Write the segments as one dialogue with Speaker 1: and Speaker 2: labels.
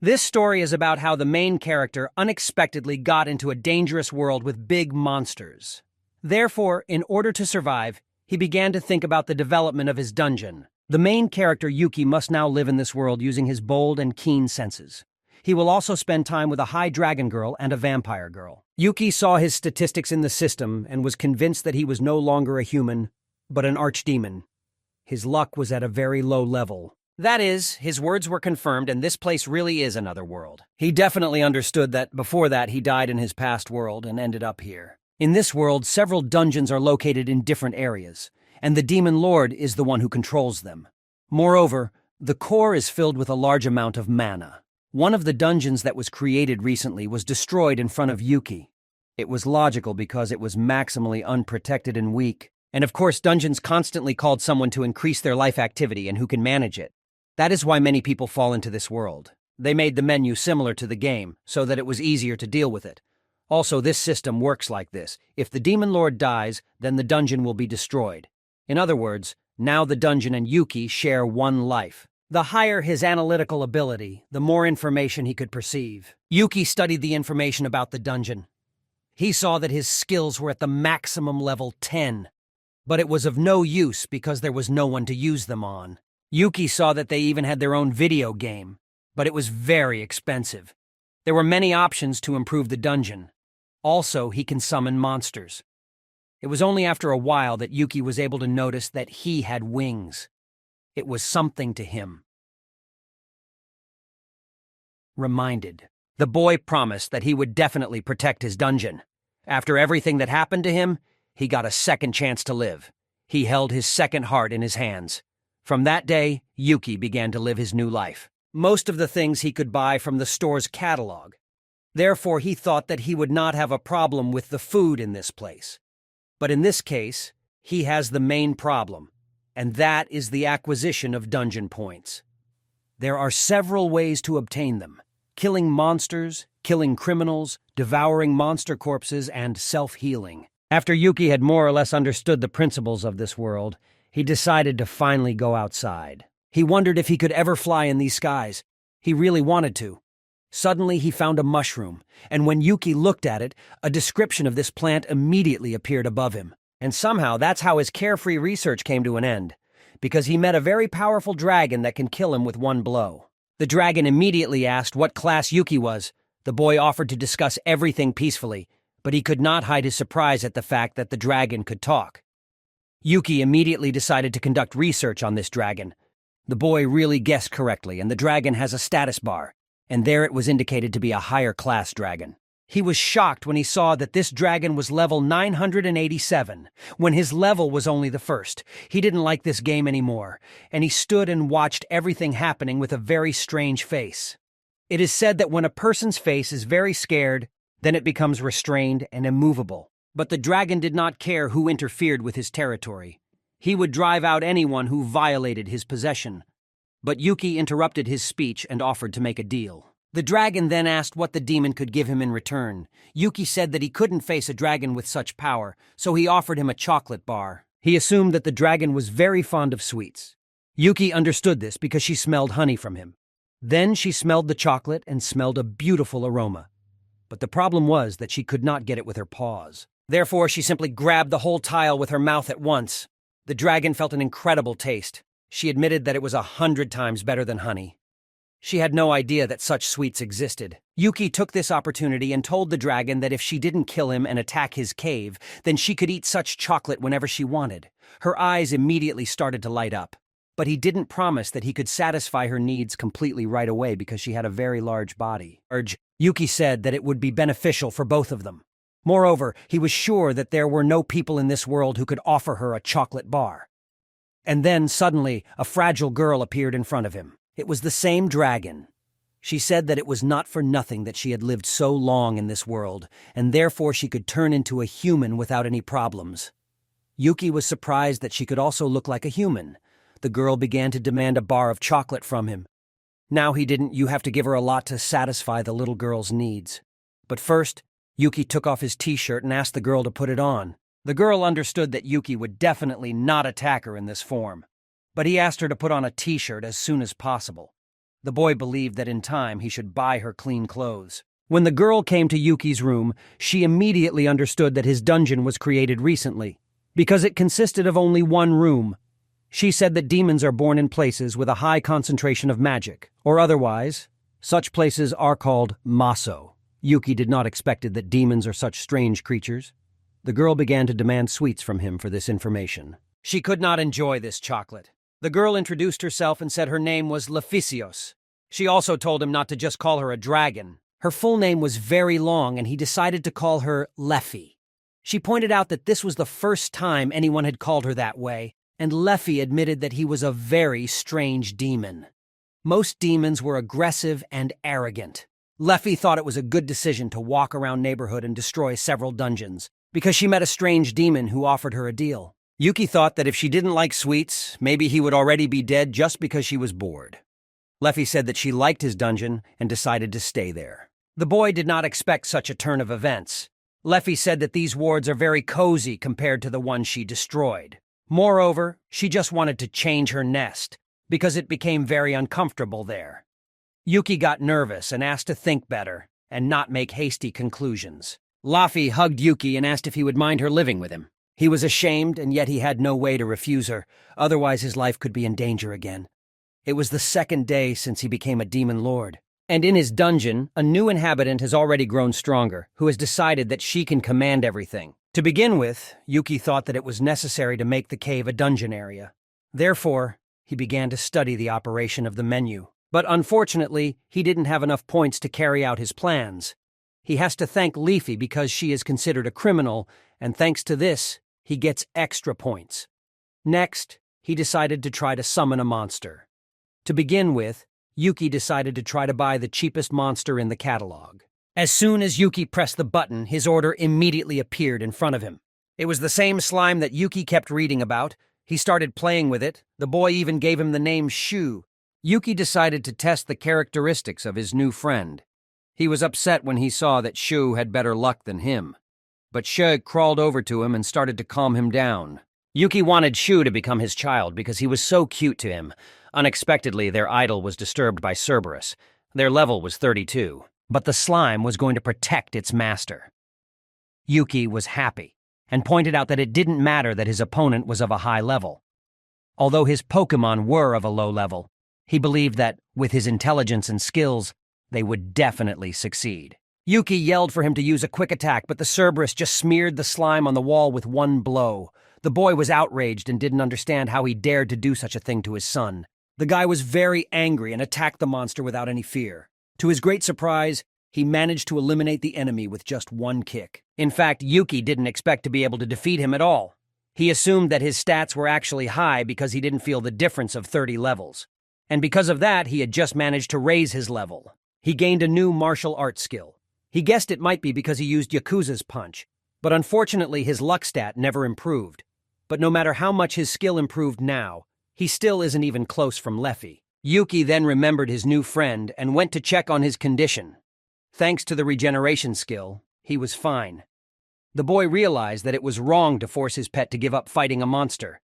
Speaker 1: This story is about how the main character unexpectedly got into a dangerous world with big monsters. Therefore, in order to survive, he began to think about the development of his dungeon. The main character, Yuki, must now live in this world using his bold and keen senses. He will also spend time with a high dragon girl and a vampire girl. Yuki saw his statistics in the system and was convinced that he was no longer a human, but an archdemon. His luck was at a very low level. That is, his words were confirmed and this place really is another world. He definitely understood that before that he died in his past world and ended up here. In this world, several dungeons are located in different areas, and the Demon Lord is the one who controls them. Moreover, the core is filled with a large amount of mana. One of the dungeons that was created recently was destroyed in front of Yuki. It was logical because it was maximally unprotected and weak. And of course, dungeons constantly called someone to increase their life activity and who can manage it. That is why many people fall into this world. They made the menu similar to the game, so that it was easier to deal with it. Also, this system works like this. If the Demon Lord dies, then the dungeon will be destroyed. In other words, now the dungeon and Yuki share one life. The higher his analytical ability, the more information he could perceive. Yuki studied the information about the dungeon. He saw that his skills were at the maximum level 10. But it was of no use because there was no one to use them on. Yuki saw that they even had their own video game, but it was very expensive. There were many options to improve the dungeon. Also, he can summon monsters. It was only after a while that Yuki was able to notice that he had wings. It was something to him. Reminded. The boy promised that he would definitely protect his dungeon. After everything that happened to him, he got a second chance to live. He held his second heart in his hands. From that day, Yuki began to live his new life. Most of the things he could buy from the store's catalog. Therefore, he thought that he would not have a problem with the food in this place. But in this case, he has the main problem, and that is the acquisition of dungeon points. There are several ways to obtain them: killing monsters, killing criminals, devouring monster corpses, and self-healing. After Yuki had more or less understood the principles of this world, he decided to finally go outside. He wondered if he could ever fly in these skies. He really wanted to. Suddenly, he found a mushroom, and when Yuki looked at it, a description of this plant immediately appeared above him. And somehow, that's how his carefree research came to an end, because he met a very powerful dragon that can kill him with one blow. The dragon immediately asked what class Yuki was. The boy offered to discuss everything peacefully, but he could not hide his surprise at the fact that the dragon could talk. Yuki immediately decided to conduct research on this dragon. The boy really guessed correctly, and the dragon has a status bar, and there it was indicated to be a higher class dragon. He was shocked when he saw that this dragon was level 987, when his level was only the first. He didn't like this game anymore, and he stood and watched everything happening with a very strange face. It is said that when a person's face is very scared, then it becomes restrained and immovable. But the dragon did not care who interfered with his territory. He would drive out anyone who violated his possession. But Yuki interrupted his speech and offered to make a deal. The dragon then asked what the demon could give him in return. Yuki said that he couldn't face a dragon with such power, so he offered him a chocolate bar. He assumed that the dragon was very fond of sweets. Yuki understood this because she smelled honey from him. Then she smelled the chocolate and smelled a beautiful aroma. But the problem was that she could not get it with her paws. Therefore, she simply grabbed the whole tile with her mouth at once. The dragon felt an incredible taste. She admitted that it was 100 times better than honey. She had no idea that such sweets existed. Yuki took this opportunity and told the dragon that if she didn't kill him and attack his cave, then she could eat such chocolate whenever she wanted. Her eyes immediately started to light up. But he didn't promise that he could satisfy her needs completely right away because she had a very large body. Yuki said that it would be beneficial for both of them. Moreover, he was sure that there were no people in this world who could offer her a chocolate bar. And then, suddenly, a fragile girl appeared in front of him. It was the same dragon. She said that it was not for nothing that she had lived so long in this world, and therefore she could turn into a human without any problems. Yuki was surprised that she could also look like a human. The girl began to demand a bar of chocolate from him. Now you have to give her a lot to satisfy the little girl's needs. But first, Yuki took off his t-shirt and asked the girl to put it on. The girl understood that Yuki would definitely not attack her in this form, but he asked her to put on a t-shirt as soon as possible. The boy believed that in time he should buy her clean clothes. When the girl came to Yuki's room, she immediately understood that his dungeon was created recently, because it consisted of only one room. She said that demons are born in places with a high concentration of magic, or otherwise, such places are called maso. Yuki did not expect that demons are such strange creatures. The girl began to demand sweets from him for this information. She could not enjoy this chocolate. The girl introduced herself and said her name was Leficios. She also told him not to just call her a dragon. Her full name was very long, and he decided to call her Leffy. She pointed out that this was the first time anyone had called her that way, and Leffy admitted that he was a very strange demon. Most demons were aggressive and arrogant. Leffy thought it was a good decision to walk around neighborhood and destroy several dungeons, because she met a strange demon who offered her a deal. Yuki thought that if she didn't like sweets, maybe he would already be dead just because she was bored. Leffy said that she liked his dungeon and decided to stay there. The boy did not expect such a turn of events. Leffy said that these wards are very cozy compared to the ones she destroyed. Moreover, she just wanted to change her nest, because it became very uncomfortable there. Yuki got nervous and asked to think better and not make hasty conclusions. Leffy hugged Yuki and asked if he would mind her living with him. He was ashamed, and yet he had no way to refuse her, otherwise his life could be in danger again. It was the second day since he became a demon lord. And in his dungeon, a new inhabitant has already grown stronger, who has decided that she can command everything. To begin with, Yuki thought that it was necessary to make the cave a dungeon area. Therefore, he began to study the operation of the menu. But unfortunately, he didn't have enough points to carry out his plans. He has to thank Leafy because she is considered a criminal, and thanks to this, he gets extra points. Next, he decided to try to summon a monster. To begin with, Yuki decided to try to buy the cheapest monster in the catalog. As soon as Yuki pressed the button, his order immediately appeared in front of him. It was the same slime that Yuki kept reading about. He started playing with it. The boy even gave him the name Shu. Yuki decided to test the characteristics of his new friend. He was upset when he saw that Shu had better luck than him. But Shu crawled over to him and started to calm him down. Yuki wanted Shu to become his child because he was so cute to him. Unexpectedly, their idol was disturbed by Cerberus. Their level was 32, but the slime was going to protect its master. Yuki was happy and pointed out that it didn't matter that his opponent was of a high level. Although his Pokémon were of a low level, he believed that, with his intelligence and skills, they would definitely succeed. Yuki yelled for him to use a quick attack, but the Cerberus just smeared the slime on the wall with one blow. The boy was outraged and didn't understand how he dared to do such a thing to his son. The guy was very angry and attacked the monster without any fear. To his great surprise, he managed to eliminate the enemy with just one kick. In fact, Yuki didn't expect to be able to defeat him at all. He assumed that his stats were actually high because he didn't feel the difference of 30 levels. And because of that, he had just managed to raise his level. He gained a new martial arts skill. He guessed it might be because he used Yakuza's punch, but unfortunately his luck stat never improved. But no matter how much his skill improved now, he still isn't even close from Leffy. Yuki then remembered his new friend and went to check on his condition. Thanks to the regeneration skill, he was fine. The boy realized that it was wrong to force his pet to give up fighting a monster.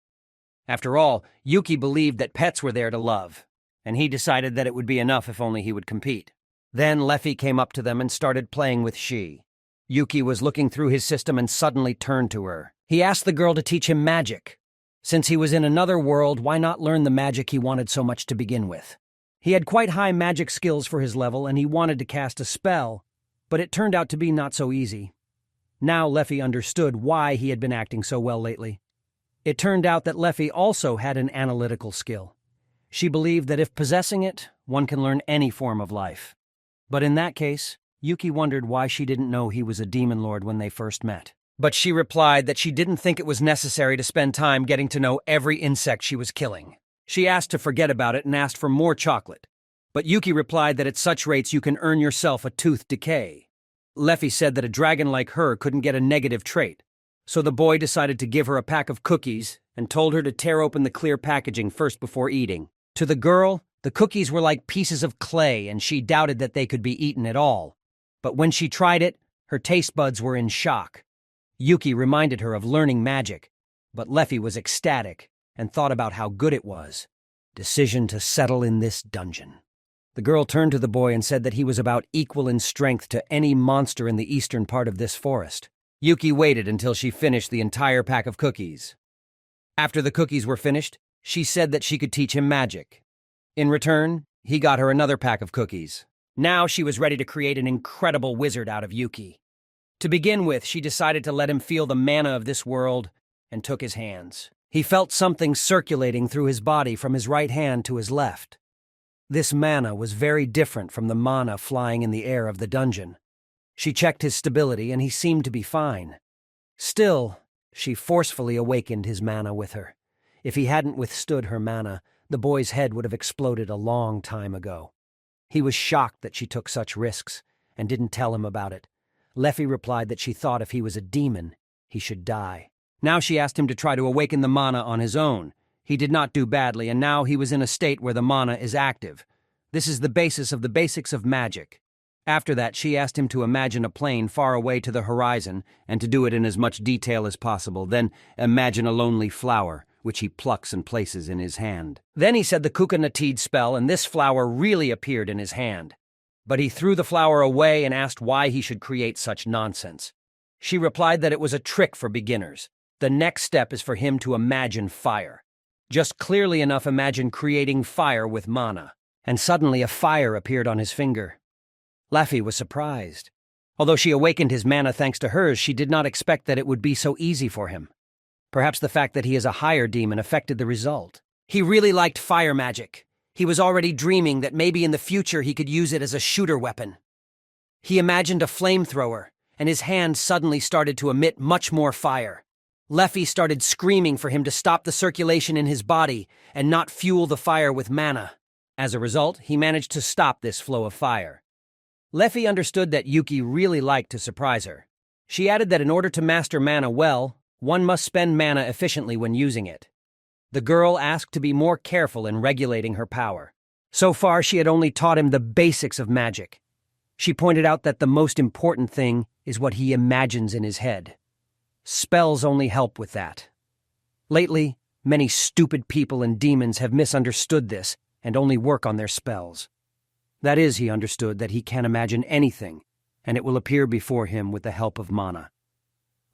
Speaker 1: After all, Yuki believed that pets were there to love, and he decided that it would be enough if only he would compete. Then Leffy came up to them and started playing with she. Yuki was looking through his system and suddenly turned to her. He asked the girl to teach him magic. Since he was in another world, why not learn the magic he wanted so much to begin with? He had quite high magic skills for his level, and he wanted to cast a spell, but it turned out to be not so easy. Now Leffy understood why he had been acting so well lately. It turned out that Leffy also had an analytical skill. She believed that if possessing it, one can learn any form of life. But in that case, Yuki wondered why she didn't know he was a demon lord when they first met. But she replied that she didn't think it was necessary to spend time getting to know every insect she was killing. She asked to forget about it and asked for more chocolate. But Yuki replied that at such rates you can earn yourself a tooth decay. Leffy said that a dragon like her couldn't get a negative trait, so the boy decided to give her a pack of cookies and told her to tear open the clear packaging first before eating. To the girl, the cookies were like pieces of clay and she doubted that they could be eaten at all. But when she tried it, her taste buds were in shock. Yuki reminded her of learning magic, but Leffy was ecstatic and thought about how good it was. Decision to settle in this dungeon. The girl turned to the boy and said that he was about equal in strength to any monster in the eastern part of this forest. Yuki waited until she finished the entire pack of cookies. After the cookies were finished, she said that she could teach him magic. In return, he got her another pack of cookies. Now she was ready to create an incredible wizard out of Yuki. To begin with, she decided to let him feel the mana of this world and took his hands. He felt something circulating through his body from his right hand to his left. This mana was very different from the mana flying in the air of the dungeon. She checked his stability and he seemed to be fine. Still, she forcefully awakened his mana with her. If he hadn't withstood her mana, the boy's head would have exploded a long time ago. He was shocked that she took such risks and didn't tell him about it. Leffy replied that she thought if he was a demon, he should die. Now she asked him to try to awaken the mana on his own. He did not do badly, and now he was in a state where the mana is active. This is the basis of the basics of magic. After that, she asked him to imagine a plane far away to the horizon and to do it in as much detail as possible. Then imagine a lonely flower, which he plucks and places in his hand. Then he said the Kukanatid spell, and this flower really appeared in his hand. But he threw the flower away and asked why he should create such nonsense. She replied that it was a trick for beginners. The next step is for him to imagine fire. Just clearly enough imagine creating fire with mana. And suddenly a fire appeared on his finger. Leffy was surprised. Although she awakened his mana thanks to hers, she did not expect that it would be so easy for him. Perhaps the fact that he is a higher demon affected the result. He really liked fire magic. He was already dreaming that maybe in the future he could use it as a shooter weapon. He imagined a flamethrower, and his hand suddenly started to emit much more fire. Leffy started screaming for him to stop the circulation in his body and not fuel the fire with mana. As a result, he managed to stop this flow of fire. Leffy understood that Yuki really liked to surprise her. She added that in order to master mana well, one must spend mana efficiently when using it. The girl asked to be more careful in regulating her power. So far, she had only taught him the basics of magic. She pointed out that the most important thing is what he imagines in his head. Spells only help with that. Lately, many stupid people and demons have misunderstood this and only work on their spells. That is, he understood that he can imagine anything, and it will appear before him with the help of mana.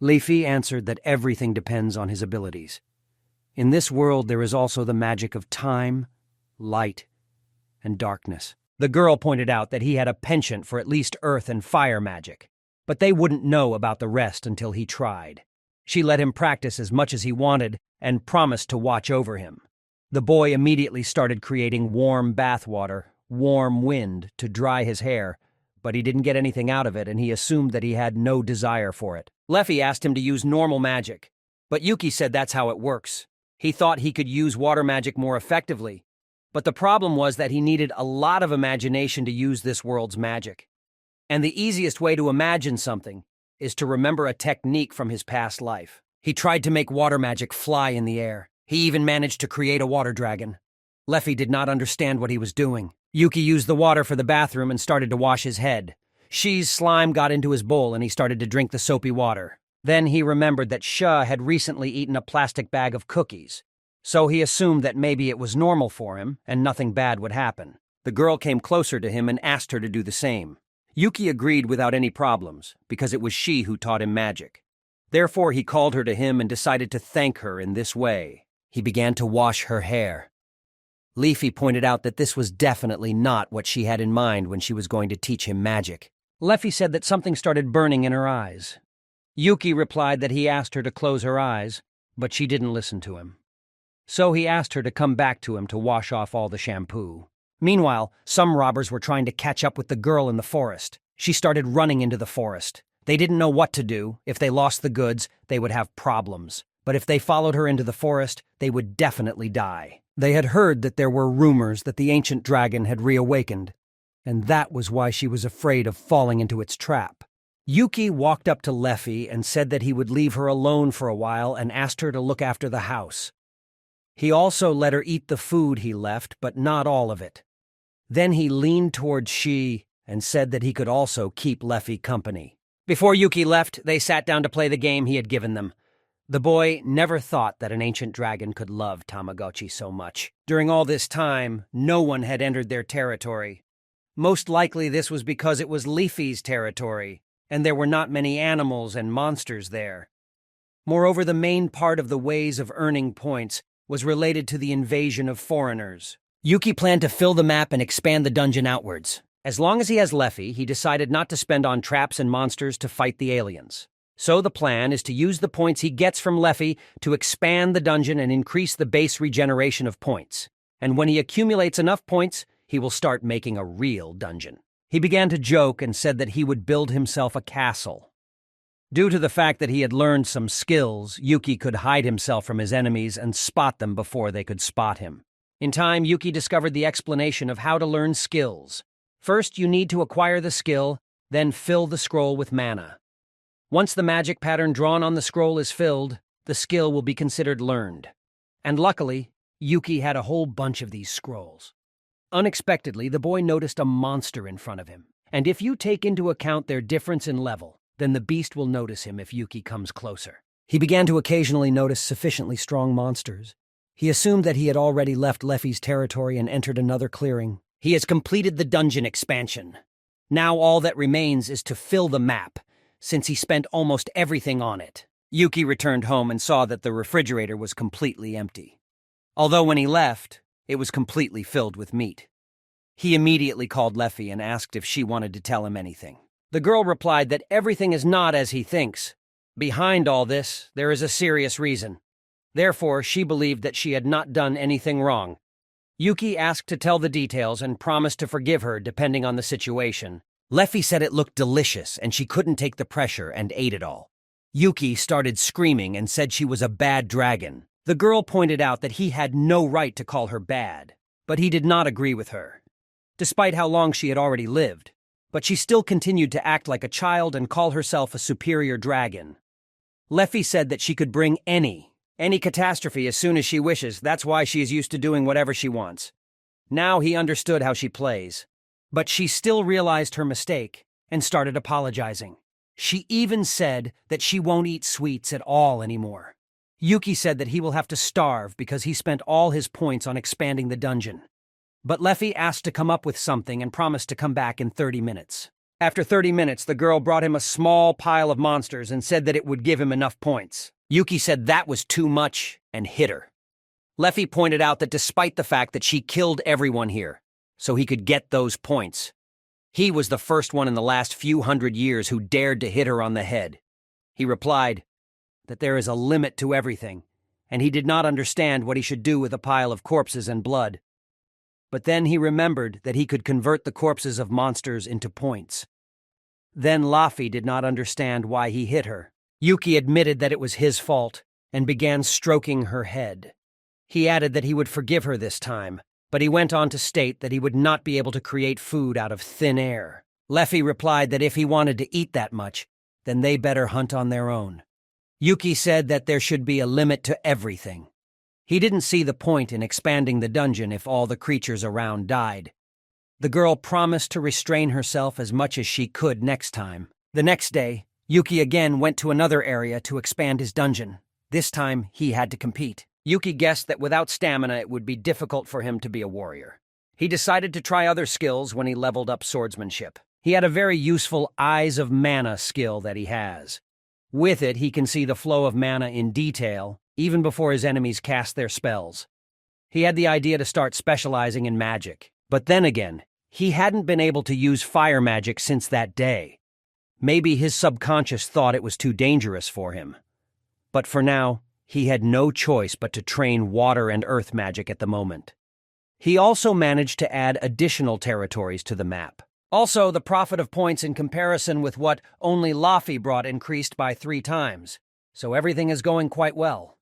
Speaker 1: Leffy answered that everything depends on his abilities. In this world there is also the magic of time, light, and darkness. The girl pointed out that he had a penchant for at least earth and fire magic, but they wouldn't know about the rest until he tried. She let him practice as much as he wanted and promised to watch over him. The boy immediately started creating warm bath water, warm wind, to dry his hair, but he didn't get anything out of it and he assumed that he had no desire for it. Leffy asked him to use normal magic, but Yuki said that's how it works. He thought he could use water magic more effectively, but the problem was that he needed a lot of imagination to use this world's magic. And the easiest way to imagine something is to remember a technique from his past life. He tried to make water magic fly in the air. He even managed to create a water dragon. Leffy did not understand what he was doing. Yuki used the water for the bathroom and started to wash his head. Shi's slime got into his bowl and he started to drink the soapy water. Then he remembered that Sha had recently eaten a plastic bag of cookies, so he assumed that maybe it was normal for him and nothing bad would happen. The girl came closer to him and asked her to do the same. Yuki agreed without any problems, because it was she who taught him magic. Therefore he called her to him and decided to thank her in this way. He began to wash her hair. Leffy pointed out that this was definitely not what she had in mind when she was going to teach him magic. Leffy said that something started burning in her eyes. Yuki replied that he asked her to close her eyes, but she didn't listen to him. So he asked her to come back to him to wash off all the shampoo. Meanwhile, some robbers were trying to catch up with the girl in the forest. She started running into the forest. They didn't know what to do. If they lost the goods, they would have problems. But if they followed her into the forest, they would definitely die. They had heard that there were rumors that the ancient dragon had reawakened, and that was why she was afraid of falling into its trap. Yuki walked up to Leffy and said that he would leave her alone for a while and asked her to look after the house. He also let her eat the food he left, but not all of it. Then he leaned towards Shi and said that he could also keep Leffy company. Before Yuki left, they sat down to play the game he had given them. The boy never thought that an ancient dragon could love Tamagotchi so much. During all this time, no one had entered their territory. Most likely this was because it was Leafy's territory, and there were not many animals and monsters there. Moreover, the main part of the ways of earning points was related to the invasion of foreigners. Yuki planned to fill the map and expand the dungeon outwards. As long as he has Leffy, he decided not to spend on traps and monsters to fight the aliens. So the plan is to use the points he gets from Leffy to expand the dungeon and increase the base regeneration of points. And when he accumulates enough points, he will start making a real dungeon. He began to joke and said that he would build himself a castle. Due to the fact that he had learned some skills, Yuki could hide himself from his enemies and spot them before they could spot him. In time, Yuki discovered the explanation of how to learn skills. First, you need to acquire the skill, then fill the scroll with mana. Once the magic pattern drawn on the scroll is filled, the skill will be considered learned. And luckily, Yuki had a whole bunch of these scrolls. Unexpectedly, the boy noticed a monster in front of him. And if you take into account their difference in level, then the beast will notice him if Yuki comes closer. He began to occasionally notice sufficiently strong monsters. He assumed that he had already left Leffy's territory and entered another clearing. He has completed the dungeon expansion. Now all that remains is to fill the map, since he spent almost everything on it. Yuki returned home and saw that the refrigerator was completely empty. Although when he left, it was completely filled with meat. He immediately called Leffy and asked if she wanted to tell him anything. The girl replied that everything is not as he thinks. Behind all this, there is a serious reason. Therefore, she believed that she had not done anything wrong. Yuki asked to tell the details and promised to forgive her depending on the situation. Leffy said it looked delicious and she couldn't take the pressure and ate it all. Yuki started screaming and said she was a bad dragon. The girl pointed out that he had no right to call her bad, but he did not agree with her, despite how long she had already lived. But she still continued to act like a child and call herself a superior dragon. Leffy said that she could bring any catastrophe as soon as she wishes. That's why she is used to doing whatever she wants. Now he understood how she plays. But she still realized her mistake and started apologizing. She even said that she won't eat sweets at all anymore. Yuki said that he will have to starve because he spent all his points on expanding the dungeon. But Leffy asked to come up with something and promised to come back in 30 minutes. After 30 minutes, the girl brought him a small pile of monsters and said that it would give him enough points. Yuki said that was too much and hit her. Leffy pointed out that despite the fact that she killed everyone here, so he could get those points, he was the first one in the last few hundred years who dared to hit her on the head. He replied that there is a limit to everything, and he did not understand what he should do with a pile of corpses and blood. But then he remembered that he could convert the corpses of monsters into points. Then Leffy did not understand why he hit her. Yuki admitted that it was his fault and began stroking her head. He added that he would forgive her this time, but he went on to state that he would not be able to create food out of thin air. Leffy replied that if he wanted to eat that much, then they better hunt on their own. Yuki said that there should be a limit to everything. He didn't see the point in expanding the dungeon if all the creatures around died. The girl promised to restrain herself as much as she could next time. The next day, Yuki again went to another area to expand his dungeon. This time, he had to compete. Yuki guessed that without stamina it would be difficult for him to be a warrior. He decided to try other skills when he leveled up swordsmanship. He had a very useful Eyes of Mana skill that he has. With it, he can see the flow of mana in detail, even before his enemies cast their spells. He had the idea to start specializing in magic, but then again, he hadn't been able to use fire magic since that day. Maybe his subconscious thought it was too dangerous for him. But for now, he had no choice but to train water and earth magic at the moment. He also managed to add additional territories to the map. Also, the profit of points in comparison with what only Leffy brought increased by 3 times, so everything is going quite well.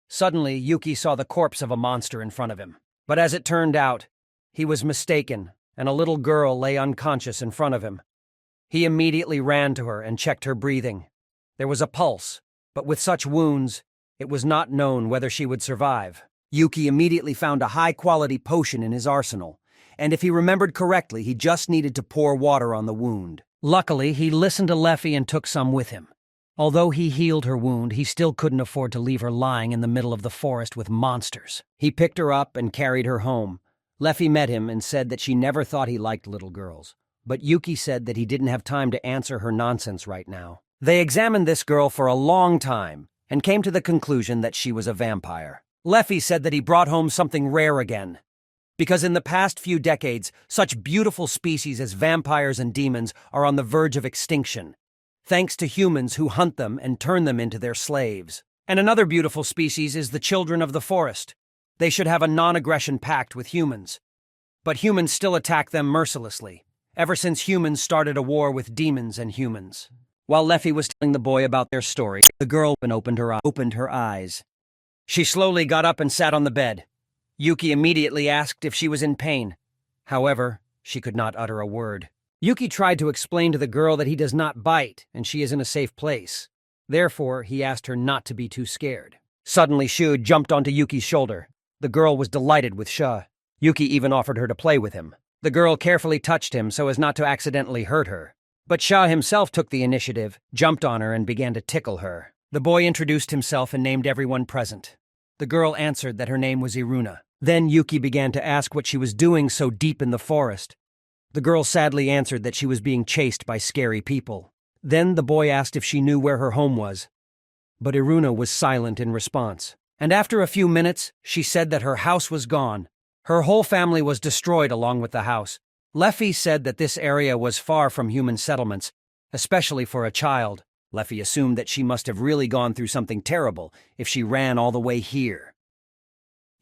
Speaker 1: Suddenly, Yuki saw the corpse of a monster in front of him. But as it turned out, he was mistaken, and a little girl lay unconscious in front of him. He immediately ran to her and checked her breathing. There was a pulse, but with such wounds, it was not known whether she would survive. Yuki immediately found a high-quality potion in his arsenal, and if he remembered correctly, he just needed to pour water on the wound. Luckily, he listened to Leffy and took some with him. Although he healed her wound, he still couldn't afford to leave her lying in the middle of the forest with monsters. He picked her up and carried her home, Leffy met him and said that she never thought he liked little girls, but Yuki said that he didn't have time to answer her nonsense right now. They examined this girl for a long time and came to the conclusion that she was a vampire. Leffy said that he brought home something rare again, because in the past few decades, such beautiful species as vampires and demons are on the verge of extinction, thanks to humans who hunt them and turn them into their slaves. And another beautiful species is the children of the forest. They should have a non-aggression pact with humans. But humans still attack them mercilessly, ever since humans started a war with demons and humans. While Leffy was telling the boy about their story, the girl opened her eyes. She slowly got up and sat on the bed. Yuki immediately asked if she was in pain. However, she could not utter a word. Yuki tried to explain to the girl that he does not bite and she is in a safe place. Therefore, he asked her not to be too scared. Suddenly, Shu jumped onto Yuki's shoulder. The girl was delighted with Sha. Yuki even offered her to play with him. The girl carefully touched him so as not to accidentally hurt her. But Sha himself took the initiative, jumped on her, and began to tickle her. The boy introduced himself and named everyone present. The girl answered that her name was Iruna. Then Yuki began to ask what she was doing so deep in the forest. The girl sadly answered that she was being chased by scary people. Then the boy asked if she knew where her home was. But Iruna was silent in response. And after a few minutes, she said that her house was gone. Her whole family was destroyed along with the house. Leffy said that this area was far from human settlements, especially for a child. Leffy assumed that she must have really gone through something terrible if she ran all the way here.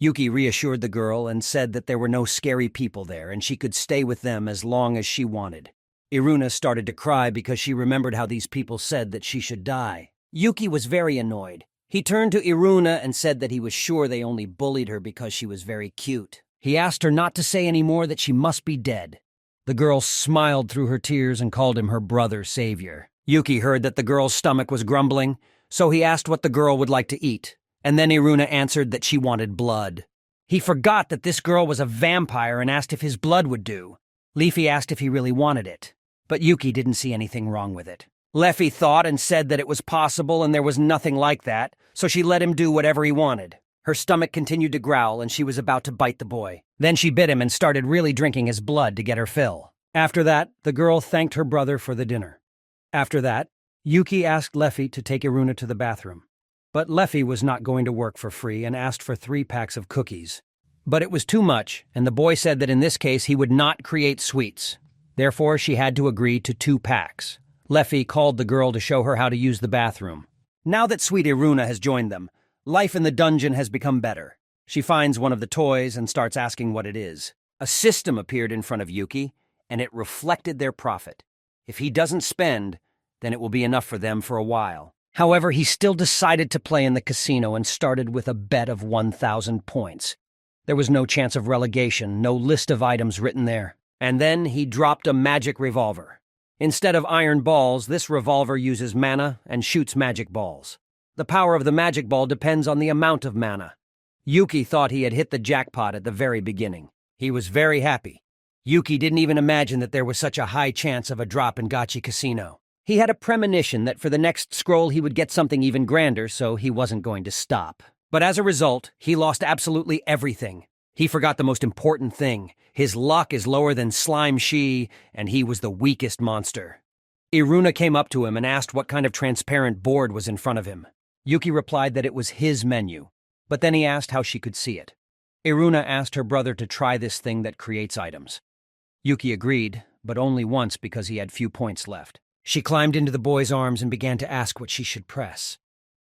Speaker 1: Yuki reassured the girl and said that there were no scary people there and she could stay with them as long as she wanted. Iruna started to cry because she remembered how these people said that she should die. Yuki was very annoyed. He turned to Iruna and said that he was sure they only bullied her because she was very cute. He asked her not to say any more that she must be dead. The girl smiled through her tears and called him her brother savior. Yuki heard that the girl's stomach was grumbling, so he asked what the girl would like to eat. And then Iruna answered that she wanted blood. He forgot that this girl was a vampire and asked if his blood would do. Leafy asked if he really wanted it, but Yuki didn't see anything wrong with it. Leffy thought and said that it was possible and there was nothing like that, so she let him do whatever he wanted. Her stomach continued to growl and she was about to bite the boy. Then she bit him and started really drinking his blood to get her fill. After that, the girl thanked her brother for the dinner. After that, Yuki asked Leffy to take Iruna to the bathroom. But Leffy was not going to work for free and asked for 3 packs of cookies. But it was too much, and the boy said that in this case he would not create sweets. Therefore, she had to agree to 2 packs. Leffy called the girl to show her how to use the bathroom. Now that sweet Iruna has joined them, life in the dungeon has become better. She finds one of the toys and starts asking what it is. A system appeared in front of Yuki, and it reflected their profit. If he doesn't spend, then it will be enough for them for a while. However, he still decided to play in the casino and started with a bet of 1,000 points. There was no chance of relegation, no list of items written there. And then he dropped a magic revolver. Instead of iron balls, this revolver uses mana and shoots magic balls. The power of the magic ball depends on the amount of mana. Yuki thought he had hit the jackpot at the very beginning. He was very happy. Yuki didn't even imagine that there was such a high chance of a drop in Gachi Casino. He had a premonition that for the next scroll he would get something even grander, so he wasn't going to stop. But as a result, he lost absolutely everything. He forgot the most important thing. His luck is lower than Slime Shi, and he was the weakest monster. Iruna came up to him and asked what kind of transparent board was in front of him. Yuki replied that it was his menu, but then he asked how she could see it. Iruna asked her brother to try this thing that creates items. Yuki agreed, but only once because he had few points left. She climbed into the boy's arms and began to ask what she should press.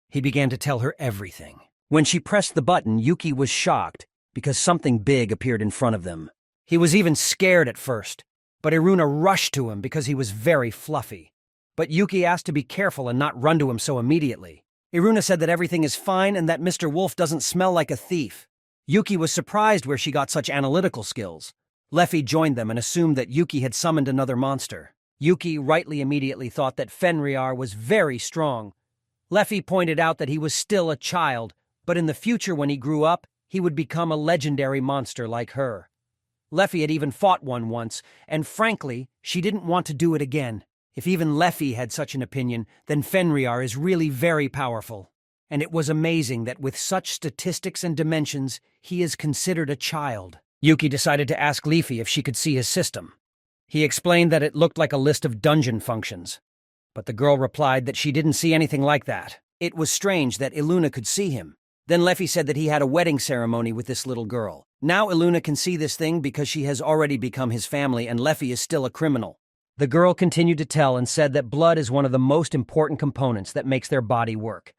Speaker 1: He began to tell her everything. When she pressed the button, Yuki was shocked because something big appeared in front of them. He was even scared at first, but Iruna rushed to him because he was very fluffy. But Yuki asked to be careful and not run to him so immediately. Iruna said that everything is fine and that Mr. Wolf doesn't smell like a thief. Yuki was surprised where she got such analytical skills. Leffy joined them and assumed that Yuki had summoned another monster. Yuki rightly immediately thought that Fenrir was very strong. Leffy pointed out that he was still a child, but in the future when he grew up, he would become a legendary monster like her. Leffy had even fought one once, and frankly, she didn't want to do it again. If even Leffy had such an opinion, then Fenrir is really very powerful. And it was amazing that with such statistics and dimensions, he is considered a child. Yuki decided to ask Leafy if she could see his system. He explained that it looked like a list of dungeon functions, but the girl replied that she didn't see anything like that. It was strange that Iluna could see him. Then Leafy said that he had a wedding ceremony with this little girl. Now Iluna can see this thing because she has already become his family and Leafy is still a criminal. The girl continued to tell and said that blood is one of the most important components that makes their body work.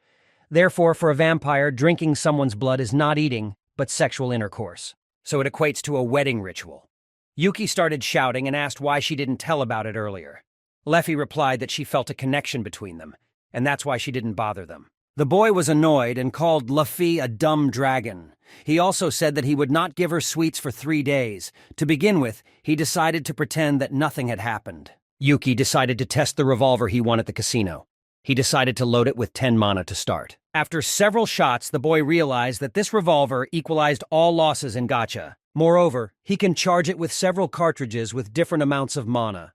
Speaker 1: Therefore, for a vampire, drinking someone's blood is not eating, but sexual intercourse. So it equates to a wedding ritual. Yuki started shouting and asked why she didn't tell about it earlier. Leafy replied that she felt a connection between them, and that's why she didn't bother them. The boy was annoyed and called Leafy a dumb dragon. He also said that he would not give her sweets for 3 days. To begin with, he decided to pretend that nothing had happened. Yuki decided to test the revolver he won at the casino. He decided to load it with 10 mana to start. After several shots, the boy realized that this revolver equalized all losses in gacha. Moreover, he can charge it with several cartridges with different amounts of mana.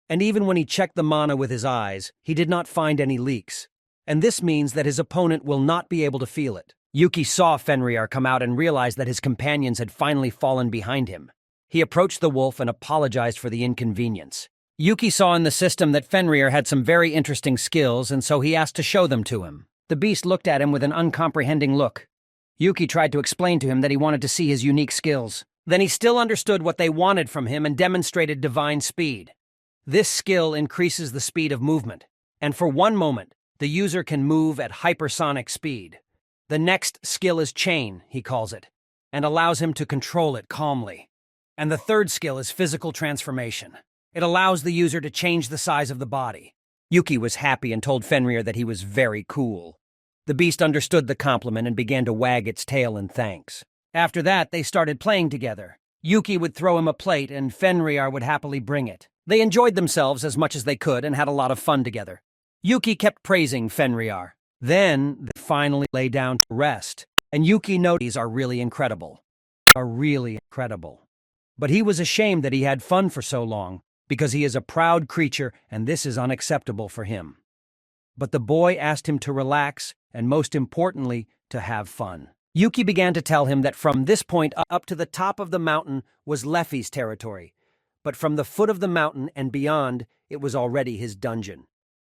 Speaker 1: And even when he checked the mana with his eyes, he did not find any leaks. And this means that his opponent will not be able to feel it. Yuki saw Fenrir come out and realized that his companions had finally fallen behind him. He approached the wolf and apologized for the inconvenience. Yuki saw in the system that Fenrir had some very interesting skills, and so he asked to show them to him. The beast looked at him with an uncomprehending look. Yuki tried to explain to him that he wanted to see his unique skills. Then he still understood what they wanted from him and demonstrated divine speed. This skill increases the speed of movement, and for 1 moment, the user can move at hypersonic speed. The next skill is chain, he calls it, and allows him to control it calmly. And the third skill is physical transformation. It allows the user to change the size of the body. Yuki was happy and told Fenrir that he was very cool. The beast understood the compliment and began to wag its tail in thanks. After that, they started playing together. Yuki would throw him a plate and Fenrir would happily bring it. They enjoyed themselves as much as they could and had a lot of fun together. Yuki kept praising Fenrir. Then they finally lay down to rest, and Yuki noticed these are really incredible. But he was ashamed that he had fun for so long, because he is a proud creature and this is unacceptable for him. But the boy asked him to relax and, most importantly, to have fun. Yuki began to tell him that from this point up to the top of the mountain was Leafy's territory, but from the foot of the mountain and beyond, it was already his dungeon.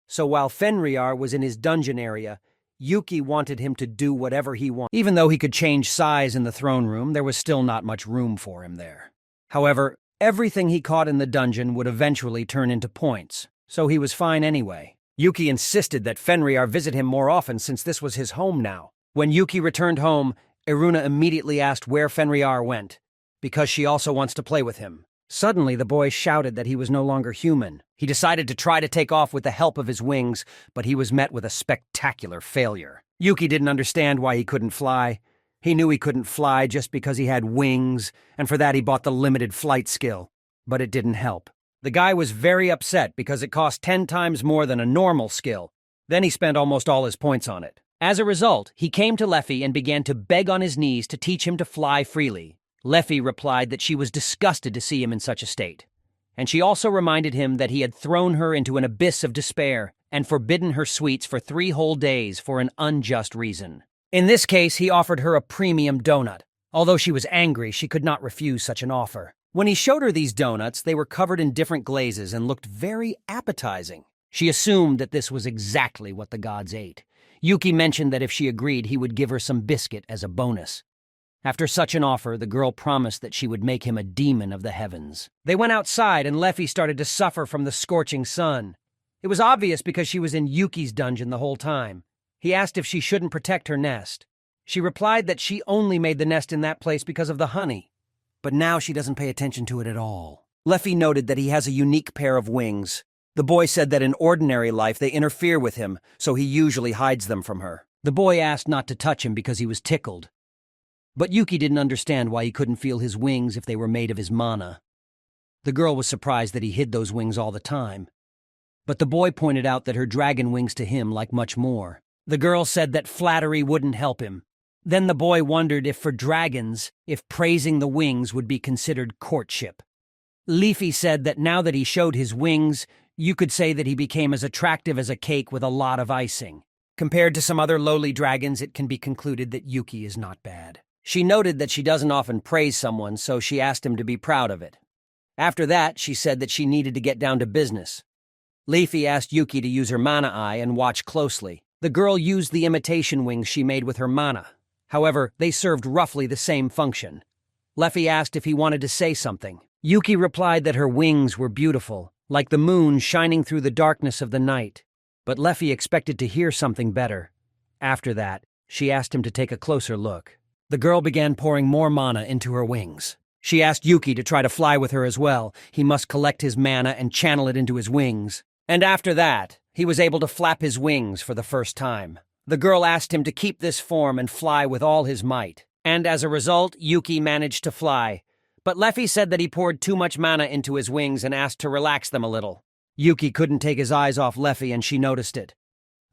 Speaker 1: So while Fenrir was in his dungeon area, Yuki wanted him to do whatever he wanted. Even though he could change size in the throne room, there was still not much room for him there. However, everything he caught in the dungeon would eventually turn into points, so he was fine anyway. Yuki insisted that Fenrir visit him more often since this was his home now. When Yuki returned home, Iruna immediately asked where Fenrir went, because she also wants to play with him. Suddenly, the boy shouted that he was no longer human. He decided to try to take off with the help of his wings, but he was met with a spectacular failure. Yuki didn't understand why he couldn't fly. He knew he couldn't fly just because he had wings, and for that he bought the limited flight skill. But it didn't help. The guy was very upset because it cost 10 times more than a normal skill. Then he spent almost all his points on it. As a result, he came to Leafy and began to beg on his knees to teach him to fly freely. Leafy replied that she was disgusted to see him in such a state. And she also reminded him that he had thrown her into an abyss of despair and forbidden her sweets for 3 whole days for an unjust reason. In this case, he offered her a premium donut. Although she was angry, she could not refuse such an offer. When he showed her these donuts, they were covered in different glazes and looked very appetizing. She assumed that this was exactly what the gods ate. Yuki mentioned that if she agreed, he would give her some biscuit as a bonus. After such an offer, the girl promised that she would make him a demon of the heavens. They went outside and Leafy started to suffer from the scorching sun. It was obvious because she was in Yuki's dungeon the whole time. He asked if she shouldn't protect her nest. She replied that she only made the nest in that place because of the honey. But now she doesn't pay attention to it at all. Leafy noted that he has a unique pair of wings. The boy said that in ordinary life they interfere with him, so he usually hides them from her. The boy asked not to touch him because he was tickled. But Yuki didn't understand why he couldn't feel his wings if they were made of his mana. The girl was surprised that he hid those wings all the time. But the boy pointed out that her dragon wings to him like much more. The girl said that flattery wouldn't help him. Then the boy wondered if for dragons, if praising the wings would be considered courtship. Leafy said that now that he showed his wings, you could say that he became as attractive as a cake with a lot of icing. Compared to some other lowly dragons, it can be concluded that Yuki is not bad. She noted that she doesn't often praise someone, so she asked him to be proud of it. After that, she said that she needed to get down to business. Leafy asked Yuki to use her mana eye and watch closely. The girl used the imitation wings she made with her mana. However, they served roughly the same function. Leafy asked if he wanted to say something. Yuki replied that her wings were beautiful, like the moon shining through the darkness of the night. But Leafy expected to hear something better. After that, she asked him to take a closer look. The girl began pouring more mana into her wings. She asked Yuki to try to fly with her as well. He must collect his mana and channel it into his wings. And after that, he was able to flap his wings for the first time. The girl asked him to keep this form and fly with all his might. And as a result, Yuki managed to fly. But Leafy said that he poured too much mana into his wings and asked to relax them a little. Yuki couldn't take his eyes off Leafy, and she noticed it.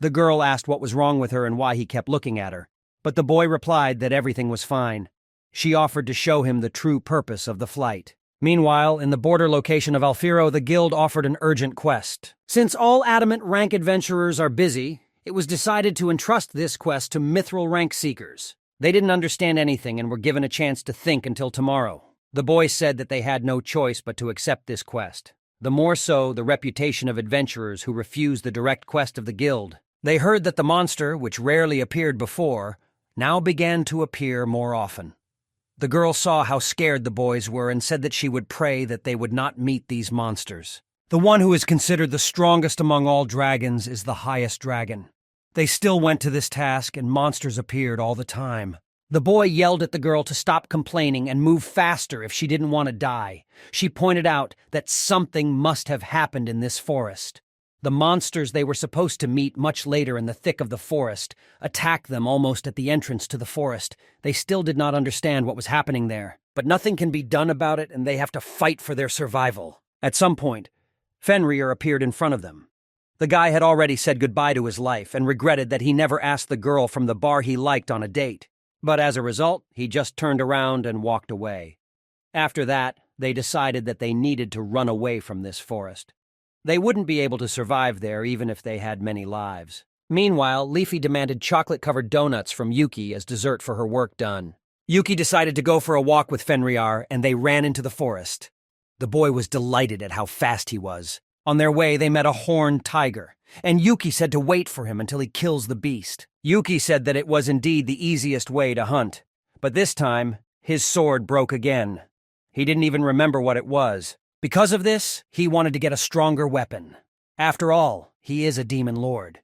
Speaker 1: The girl asked what was wrong with her and why he kept looking at her. But the boy replied that everything was fine. She offered to show him the true purpose of the flight. Meanwhile, in the border location of Alfiro, the guild offered an urgent quest. Since all adamant rank adventurers are busy, it was decided to entrust this quest to mithril rank seekers. They didn't understand anything and were given a chance to think until tomorrow. The boys said that they had no choice but to accept this quest. The more so, the reputation of adventurers who refused the direct quest of the guild. They heard that the monster, which rarely appeared before, now began to appear more often. The girl saw how scared the boys were and said that she would pray that they would not meet these monsters. The one who is considered the strongest among all dragons is the highest dragon. They still went to this task, and monsters appeared all the time. The boy yelled at the girl to stop complaining and move faster if she didn't want to die. She pointed out that something must have happened in this forest. The monsters they were supposed to meet much later in the thick of the forest attacked them almost at the entrance to the forest. They still did not understand what was happening there, but nothing can be done about it, and they have to fight for their survival. At some point, Fenrir appeared in front of them. The guy had already said goodbye to his life and regretted that he never asked the girl from the bar he liked on a date. But as a result, he just turned around and walked away. After that, they decided that they needed to run away from this forest. They wouldn't be able to survive there even if they had many lives. Meanwhile, Leafy demanded chocolate-covered donuts from Yuki as dessert for her work done. Yuki decided to go for a walk with Fenrir, and they ran into the forest. The boy was delighted at how fast he was. On their way, they met a horned tiger, and Yuki said to wait for him until he kills the beast. Yuki said that it was indeed the easiest way to hunt, but this time, his sword broke again. He didn't even remember what it was. Because of this, he wanted to get a stronger weapon. After all, he is a demon lord.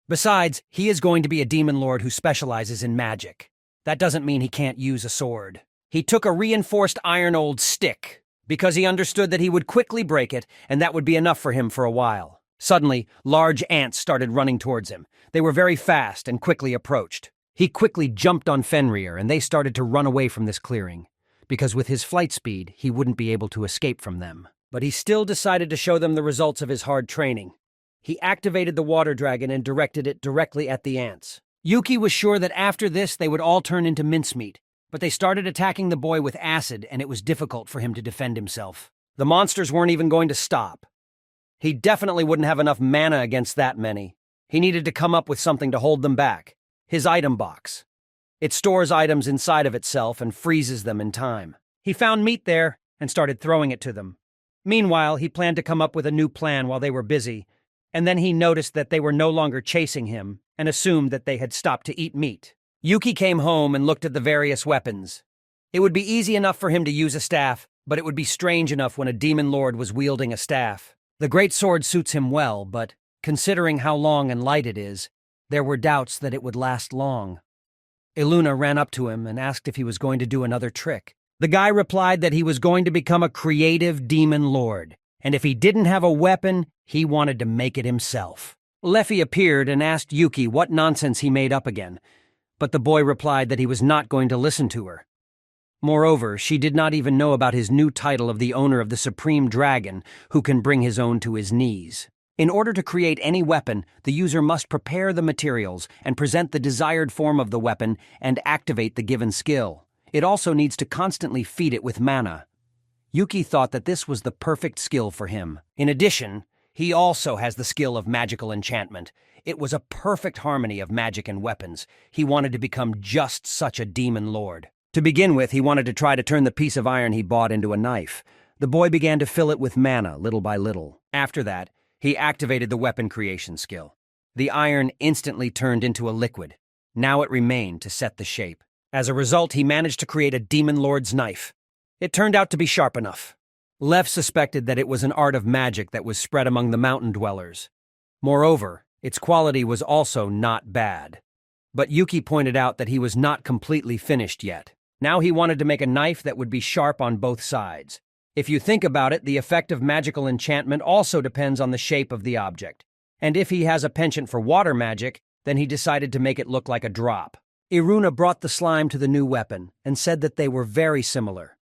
Speaker 1: Besides, he is going to be a demon lord who specializes in magic. That doesn't mean he can't use a sword. He took a reinforced iron old stick, because he understood that he would quickly break it, and that would be enough for him for a while. Suddenly, large ants started running towards him. They were very fast and quickly approached. He quickly jumped on Fenrir, and they started to run away from this clearing, because with his flight speed, he wouldn't be able to escape from them. But he still decided to show them the results of his hard training. He activated the water dragon and directed it directly at the ants. Yuki was sure that after this they would all turn into mincemeat, but they started attacking the boy with acid, and it was difficult for him to defend himself. The monsters weren't even going to stop. He definitely wouldn't have enough mana against that many. He needed to come up with something to hold them back. His item box. It stores items inside of itself and freezes them in time. He found meat there and started throwing it to them. Meanwhile, he planned to come up with a new plan while they were busy, and then he noticed that they were no longer chasing him and assumed that they had stopped to eat meat. Yuki came home and looked at the various weapons. It would be easy enough for him to use a staff, but it would be strange enough when a demon lord was wielding a staff. The great sword suits him well, but considering how long and light it is, there were doubts that it would last long. Iluna ran up to him and asked if he was going to do another trick. The guy replied that he was going to become a creative demon lord, and if he didn't have a weapon, he wanted to make it himself. Leafy appeared and asked Yuki what nonsense he made up again, but the boy replied that he was not going to listen to her. Moreover, she did not even know about his new title of the owner of the Supreme Dragon, who can bring his own to his knees. In order to create any weapon, the user must prepare the materials and present the desired form of the weapon and activate the given skill. It also needs to constantly feed it with mana. Yuki thought that this was the perfect skill for him. In addition, he also has the skill of magical enchantment. It was a perfect harmony of magic and weapons. He wanted to become just such a demon lord. To begin with, he wanted to try to turn the piece of iron he bought into a knife. The boy began to fill it with mana, little by little. After that, he activated the weapon creation skill. The iron instantly turned into a liquid. Now it remained to set the shape. As a result, he managed to create a demon lord's knife. It turned out to be sharp enough. Lev suspected that it was an art of magic that was spread among the mountain dwellers. Moreover, its quality was also not bad. But Yuki pointed out that he was not completely finished yet. Now he wanted to make a knife that would be sharp on both sides. If you think about it, the effect of magical enchantment also depends on the shape of the object. And if he has a penchant for water magic, then he decided to make it look like a drop. Iruna brought the slime to the new weapon and said that they were very similar.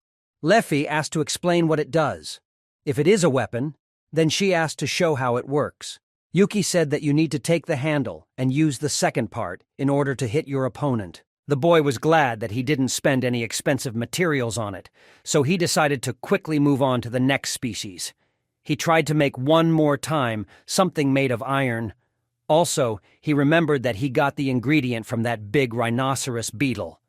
Speaker 1: Leffy asked to explain what it does. If it is a weapon, then she asked to show how it works. Yuki said that you need to take the handle and use the second part in order to hit your opponent. The boy was glad that he didn't spend any expensive materials on it, so he decided to quickly move on to the next species. He tried to make one more time something made of iron. Also, he remembered that he got the ingredient from that big rhinoceros beetle.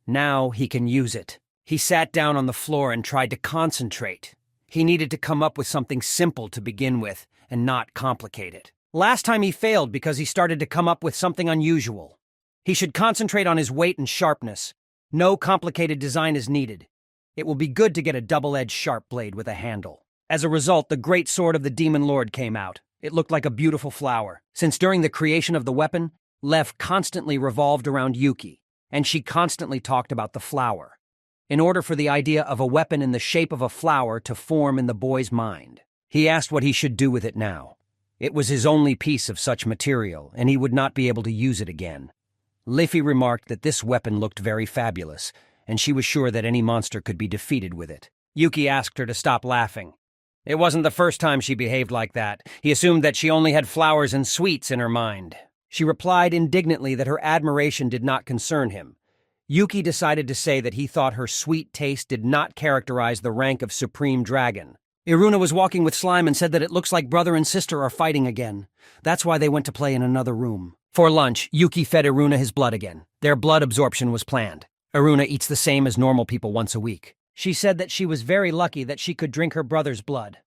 Speaker 1: Now he can use it. He sat down on the floor and tried to concentrate. He needed to come up with something simple to begin with and not complicated. Last time he failed because he started to come up with something unusual. He should concentrate on his weight and sharpness. No complicated design is needed. It will be good to get a double-edged sharp blade with a handle. As a result, the great sword of the demon lord came out. It looked like a beautiful flower. Since during the creation of the weapon, Lev constantly revolved around Yuki, and she constantly talked about the flower, in order for the idea of a weapon in the shape of a flower to form in the boy's mind. He asked what he should do with it now. It was his only piece of such material, and he would not be able to use it again. Leafy remarked that this weapon looked very fabulous, and she was sure that any monster could be defeated with it. Yuki asked her to stop laughing. It wasn't the first time she behaved like that. He assumed that she only had flowers and sweets in her mind. She replied indignantly that her admiration did not concern him. Yuki decided to say that he thought her sweet taste did not characterize the rank of Supreme Dragon. Iruna was walking with Slime and said that it looks like brother and sister are fighting again. That's why they went to play in another room. For lunch, Yuki fed Iruna his blood again. Their blood absorption was planned. Iruna eats the same as normal people once a week. She said that she was very lucky that she could drink her brother's blood.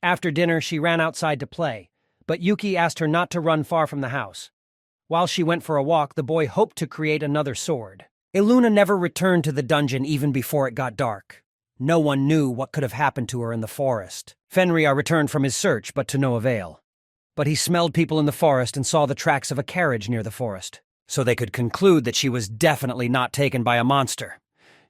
Speaker 1: After dinner, she ran outside to play, but Yuki asked her not to run far from the house. While she went for a walk, the boy hoped to create another sword. Iluna never returned to the dungeon even before it got dark. No one knew what could have happened to her in the forest. Fenrir returned from his search, but to no avail. But he smelled people in the forest and saw the tracks of a carriage near the forest, so they could conclude that she was definitely not taken by a monster.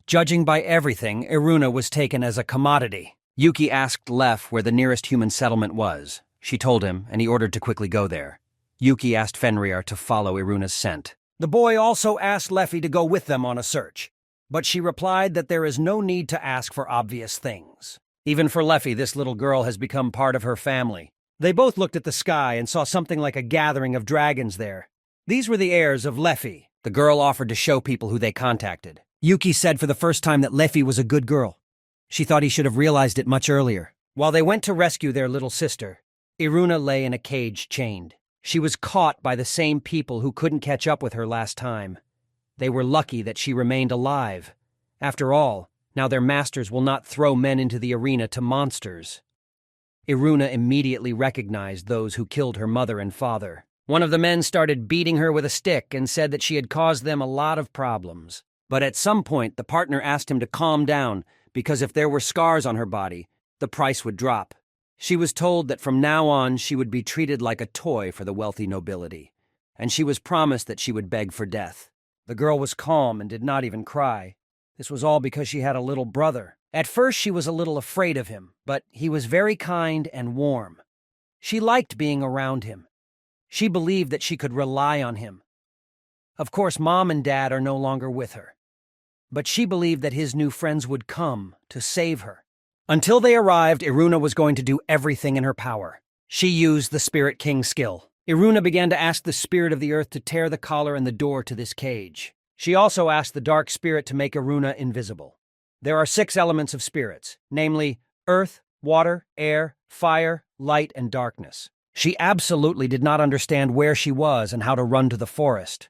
Speaker 1: Judging by everything, Iruna was taken as a commodity. Yuki asked Lef where the nearest human settlement was. She told him, and he ordered to quickly go there. Yuki asked Fenrir to follow Iruna's scent. The boy also asked Leffy to go with them on a search, but she replied that there is no need to ask for obvious things. Even for Leffy, this little girl has become part of her family. They both looked at the sky and saw something like a gathering of dragons there. These were the heirs of Leffy. The girl offered to show people who they contacted. Yuki said for the first time that Leffy was a good girl. She thought he should have realized it much earlier. While they went to rescue their little sister, Iruna lay in a cage chained. She was caught by the same people who couldn't catch up with her last time. They were lucky that she remained alive. After all, now their masters will not throw men into the arena to monsters. Iruna immediately recognized those who killed her mother and father. One of the men started beating her with a stick and said that she had caused them a lot of problems. But at some point, the partner asked him to calm down because if there were scars on her body, the price would drop. She was told that from now on she would be treated like a toy for the wealthy nobility, and she was promised that she would beg for death. The girl was calm and did not even cry. This was all because she had a little brother. At first she was a little afraid of him, but he was very kind and warm. She liked being around him. She believed that she could rely on him. Of course, Mom and Dad are no longer with her, but she believed that his new friends would come to save her. Until they arrived, Iruna was going to do everything in her power. She used the Spirit King skill. Iruna began to ask the Spirit of the Earth to tear the collar and the door to this cage. She also asked the Dark Spirit to make Iruna invisible. There are 6 elements of spirits, namely earth, water, air, fire, light, and darkness. She absolutely did not understand where she was and how to run to the forest.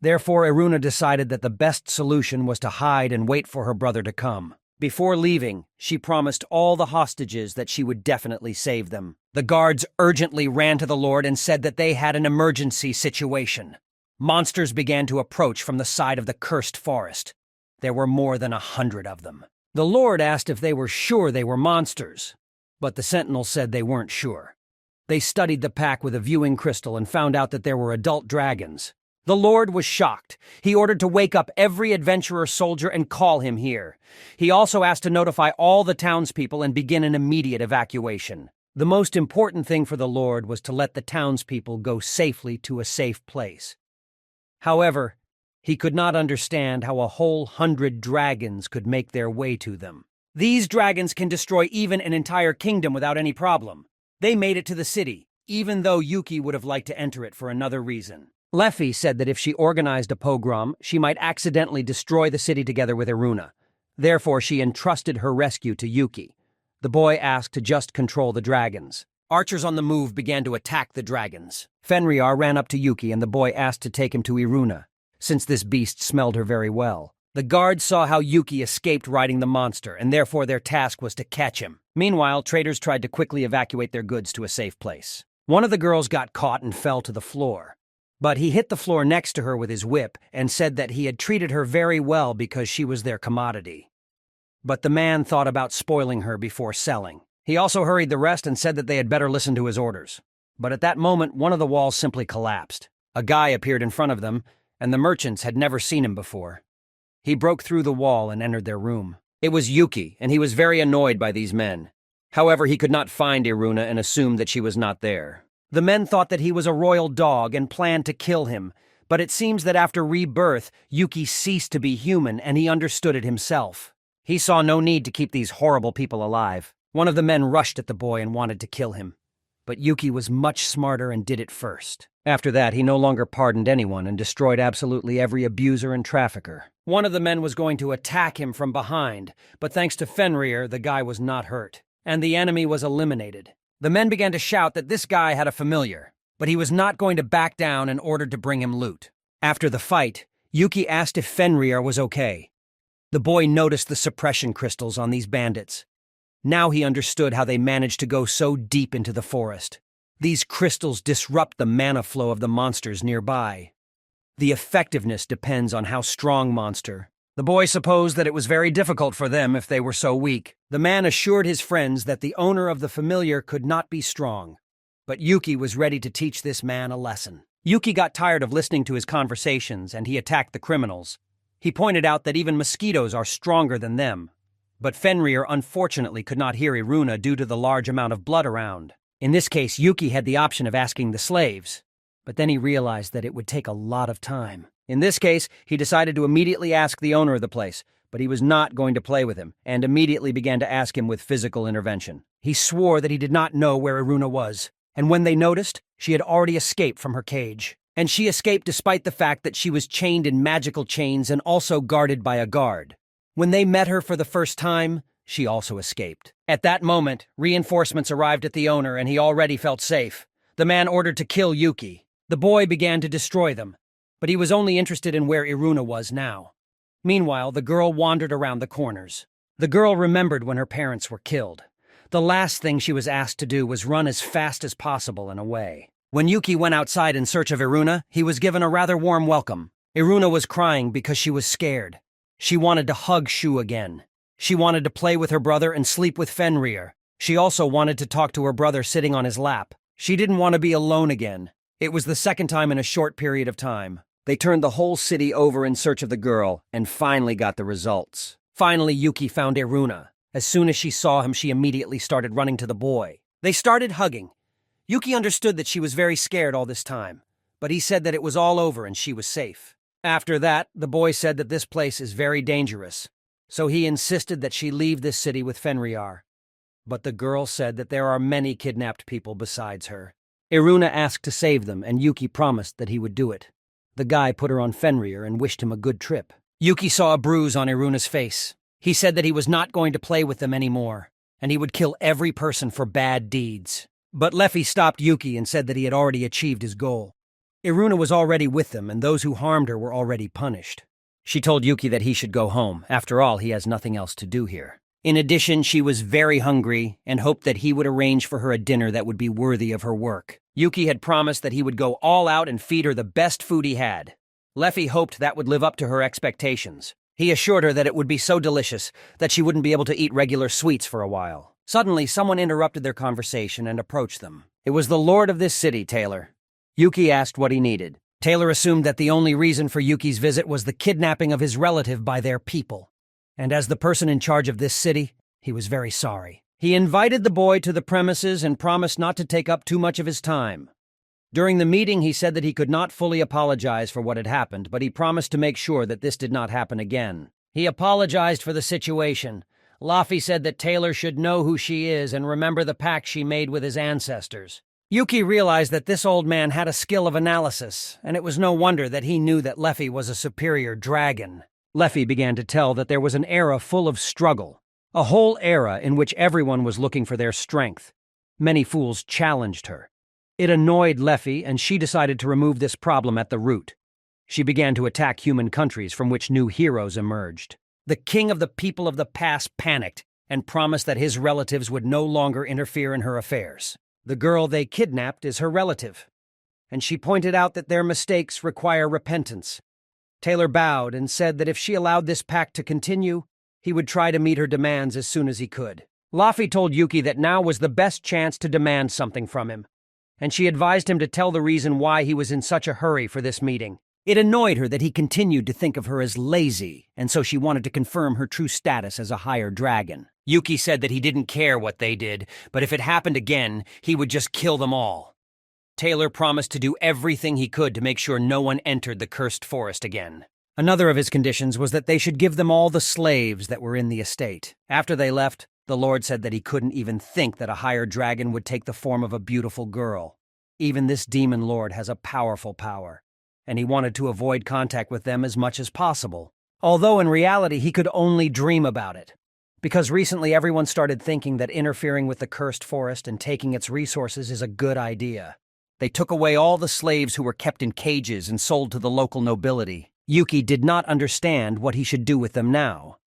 Speaker 1: Therefore, Iruna decided that the best solution was to hide and wait for her brother to come. Before leaving, she promised all the hostages that she would definitely save them. The guards urgently ran to the Lord and said that they had an emergency situation. Monsters began to approach from the side of the cursed forest. There were more than 100 of them. The Lord asked if they were sure they were monsters, but the sentinels said they weren't sure. They studied the pack with a viewing crystal and found out that there were adult dragons. The Lord was shocked. He ordered to wake up every adventurer soldier and call him here. He also asked to notify all the townspeople and begin an immediate evacuation. The most important thing for the Lord was to let the townspeople go safely to a safe place. However, he could not understand how a whole 100 dragons could make their way to them. These dragons can destroy even an entire kingdom without any problem. They made it to the city, even though Yuki would have liked to enter it for another reason. Leffy said that if she organized a pogrom, she might accidentally destroy the city together with Iruna. Therefore, she entrusted her rescue to Yuki. The boy asked to just control the dragons. Archers on the move began to attack the dragons. Fenrir ran up to Yuki and the boy asked to take him to Iruna, since this beast smelled her very well. The guards saw how Yuki escaped riding the monster, and therefore their task was to catch him. Meanwhile, traders tried to quickly evacuate their goods to a safe place. One of the girls got caught and fell to the floor. But he hit the floor next to her with his whip and said that he had treated her very well because she was their commodity. But the man thought about spoiling her before selling. He also hurried the rest and said that they had better listen to his orders. But at that moment, one of the walls simply collapsed. A guy appeared in front of them, and the merchants had never seen him before. He broke through the wall and entered their room. It was Yuki, and he was very annoyed by these men. However, he could not find Iruna and assumed that she was not there. The men thought that he was a royal dog and planned to kill him, but it seems that after rebirth, Yuki ceased to be human and he understood it himself. He saw no need to keep these horrible people alive. One of the men rushed at the boy and wanted to kill him, but Yuki was much smarter and did it first. After that, he no longer pardoned anyone and destroyed absolutely every abuser and trafficker. One of the men was going to attack him from behind, but thanks to Fenrir, the guy was not hurt, and the enemy was eliminated. The men began to shout that this guy had a familiar, but he was not going to back down and ordered to bring him loot. After the fight, Yuki asked if Fenrir was okay. The boy noticed the suppression crystals on these bandits. Now he understood how they managed to go so deep into the forest. These crystals disrupt the mana flow of the monsters nearby. The effectiveness depends on how strong monster. The boy supposed that it was very difficult for them if they were so weak. The man assured his friends that the owner of the familiar could not be strong. But Yuki was ready to teach this man a lesson. Yuki got tired of listening to his conversations and he attacked the criminals. He pointed out that even mosquitoes are stronger than them. But Fenrir unfortunately could not hear Iruna due to the large amount of blood around. In this case, Yuki had the option of asking the slaves, but then he realized that it would take a lot of time. In this case, he decided to immediately ask the owner of the place, but he was not going to play with him, and immediately began to ask him with physical intervention. He swore that he did not know where Iruna was, and when they noticed, she had already escaped from her cage. And she escaped despite the fact that she was chained in magical chains and also guarded by a guard. When they met her for the first time, she also escaped. At that moment, reinforcements arrived at the owner and he already felt safe. The man ordered to kill Yuki. The boy began to destroy them, but he was only interested in where Iruna was now. Meanwhile, the girl wandered around the corners. The girl remembered when her parents were killed. The last thing she was asked to do was run as fast as possible and away. When Yuki went outside in search of Iruna, he was given a rather warm welcome. Iruna was crying because she was scared. She wanted to hug Shu again. She wanted to play with her brother and sleep with Fenrir. She also wanted to talk to her brother sitting on his lap. She didn't want to be alone again. It was the second time in a short period of time. They turned the whole city over in search of the girl and finally got the results. Finally, Yuki found Iruna. As soon as she saw him, she immediately started running to the boy. They started hugging. Yuki understood that she was very scared all this time, but he said that it was all over and she was safe. After that, the boy said that this place is very dangerous, so he insisted that she leave this city with Fenrir. But the girl said that there are many kidnapped people besides her. Iruna asked to save them, and Yuki promised that he would do it. The guy put her on Fenrir and wished him a good trip. Yuki saw a bruise on Iruna's face. He said that he was not going to play with them anymore, and he would kill every person for bad deeds. But Leffy stopped Yuki and said that he had already achieved his goal. Iruna was already with them, and those who harmed her were already punished. She told Yuki that he should go home. After all, he has nothing else to do here. In addition, she was very hungry and hoped that he would arrange for her a dinner that would be worthy of her work. Yuki had promised that he would go all out and feed her the best food he had. Leffy hoped that would live up to her expectations. He assured her that it would be so delicious that she wouldn't be able to eat regular sweets for a while. Suddenly, someone interrupted their conversation and approached them. It was the lord of this city, Taylor. Yuki asked what he needed. Taylor assumed that the only reason for Yuki's visit was the kidnapping of his relative by their people. And as the person in charge of this city, he was very sorry. He invited the boy to the premises and promised not to take up too much of his time. During the meeting, he said that he could not fully apologize for what had happened, but he promised to make sure that this did not happen again. He apologized for the situation. Laffy said that Taylor should know who she is and remember the pact she made with his ancestors. Yuki realized that this old man had a skill of analysis, and it was no wonder that he knew that Leffy was a superior dragon. Leffy began to tell that there was an era full of struggle, a whole era in which everyone was looking for their strength. Many fools challenged her. It annoyed Leffy, and she decided to remove this problem at the root. She began to attack human countries from which new heroes emerged. The king of the people of the past panicked and promised that his relatives would no longer interfere in her affairs. The girl they kidnapped is her relative, and she pointed out that their mistakes require repentance. Taylor bowed and said that if she allowed this pact to continue, he would try to meet her demands as soon as he could. Laffy told Yuki that now was the best chance to demand something from him, and she advised him to tell the reason why he was in such a hurry for this meeting. It annoyed her that he continued to think of her as lazy, and so she wanted to confirm her true status as a higher dragon. Yuki said that he didn't care what they did, but if it happened again, he would just kill them all. Taylor promised to do everything he could to make sure no one entered the cursed forest again. Another of his conditions was that they should give them all the slaves that were in the estate. After they left, the Lord said that he couldn't even think that a higher dragon would take the form of a beautiful girl. Even this demon lord has a powerful power, and he wanted to avoid contact with them as much as possible. Although in reality he could only dream about it, because recently everyone started thinking that interfering with the cursed forest and taking its resources is a good idea. They took away all the slaves who were kept in cages and sold to the local nobility. Yuki did not understand what he should do with them now.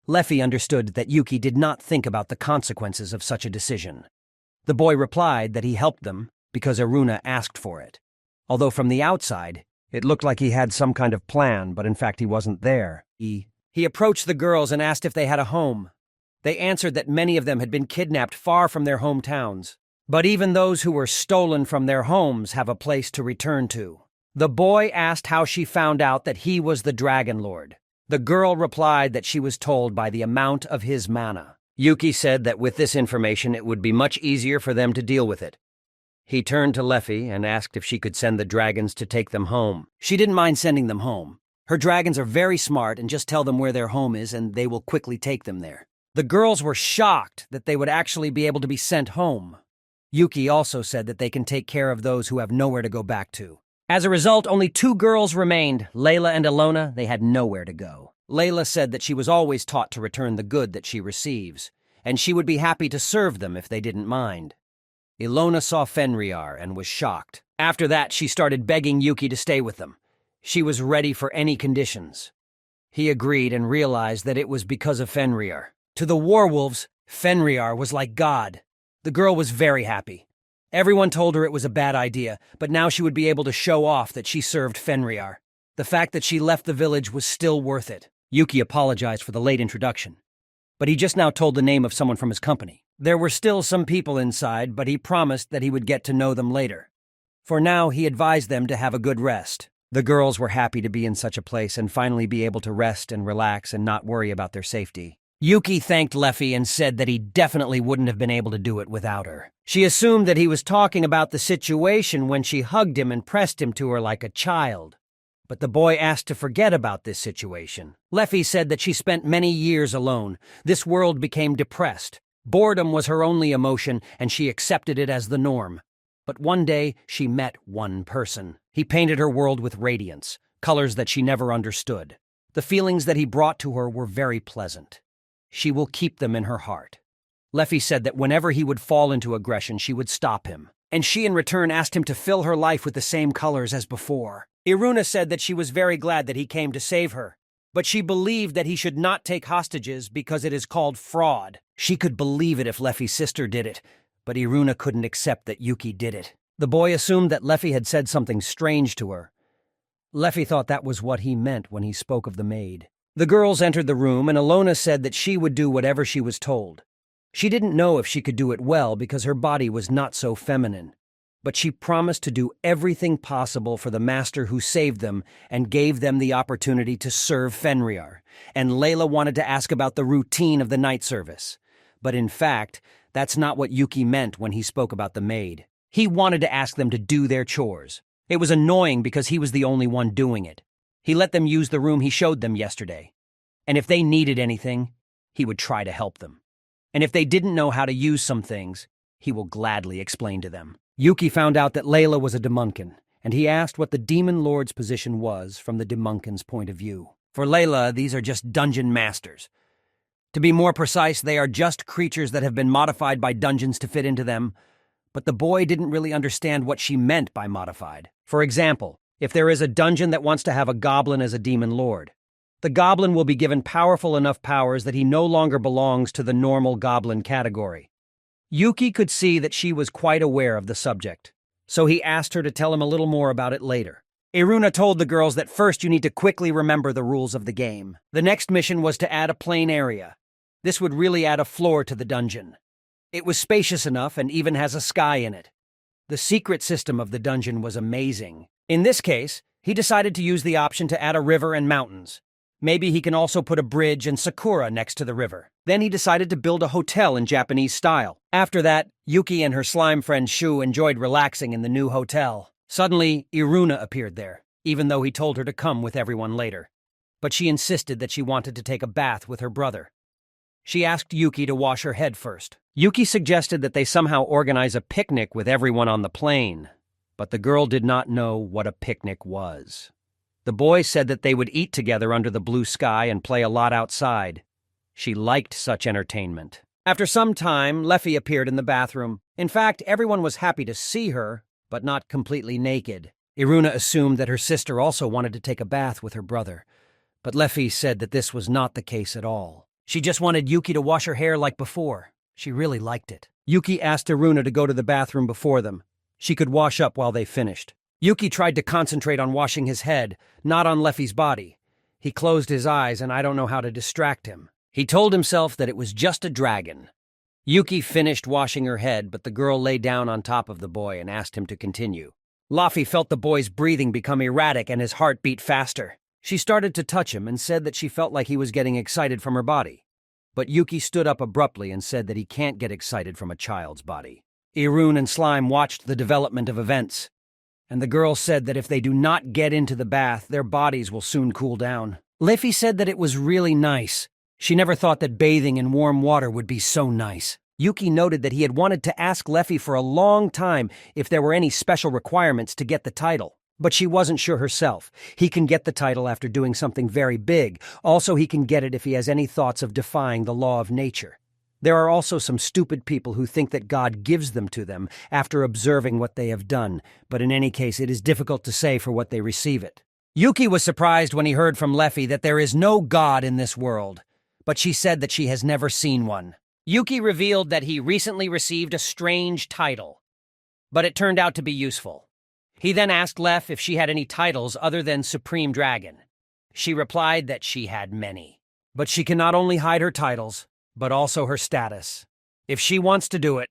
Speaker 1: Leffy understood that Yuki did not think about the consequences of such a decision. The boy replied that he helped them because Iruna asked for it. Although from the outside, it looked like he had some kind of plan, but in fact he wasn't there. He approached the girls and asked if they had a home. They answered that many of them had been kidnapped far from their hometowns. But even those who were stolen from their homes have a place to return to. The boy asked how she found out that he was the Dragon Lord. The girl replied that she was told by the amount of his mana. Yuki said that with this information it would be much easier for them to deal with it. He turned to Leffy and asked if she could send the dragons to take them home. She didn't mind sending them home. Her dragons are very smart and just tell them where their home is and they will quickly take them there. The girls were shocked that they would actually be able to be sent home. Yuki also said that they can take care of those who have nowhere to go back to. As a result, only 2 girls remained, Layla and Ilona. They had nowhere to go. Layla said that she was always taught to return the good that she receives, and she would be happy to serve them if they didn't mind. Ilona saw Fenrir and was shocked. After that, she started begging Yuki to stay with them. She was ready for any conditions. He agreed and realized that it was because of Fenrir. To the werewolves, Fenrir was like God. The girl was very happy. Everyone told her it was a bad idea, but now she would be able to show off that she served Fenrir. The fact that she left the village was still worth it. Yuki apologized for the late introduction, but he just now told the name of someone from his company. There were still some people inside, but he promised that he would get to know them later. For now, he advised them to have a good rest. The girls were happy to be in such a place and finally be able to rest and relax and not worry about their safety. Yuki thanked Leffy and said that he definitely wouldn't have been able to do it without her. She assumed that he was talking about the situation when she hugged him and pressed him to her like a child. But the boy asked to forget about this situation. Leffy said that she spent many years alone. This world became depressed. Boredom was her only emotion, and she accepted it as the norm. But one day, she met one person. He painted her world with radiance, colors that she never understood. The feelings that he brought to her were very pleasant. She will keep them in her heart. Leffy said that whenever he would fall into aggression, she would stop him. And she in return asked him to fill her life with the same colors as before. Iruna said that she was very glad that he came to save her, but she believed that he should not take hostages because it is called fraud. She could believe it if Leffy's sister did it, but Iruna couldn't accept that Yuki did it. The boy assumed that Leffy had said something strange to her. Leffy thought that was what he meant when he spoke of the maid. The girls entered the room, and Alona said that she would do whatever she was told. She didn't know if she could do it well because her body was not so feminine, but she promised to do everything possible for the master who saved them and gave them the opportunity to serve Fenrir. And Layla wanted to ask about the routine of the night service. But in fact, that's not what Yuki meant when he spoke about the maid. He wanted to ask them to do their chores. It was annoying because he was the only one doing it. He let them use the room he showed them yesterday. And if they needed anything, he would try to help them. And if they didn't know how to use some things, he will gladly explain to them. Yuki found out that Layla was a Demunkin, and he asked what the Demon Lord's position was from the Demunkin's point of view. For Layla, these are just dungeon masters. To be more precise, they are just creatures that have been modified by dungeons to fit into them, but the boy didn't really understand what she meant by modified. For example, if there is a dungeon that wants to have a goblin as a Demon Lord, the goblin will be given powerful enough powers that he no longer belongs to the normal goblin category. Yuki could see that she was quite aware of the subject, so he asked her to tell him a little more about it later. Iruna told the girls that first you need to quickly remember the rules of the game. The next mission was to add a plain area. This would really add a floor to the dungeon. It was spacious enough and even has a sky in it. The secret system of the dungeon was amazing. In this case, he decided to use the option to add a river and mountains. Maybe he can also put a bridge and sakura next to the river. Then he decided to build a hotel in Japanese style. After that, Yuki and her slime friend Shu enjoyed relaxing in the new hotel. Suddenly, Iruna appeared there, even though he told her to come with everyone later. But she insisted that she wanted to take a bath with her brother. She asked Yuki to wash her head first. Yuki suggested that they somehow organize a picnic with everyone on the plane, but the girl did not know what a picnic was. The boy said that they would eat together under the blue sky and play a lot outside. She liked such entertainment. After some time, Leffy appeared in the bathroom. In fact, everyone was happy to see her, but not completely naked. Iruna assumed that her sister also wanted to take a bath with her brother, but Leffy said that this was not the case at all. She just wanted Yuki to wash her hair like before. She really liked it. Yuki asked Iruna to go to the bathroom before them. She could wash up while they finished. Yuki tried to concentrate on washing his head, not on Leffy's body. He closed his eyes, and I don't know how to distract him. He told himself that it was just a dragon. Yuki finished washing her head, but the girl lay down on top of the boy and asked him to continue. Leffy felt the boy's breathing become erratic and his heart beat faster. She started to touch him and said that she felt like he was getting excited from her body. But Yuki stood up abruptly and said that he can't get excited from a child's body. Irun and Slime watched the development of events, and the girl said that if they do not get into the bath, their bodies will soon cool down. Leffy said that it was really nice. She never thought that bathing in warm water would be so nice. Yuki noted that he had wanted to ask Leffy for a long time if there were any special requirements to get the title. But she wasn't sure herself. He can get the title after doing something very big. Also, he can get it if he has any thoughts of defying the law of nature. There are also some stupid people who think that God gives them to them after observing what they have done, but in any case, it is difficult to say for what they receive it. Yuki was surprised when he heard from Leffy that there is no God in this world, but she said that she has never seen one. Yuki revealed that he recently received a strange title, but it turned out to be useful. He then asked Leff if she had any titles other than Supreme Dragon. She replied that she had many, but she can not only hide her titles, but also her status. If she wants to do it,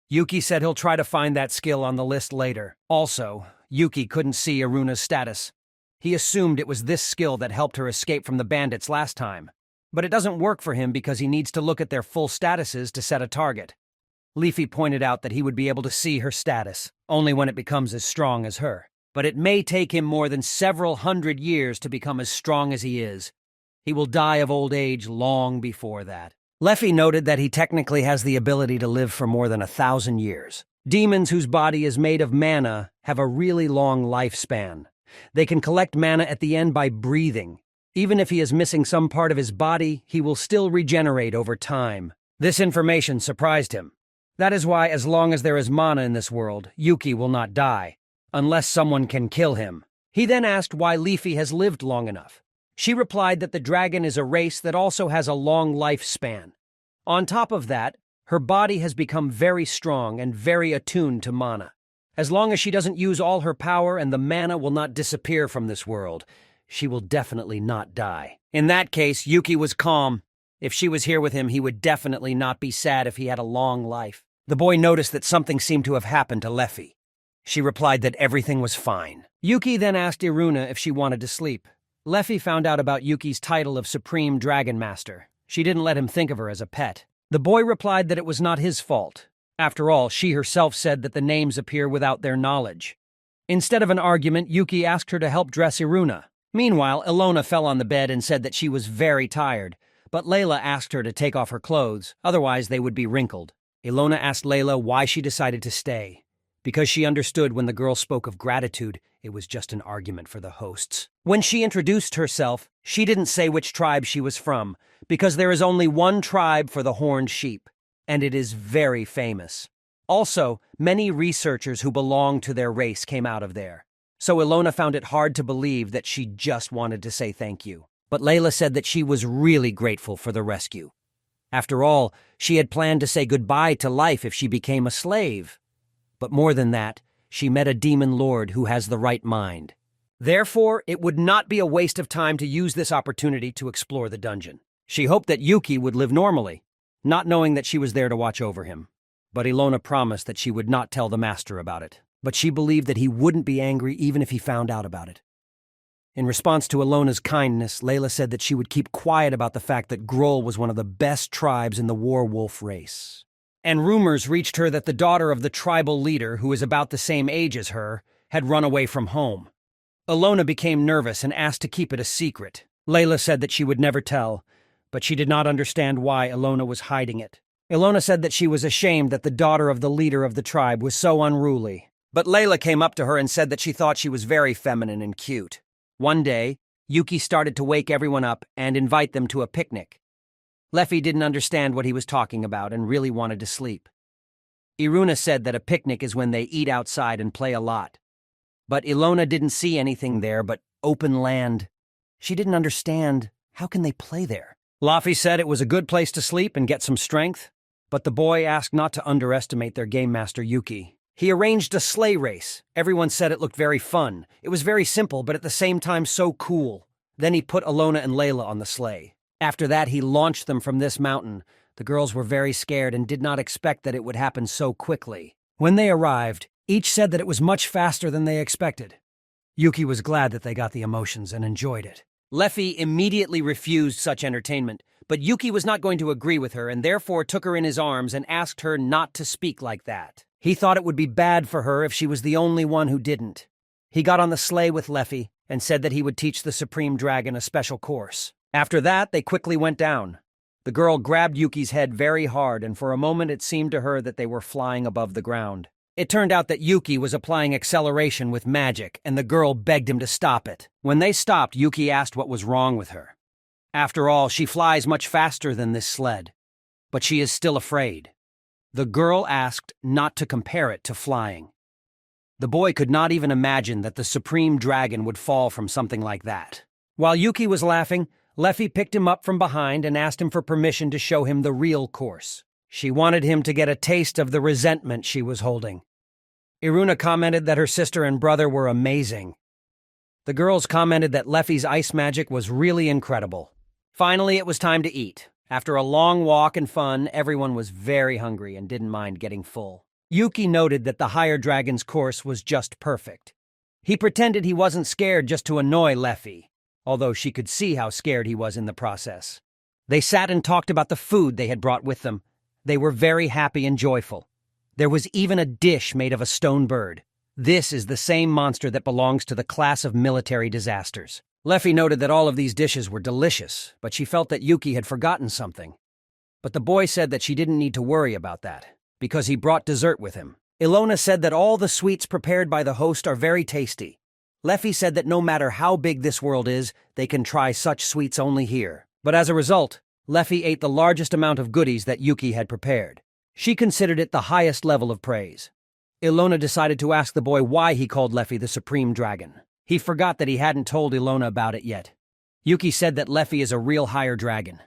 Speaker 1: Yuki said he'll try to find that skill on the list later. Also, Yuki couldn't see Iruna's status. He assumed it was this skill that helped her escape from the bandits last time. But it doesn't work for him because he needs to look at their full statuses to set a target. Leafy pointed out that he would be able to see her status, only when it becomes as strong as her. But it may take him more than several hundred years to become as strong as he is. He will die of old age long before that. Leffy noted that he technically has the ability to live for more than 1,000 years. Demons whose body is made of mana have a really long lifespan. They can collect mana at the end by breathing. Even if he is missing some part of his body, he will still regenerate over time. This information surprised him. That is why, as long as there is mana in this world, Yuki will not die, unless someone can kill him. He then asked why Leafy has lived long enough. She replied that the dragon is a race that also has a long lifespan. On top of that, her body has become very strong and very attuned to mana. As long as she doesn't use all her power and the mana will not disappear from this world, she will definitely not die. In that case, Yuki was calm. If she was here with him, he would definitely not be sad if he had a long life. The boy noticed that something seemed to have happened to Leafy. She replied that everything was fine. Yuki then asked Iruna if she wanted to sleep. Leafy found out about Yuki's title of Supreme Dragon Master. She didn't let him think of her as a pet. The boy replied that it was not his fault. After all, she herself said that the names appear without their knowledge. Instead of an argument, Yuki asked her to help dress Iruna. Meanwhile, Ilona fell on the bed and said that she was very tired, but Layla asked her to take off her clothes, otherwise they would be wrinkled. Ilona asked Layla why she decided to stay. Because she understood when the girl spoke of gratitude, it was just an argument for the hosts. When she introduced herself, she didn't say which tribe she was from, because there is only one tribe for the horned sheep, and it is very famous. Also, many researchers who belong to their race came out of there. So Ilona found it hard to believe that she just wanted to say thank you. But Layla said that she was really grateful for the rescue. After all, she had planned to say goodbye to life if she became a slave. But more than that, she met a demon lord who has the right mind. Therefore, it would not be a waste of time to use this opportunity to explore the dungeon. She hoped that Yuki would live normally, not knowing that she was there to watch over him. But Ilona promised that she would not tell the master about it. But she believed that he wouldn't be angry even if he found out about it. In response to Ilona's kindness, Layla said that she would keep quiet about the fact that Groll was one of the best tribes in the werewolf race. And rumors reached her that the daughter of the tribal leader, who is about the same age as her, had run away from home. Ilona became nervous and asked to keep it a secret. Layla said that she would never tell, but she did not understand why Ilona was hiding it. Ilona said that she was ashamed that the daughter of the leader of the tribe was so unruly. But Layla came up to her and said that she thought she was very feminine and cute. One day, Yuki started to wake everyone up and invite them to a picnic. Leafy didn't understand what he was talking about and really wanted to sleep. Iruna said that a picnic is when they eat outside and play a lot. But Ilona didn't see anything there but open land. She didn't understand. How can they play there? Leafy said it was a good place to sleep and get some strength, but the boy asked not to underestimate their game master Yuki. He arranged a sleigh race. Everyone said it looked very fun. It was very simple, but at the same time so cool. Then he put Ilona and Layla on the sleigh. After that, he launched them from this mountain. The girls were very scared and did not expect that it would happen so quickly. When they arrived, each said that it was much faster than they expected. Yuki was glad that they got the emotions and enjoyed it. Leafy immediately refused such entertainment, but Yuki was not going to agree with her and therefore took her in his arms and asked her not to speak like that. He thought it would be bad for her if she was the only one who didn't. He got on the sleigh with Leafy and said that he would teach the Supreme Dragon a special course. After that, they quickly went down. The girl grabbed Yuki's head very hard, and for a moment it seemed to her that they were flying above the ground. It turned out that Yuki was applying acceleration with magic, and the girl begged him to stop it. When they stopped, Yuki asked what was wrong with her. After all, she flies much faster than this sled, but she is still afraid. The girl asked not to compare it to flying. The boy could not even imagine that the Supreme Dragon would fall from something like that. While Yuki was laughing, Leafy picked him up from behind and asked him for permission to show him the real course. She wanted him to get a taste of the resentment she was holding. Iruna commented that her sister and brother were amazing. The girls commented that Leafy's ice magic was really incredible. Finally, it was time to eat. After a long walk and fun, everyone was very hungry and didn't mind getting full. Yuki noted that the Higher Dragon's course was just perfect. He pretended he wasn't scared just to annoy Leafy, although she could see how scared he was in the process. They sat and talked about the food they had brought with them. They were very happy and joyful. There was even a dish made of a stone bird. This is the same monster that belongs to the class of military disasters. Leafy noted that all of these dishes were delicious, but she felt that Yuki had forgotten something. But the boy said that she didn't need to worry about that, because he brought dessert with him. Ilona said that all the sweets prepared by the host are very tasty. Leafy said that no matter how big this world is, they can try such sweets only here. But as a result, Leffy ate the largest amount of goodies that Yuki had prepared. She considered it the highest level of praise. Ilona decided to ask the boy why he called Leffy the Supreme Dragon. He forgot that he hadn't told Ilona about it yet. Yuki said that Leffy is a real higher dragon.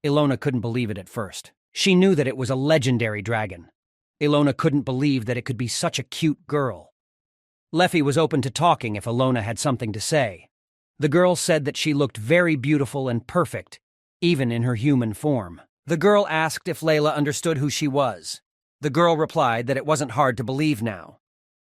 Speaker 1: Ilona couldn't believe it at first. She knew that it was a legendary dragon. Ilona couldn't believe that it could be such a cute girl. Leffy was open to talking if Ilona had something to say. The girl said that she looked very beautiful and perfect, even in her human form. The girl asked if Layla understood who she was. The girl replied that it wasn't hard to believe now,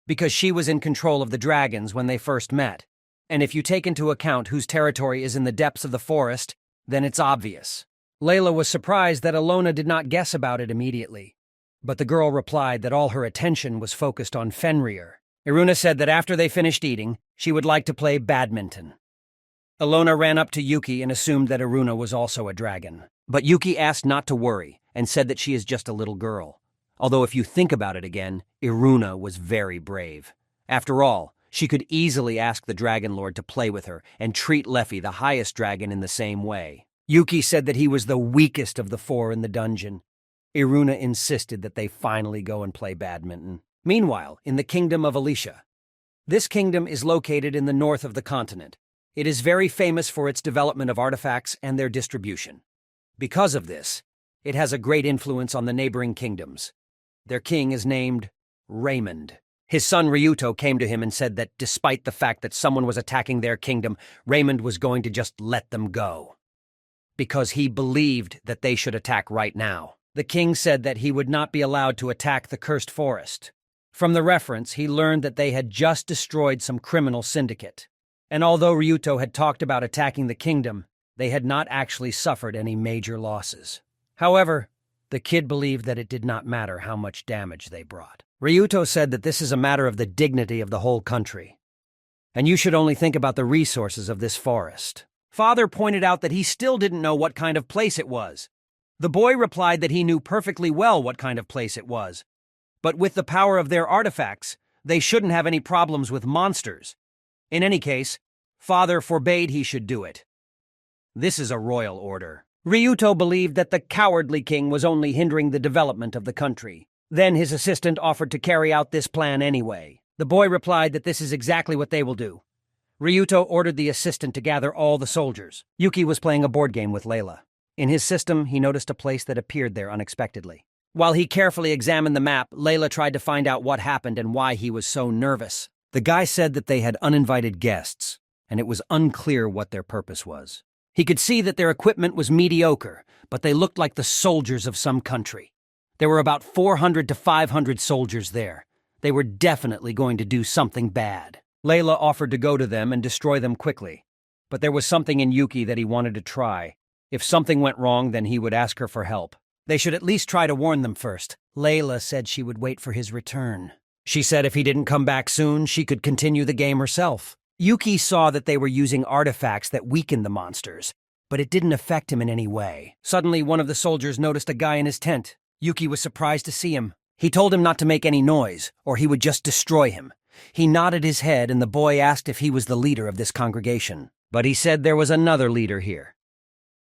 Speaker 1: because she was in control of the dragons when they first met. And if you take into account whose territory is in the depths of the forest, then it's obvious. Layla was surprised that Ilona did not guess about it immediately. But the girl replied that all her attention was focused on Fenrir. Iruna said that after they finished eating, she would like to play badminton. Ilona ran up to Yuki and assumed that Iruna was also a dragon. But Yuki asked not to worry and said that she is just a little girl. Although if you think about it again, Iruna was very brave. After all, she could easily ask the Dragon Lord to play with her and treat Leffy, the highest dragon, in the same way. Yuki said that he was the weakest of the four in the dungeon. Iruna insisted that they finally go and play badminton. Meanwhile, in the kingdom of Alicia. This kingdom is located in the north of the continent. It is very famous for its development of artifacts and their distribution. Because of this, it has a great influence on the neighboring kingdoms. Their king is named Raymond. His son Ryuto came to him and said that despite the fact that someone was attacking their kingdom, Raymond was going to just let them go. Because he believed that they should attack right now. The king said that he would not be allowed to attack the cursed forest. From the reference, he learned that they had just destroyed some criminal syndicate. And although Ryuto had talked about attacking the kingdom, they had not actually suffered any major losses. However, the kid believed that it did not matter how much damage they brought. Ryuto said that this is a matter of the dignity of the whole country. And you should only think about the resources of this forest. Father pointed out that he still didn't know what kind of place it was. The boy replied that he knew perfectly well what kind of place it was. But with the power of their artifacts, they shouldn't have any problems with monsters. In any case, Father forbade he should do it. This is a royal order. Ryuto believed that the cowardly king was only hindering the development of the country. Then his assistant offered to carry out this plan anyway. The boy replied that this is exactly what they will do. Ryuto ordered the assistant to gather all the soldiers. Yuki was playing a board game with Layla. In his system, he noticed a place that appeared there unexpectedly. While he carefully examined the map, Layla tried to find out what happened and why he was so nervous. The guy said that they had uninvited guests, and it was unclear what their purpose was. He could see that their equipment was mediocre, but they looked like the soldiers of some country. There were about 400 to 500 soldiers there. They were definitely going to do something bad. Layla offered to go to them and destroy them quickly, but there was something in Yuki that he wanted to try. If something went wrong, then he would ask her for help. They should at least try to warn them first. Layla said she would wait for his return. She said if he didn't come back soon, she could continue the game herself. Yuki saw that they were using artifacts that weakened the monsters, but it didn't affect him in any way. Suddenly, one of the soldiers noticed a guy in his tent. Yuki was surprised to see him. He told him not to make any noise, or he would just destroy him. He nodded his head, and the boy asked if he was the leader of this congregation. But he said there was another leader here.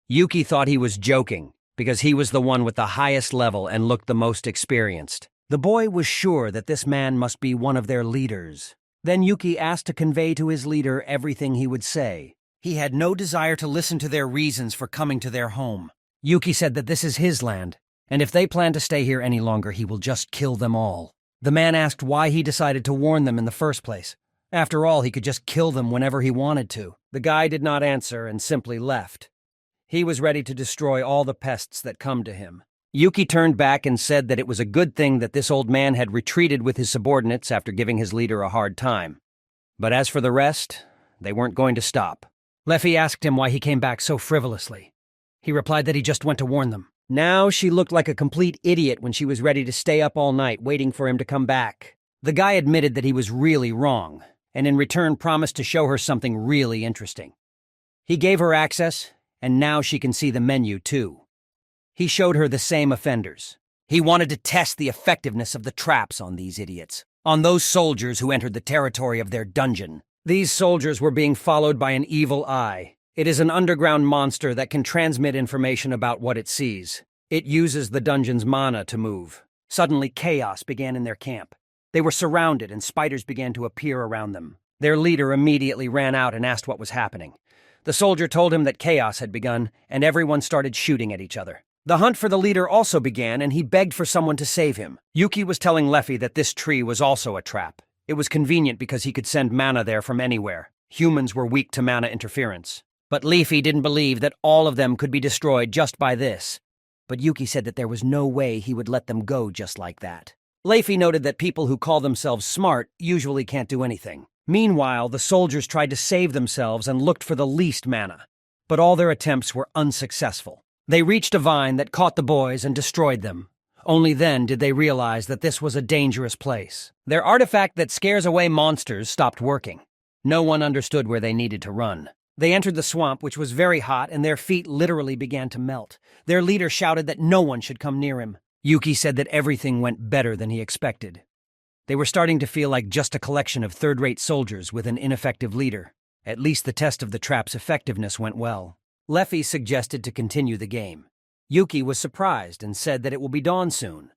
Speaker 1: Yuki thought he was joking, because he was the one with the highest level and looked the most experienced. The boy was sure that this man must be one of their leaders. Then Yuki asked to convey to his leader everything he would say. He had no desire to listen to their reasons for coming to their home. Yuki said that this is his land, and if they plan to stay here any longer, he will just kill them all. The man asked why he decided to warn them in the first place. After all, he could just kill them whenever he wanted to. The guy did not answer and simply left. He was ready to destroy all the pests that come to him. Yuki turned back and said that it was a good thing that this old man had retreated with his subordinates after giving his leader a hard time. But as for the rest, they weren't going to stop. Leffy asked him why he came back so frivolously. He replied that he just went to warn them. Now she looked like a complete idiot when she was ready to stay up all night waiting for him to come back. The guy admitted that he was really wrong, and in return promised to show her something really interesting. He gave her access, and now she can see the menu too. He showed her the same offenders. He wanted to test the effectiveness of the traps on these idiots, on those soldiers who entered the territory of their dungeon. These soldiers were being followed by an evil eye. It is an underground monster that can transmit information about what it sees. It uses the dungeon's mana to move. Suddenly, chaos began in their camp. They were surrounded and spiders began to appear around them. Their leader immediately ran out and asked what was happening. The soldier told him that chaos had begun, and everyone started shooting at each other. The hunt for the leader also began, and he begged for someone to save him. Yuki was telling Leffy that this tree was also a trap. It was convenient because he could send mana there from anywhere. Humans were weak to mana interference. But Leafy didn't believe that all of them could be destroyed just by this. But Yuki said that there was no way he would let them go just like that. Leafy noted that people who call themselves smart usually can't do anything. Meanwhile, the soldiers tried to save themselves and looked for the least mana. But all their attempts were unsuccessful. They reached a vine that caught the boys and destroyed them. Only then did they realize that this was a dangerous place. Their artifact that scares away monsters stopped working. No one understood where they needed to run. They entered the swamp, which was very hot, and their feet literally began to melt. Their leader shouted that no one should come near him. Yuki said that everything went better than he expected. They were starting to feel like just a collection of third-rate soldiers with an ineffective leader. At least the test of the trap's effectiveness went well. Leffy suggested to continue the game. Yuki was surprised and said that it will be dawn soon.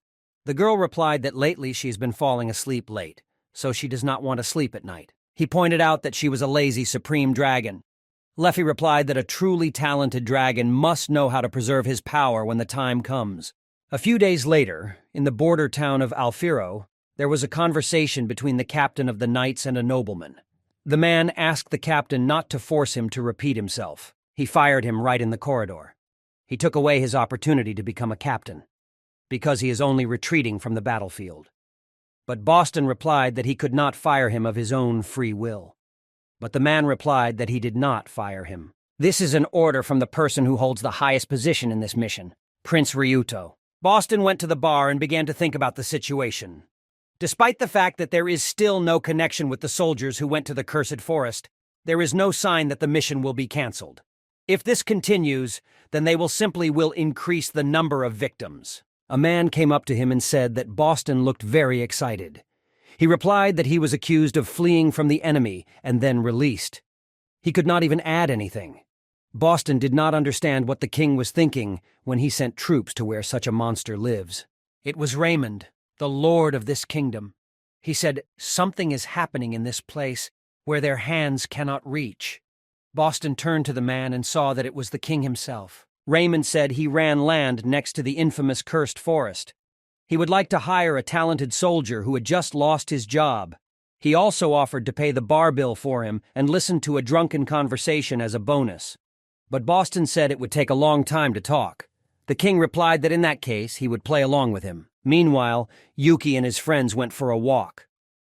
Speaker 1: The girl replied that lately she's been falling asleep late, so she does not want to sleep at night. He pointed out that she was a lazy supreme dragon. Leffy replied that a truly talented dragon must know how to preserve his power when the time comes. A few days later, in the border town of Alfiro, there was a conversation between the captain of the knights and a nobleman. The man asked the captain not to force him to repeat himself. He fired him right in the corridor. He took away his opportunity to become a captain, because he is only retreating from the battlefield. But Boston replied that he could not fire him of his own free will. But the man replied that he did not fire him. This is an order from the person who holds the highest position in this mission, Prince Ryuto. Boston went to the bar and began to think about the situation. Despite the fact that there is still no connection with the soldiers who went to the Cursed Forest, there is no sign that the mission will be cancelled. If this continues, then they will simply increase the number of victims. A man came up to him and said that Boston looked very excited. He replied that he was accused of fleeing from the enemy and then released. He could not even add anything. Boston did not understand what the king was thinking when he sent troops to where such a monster lives. It was Raymond, the lord of this kingdom. He said, "Something is happening in this place where their hands cannot reach." Boston turned to the man and saw that it was the king himself. Raymond said he ran land next to the infamous cursed forest. He would like to hire a talented soldier who had just lost his job. He also offered to pay the bar bill for him and listen to a drunken conversation as a bonus. But Boston said it would take a long time to talk. The king replied that in that case he would play along with him. Meanwhile, Yuki and his friends went for a walk.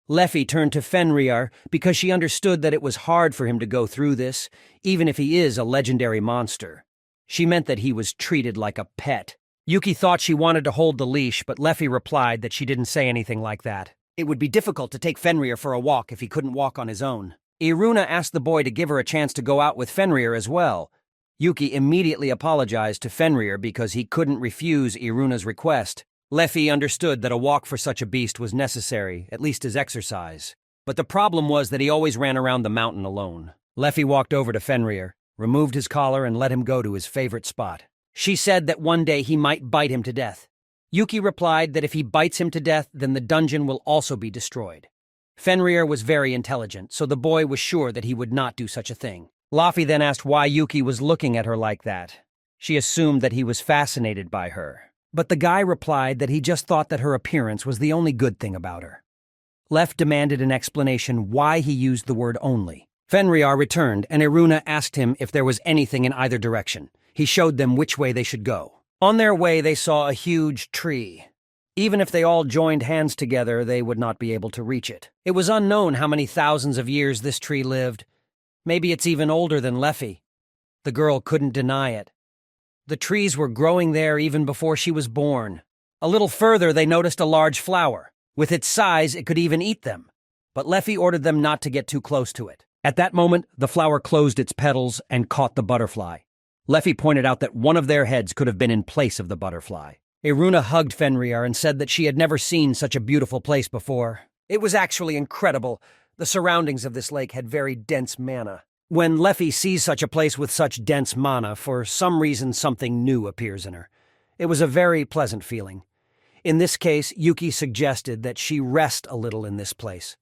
Speaker 1: Leffy turned to Fenrir because she understood that it was hard for him to go through this, even if he is a legendary monster. She meant that he was treated like a pet. Yuki thought she wanted to hold the leash, but Leffy replied that she didn't say anything like that. It would be difficult to take Fenrir for a walk if he couldn't walk on his own. Iruna asked the boy to give her a chance to go out with Fenrir as well. Yuki immediately apologized to Fenrir because he couldn't refuse Iruna's request. Leffy understood that a walk for such a beast was necessary, at least as exercise. But the problem was that he always ran around the mountain alone. Leffy walked over to Fenrir, removed his collar, and let him go to his favorite spot. She said that one day he might bite him to death. Yuki replied that if he bites him to death, then the dungeon will also be destroyed. Fenrir was very intelligent, so the boy was sure that he would not do such a thing. Laffy then asked why Yuki was looking at her like that. She assumed that he was fascinated by her. But the guy replied that he just thought that her appearance was the only good thing about her. Leff demanded an explanation why he used the word only. Fenrir returned, and Iruna asked him if there was anything in either direction. He showed them which way they should go. On their way, they saw a huge tree. Even if they all joined hands together, they would not be able to reach it. It was unknown how many thousands of years this tree lived. Maybe it's even older than Leffy. The girl couldn't deny it. The trees were growing there even before she was born. A little further, they noticed a large flower. With its size, it could even eat them. But Leffy ordered them not to get too close to it. At that moment, the flower closed its petals and caught the butterfly. Leffy pointed out that one of their heads could have been in place of the butterfly. Iruna hugged Fenrir and said that she had never seen such a beautiful place before. It was actually incredible. The surroundings of this lake had very dense mana. When Leffy sees such a place with such dense mana, for some reason something new appears in her. It was a very pleasant feeling. In this case, Yuki suggested that she rest a little in this place.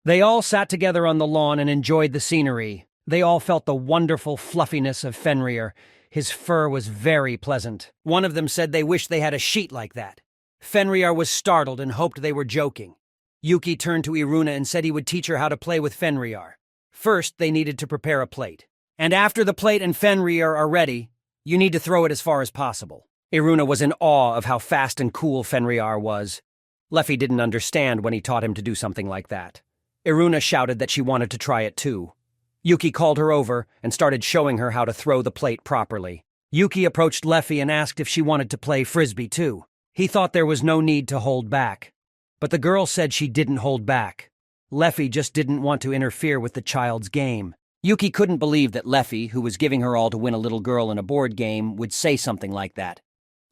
Speaker 1: They all sat together on the lawn and enjoyed the scenery. They all felt the wonderful fluffiness of Fenrir. His fur was very pleasant. One of them said they wished they had a sheet like that. Fenrir was startled and hoped they were joking. Yuki turned to Iruna and said he would teach her how to play with Fenrir. First, they needed to prepare a plate. And after the plate and Fenrir are ready, you need to throw it as far as possible. Iruna was in awe of how fast and cool Fenrir was. Leffy didn't understand when he taught him to do something like that. Iruna shouted that she wanted to try it too. Yuki called her over and started showing her how to throw the plate properly. Yuki approached Leffy and asked if she wanted to play frisbee too. He thought there was no need to hold back. But the girl said she didn't hold back. Leffy just didn't want to interfere with the child's game. Yuki couldn't believe that Leffy, who was giving her all to win a little girl in a board game, would say something like that.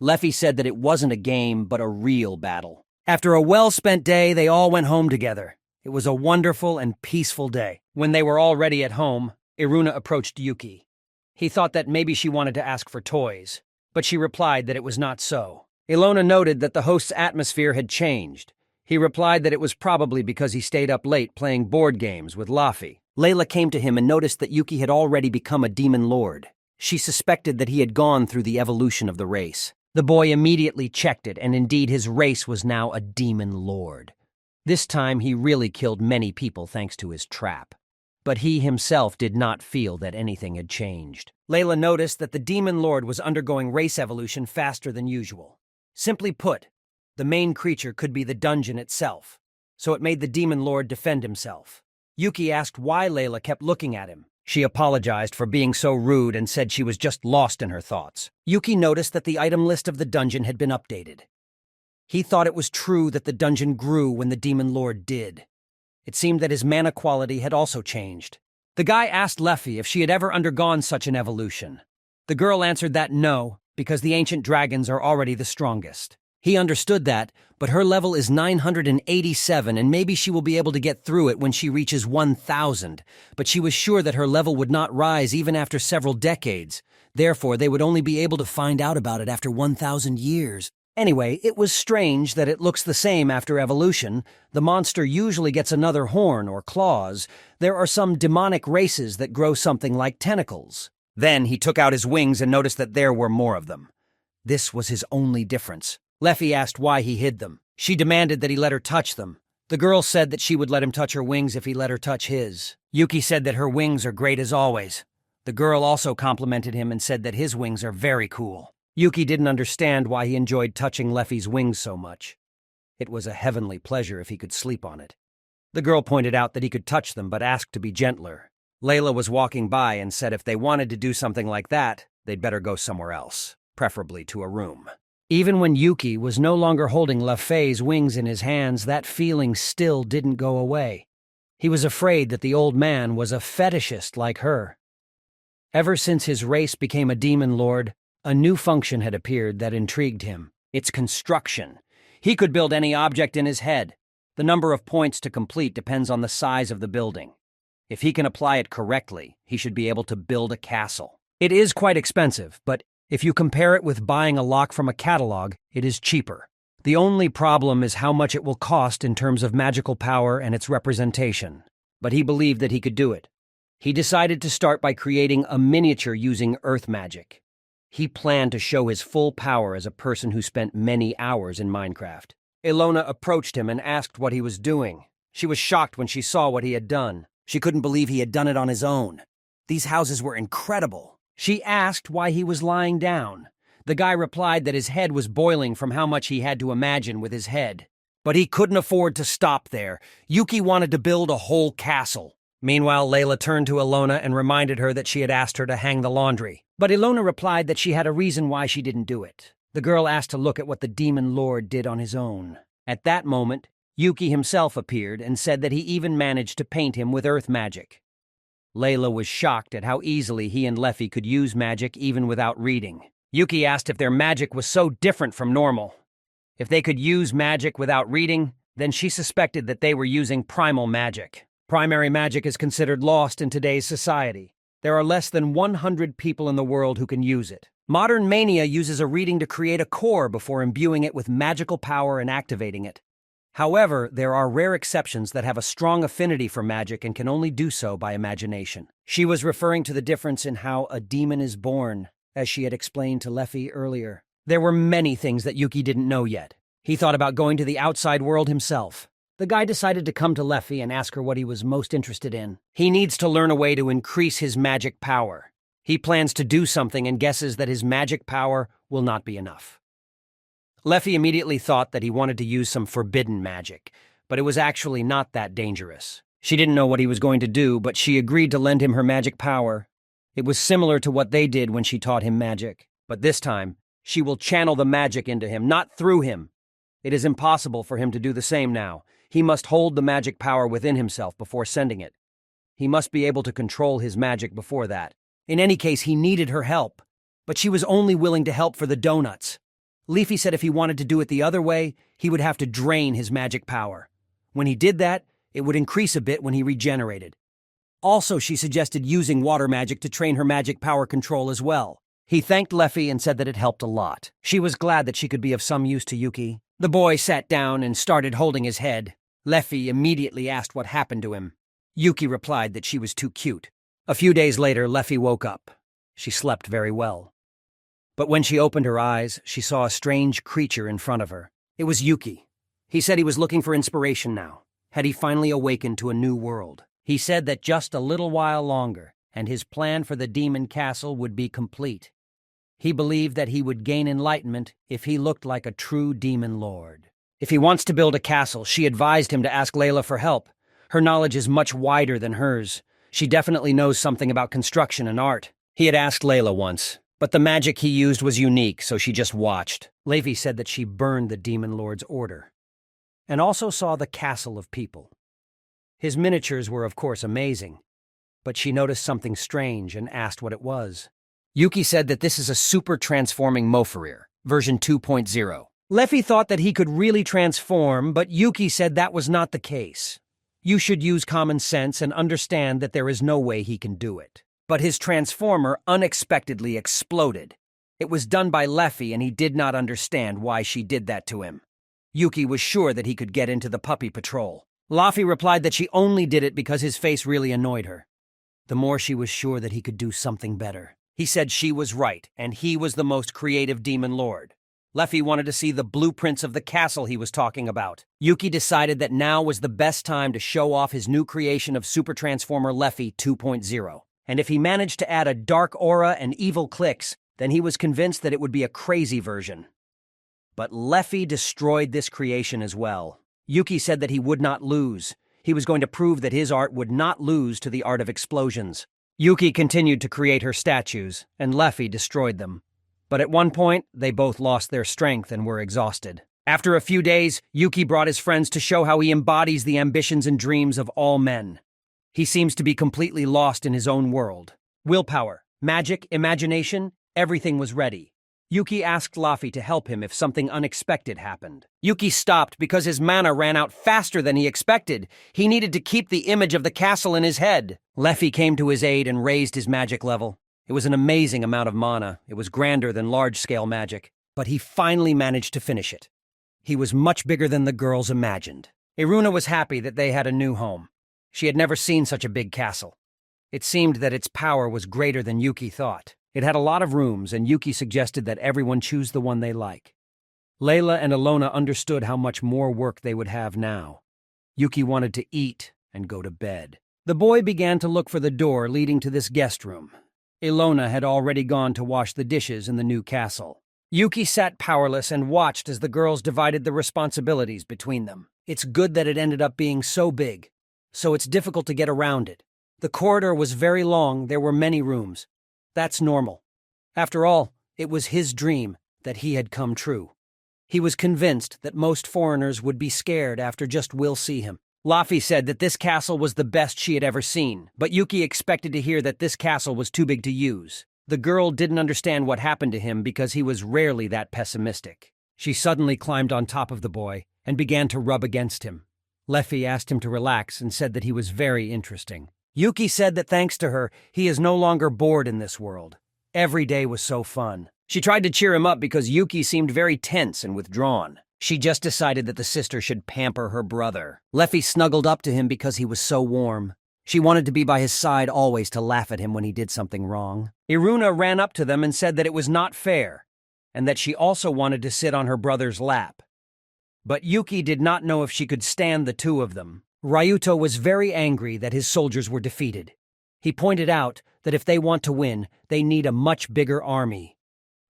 Speaker 1: Leffy said that it wasn't a game, but a real battle. After a well-spent day, they all went home together. It was a wonderful and peaceful day. When they were all ready at home, Iruna approached Yuki. He thought that maybe she wanted to ask for toys, but she replied that it was not so. Ilona noted that the host's atmosphere had changed. He replied that it was probably because he stayed up late playing board games with Laffy. Layla came to him and noticed that Yuki had already become a demon lord. She suspected that he had gone through the evolution of the race. The boy immediately checked it, and indeed his race was now a demon lord. This time he really killed many people thanks to his trap. But he himself did not feel that anything had changed. Layla noticed that the demon lord was undergoing race evolution faster than usual. Simply put, the main creature could be the dungeon itself, so it made the demon lord defend himself. Yuki asked why Layla kept looking at him. She apologized for being so rude and said she was just lost in her thoughts. Yuki noticed that the item list of the dungeon had been updated. He thought it was true that the dungeon grew when the demon lord did. It seemed that his mana quality had also changed. The guy asked Leffy if she had ever undergone such an evolution. The girl answered that no, because the ancient dragons are already the strongest. He understood that, but her level is 987 and maybe she will be able to get through it when she reaches 1,000, but she was sure that her level would not rise even after several decades. Therefore, they would only be able to find out about it after 1,000 years. Anyway, it was strange that it looks the same after evolution. The monster usually gets another horn or claws. There are some demonic races that grow something like tentacles. Then he took out his wings and noticed that there were more of them. This was his only difference. Leffy asked why he hid them. She demanded that he let her touch them. The girl said that she would let him touch her wings if he let her touch his. Yuki said that her wings are great as always. The girl also complimented him and said that his wings are very cool. Yuki didn't understand why he enjoyed touching Leffy's wings so much. It was a heavenly pleasure if he could sleep on it. The girl pointed out that he could touch them but asked to be gentler. Layla was walking by and said if they wanted to do something like that, they'd better go somewhere else, preferably to a room. Even when Yuki was no longer holding Leffy's wings in his hands, that feeling still didn't go away. He was afraid that the old man was a fetishist like her. Ever since his race became a demon lord, a new function had appeared that intrigued him. Its construction. He could build any object in his head. The number of points to complete depends on the size of the building. If he can apply it correctly, he should be able to build a castle. It is quite expensive, but if you compare it with buying a lock from a catalog, it is cheaper. The only problem is how much it will cost in terms of magical power and its representation. But he believed that he could do it. He decided to start by creating a miniature using earth magic. He planned to show his full power as a person who spent many hours in Minecraft. Ilona approached him and asked what he was doing. She was shocked when she saw what he had done. She couldn't believe he had done it on his own. These houses were incredible. She asked why he was lying down. The guy replied that his head was boiling from how much he had to imagine with his head. But he couldn't afford to stop there. Yuki wanted to build a whole castle. Meanwhile, Layla turned to Ilona and reminded her that she had asked her to hang the laundry. But Ilona replied that she had a reason why she didn't do it. The girl asked to look at what the demon lord did on his own. At that moment, Yuki himself appeared and said that he even managed to paint him with earth magic. Layla was shocked at how easily he and Leffy could use magic even without reading. Yuki asked if their magic was so different from normal. If they could use magic without reading, then she suspected that they were using primal magic. Primary magic is considered lost in today's society. There are less than 100 people in the world who can use it. Modern mania uses a reading to create a core before imbuing it with magical power and activating it. However, there are rare exceptions that have a strong affinity for magic and can only do so by imagination. She was referring to the difference in how a demon is born, as she had explained to Leffy earlier. There were many things that Yuki didn't know yet. He thought about going to the outside world himself. The guy decided to come to Leffy and ask her what he was most interested in. He needs to learn a way to increase his magic power. He plans to do something and guesses that his magic power will not be enough. Leffy immediately thought that he wanted to use some forbidden magic, but it was actually not that dangerous. She didn't know what he was going to do, but she agreed to lend him her magic power. It was similar to what they did when she taught him magic, but this time, she will channel the magic into him, not through him. It is impossible for him to do the same now. He must hold the magic power within himself before sending it. He must be able to control his magic before that. In any case, he needed her help, but she was only willing to help for the donuts. Leafy said if he wanted to do it the other way, he would have to drain his magic power. When he did that, it would increase a bit when he regenerated. Also, she suggested using water magic to train her magic power control as well. He thanked Leffy and said that it helped a lot. She was glad that she could be of some use to Yuki. The boy sat down and started holding his head. Leffy immediately asked what happened to him. Yuki replied that she was too cute. A few days later, Leffy woke up. She slept very well. But when she opened her eyes, she saw a strange creature in front of her. It was Yuki. He said he was looking for inspiration now. Had he finally awakened to a new world? He said that just a little while longer, and his plan for the demon castle would be complete. He believed that he would gain enlightenment if he looked like a true demon lord. If he wants to build a castle, she advised him to ask Layla for help. Her knowledge is much wider than hers. She definitely knows something about construction and art. He had asked Layla once, but the magic he used was unique, so she just watched. Levi said that she burned the demon lord's order, and also saw the castle of people. His miniatures were of course amazing, but she noticed something strange and asked what it was. Yuki said that this is a super transforming Mofarir, version 2.0. Leffy thought that he could really transform, but Yuki said that was not the case. You should use common sense and understand that there is no way he can do it. But his transformer unexpectedly exploded. It was done by Leffy and he did not understand why she did that to him. Yuki was sure that he could get into the puppy patrol. Leffy replied that she only did it because his face really annoyed her. The more she was sure that he could do something better. He said she was right, and he was the most creative demon lord. Leffy wanted to see the blueprints of the castle he was talking about. Yuki decided that now was the best time to show off his new creation of Super Transformer Leffy 2.0. And if he managed to add a dark aura and evil clicks, then he was convinced that it would be a crazy version. But Leffy destroyed this creation as well. Yuki said that he would not lose. He was going to prove that his art would not lose to the art of explosions. Yuki continued to create her statues, and Leffy destroyed them. But at one point, they both lost their strength and were exhausted. After a few days, Yuki brought his friends to show how he embodies the ambitions and dreams of all men. He seems to be completely lost in his own world. Willpower, magic, imagination, everything was ready. Yuki asked Leffy to help him if something unexpected happened. Yuki stopped because his mana ran out faster than he expected. He needed to keep the image of the castle in his head. Leffy came to his aid and raised his magic level. It was an amazing amount of mana. It was grander than large-scale magic. But he finally managed to finish it. He was much bigger than the girls imagined. Iruna was happy that they had a new home. She had never seen such a big castle. It seemed that its power was greater than Yuki thought. It had a lot of rooms, and Yuki suggested that everyone choose the one they like. Layla and Ilona understood how much more work they would have now. Yuki wanted to eat and go to bed. The boy began to look for the door leading to this guest room. Ilona had already gone to wash the dishes in the new castle. Yuki sat powerless and watched as the girls divided the responsibilities between them. It's good that it ended up being so big, so it's difficult to get around it. The corridor was very long, there were many rooms. That's normal. After all, it was his dream that he had come true. He was convinced that most foreigners would be scared after just will see him. Leffy said that this castle was the best she had ever seen, but Yuki expected to hear that this castle was too big to use. The girl didn't understand what happened to him because he was rarely that pessimistic. She suddenly climbed on top of the boy and began to rub against him. Leffy asked him to relax and said that he was very interesting. Yuki said that thanks to her, he is no longer bored in this world. Every day was so fun. She tried to cheer him up because Yuki seemed very tense and withdrawn. She just decided that the sister should pamper her brother. Leffy snuggled up to him because he was so warm. She wanted to be by his side always to laugh at him when he did something wrong. Iruna ran up to them and said that it was not fair, and that she also wanted to sit on her brother's lap. But Yuki did not know if she could stand the two of them. Ryuto was very angry that his soldiers were defeated. He pointed out that if they want to win, they need a much bigger army.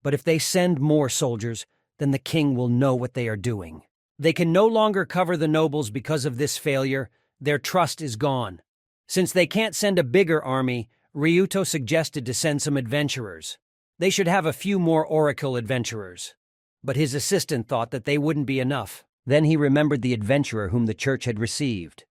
Speaker 1: But if they send more soldiers, then the king will know what they are doing. They can no longer cover the nobles because of this failure. Their trust is gone. Since they can't send a bigger army, Ryuto suggested to send some adventurers. They should have a few more oracle adventurers. But his assistant thought that they wouldn't be enough. Then he remembered the adventurer whom the church had received.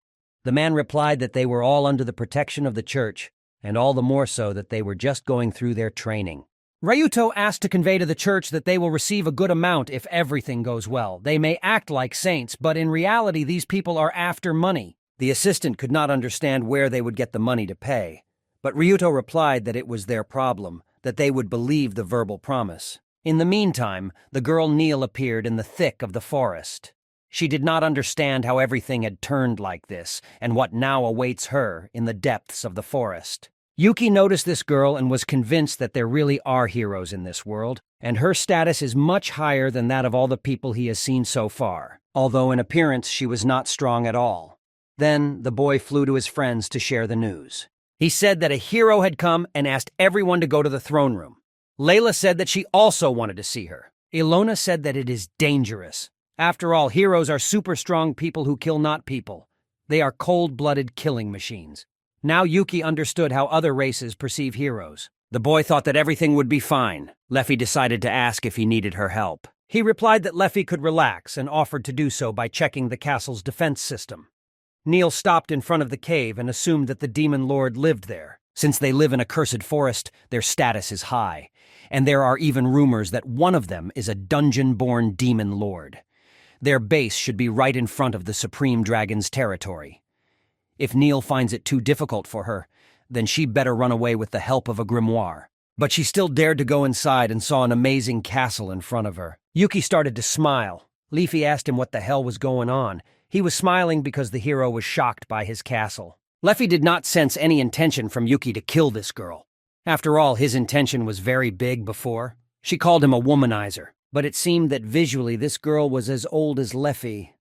Speaker 1: The man replied that they were all under the protection of the church, and all the more so that they were just going through their training. Ryuto asked to convey to the church that they will receive a good amount if everything goes well. They may act like saints, but in reality these people are after money. The assistant could not understand where they would get the money to pay, but Ryuto replied that it was their problem, that they would believe the verbal promise. In the meantime, the girl Neil appeared in the thick of the forest. She did not understand how everything had turned like this, and what now awaits her in the depths of the forest. Yuki noticed this girl and was convinced that there really are heroes in this world, and her status is much higher than that of all the people he has seen so far, although in appearance she was not strong at all. Then the boy flew to his friends to share the news. He said that a hero had come and asked everyone to go to the throne room. Layla said that she also wanted to see her. Ilona said that it is dangerous. After all, heroes are super strong people who kill not people. They are cold-blooded killing machines. Now Yuki understood how other races perceive heroes. The boy thought that everything would be fine. Leffy decided to ask if he needed her help. He replied that Leffy could relax and offered to do so by checking the castle's defense system. Neil stopped in front of the cave and assumed that the demon lord lived there. Since they live in a cursed forest, their status is high, and there are even rumors that one of them is a dungeon-born demon lord. Their base should be right in front of the Supreme Dragon's territory. If Neil finds it too difficult for her, then she better run away with the help of a grimoire. But she still dared to go inside and saw an amazing castle in front of her. Yuki started to smile. Leafy asked him what the hell was going on. He was smiling because the hero was shocked by his castle. Leffy did not sense any intention from Yuki to kill this girl. After all, his intention was very big before. She called him a womanizer, but it seemed that visually this girl was as old as Leffy.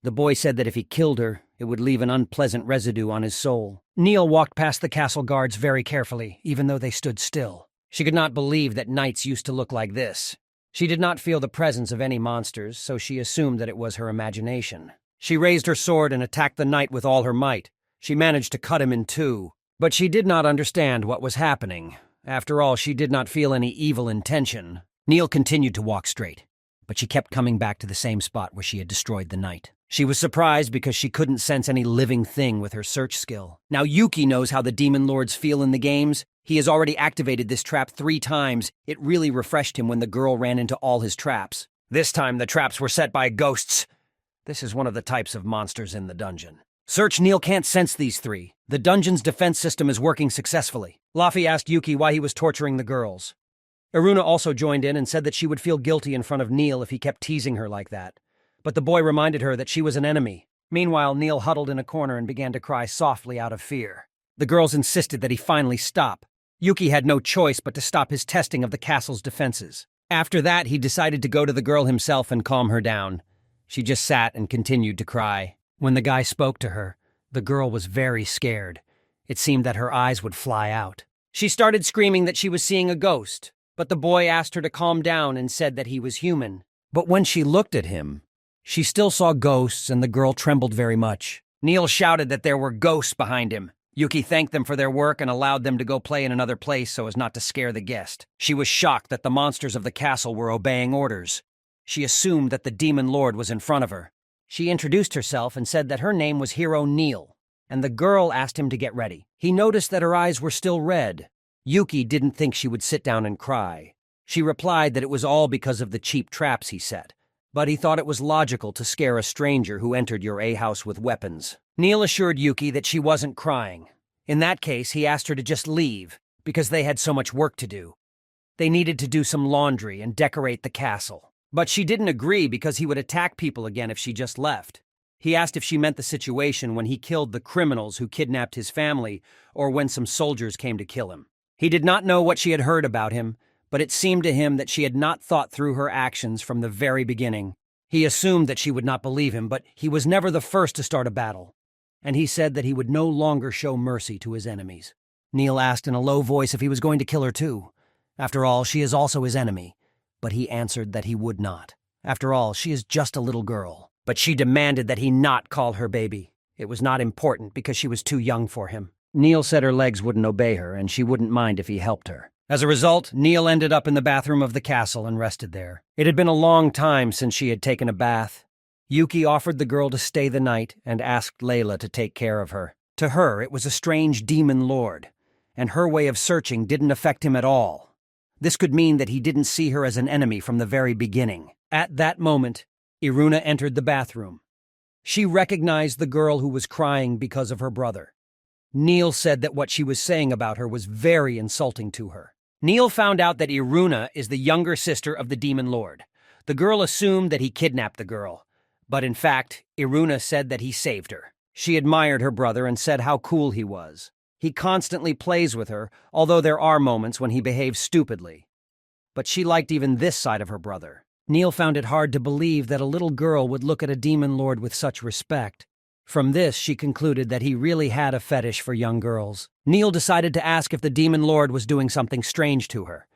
Speaker 1: The boy said that if he killed her, it would leave an unpleasant residue on his soul. Neil walked past the castle guards very carefully, even though they stood still. She could not believe that nights used to look like this. She did not feel the presence of any monsters, so she assumed that it was her imagination. She raised her sword and attacked the knight with all her might. She managed to cut him in two, but she did not understand what was happening. After all, she did not feel any evil intention. Neil continued to walk straight, but she kept coming back to the same spot where she had destroyed the knight. She was surprised because she couldn't sense any living thing with her search skill. Now Yuki knows how the demon lords feel in the games. He has already activated this trap 3 times. It really refreshed him when the girl ran into all his traps. This time the traps were set by ghosts. This is one of the types of monsters in the dungeon. Search Neil can't sense these 3. The dungeon's defense system is working successfully. Laffy asked Yuki why he was torturing the girls. Iruna also joined in and said that she would feel guilty in front of Neil if he kept teasing her like that. But the boy reminded her that she was an enemy. Meanwhile, Neil huddled in a corner and began to cry softly out of fear. The girls insisted that he finally stop. Yuki had no choice but to stop his testing of the castle's defenses. After that, he decided to go to the girl himself and calm her down. She just sat and continued to cry. When the guy spoke to her, the girl was very scared. It seemed that her eyes would fly out. She started screaming that she was seeing a ghost, but the boy asked her to calm down and said that he was human. But when she looked at him, she still saw ghosts and the girl trembled very much. Neil shouted that there were ghosts behind him. Yuki thanked them for their work and allowed them to go play in another place so as not to scare the guest. She was shocked that the monsters of the castle were obeying orders. She assumed that the demon lord was in front of her. She introduced herself and said that her name was Hero Neil, and the girl asked him to get ready. He noticed that her eyes were still red. Yuki didn't think she would sit down and cry. She replied that it was all because of the cheap traps he set. but he thought it was logical to scare a stranger who entered your A-house with weapons. Neil assured Yuki that she wasn't crying. In that case, he asked her to just leave, because they had so much work to do. They needed to do some laundry and decorate the castle. But she didn't agree because he would attack people again if she just left. He asked if she meant the situation when he killed the criminals who kidnapped his family or when some soldiers came to kill him. He did not know what she had heard about him, but it seemed to him that she had not thought through her actions from the very beginning. He assumed that she would not believe him, but he was never the first to start a battle, and he said that he would no longer show mercy to his enemies. Neil asked in a low voice if he was going to kill her too. After all, she is also his enemy, but he answered that he would not. After all, she is just a little girl. But she demanded that he not call her baby. It was not important because she was too young for him. Neil said her legs wouldn't obey her and she wouldn't mind if he helped her. As a result, Neil ended up in the bathroom of the castle and rested there. It had been a long time since she had taken a bath. Yuki offered the girl to stay the night and asked Layla to take care of her. To her, it was a strange demon lord, and her way of searching didn't affect him at all. This could mean that he didn't see her as an enemy from the very beginning. At that moment, Iruna entered the bathroom. She recognized the girl who was crying because of her brother. Neil said that what she was saying about her was very insulting to her. Neil found out that Iruna is the younger sister of the Demon Lord. The girl assumed that he kidnapped the girl, but in fact, Iruna said that he saved her. She admired her brother and said how cool he was. He constantly plays with her, although there are moments when he behaves stupidly. But she liked even this side of her brother. Neil found it hard to believe that a little girl would look at a demon lord with such respect. From this, she concluded that he really had a fetish for young girls. Neil decided to ask if the demon lord was doing something strange to her.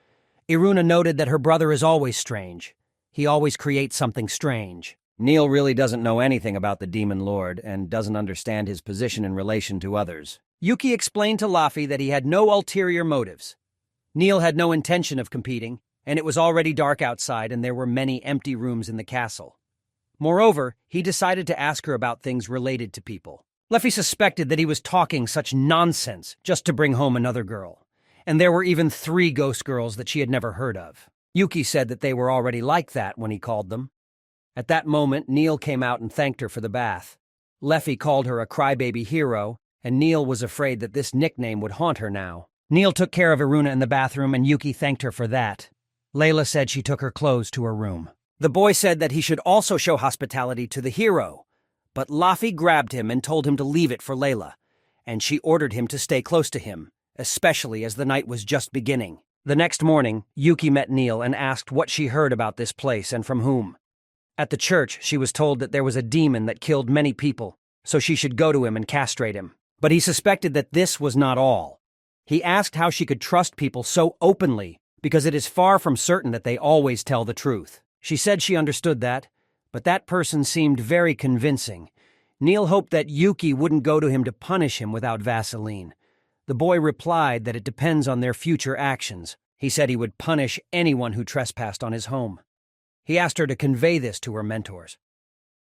Speaker 1: Iruna noted that her brother is always strange. He always creates something strange. Neil really doesn't know anything about the demon lord and doesn't understand his position in relation to others. Yuki explained to Laffy that he had no ulterior motives. Neil had no intention of competing, and it was already dark outside and there were many empty rooms in the castle. Moreover, he decided to ask her about things related to people. Leffy suspected that he was talking such nonsense just to bring home another girl, and there were even 3 ghost girls that she had never heard of. Yuki said that they were already like that when he called them. At that moment, Neil came out and thanked her for the bath. Leffy called her a crybaby hero, and Neil was afraid that this nickname would haunt her now. Neil took care of Iruna in the bathroom, and Yuki thanked her for that. Layla said she took her clothes to her room. The boy said that he should also show hospitality to the hero, but Laffy grabbed him and told him to leave it for Layla, and she ordered him to stay close to him, especially as the night was just beginning. The next morning, Yuki met Neil and asked what she heard about this place and from whom. At the church, she was told that there was a demon that killed many people, so she should go to him and castrate him. But he suspected that this was not all. He asked how she could trust people so openly, because it is far from certain that they always tell the truth. She said she understood that, but that person seemed very convincing. Neil hoped that Yuki wouldn't go to him to punish him without Vaseline. The boy replied that it depends on their future actions. He said he would punish anyone who trespassed on his home. He asked her to convey this to her mentors.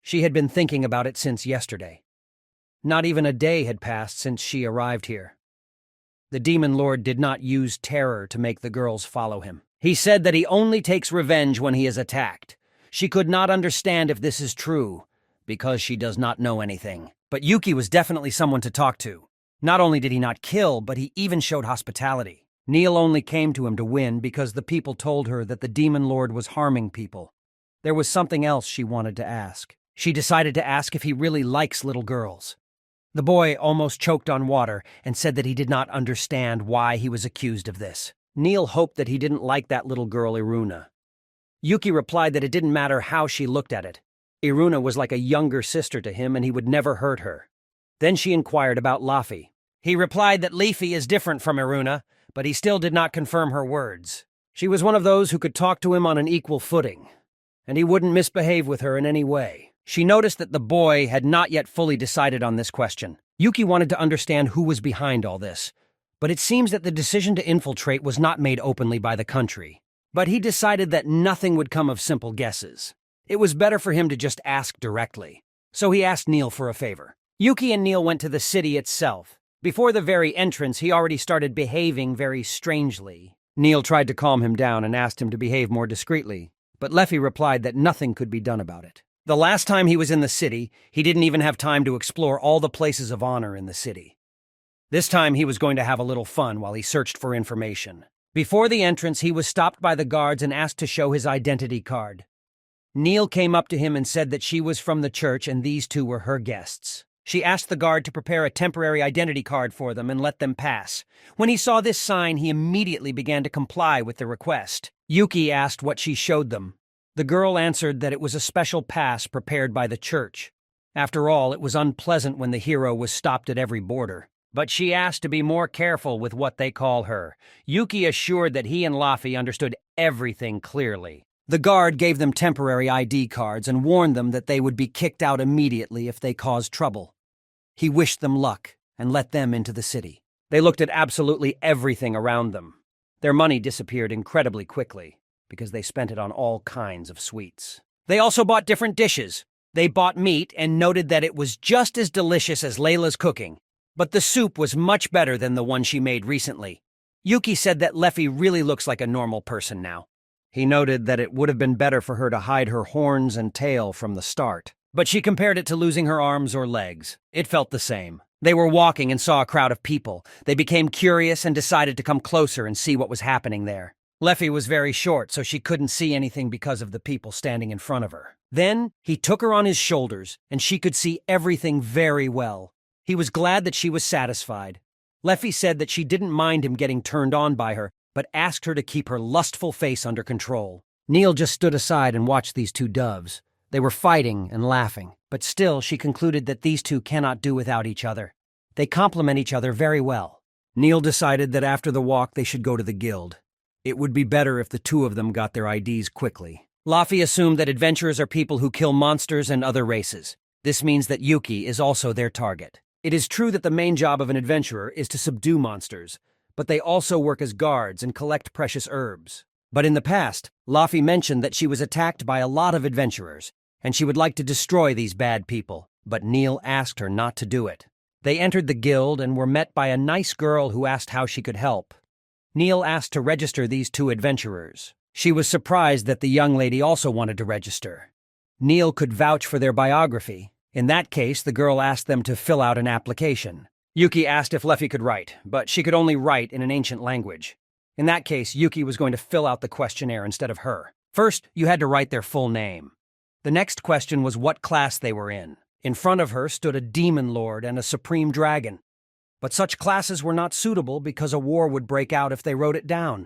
Speaker 1: She had been thinking about it since yesterday. Not even a day had passed since she arrived here. The demon lord did not use terror to make the girls follow him. He said that he only takes revenge when he is attacked. She could not understand if this is true, because she does not know anything. But Yuki was definitely someone to talk to. Not only did he not kill, but he even showed hospitality. Neil only came to him to win because the people told her that the demon lord was harming people. There was something else she wanted to ask. She decided to ask if he really likes little girls. The boy almost choked on water and said that he did not understand why he was accused of this. Neil hoped that he didn't like that little girl Iruna. Yuki replied that it didn't matter how she looked at it. Iruna was like a younger sister to him and he would never hurt her. Then she inquired about Laffy. He replied that Leafy is different from Iruna, but he still did not confirm her words. She was one of those who could talk to him on an equal footing, and he wouldn't misbehave with her in any way. She noticed that the boy had not yet fully decided on this question. Yuki wanted to understand who was behind all this, but it seems that the decision to infiltrate was not made openly by the country. But he decided that nothing would come of simple guesses. It was better for him to just ask directly. So he asked Neil for a favor. Yuki and Neil went to the city itself. Before the very entrance, he already started behaving very strangely. Neil tried to calm him down and asked him to behave more discreetly, but Leffy replied that nothing could be done about it. The last time he was in the city, he didn't even have time to explore all the places of honor in the city. This time he was going to have a little fun while he searched for information. Before the entrance, he was stopped by the guards and asked to show his identity card. Neil came up to him and said that she was from the church and these two were her guests. She asked the guard to prepare a temporary identity card for them and let them pass. When he saw this sign, he immediately began to comply with the request. Yuki asked what she showed them. The girl answered that it was a special pass prepared by the church. After all, it was unpleasant when the hero was stopped at every border. But she asked to be more careful with what they call her. Yuki assured that he and Luffy understood everything clearly. The guard gave them temporary ID cards and warned them that they would be kicked out immediately if they caused trouble. He wished them luck and let them into the city. They looked at absolutely everything around them. Their money disappeared incredibly quickly, because they spent it on all kinds of sweets. They also bought different dishes. They bought meat and noted that it was just as delicious as Layla's cooking, but the soup was much better than the one she made recently. Yuki said that Leffy really looks like a normal person now. He noted that it would have been better for her to hide her horns and tail from the start, but she compared it to losing her arms or legs. It felt the same. They were walking and saw a crowd of people. They became curious and decided to come closer and see what was happening there. Leffy was very short, so she couldn't see anything because of the people standing in front of her. Then, he took her on his shoulders, and she could see everything very well. He was glad that she was satisfied. Leffy said that she didn't mind him getting turned on by her, but asked her to keep her lustful face under control. Neil just stood aside and watched these two doves. They were fighting and laughing, but still she concluded that these two cannot do without each other. They complement each other very well. Neil decided that after the walk they should go to the guild. It would be better if the two of them got their IDs quickly. Luffy assumed that adventurers are people who kill monsters and other races. This means that Yuki is also their target. It is true that the main job of an adventurer is to subdue monsters, but they also work as guards and collect precious herbs. But in the past, Luffy mentioned that she was attacked by a lot of adventurers, and she would like to destroy these bad people, but Neil asked her not to do it. They entered the guild and were met by a nice girl who asked how she could help. Neil asked to register these two adventurers. She was surprised that the young lady also wanted to register. Neil could vouch for their biography. In that case, the girl asked them to fill out an application. Yuki asked if Leffy could write, but she could only write in an ancient language. In that case, Yuki was going to fill out the questionnaire instead of her. First, you had to write their full name. The next question was what class they were in. In front of her stood a demon lord and a supreme dragon. But such classes were not suitable because a war would break out if they wrote it down.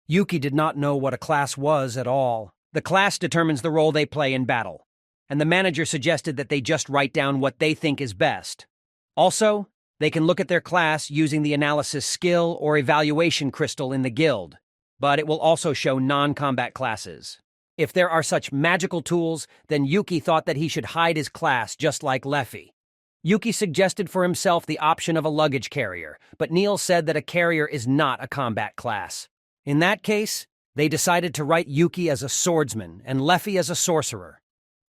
Speaker 1: Yuki did not know what a class was at all. The class determines the role they play in battle, and the manager suggested that they just write down what they think is best. Also, they can look at their class using the analysis skill or evaluation crystal in the guild, but it will also show non-combat classes. If there are such magical tools, then Yuki thought that he should hide his class just like Leffy. Yuki suggested for himself the option of a luggage carrier, but Neil said that a carrier is not a combat class. In that case, they decided to write Yuki as a swordsman and Leffy as a sorcerer.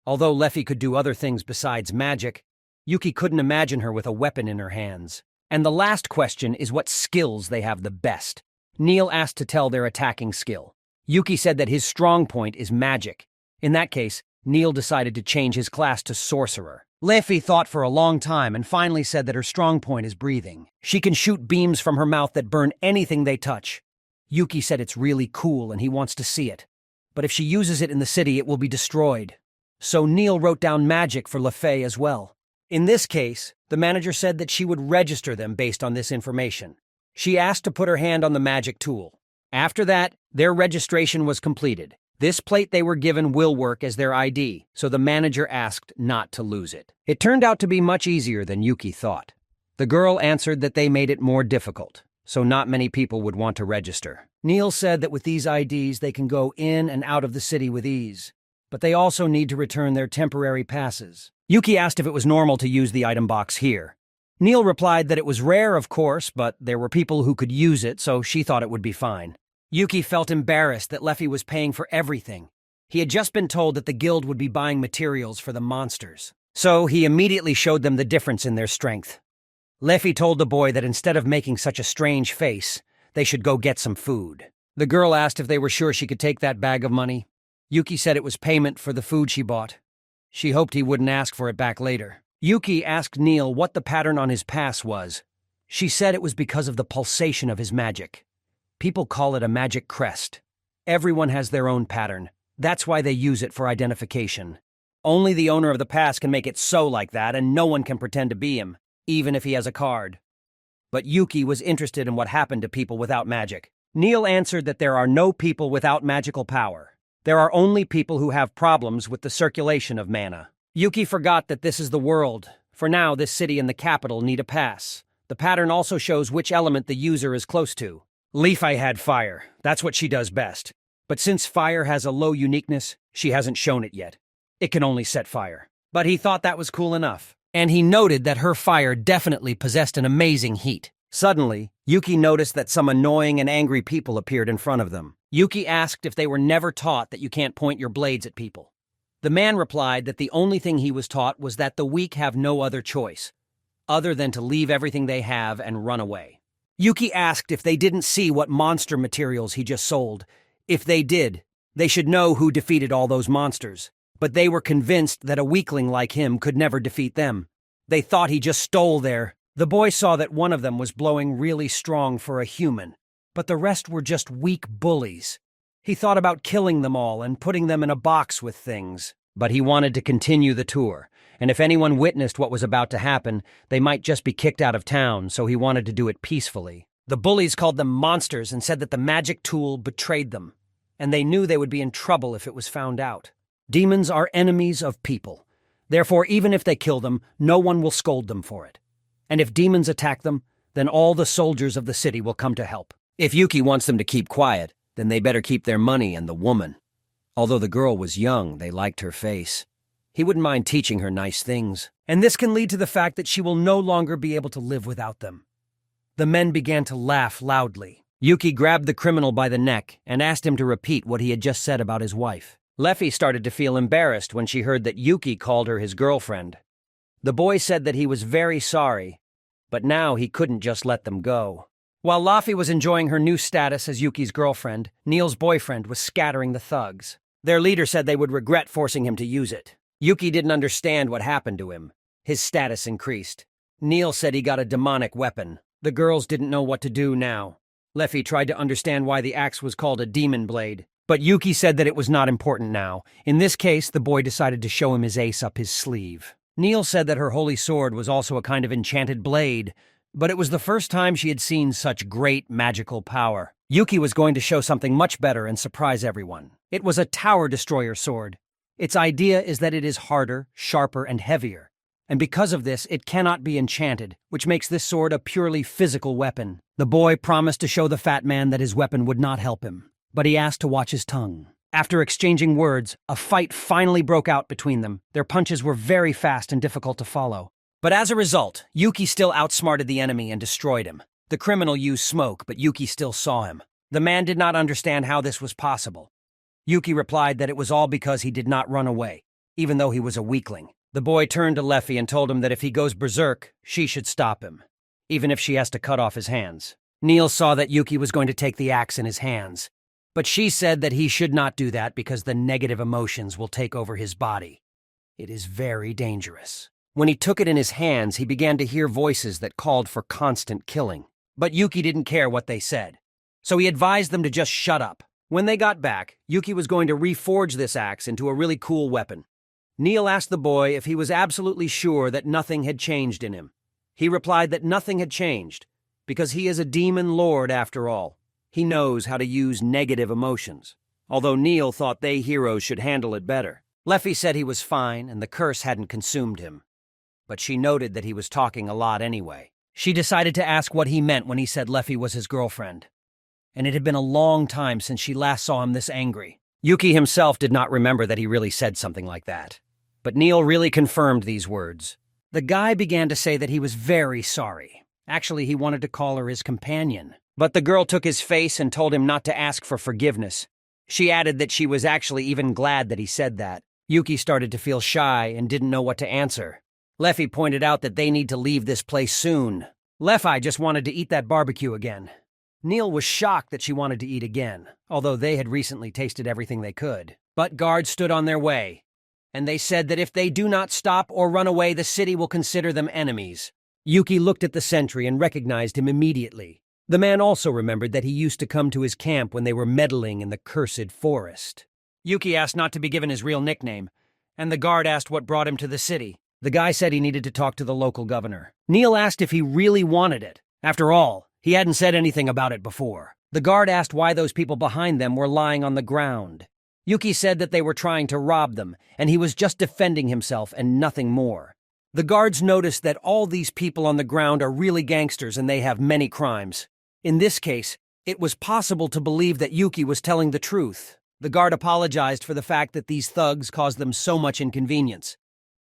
Speaker 1: Although Leffy could do other things besides magic, Yuki couldn't imagine her with a weapon in her hands. And the last question is what skills they have the best. Neil asked to tell their attacking skill. Yuki said that his strong point is magic. In that case, Neil decided to change his class to sorcerer. Leffy thought for a long time and finally said that her strong point is breathing. She can shoot beams from her mouth that burn anything they touch. Yuki said it's really cool and he wants to see it. But if she uses it in the city, it will be destroyed. So Neil wrote down magic for Leffy as well. In this case, the manager said that she would register them based on this information. She asked to put her hand on the magic tool. After that, their registration was completed. This plate they were given will work as their ID, so the manager asked not to lose it. It turned out to be much easier than Yuki thought. The girl answered that they made it more difficult, so not many people would want to register. Neil said that with these IDs they can go in and out of the city with ease, but they also need to return their temporary passes. Yuki asked if it was normal to use the item box here. Neil replied that it was rare, of course, but there were people who could use it, so she thought it would be fine. Yuki felt embarrassed that Leffy was paying for everything. He had just been told that the guild would be buying materials for the monsters. So he immediately showed them the difference in their strength. Leffy told the boy that instead of making such a strange face, they should go get some food. The girl asked if they were sure she could take that bag of money. Yuki said it was payment for the food she bought. She hoped he wouldn't ask for it back later. Yuki asked Neil what the pattern on his pass was. She said it was because of the pulsation of his magic. People call it a magic crest. Everyone has their own pattern. That's why they use it for identification. Only the owner of the pass can make it so like that, and no one can pretend to be him, even if he has a card. But Yuki was interested in what happened to people without magic. Neil answered that there are no people without magical power. There are only people who have problems with the circulation of mana. Yuki forgot that this is the world. For now, this city and the capital need a pass. The pattern also shows which element the user is close to. Leafy had fire. That's what she does best. But since fire has a low uniqueness, she hasn't shown it yet. It can only set fire. But he thought that was cool enough. And he noted that her fire definitely possessed an amazing heat. Suddenly, Yuki noticed that some annoying and angry people appeared in front of them. Yuki asked if they were never taught that you can't point your blades at people. The man replied that the only thing he was taught was that the weak have no other choice, other than to leave everything they have and run away. Yuki asked if they didn't see what monster materials he just sold. If they did, they should know who defeated all those monsters. But they were convinced that a weakling like him could never defeat them. They thought he just stole their... The boy saw that one of them was blowing really strong for a human, but the rest were just weak bullies. He thought about killing them all and putting them in a box with things. But he wanted to continue the tour, and if anyone witnessed what was about to happen, they might just be kicked out of town, so he wanted to do it peacefully. The bullies called them monsters and said that the magic tool betrayed them, and they knew they would be in trouble if it was found out. Demons are enemies of people. Therefore, even if they kill them, no one will scold them for it. And if demons attack them, then all the soldiers of the city will come to help. If Yuki wants them to keep quiet, then they better keep their money and the woman. Although the girl was young, they liked her face. He wouldn't mind teaching her nice things. And this can lead to the fact that she will no longer be able to live without them. The men began to laugh loudly. Yuki grabbed the criminal by the neck and asked him to repeat what he had just said about his wife. Leffy started to feel embarrassed when she heard that Yuki called her his girlfriend. The boy said that he was very sorry, but now he couldn't just let them go. While Laffy was enjoying her new status as Yuki's girlfriend, Neil's boyfriend was scattering the thugs. Their leader said they would regret forcing him to use it. Yuki didn't understand what happened to him. His status increased. Neil said he got a demonic weapon. The girls didn't know what to do now. Leffy tried to understand why the axe was called a demon blade, but Yuki said that it was not important now. In this case, the boy decided to show him his ace up his sleeve. Neil said that her holy sword was also a kind of enchanted blade, but it was the first time she had seen such great magical power. Yuki was going to show something much better and surprise everyone. It was a tower destroyer sword. Its idea is that it is harder, sharper, and heavier. And because of this, it cannot be enchanted, which makes this sword a purely physical weapon. The boy promised to show the fat man that his weapon would not help him, but he asked to watch his tongue. After exchanging words, a fight finally broke out between them. Their punches were very fast and difficult to follow. But as a result, Yuki still outsmarted the enemy and destroyed him. The criminal used smoke, but Yuki still saw him. The man did not understand how this was possible. Yuki replied that it was all because he did not run away, even though he was a weakling. The boy turned to Leffy and told him that if he goes berserk, she should stop him, even if she has to cut off his hands. Neil saw that Yuki was going to take the axe in his hands, but she said that he should not do that because the negative emotions will take over his body. It is very dangerous. When he took it in his hands, he began to hear voices that called for constant killing. But Yuki didn't care what they said, so he advised them to just shut up. When they got back, Yuki was going to reforge this axe into a really cool weapon. Neil asked the boy if he was absolutely sure that nothing had changed in him. He replied that nothing had changed, because he is a demon lord after all. He knows how to use negative emotions, although Neil thought they heroes should handle it better. Leffy said he was fine and the curse hadn't consumed him, but she noted that he was talking a lot anyway. She decided to ask what he meant when he said Leffy was his girlfriend, and it had been a long time since she last saw him this angry. Yuki himself did not remember that he really said something like that, but Neil really confirmed these words. The guy began to say that he was very sorry. Actually, he wanted to call her his companion. But the girl took his face and told him not to ask for forgiveness. She added that she was actually even glad that he said that. Yuki started to feel shy and didn't know what to answer. Leffy pointed out that they need to leave this place soon. Leffy just wanted to eat that barbecue again. Neil was shocked that she wanted to eat again, although they had recently tasted everything they could. But guards stood on their way, and they said that if they do not stop or run away, the city will consider them enemies. Yuki looked at the sentry and recognized him immediately. The man also remembered that he used to come to his camp when they were meddling in the cursed forest. Yuki asked not to be given his real nickname, and the guard asked what brought him to the city. The guy said he needed to talk to the local governor. Neil asked if he really wanted it. After all, he hadn't said anything about it before. The guard asked why those people behind them were lying on the ground. Yuki said that they were trying to rob them, and he was just defending himself and nothing more. The guards noticed that all these people on the ground are really gangsters and they have many crimes. In this case, it was possible to believe that Yuki was telling the truth. The guard apologized for the fact that these thugs caused them so much inconvenience.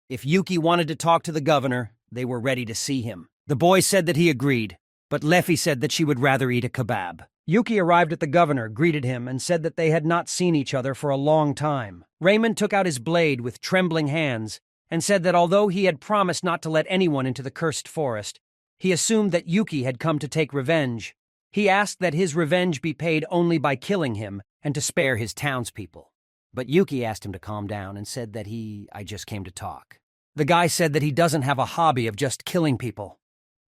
Speaker 1: If Yuki wanted to talk to the governor, they were ready to see him. The boy said that he agreed, but Leffy said that she would rather eat a kebab. Yuki arrived at the governor, greeted him, and said that they had not seen each other for a long time. Raymond took out his blade with trembling hands and said that although he had promised not to let anyone into the cursed forest, he assumed that Yuki had come to take revenge. He asked that his revenge be paid only by killing him and to spare his townspeople. But Yuki asked him to calm down and said that I just came to talk. The guy said that he doesn't have a hobby of just killing people.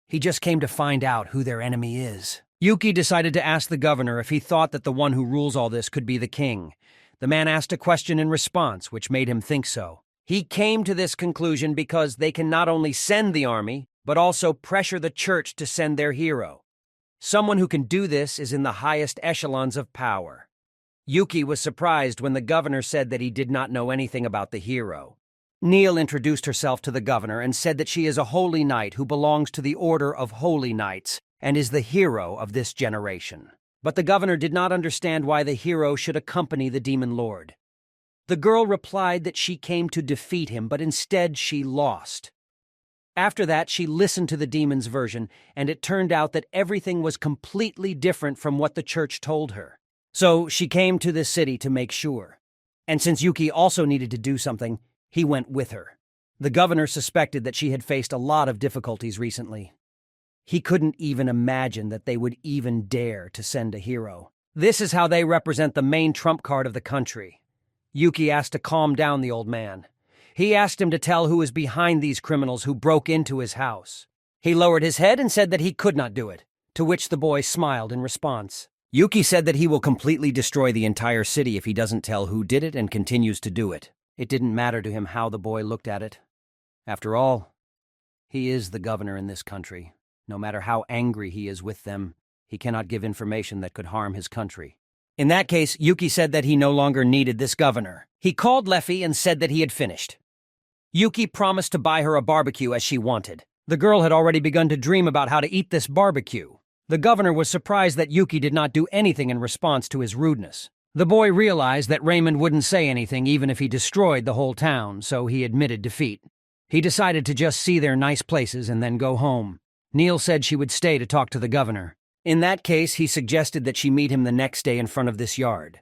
Speaker 1: He just came to find out who their enemy is. Yuki decided to ask the governor if he thought that the one who rules all this could be the king. The man asked a question in response, which made him think so. He came to this conclusion because they can not only send the army, but also pressure the church to send their hero. Someone who can do this is in the highest echelons of power. Yuki was surprised when the governor said that he did not know anything about the hero. Neil introduced herself to the governor and said that she is a holy knight who belongs to the Order of Holy Knights and is the hero of this generation. But the governor did not understand why the hero should accompany the demon lord. The girl replied that she came to defeat him, but instead she lost. After that, she listened to the demon's version, and it turned out that everything was completely different from what the church told her. So she came to this city to make sure. And since Yuki also needed to do something, he went with her. The governor suspected that she had faced a lot of difficulties recently. He couldn't even imagine that they would even dare to send a hero. This is how they represent the main trump card of the country. Yuki asked to calm down the old man. He asked him to tell who was behind these criminals who broke into his house. He lowered his head and said that he could not do it, to which the boy smiled in response. Yuki said that he will completely destroy the entire city if he doesn't tell who did it and continues to do it. It didn't matter to him how the boy looked at it. After all, he is the governor in this country. No matter how angry he is with them, he cannot give information that could harm his country. In that case, Yuki said that he no longer needed this governor. He called Leffy and said that he had finished. Yuki promised to buy her a barbecue as she wanted. The girl had already begun to dream about how to eat this barbecue. The governor was surprised that Yuki did not do anything in response to his rudeness. The boy realized that Raymond wouldn't say anything even if he destroyed the whole town, so he admitted defeat. He decided to just see their nice places and then go home. Neil said she would stay to talk to the governor. In that case, he suggested that she meet him the next day in front of this yard.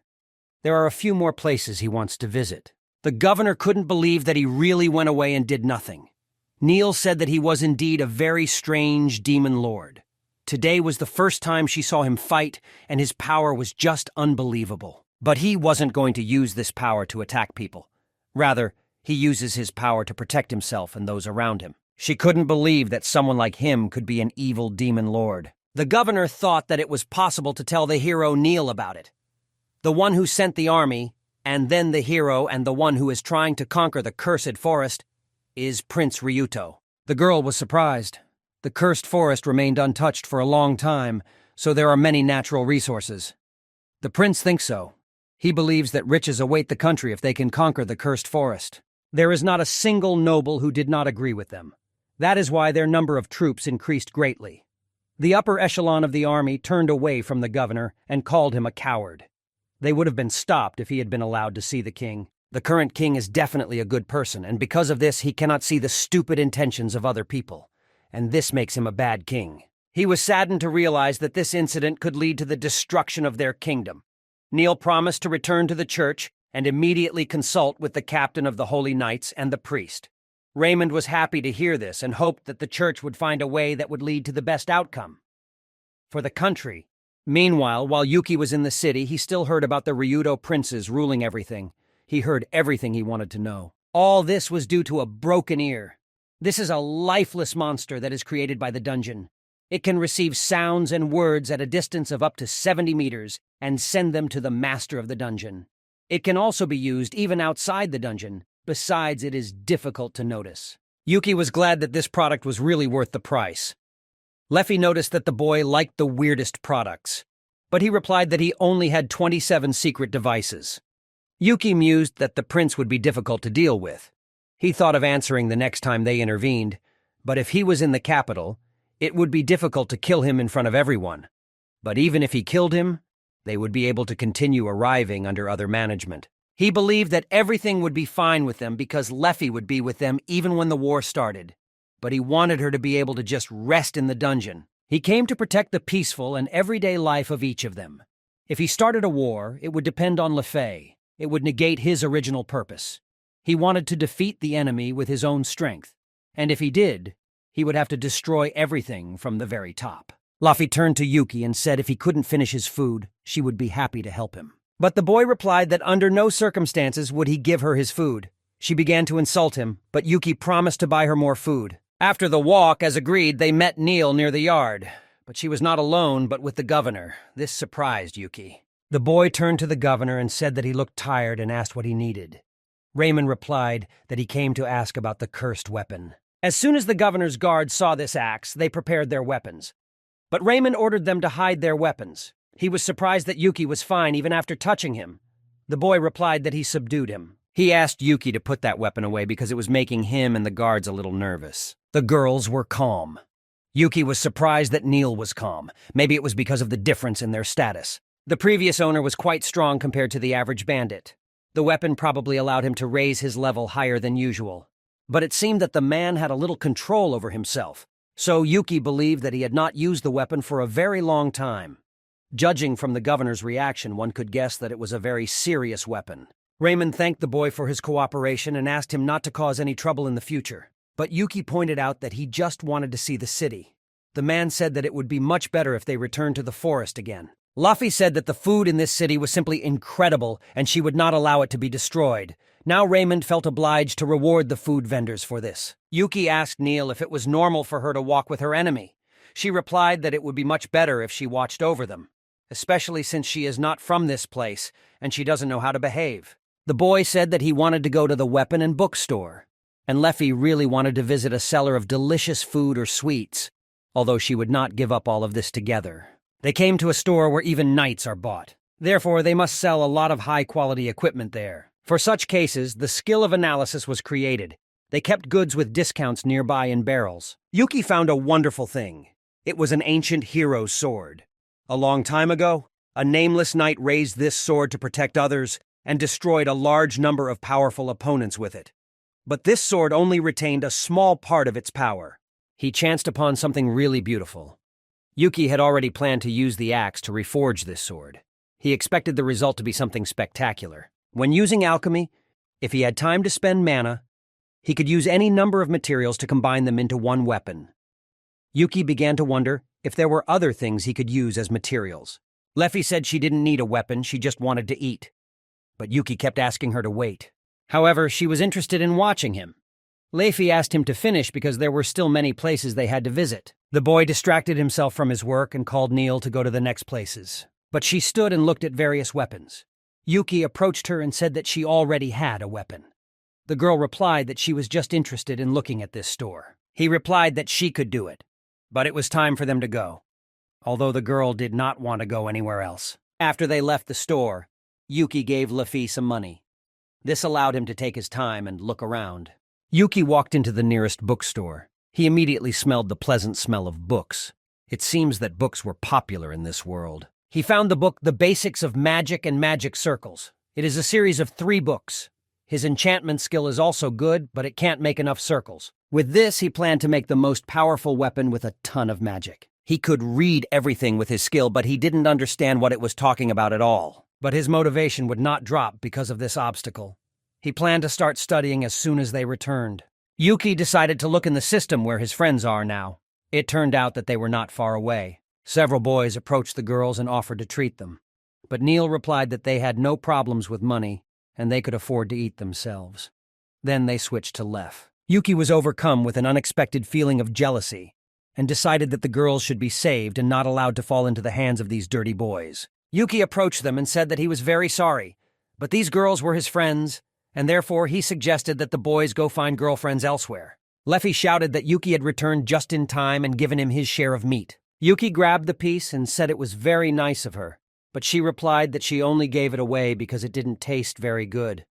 Speaker 1: There are a few more places he wants to visit. The governor couldn't believe that he really went away and did nothing. Neil said that he was indeed a very strange demon lord. Today was the first time she saw him fight, and his power was just unbelievable. But he wasn't going to use this power to attack people. Rather, he uses his power to protect himself and those around him. She couldn't believe that someone like him could be an evil demon lord. The governor thought that it was possible to tell the hero Neil about it. The one who sent the army, and then the hero and the one who is trying to conquer the cursed forest, is Prince Ryuto. The girl was surprised. The cursed forest remained untouched for a long time, so there are many natural resources. The prince thinks so. He believes that riches await the country if they can conquer the cursed forest. There is not a single noble who did not agree with them. That is why their number of troops increased greatly. The upper echelon of the army turned away from the governor and called him a coward. They would have been stopped if he had been allowed to see the king. The current king is definitely a good person, and because of this, he cannot see the stupid intentions of other people. And this makes him a bad king. He was saddened to realize that this incident could lead to the destruction of their kingdom. Neil promised to return to the church and immediately consult with the captain of the Holy Knights and the priest. Raymond was happy to hear this and hoped that the church would find a way that would lead to the best outcome for the country. Meanwhile, while Yuki was in the city, he still heard about the Ryudo princes ruling everything. He heard everything he wanted to know. All this was due to a broken ear. This is a lifeless monster that is created by the dungeon. It can receive sounds and words at a distance of up to 70 meters and send them to the master of the dungeon. It can also be used even outside the dungeon. Besides, it is difficult to notice. Yuki was glad that this product was really worth the price. Leffy noticed that the boy liked the weirdest products, but he replied that he only had 27 secret devices. Yuki mused that the prince would be difficult to deal with. He thought of answering the next time they intervened, but if he was in the capital, it would be difficult to kill him in front of everyone. But even if he killed him, they would be able to continue arriving under other management. He believed that everything would be fine with them because Leffy would be with them even when the war started. But he wanted her to be able to just rest in the dungeon. He came to protect the peaceful and everyday life of each of them. If he started a war, it would depend on Leffy. It would negate his original purpose. He wanted to defeat the enemy with his own strength. And if he did, he would have to destroy everything from the very top. Leffy turned to Yuki and said if he couldn't finish his food, she would be happy to help him. But the boy replied that under no circumstances would he give her his food. She began to insult him, but Yuki promised to buy her more food. After the walk, as agreed, they met Neil near the yard. But she was not alone, but with the governor. This surprised Yuki. The boy turned to the governor and said that he looked tired and asked what he needed. Raymond replied that he came to ask about the cursed weapon. As soon as the governor's guards saw this axe, they prepared their weapons. But Raymond ordered them to hide their weapons. He was surprised that Yuki was fine even after touching him. The boy replied that he subdued him. He asked Yuki to put that weapon away because it was making him and the guards a little nervous. The girls were calm. Yuki was surprised that Neil was calm. Maybe it was because of the difference in their status. The previous owner was quite strong compared to the average bandit. The weapon probably allowed him to raise his level higher than usual. But it seemed that the man had a little control over himself. So Yuki believed that he had not used the weapon for a very long time. Judging from the governor's reaction, one could guess that it was a very serious weapon. Raymond thanked the boy for his cooperation and asked him not to cause any trouble in the future. But Yuki pointed out that he just wanted to see the city. The man said that it would be much better if they returned to the forest again. Leffy said that the food in this city was simply incredible and she would not allow it to be destroyed. Now Raymond felt obliged to reward the food vendors for this. Yuki asked Neil if it was normal for her to walk with her enemy. She replied that it would be much better if she watched over them, especially since she is not from this place and she doesn't know how to behave. The boy said that he wanted to go to the weapon and bookstore, and Leffy really wanted to visit a seller of delicious food or sweets, although she would not give up all of this together. They came to a store where even knights are bought. Therefore, they must sell a lot of high-quality equipment there. For such cases, the skill of analysis was created. They kept goods with discounts nearby in barrels. Yuki found a wonderful thing. It was an ancient hero's sword. A long time ago, a nameless knight raised this sword to protect others and destroyed a large number of powerful opponents with it. But this sword only retained a small part of its power. He chanced upon something really beautiful. Yuki had already planned to use the axe to reforge this sword. He expected the result to be something spectacular. When using alchemy, if he had time to spend mana, he could use any number of materials to combine them into one weapon. Yuki began to wonder if there were other things he could use as materials. Leffy said she didn't need a weapon, she just wanted to eat. But Yuki kept asking her to wait. However, she was interested in watching him. Leffy asked him to finish because there were still many places they had to visit. The boy distracted himself from his work and called Neil to go to the next places. But she stood and looked at various weapons. Yuki approached her and said that she already had a weapon. The girl replied that she was just interested in looking at this store. He replied that she could do it. But it was time for them to go, although the girl did not want to go anywhere else. After they left the store, Yuki gave Leffy some money. This allowed him to take his time and look around. Yuki walked into the nearest bookstore. He immediately smelled the pleasant smell of books. It seems that books were popular in this world. He found the book The Basics of Magic and Magic Circles. It is a series of 3 books. His enchantment skill is also good, but it can't make enough circles. With this, he planned to make the most powerful weapon with a ton of magic. He could read everything with his skill, but he didn't understand what it was talking about at all. But his motivation would not drop because of this obstacle. He planned to start studying as soon as they returned. Yuki decided to look in the system where his friends are now. It turned out that they were not far away. Several boys approached the girls and offered to treat them. But Neil replied that they had no problems with money, and they could afford to eat themselves. Then they switched to Lef. Yuki was overcome with an unexpected feeling of jealousy and decided that the girls should be saved and not allowed to fall into the hands of these dirty boys. Yuki approached them and said that he was very sorry, but these girls were his friends, and therefore he suggested that the boys go find girlfriends elsewhere. Leffy shouted that Yuki had returned just in time and given him his share of meat. Yuki grabbed the piece and said it was very nice of her, but she replied that she only gave it away because it didn't taste very good.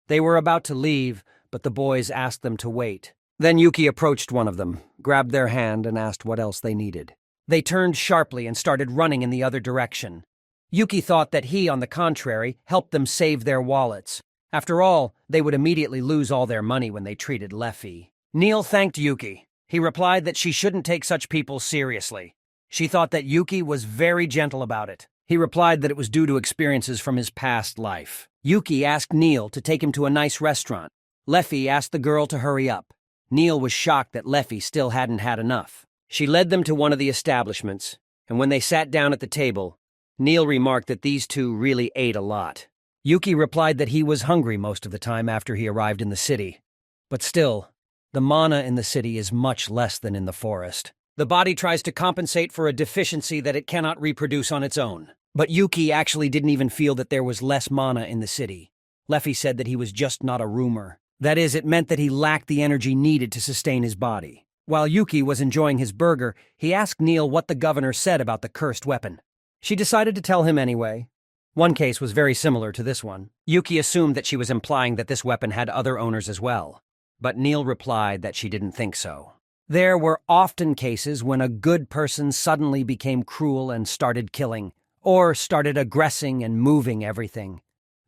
Speaker 1: They were about to leave, but the boys asked them to wait. Then Yuki approached one of them, grabbed their hand, and asked what else they needed. They turned sharply and started running in the other direction. Yuki thought that he, on the contrary, helped them save their wallets. After all, they would immediately lose all their money when they treated Leffy. Neil thanked Yuki. He replied that she shouldn't take such people seriously. She thought that Yuki was very gentle about it. He replied that it was due to experiences from his past life. Yuki asked Neil to take him to a nice restaurant. Leffy asked the girl to hurry up. Neil was shocked that Leffy still hadn't had enough. She led them to one of the establishments, and when they sat down at the table, Neil remarked that these two really ate a lot. Yuki replied that he was hungry most of the time after he arrived in the city. But still, the mana in the city is much less than in the forest. The body tries to compensate for a deficiency that it cannot reproduce on its own. But Yuki actually didn't even feel that there was less mana in the city. Leffy said that he was just not a rumor. That is, it meant that he lacked the energy needed to sustain his body. While Yuki was enjoying his burger, he asked Neil what the governor said about the cursed weapon. She decided to tell him anyway. One case was very similar to this one. Yuki assumed that she was implying that this weapon had other owners as well, but Neil replied that she didn't think so. There were often cases when a good person suddenly became cruel and started killing, or started aggressing and moving everything.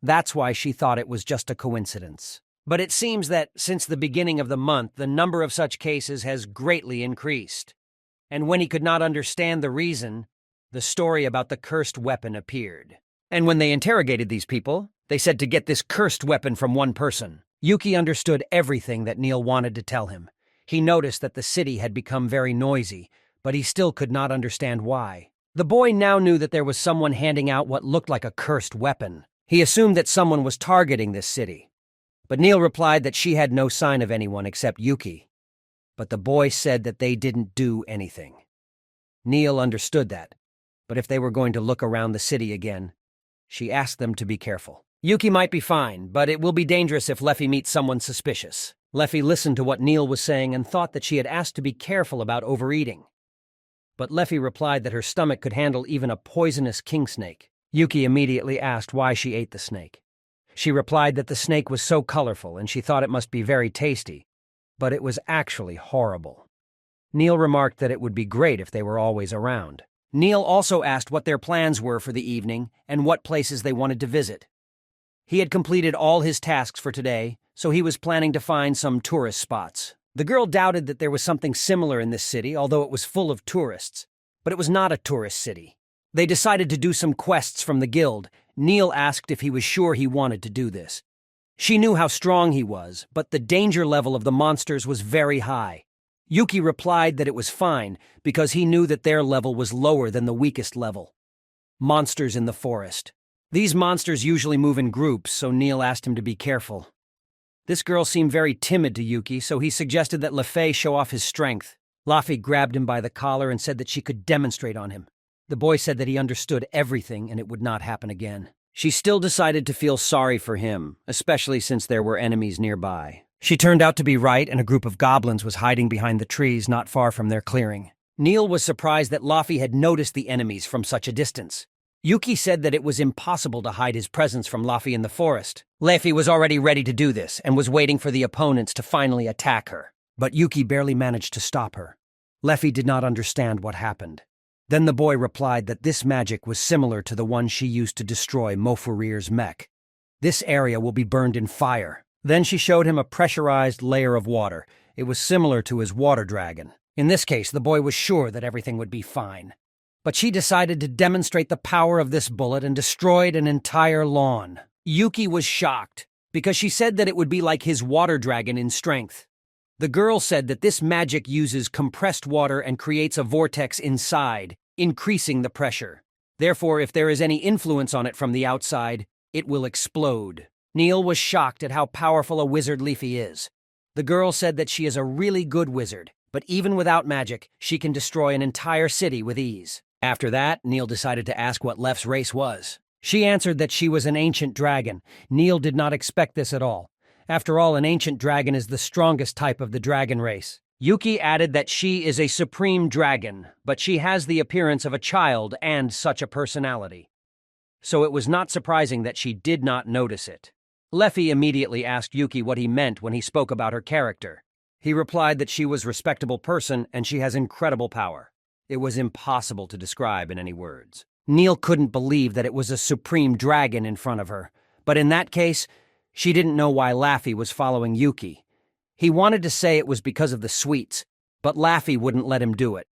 Speaker 1: That's why she thought it was just a coincidence. But it seems that since the beginning of the month, the number of such cases has greatly increased. And when he could not understand the reason, the story about the cursed weapon appeared. And when they interrogated these people, they said to get this cursed weapon from one person. Yuki understood everything that Neil wanted to tell him. He noticed that the city had become very noisy, but he still could not understand why. The boy now knew that there was someone handing out what looked like a cursed weapon. He assumed that someone was targeting this city. But Neil replied that she had no sign of anyone except Yuki. But the boy said that they didn't do anything. Neil understood that, but if they were going to look around the city again, she asked them to be careful. Yuki might be fine, but it will be dangerous if Leffy meets someone suspicious. Leffy listened to what Neil was saying and thought that she had asked to be careful about overeating. But Leffy replied that her stomach could handle even a poisonous king snake. Yuki immediately asked why she ate the snake. She replied that the snake was so colorful and she thought it must be very tasty, but it was actually horrible. Neil remarked that it would be great if they were always around. Neil also asked what their plans were for the evening and what places they wanted to visit. He had completed all his tasks for today, so he was planning to find some tourist spots. The girl doubted that there was something similar in this city, although it was full of tourists. But it was not a tourist city. They decided to do some quests from the guild. Neil asked if he was sure he wanted to do this. She knew how strong he was, but the danger level of the monsters was very high. Yuki replied that it was fine, because he knew that their level was lower than the weakest level. Monsters in the forest. These monsters usually move in groups, so Neil asked him to be careful. This girl seemed very timid to Yuki, so he suggested that Lefei show off his strength. Laffy grabbed him by the collar and said that she could demonstrate on him. The boy said that he understood everything and it would not happen again. She still decided to feel sorry for him, especially since there were enemies nearby. She turned out to be right, and a group of goblins was hiding behind the trees not far from their clearing. Neil was surprised that Laffy had noticed the enemies from such a distance. Yuki said that it was impossible to hide his presence from Laffy in the forest. Laffy was already ready to do this and was waiting for the opponents to finally attack her. But Yuki barely managed to stop her. Laffy did not understand what happened. Then the boy replied that this magic was similar to the one she used to destroy Mofurir's mech. This area will be burned in fire. Then she showed him a pressurized layer of water. It was similar to his water dragon. In this case, the boy was sure that everything would be fine. But she decided to demonstrate the power of this bullet and destroyed an entire lawn. Yuki was shocked, because she said that it would be like his water dragon in strength. The girl said that this magic uses compressed water and creates a vortex inside, increasing the pressure. Therefore, if there is any influence on it from the outside, it will explode. Neil was shocked at how powerful a wizard Leafy is. The girl said that she is a really good wizard, but even without magic, she can destroy an entire city with ease. After that, Neil decided to ask what Lef's race was. She answered that she was an ancient dragon. Neil did not expect this at all. After all, an ancient dragon is the strongest type of the dragon race. Yuki added that she is a supreme dragon, but she has the appearance of a child and such a personality. So it was not surprising that she did not notice it. Leffy immediately asked Yuki what he meant when he spoke about her character. He replied that she was a respectable person and she has incredible power. It was impossible to describe in any words. Neil couldn't believe that it was a supreme dragon in front of her, but in that case, she didn't know why Laffy was following Yuki. He wanted to say it was because of the sweets, but Laffy wouldn't let him do it,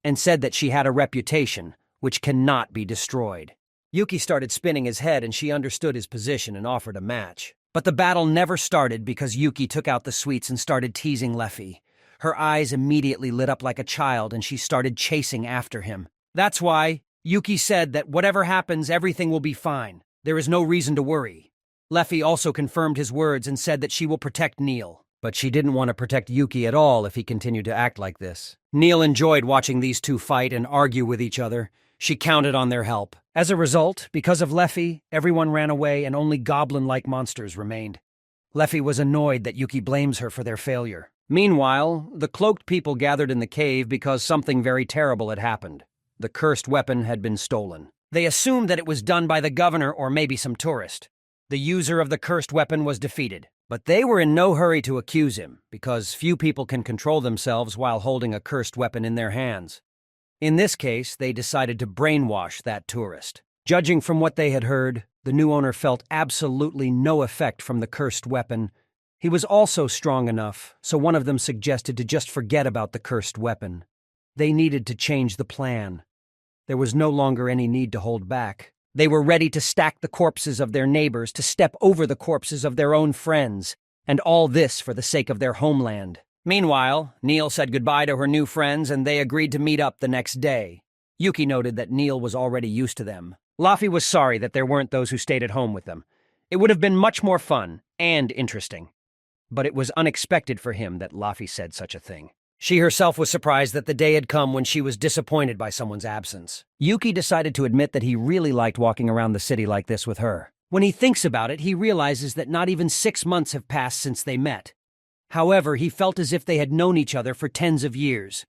Speaker 1: and said that she had a reputation which cannot be destroyed. Yuki started spinning his head and she understood his position and offered a match. But the battle never started because Yuki took out the sweets and started teasing Leffy. Her eyes immediately lit up like a child and she started chasing after him. That's why Yuki said that whatever happens, everything will be fine. There is no reason to worry. Leffy also confirmed his words and said that she will protect Neil. But she didn't want to protect Yuki at all if he continued to act like this. Neil enjoyed watching these two fight and argue with each other. She counted on their help. As a result, because of Leffy, everyone ran away and only goblin-like monsters remained. Leffy was annoyed that Yuki blames her for their failure. Meanwhile, the cloaked people gathered in the cave because something very terrible had happened. The cursed weapon had been stolen. They assumed that it was done by the governor or maybe some tourist. The user of the cursed weapon was defeated. But they were in no hurry to accuse him, because few people can control themselves while holding a cursed weapon in their hands. In this case, they decided to brainwash that tourist. Judging from what they had heard, the new owner felt absolutely no effect from the cursed weapon. He was also strong enough, so one of them suggested to just forget about the cursed weapon. They needed to change the plan. There was no longer any need to hold back. They were ready to stack the corpses of their neighbors, to step over the corpses of their own friends, and all this for the sake of their homeland. Meanwhile, Neil said goodbye to her new friends and they agreed to meet up the next day. Yuki noted that Neil was already used to them. Laffy was sorry that there weren't those who stayed at home with them. It would have been much more fun and interesting. But it was unexpected for him that Laffy said such a thing. She herself was surprised that the day had come when she was disappointed by someone's absence. Yuki decided to admit that he really liked walking around the city like this with her. When he thinks about it, he realizes that not even 6 months have passed since they met. However, he felt as if they had known each other for tens of years.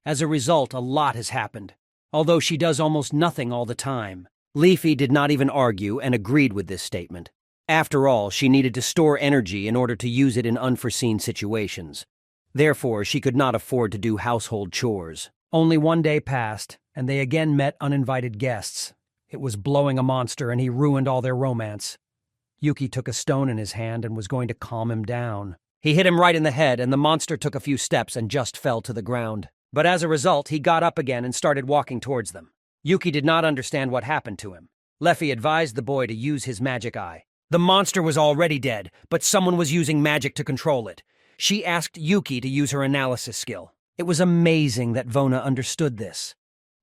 Speaker 1: As a result, a lot has happened, although she does almost nothing all the time. Leafy did not even argue and agreed with this statement. After all, she needed to store energy in order to use it in unforeseen situations. Therefore, she could not afford to do household chores. Only one day passed, and they again met uninvited guests. It was blowing a monster, and he ruined all their romance. Yuki took a stone in his hand and was going to calm him down. He hit him right in the head, and the monster took a few steps and just fell to the ground. But as a result, he got up again and started walking towards them. Yuki did not understand what happened to him. Leffy advised the boy to use his magic eye. The monster was already dead, but someone was using magic to control it. She asked Yuki to use her analysis skill. It was amazing that Vona understood this.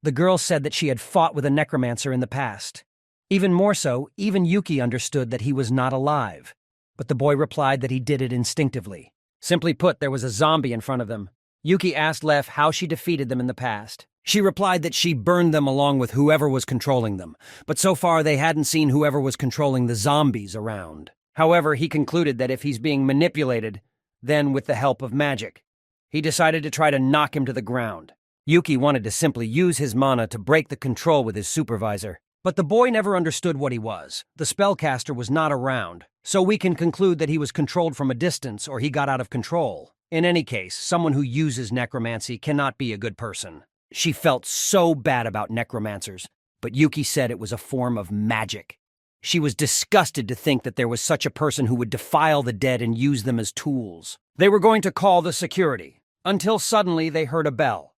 Speaker 1: The girl said that she had fought with a necromancer in the past. Even more so, even Yuki understood that he was not alive. But the boy replied that he did it instinctively. Simply put, there was a zombie in front of them. Yuki asked Leff how she defeated them in the past. She replied that she burned them along with whoever was controlling them, but so far they hadn't seen whoever was controlling the zombies around. However, he concluded that if he's being manipulated, then with the help of magic. He decided to try to knock him to the ground. Yuki wanted to simply use his mana to break the control with his supervisor. But the boy never understood what he was. The spellcaster was not around, so we can conclude that he was controlled from a distance or he got out of control. In any case, someone who uses necromancy cannot be a good person. She felt so bad about necromancers, but Yuki said it was a form of magic. She was disgusted to think that there was such a person who would defile the dead and use them as tools. They were going to call the security, until suddenly they heard a bell.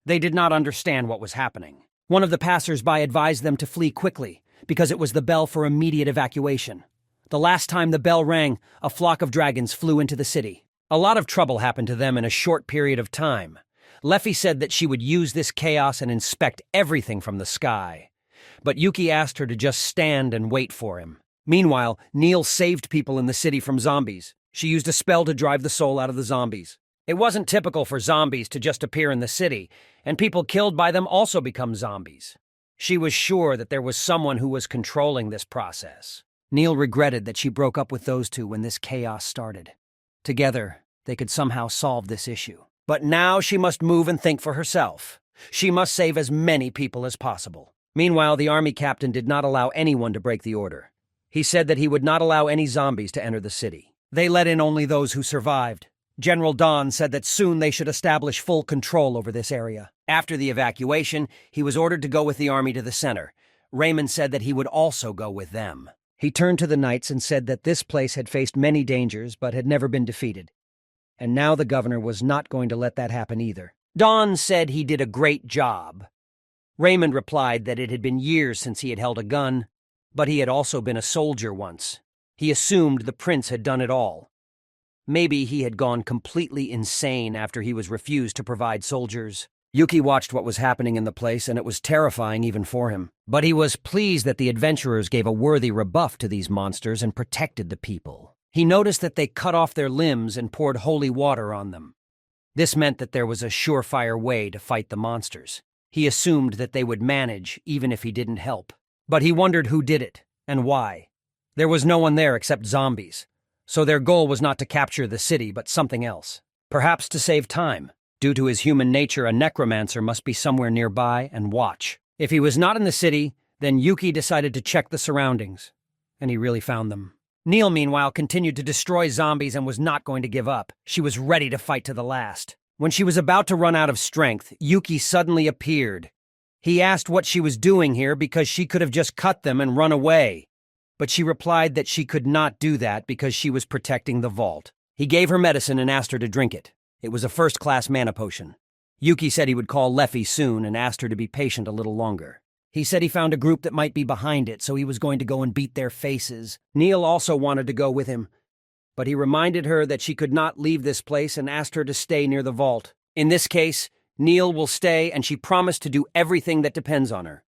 Speaker 1: They did not understand what was happening. One of the passers-by advised them to flee quickly, because it was the bell for immediate evacuation. The last time the bell rang, a flock of dragons flew into the city. A lot of trouble happened to them in a short period of time. Leffy said that she would use this chaos and inspect everything from the sky. But Yuki asked her to just stand and wait for him. Meanwhile, Neil saved people in the city from zombies. She used a spell to drive the soul out of the zombies. It wasn't typical for zombies to just appear in the city, and people killed by them also become zombies. She was sure that there was someone who was controlling this process. Neil regretted that she broke up with those two when this chaos started. Together, they could somehow solve this issue. But now she must move and think for herself. She must save as many people as possible. Meanwhile, the army captain did not allow anyone to break the order. He said that he would not allow any zombies to enter the city. They let in only those who survived. General Don said that soon they should establish full control over this area. After the evacuation, he was ordered to go with the army to the center. Raymond said that he would also go with them. He turned to the knights and said that this place had faced many dangers but had never been defeated. And now the governor was not going to let that happen either. Don said he did a great job. Raymond replied that it had been years since he had held a gun, but he had also been a soldier once. He assumed the prince had done it all. Maybe he had gone completely insane after he was refused to provide soldiers. Yuki watched what was happening in the place, and it was terrifying even for him. But he was pleased that the adventurers gave a worthy rebuff to these monsters and protected the people. He noticed that they cut off their limbs and poured holy water on them. This meant that there was a surefire way to fight the monsters. He assumed that they would manage, even if he didn't help. But he wondered who did it, and why. There was no one there except zombies, so their goal was not to capture the city, but something else. Perhaps to save time. Due to his human nature, a necromancer must be somewhere nearby and watch. If he was not in the city, then Yuki decided to check the surroundings, and he really found them. Neil, meanwhile, continued to destroy zombies and was not going to give up. She was ready to fight to the last. When she was about to run out of strength, Yuki suddenly appeared. He asked what she was doing here because she could have just cut them and run away. But she replied that she could not do that because she was protecting the vault. He gave her medicine and asked her to drink it. It was a first-class mana potion. Yuki said he would call Leffy soon and asked her to be patient a little longer. He said he found a group that might be behind it, so he was going to go and beat their faces. Neil also wanted to go with him, but he reminded her that she could not leave this place and asked her to stay near the vault. In this case, Neil will stay, and she promised to do everything that depends on her.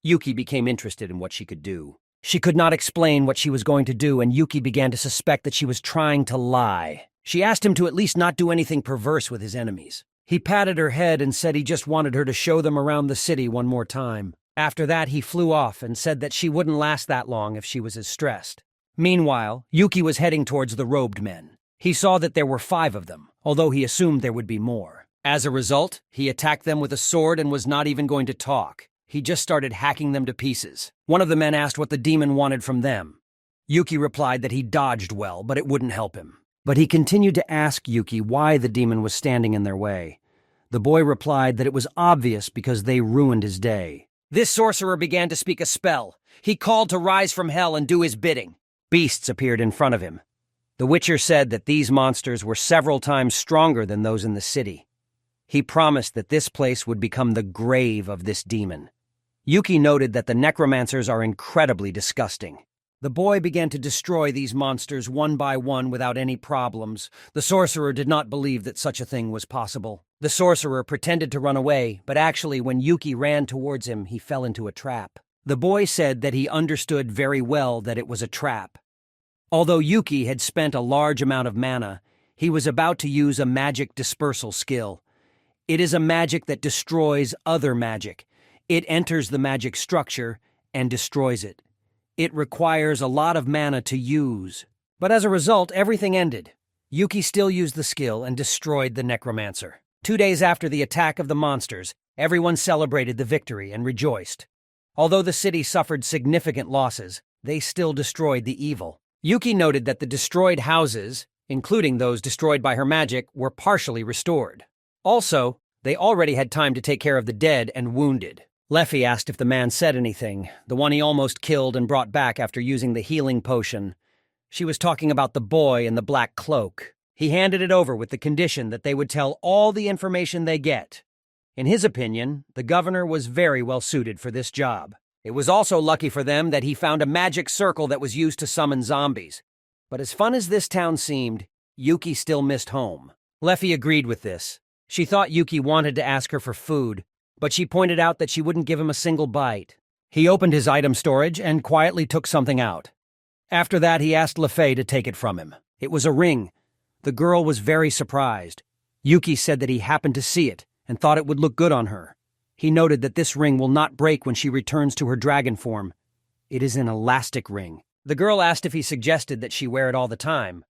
Speaker 1: Yuki became interested in what she could do. She could not explain what she was going to do, and Yuki began to suspect that she was trying to lie. She asked him to at least not do anything perverse with his enemies. He patted her head and said he just wanted her to show them around the city one more time. After that, he flew off and said that she wouldn't last that long if she was as stressed. Meanwhile, Yuki was heading towards the robed men. He saw that there were 5 of them, although he assumed there would be more. As a result, he attacked them with a sword and was not even going to talk. He just started hacking them to pieces. One of the men asked what the demon wanted from them. Yuki replied that he dodged well, but it wouldn't help him. But he continued to ask Yuki why the demon was standing in their way. The boy replied that it was obvious because they ruined his day. This sorcerer began to speak a spell. He called to rise from hell and do his bidding. Beasts appeared in front of him. The Witcher said that these monsters were several times stronger than those in the city. He promised that this place would become the grave of this demon. Yuki noted that the necromancers are incredibly disgusting. The boy began to destroy these monsters one by one without any problems. The sorcerer did not believe that such a thing was possible. The sorcerer pretended to run away, but actually when Yuki ran towards him, he fell into a trap. The boy said that he understood very well that it was a trap. Although Yuki had spent a large amount of mana, he was about to use a magic dispersal skill. It is a magic that destroys other magic. It enters the magic structure and destroys it. It requires a lot of mana to use. But as a result, everything ended. Yuki still used the skill and destroyed the necromancer. 2 days after the attack of the monsters, everyone celebrated the victory and rejoiced. Although the city suffered significant losses, they still destroyed the evil. Yuki noted that the destroyed houses, including those destroyed by her magic, were partially restored. Also, they already had time to take care of the dead and wounded. Leffy asked if the man said anything, the one he almost killed and brought back after using the healing potion. She was talking about the boy in the black cloak. He handed it over with the condition that they would tell all the information they get. In his opinion, the governor was very well suited for this job. It was also lucky for them that he found a magic circle that was used to summon zombies. But as fun as this town seemed, Yuki still missed home. Leffy agreed with this. She thought Yuki wanted to ask her for food, but she pointed out that she wouldn't give him a single bite. He opened his item storage and quietly took something out. After that, he asked LeFay to take it from him. It was a ring. The girl was very surprised. Yuki said that he happened to see it and thought it would look good on her. He noted that this ring will not break when she returns to her dragon form. It is an elastic ring. The girl asked if he suggested that she wear it all the time,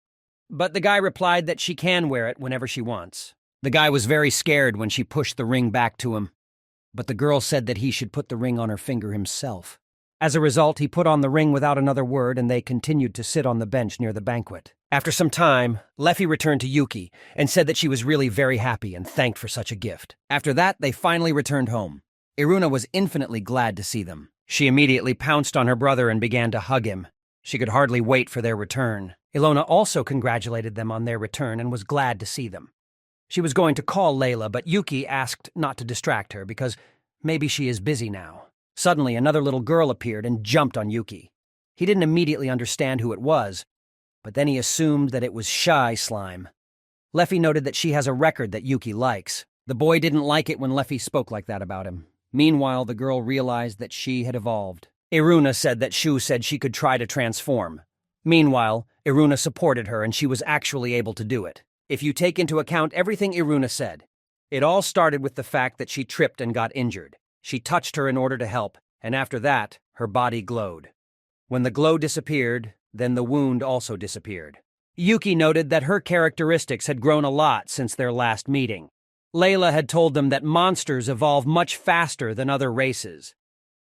Speaker 1: but the guy replied that she can wear it whenever she wants. The guy was very scared when she pushed the ring back to him, but the girl said that he should put the ring on her finger himself. As a result, he put on the ring without another word, and they continued to sit on the bench near the banquet. After some time, Leffy returned to Yuki and said that she was really very happy and thanked for such a gift. After that, they finally returned home. Iruna was infinitely glad to see them. She immediately pounced on her brother and began to hug him. She could hardly wait for their return. Ilona also congratulated them on their return and was glad to see them. She was going to call Layla, but Yuki asked not to distract her because maybe she is busy now. Suddenly, another little girl appeared and jumped on Yuki. He didn't immediately understand who it was, but then he assumed that it was Shy Slime. Leffy noted that she has a record that Yuki likes. The boy didn't like it when Leffy spoke like that about him. Meanwhile, the girl realized that she had evolved. Iruna said that Shu said she could try to transform. Meanwhile, Iruna supported her and she was actually able to do it. If you take into account everything Iruna said, it all started with the fact that she tripped and got injured. She touched her in order to help, and after that, her body glowed. When the glow disappeared, then the wound also disappeared. Yuki noted that her characteristics had grown a lot since their last meeting. Layla had told them that monsters evolve much faster than other races,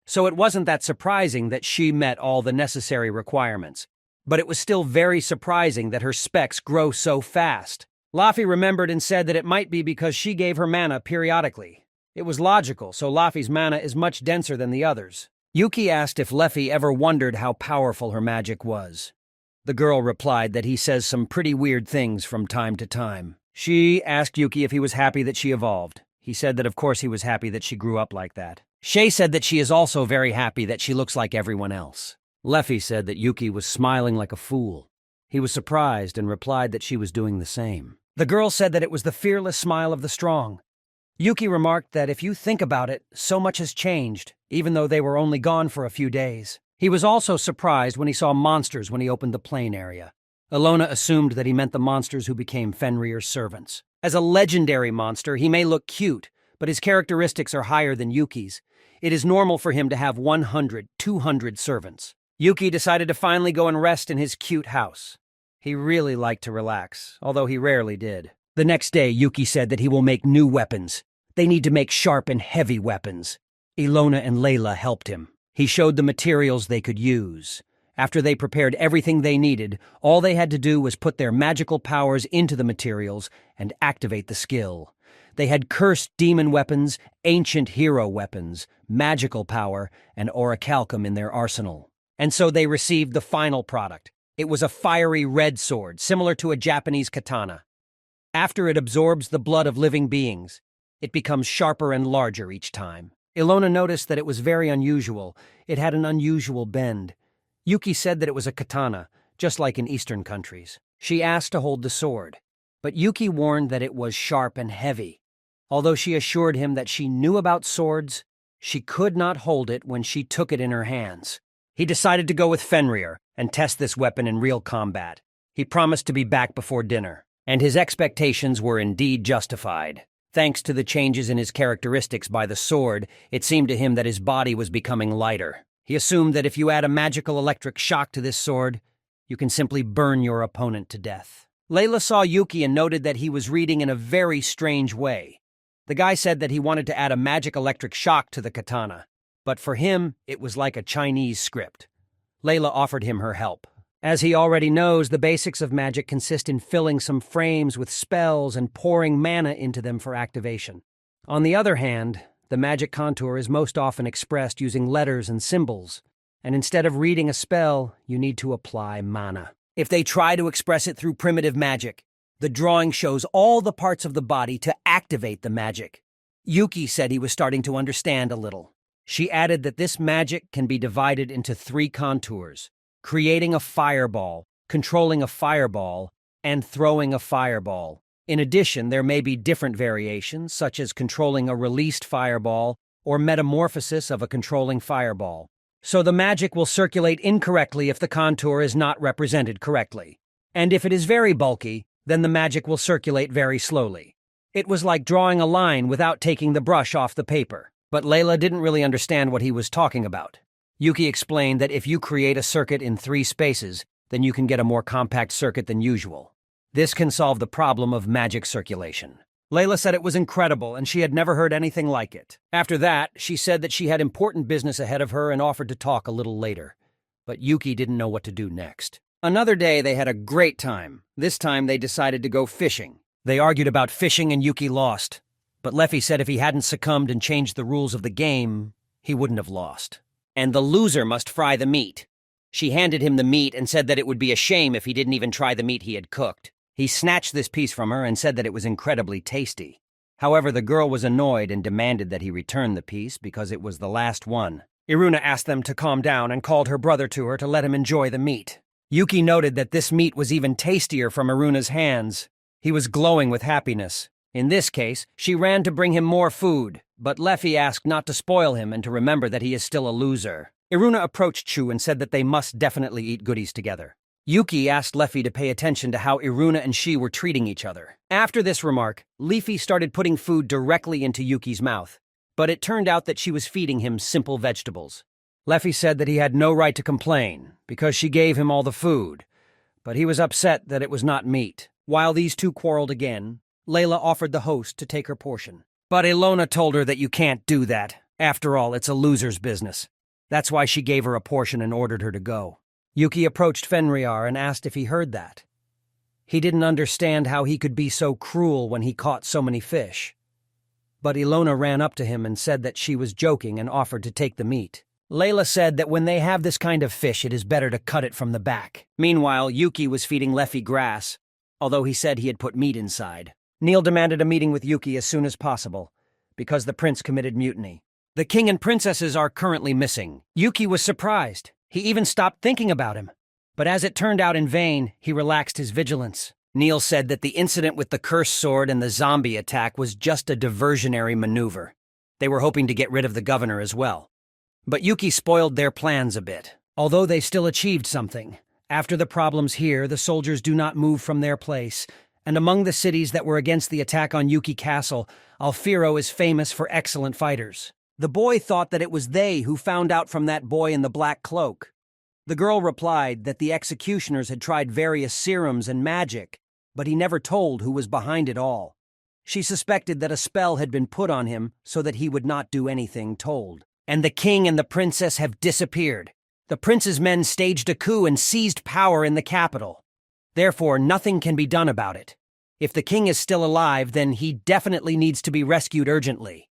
Speaker 1: so it wasn't that surprising that she met all the necessary requirements. But it was still very surprising that her specs grow so fast. Laffy remembered and said that it might be because she gave her mana periodically. It was logical, so Laffy's mana is much denser than the others. Yuki asked if Leffy ever wondered how powerful her magic was. The girl replied that he says some pretty weird things from time to time. She asked Yuki if he was happy that she evolved. He said that of course he was happy that she grew up like that. Shay said that she is also very happy that she looks like everyone else. Leffy said that Yuki was smiling like a fool. He was surprised and replied that she was doing the same. The girl said that it was the fearless smile of the strong. Yuki remarked that if you think about it, so much has changed, even though they were only gone for a few days. He was also surprised when he saw monsters when he opened the plain area. Ilona assumed that he meant the monsters who became Fenrir's servants. As a legendary monster, he may look cute, but his characteristics are higher than Yuki's. It is normal for him to have 100, 200 servants. Yuki decided to finally go and rest in his cute house. He really liked to relax, although he rarely did. The next day, Yuki said that he will make new weapons. They need to make sharp and heavy weapons. Ilona and Layla helped him. He showed the materials they could use. After they prepared everything they needed, all they had to do was put their magical powers into the materials and activate the skill. They had cursed demon weapons, ancient hero weapons, magical power, and orichalcum in their arsenal. And so they received the final product. It was a fiery red sword, similar to a Japanese katana. After it absorbs the blood of living beings, it becomes sharper and larger each time. Ilona noticed that it was very unusual. It had an unusual bend. Yuki said that it was a katana, just like in Eastern countries. She asked to hold the sword, but Yuki warned that it was sharp and heavy. Although she assured him that she knew about swords, she could not hold it when she took it in her hands. He decided to go with Fenrir and test this weapon in real combat. He promised to be back before dinner, and his expectations were indeed justified. Thanks to the changes in his characteristics by the sword, it seemed to him that his body was becoming lighter. He assumed that if you add a magical electric shock to this sword, you can simply burn your opponent to death. Layla saw Yuki and noted that he was reading in a very strange way. The guy said that he wanted to add a magic electric shock to the katana, but for him, it was like a Chinese script. Layla offered him her help. As he already knows, the basics of magic consist in filling some frames with spells and pouring mana into them for activation. On the other hand, the magic contour is most often expressed using letters and symbols, and instead of reading a spell, you need to apply mana. If they try to express it through primitive magic, the drawing shows all the parts of the body to activate the magic. Yuki said he was starting to understand a little. She added that this magic can be divided into 3 contours: creating a fireball, controlling a fireball, and throwing a fireball. In addition, there may be different variations, such as controlling a released fireball or metamorphosis of a controlling fireball. So the magic will circulate incorrectly if the contour is not represented correctly. And if it is very bulky, then the magic will circulate very slowly. It was like drawing a line without taking the brush off the paper. But Layla didn't really understand what he was talking about. Yuki explained that if you create a circuit in 3 spaces, then you can get a more compact circuit than usual. This can solve the problem of magic circulation. Layla said it was incredible and she had never heard anything like it. After that, she said that she had important business ahead of her and offered to talk a little later. But Yuki didn't know what to do next. Another day they had a great time. This time they decided to go fishing. They argued about fishing and Yuki lost. But Leffy said if he hadn't succumbed and changed the rules of the game, he wouldn't have lost. And the loser must fry the meat. She handed him the meat and said that it would be a shame if he didn't even try the meat he had cooked. He snatched this piece from her and said that it was incredibly tasty. However, the girl was annoyed and demanded that he return the piece because it was the last one. Iruna asked them to calm down and called her brother to her to let him enjoy the meat. Yuki noted that this meat was even tastier from Iruna's hands. He was glowing with happiness. In this case, she ran to bring him more food, but Leffy asked not to spoil him and to remember that he is still a loser. Iruna approached Chu and said that they must definitely eat goodies together. Yuki asked Leffy to pay attention to how Iruna and she were treating each other. After this remark, Leafy started putting food directly into Yuki's mouth, but it turned out that she was feeding him simple vegetables. Leffy said that he had no right to complain, because she gave him all the food, but he was upset that it was not meat. While these two quarreled again, Layla offered the host to take her portion. But Ilona told her that you can't do that. After all, it's a loser's business. That's why she gave her a portion and ordered her to go. Yuki approached Fenrir and asked if he heard that. He didn't understand how he could be so cruel when he caught so many fish. But Ilona ran up to him and said that she was joking and offered to take the meat. Layla said that when they have this kind of fish, it is better to cut it from the back. Meanwhile, Yuki was feeding Leffy grass, although he said he had put meat inside. Neil demanded a meeting with Yuki as soon as possible, because the prince committed mutiny. The king and princesses are currently missing. Yuki was surprised. He even stopped thinking about him. But as it turned out in vain, he relaxed his vigilance. Neil said that the incident with the cursed sword and the zombie attack was just a diversionary maneuver. They were hoping to get rid of the governor as well. But Yuki spoiled their plans a bit. Although they still achieved something. After the problems here, the soldiers do not move from their place, and among the cities that were against the attack on Yuki Castle, Alfiro is famous for excellent fighters. The boy thought that it was they who found out from that boy in the black cloak. The girl replied that the executioners had tried various serums and magic, but he never told who was behind it all. She suspected that a spell had been put on him so that he would not do anything told. And the king and the princess have disappeared. The prince's men staged a coup and seized power in the capital. Therefore, nothing can be done about it. If the king is still alive, then he definitely needs to be rescued urgently.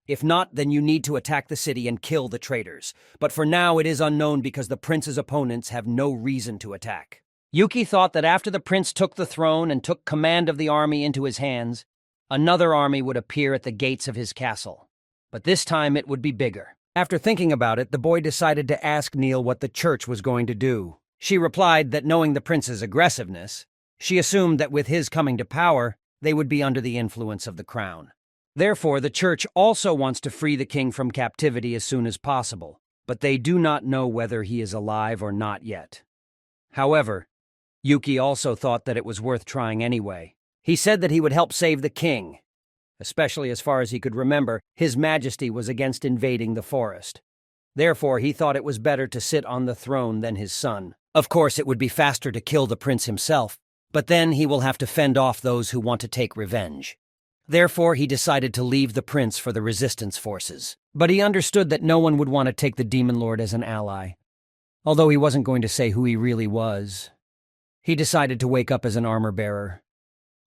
Speaker 1: If not, then you need to attack the city and kill the traitors. But for now, it is unknown because the prince's opponents have no reason to attack. Yuki thought that after the prince took the throne and took command of the army into his hands, another army would appear at the gates of his castle. But this time it would be bigger. After thinking about it, the boy decided to ask Neil what the church was going to do. She replied that knowing the prince's aggressiveness, she assumed that with his coming to power, they would be under the influence of the crown. Therefore, the church also wants to free the king from captivity as soon as possible, but they do not know whether he is alive or not yet. However, Yuki also thought that it was worth trying anyway. He said that he would help save the king. Especially as far as he could remember, His Majesty was against invading the forest. Therefore, he thought it was better to sit on the throne than his son. Of course, it would be faster to kill the prince himself, but then he will have to fend off those who want to take revenge. Therefore, he decided to leave the prince for the resistance forces. But he understood that no one would want to take the Demon Lord as an ally. Although he wasn't going to say who he really was, he decided to wake up as an armor-bearer.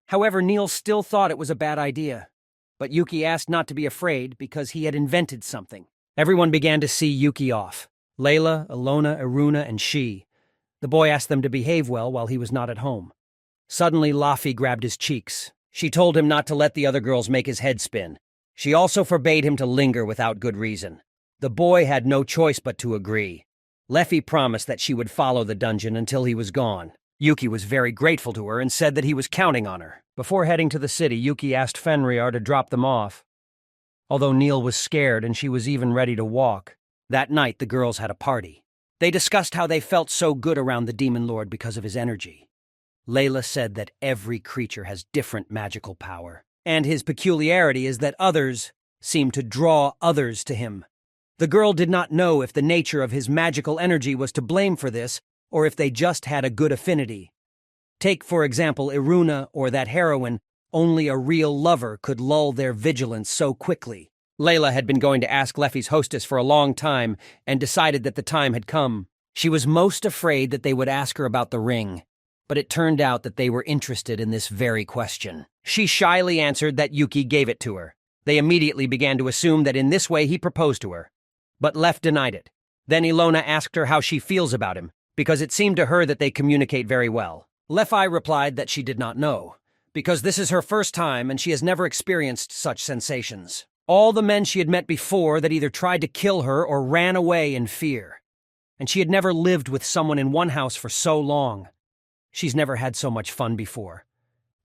Speaker 1: However, Neil still thought it was a bad idea. But Yuki asked not to be afraid because he had invented something. Everyone began to see Yuki off. Layla, Ilona, Iruna, and she. The boy asked them to behave well while he was not at home. Suddenly, Laffy grabbed his cheeks. She told him not to let the other girls make his head spin. She also forbade him to linger without good reason. The boy had no choice but to agree. Leffy promised that she would follow the dungeon until he was gone. Yuki was very grateful to her and said that he was counting on her. Before heading to the city, Yuki asked Fenrir to drop them off. Although Neil was scared and she was even ready to walk, That night, the girls had a party. They discussed how they felt so good around the Demon Lord because of his energy. Layla said that every creature has different magical power, and his peculiarity is that others seem to draw others to him. The girl did not know if the nature of his magical energy was to blame for this, or if they just had a good affinity. Take, for example, Iruna or that heroine. Only a real lover could lull their vigilance so quickly. Layla had been going to ask Leffy's hostess for a long time and decided that the time had come. She was most afraid that they would ask her about the ring, but it turned out that they were interested in this very question. She shyly answered that Yuki gave it to her. They immediately began to assume that in this way he proposed to her. But Leff denied it. Then Ilona asked her how she feels about him, because it seemed to her that they communicate very well. Leffi replied that she did not know, because this is her first time and she has never experienced such sensations. All the men she had met before that either tried to kill her or ran away in fear. And she had never lived with someone in one house for so long. She's never had so much fun before.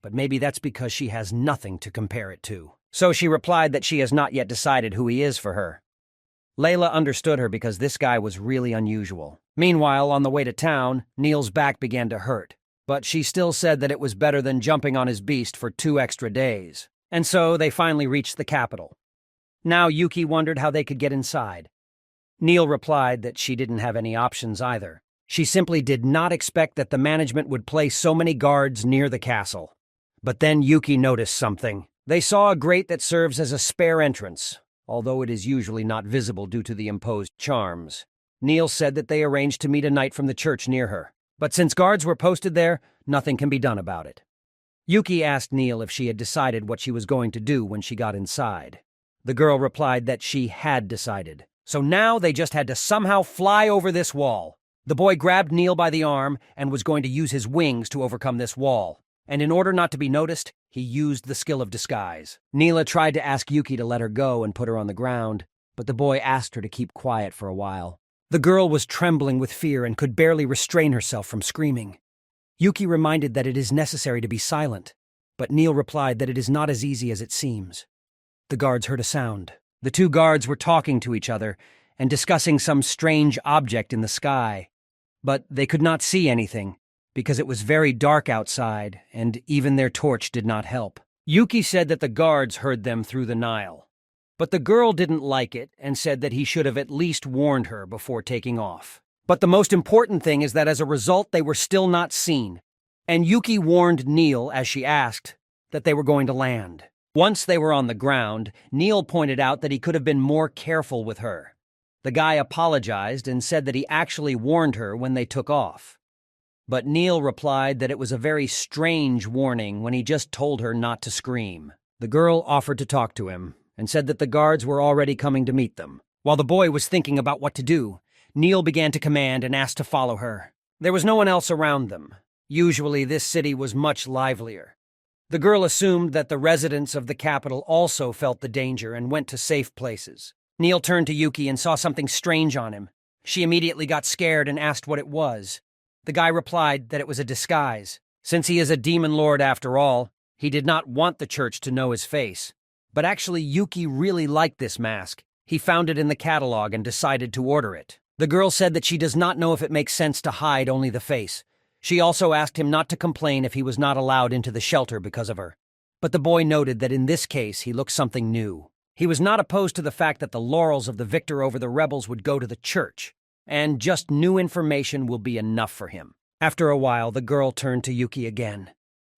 Speaker 1: But maybe that's because she has nothing to compare it to. So she replied that she has not yet decided who he is for her. Layla understood her because this guy was really unusual. Meanwhile, on the way to town, Neil's back began to hurt. But she still said that it was better than jumping on his beast for 2 extra days. And so they finally reached the capital. Now Yuki wondered how they could get inside. Neil replied that she didn't have any options either. She simply did not expect that the management would place so many guards near the castle. But then Yuki noticed something. They saw a grate that serves as a spare entrance, although it is usually not visible due to the imposed charms. Neil said that they arranged to meet a knight from the church near her. But since guards were posted there, nothing can be done about it. Yuki asked Neil if she had decided what she was going to do when she got inside. The girl replied that she had decided. So now they just had to somehow fly over this wall. The boy grabbed Neil by the arm and was going to use his wings to overcome this wall. And in order not to be noticed, he used the skill of disguise. Neela tried to ask Yuki to let her go and put her on the ground, but the boy asked her to keep quiet for a while. The girl was trembling with fear and could barely restrain herself from screaming. Yuki reminded that it is necessary to be silent, but Neil replied that it is not as easy as it seems. The guards heard a sound. The 2 guards were talking to each other and discussing some strange object in the sky. But they could not see anything, because it was very dark outside, and even their torch did not help. Yuki said that the guards heard them through the Nile. But the girl didn't like it and said that he should have at least warned her before taking off. But the most important thing is that as a result, they were still not seen. And Yuki warned Neil, as she asked, that they were going to land. Once they were on the ground, Neil pointed out that he could have been more careful with her. The guy apologized and said that he actually warned her when they took off. But Neil replied that it was a very strange warning when he just told her not to scream. The girl offered to talk to him and said that the guards were already coming to meet them. While the boy was thinking about what to do, Neil began to command and asked to follow her. There was no one else around them. Usually this city was much livelier. The girl assumed that the residents of the capital also felt the danger and went to safe places. Neil turned to Yuki and saw something strange on him. She immediately got scared and asked what it was. The guy replied that it was a disguise. Since he is a demon lord after all, he did not want the church to know his face. But actually, Yuki really liked this mask. He found it in the catalog and decided to order it. The girl said that she does not know if it makes sense to hide only the face. She also asked him not to complain if he was not allowed into the shelter because of her. But the boy noted that in this case he looked something new. He was not opposed to the fact that the laurels of the victor over the rebels would go to the church, and just new information will be enough for him. After a while, the girl turned to Yuki again.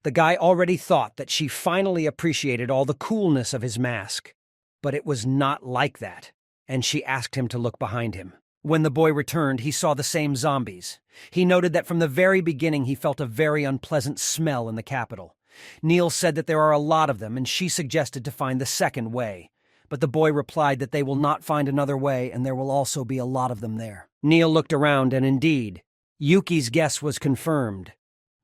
Speaker 1: The guy already thought that she finally appreciated all the coolness of his mask. But it was not like that, and she asked him to look behind him. When the boy returned, he saw the same zombies. He noted that from the very beginning he felt a very unpleasant smell in the capital. Neil said that there are a lot of them, and she suggested to find the second way. But the boy replied that they will not find another way, and there will also be a lot of them there. Neil looked around, and indeed, Yuki's guess was confirmed.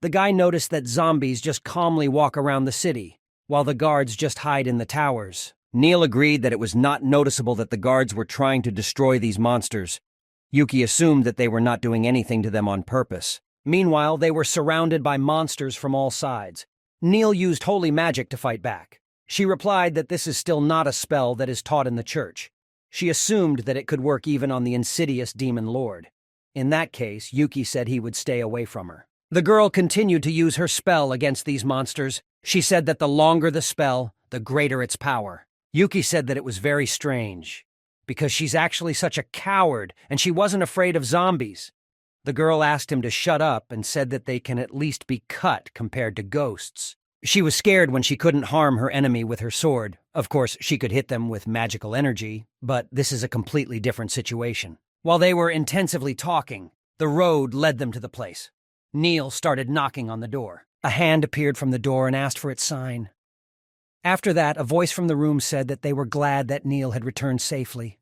Speaker 1: The guy noticed that zombies just calmly walk around the city, while the guards just hide in the towers. Neil agreed that it was not noticeable that the guards were trying to destroy these monsters. Yuki assumed that they were not doing anything to them on purpose. Meanwhile, they were surrounded by monsters from all sides. Neil used holy magic to fight back. She replied that this is still not a spell that is taught in the church. She assumed that it could work even on the insidious demon lord. In that case, Yuki said he would stay away from her. The girl continued to use her spell against these monsters. She said that the longer the spell, the greater its power. Yuki said that it was very strange, because she's actually such a coward and she wasn't afraid of zombies. The girl asked him to shut up and said that they can at least be cut compared to ghosts. She was scared when she couldn't harm her enemy with her sword. Of course, she could hit them with magical energy, but this is a completely different situation. While they were intensively talking, the road led them to the place. Neil started knocking on the door. A hand appeared from the door and asked for its sign. After that, a voice from the room said that they were glad that Neil had returned safely,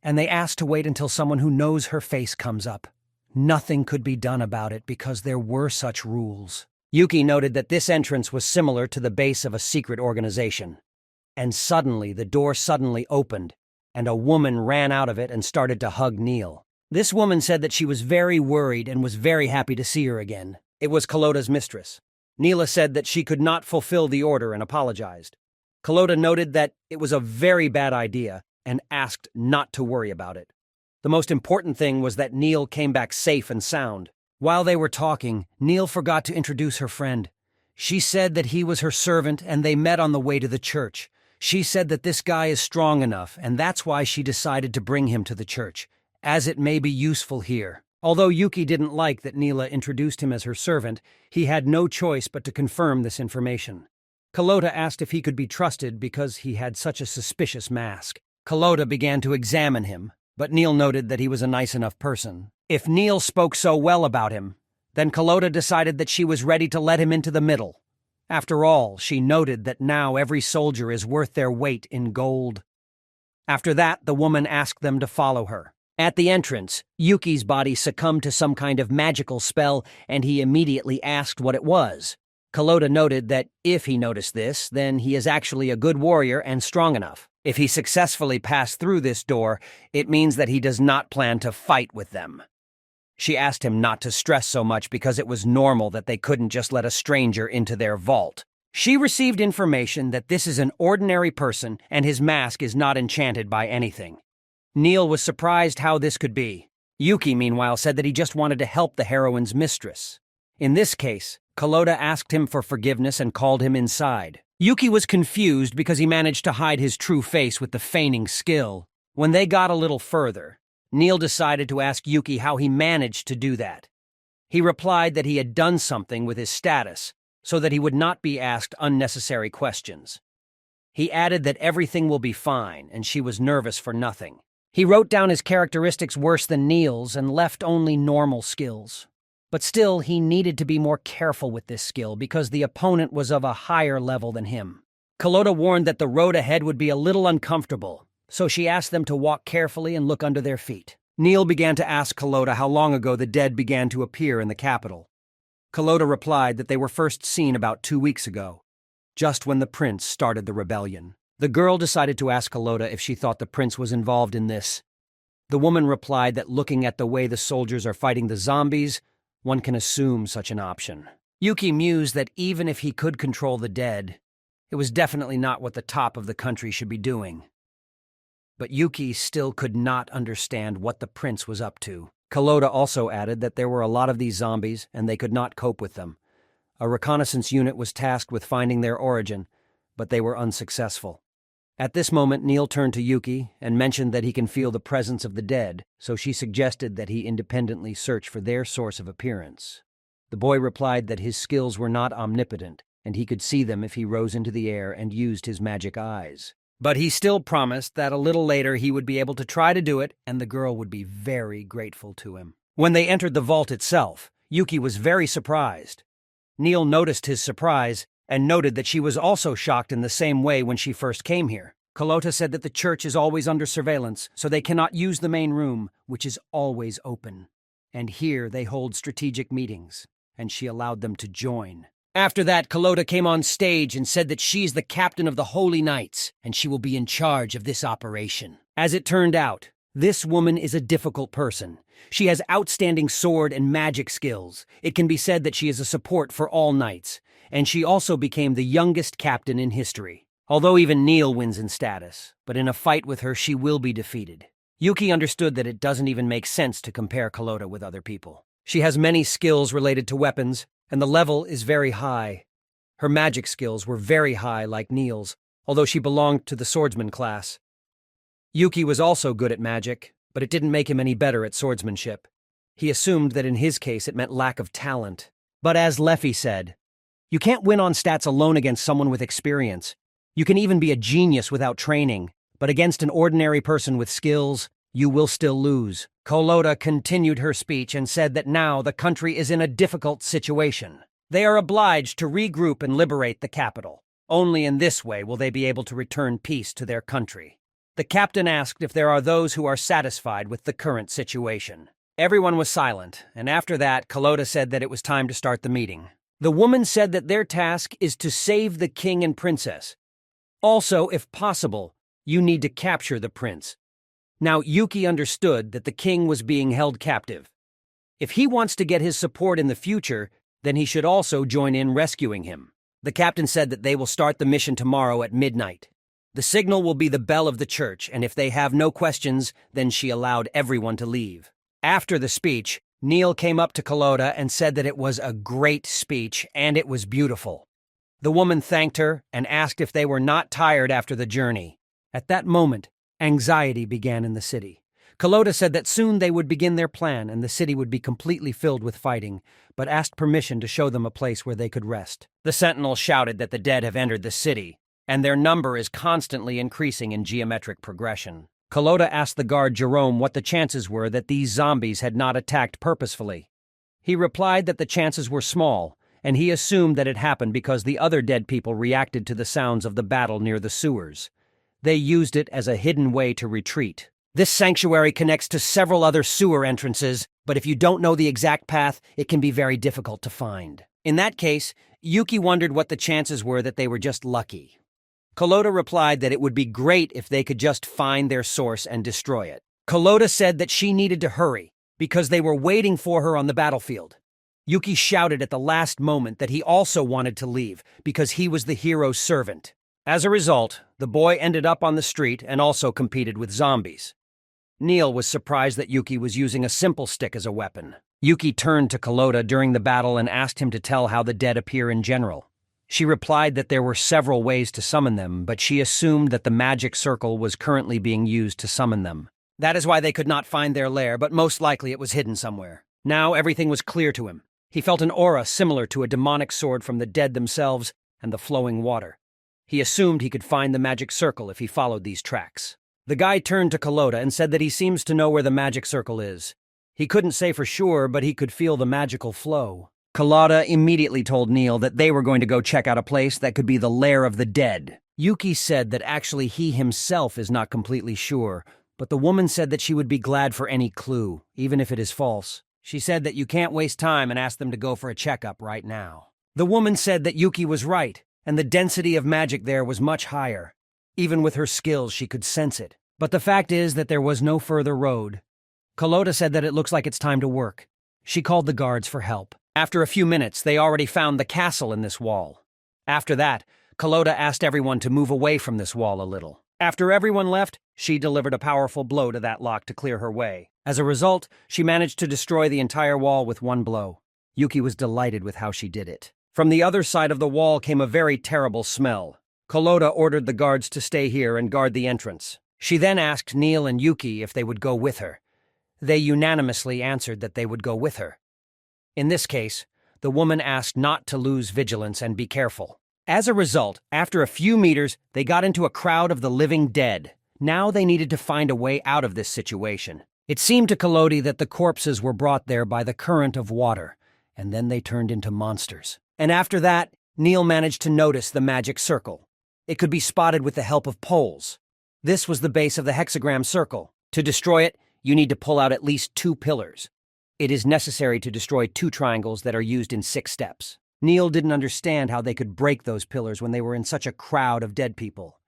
Speaker 1: and they asked to wait until someone who knows her face comes up. Nothing could be done about it because there were such rules. Yuki noted that this entrance was similar to the base of a secret organization. And suddenly, the door suddenly opened, and a woman ran out of it and started to hug Neil. This woman said that she was very worried and was very happy to see her again. It was Kulota's mistress. Neela said that she could not fulfill the order and apologized. Kulota noted that it was a very bad idea and asked not to worry about it. The most important thing was that Neil came back safe and sound. While they were talking, Neil forgot to introduce her friend. She said that he was her servant and they met on the way to the church. She said that this guy is strong enough and that's why she decided to bring him to the church, as it may be useful here. Although Yuki didn't like that Neela introduced him as her servant, he had no choice but to confirm this information. Kulota asked if he could be trusted because he had such a suspicious mask. Kulota began to examine him, but Neil noted that he was a nice enough person. If Neil spoke so well about him, then Kulota decided that she was ready to let him into the middle. After all, she noted that now every soldier is worth their weight in gold. After that, the woman asked them to follow her. At the entrance, Yuki's body succumbed to some kind of magical spell, and he immediately asked what it was. Kulota noted that if he noticed this, then he is actually a good warrior and strong enough. If he successfully passed through this door, it means that he does not plan to fight with them. She asked him not to stress so much because it was normal that they couldn't just let a stranger into their vault. She received information that this is an ordinary person and his mask is not enchanted by anything. Neil was surprised how this could be. Yuki, meanwhile, said that he just wanted to help the heroine's mistress. In this case, Kulota asked him for forgiveness and called him inside. Yuki was confused because he managed to hide his true face with the feigning skill. When they got a little further, Neil decided to ask Yuki how he managed to do that. He replied that he had done something with his status so that he would not be asked unnecessary questions. He added that everything will be fine and she was nervous for nothing. He wrote down his characteristics worse than Neil's and left only normal skills. But still, he needed to be more careful with this skill because the opponent was of a higher level than him. Kulota warned that the road ahead would be a little uncomfortable, so she asked them to walk carefully and look under their feet. Neil began to ask Kulota how long ago the dead began to appear in the capital. Kulota replied that they were first seen about 2 weeks ago, just when the prince started the rebellion. The girl decided to ask Kulota if she thought the prince was involved in this. The woman replied that looking at the way the soldiers are fighting the zombies, one can assume such an option. Yuki mused that even if he could control the dead, it was definitely not what the top of the country should be doing. But Yuki still could not understand what the prince was up to. Kulota also added that there were a lot of these zombies and they could not cope with them. A reconnaissance unit was tasked with finding their origin, but they were unsuccessful. At this moment, Neil turned to Yuki and mentioned that he can feel the presence of the dead, so she suggested that he independently search for their source of appearance. The boy replied that his skills were not omnipotent, and he could see them if he rose into the air and used his magic eyes. But he still promised that a little later he would be able to try to do it, and the girl would be very grateful to him. When they entered the vault itself, Yuki was very surprised. Neil noticed his surprise and noted that she was also shocked in the same way when she first came here. Kulota said that the church is always under surveillance, so they cannot use the main room, which is always open. And here they hold strategic meetings, and she allowed them to join. After that, Kulota came on stage and said that she's the captain of the Holy Knights, and she will be in charge of this operation. As it turned out, this woman is a difficult person. She has outstanding sword and magic skills. It can be said that she is a support for all knights, and she also became the youngest captain in history. Although even Neil wins in status, but in a fight with her she will be defeated. Yuki understood that it doesn't even make sense to compare Carlota with other people. She has many skills related to weapons, and the level is very high. Her magic skills were very high like Neil's, although she belonged to the swordsman class. Yuki was also good at magic, but it didn't make him any better at swordsmanship. He assumed that in his case it meant lack of talent. But as Leffy said, you can't win on stats alone against someone with experience. You can even be a genius without training, but against an ordinary person with skills, you will still lose. Carlota continued her speech and said that now the country is in a difficult situation. They are obliged to regroup and liberate the capital. Only in this way will they be able to return peace to their country. The captain asked if there are those who are satisfied with the current situation. Everyone was silent, and after that, Carlota said that it was time to start the meeting. The woman said that their task is to save the king and princess. Also, if possible, you need to capture the prince. Now, Yuki understood that the king was being held captive. If he wants to get his support in the future, then he should also join in rescuing him. The captain said that they will start the mission tomorrow at midnight. The signal will be the bell of the church, and if they have no questions, then she allowed everyone to leave. After the speech, Neil came up to Carlota and said that it was a great speech and it was beautiful. The woman thanked her and asked if they were not tired after the journey. At that moment, anxiety began in the city. Carlota said that soon they would begin their plan and the city would be completely filled with fighting, but asked permission to show them a place where they could rest. The sentinels shouted that the dead have entered the city, and their number is constantly increasing in geometric progression. Carlota asked the guard Jerome what the chances were that these zombies had not attacked purposefully. He replied that the chances were small, and he assumed that it happened because the other dead people reacted to the sounds of the battle near the sewers. They used it as a hidden way to retreat. This sanctuary connects to several other sewer entrances, but if you don't know the exact path, it can be very difficult to find. In that case, Yuki wondered what the chances were that they were just lucky. Carlota replied that it would be great if they could just find their source and destroy it. Carlota said that she needed to hurry, because they were waiting for her on the battlefield. Yuki shouted at the last moment that he also wanted to leave, because he was the hero's servant. As a result, the boy ended up on the street and also competed with zombies. Neil was surprised that Yuki was using a simple stick as a weapon. Yuki turned to Carlota during the battle and asked him to tell how the dead appear in general. She replied that there were several ways to summon them, but she assumed that the magic circle was currently being used to summon them. That is why they could not find their lair, but most likely it was hidden somewhere. Now everything was clear to him. He felt an aura similar to a demonic sword from the dead themselves and the flowing water. He assumed he could find the magic circle if he followed these tracks. The guy turned to Carlota and said that he seems to know where the magic circle is. He couldn't say for sure, but he could feel the magical flow. Carlota immediately told Neil that they were going to go check out a place that could be the lair of the dead. Yuki said that actually he himself is not completely sure, but the woman said that she would be glad for any clue, even if it is false. She said that you can't waste time and ask them to go for a checkup right now. The woman said that Yuki was right, and the density of magic there was much higher. Even with her skills, she could sense it. But the fact is that there was no further road. Carlota said that it looks like it's time to work. She called the guards for help. After a few minutes, they already found the castle in this wall. After that, Carlota asked everyone to move away from this wall a little. After everyone left, she delivered a powerful blow to that lock to clear her way. As a result, she managed to destroy the entire wall with one blow. Yuki was delighted with how she did it. From the other side of the wall came a very terrible smell. Carlota ordered the guards to stay here and guard the entrance. She then asked Neil and Yuki if they would go with her. They unanimously answered that they would go with her. In this case, the woman asked not to lose vigilance and be careful. As a result, after a few meters, they got into a crowd of the living dead. Now they needed to find a way out of this situation. It seemed to Carlota that the corpses were brought there by the current of water, and then they turned into monsters. And after that, Neil managed to notice the magic circle. It could be spotted with the help of poles. This was the base of the hexagram circle. To destroy it, you need to pull out at least 2 pillars. It is necessary to destroy 2 triangles that are used in 6 steps. Neil didn't understand how they could break those pillars when they were in such a crowd of dead people.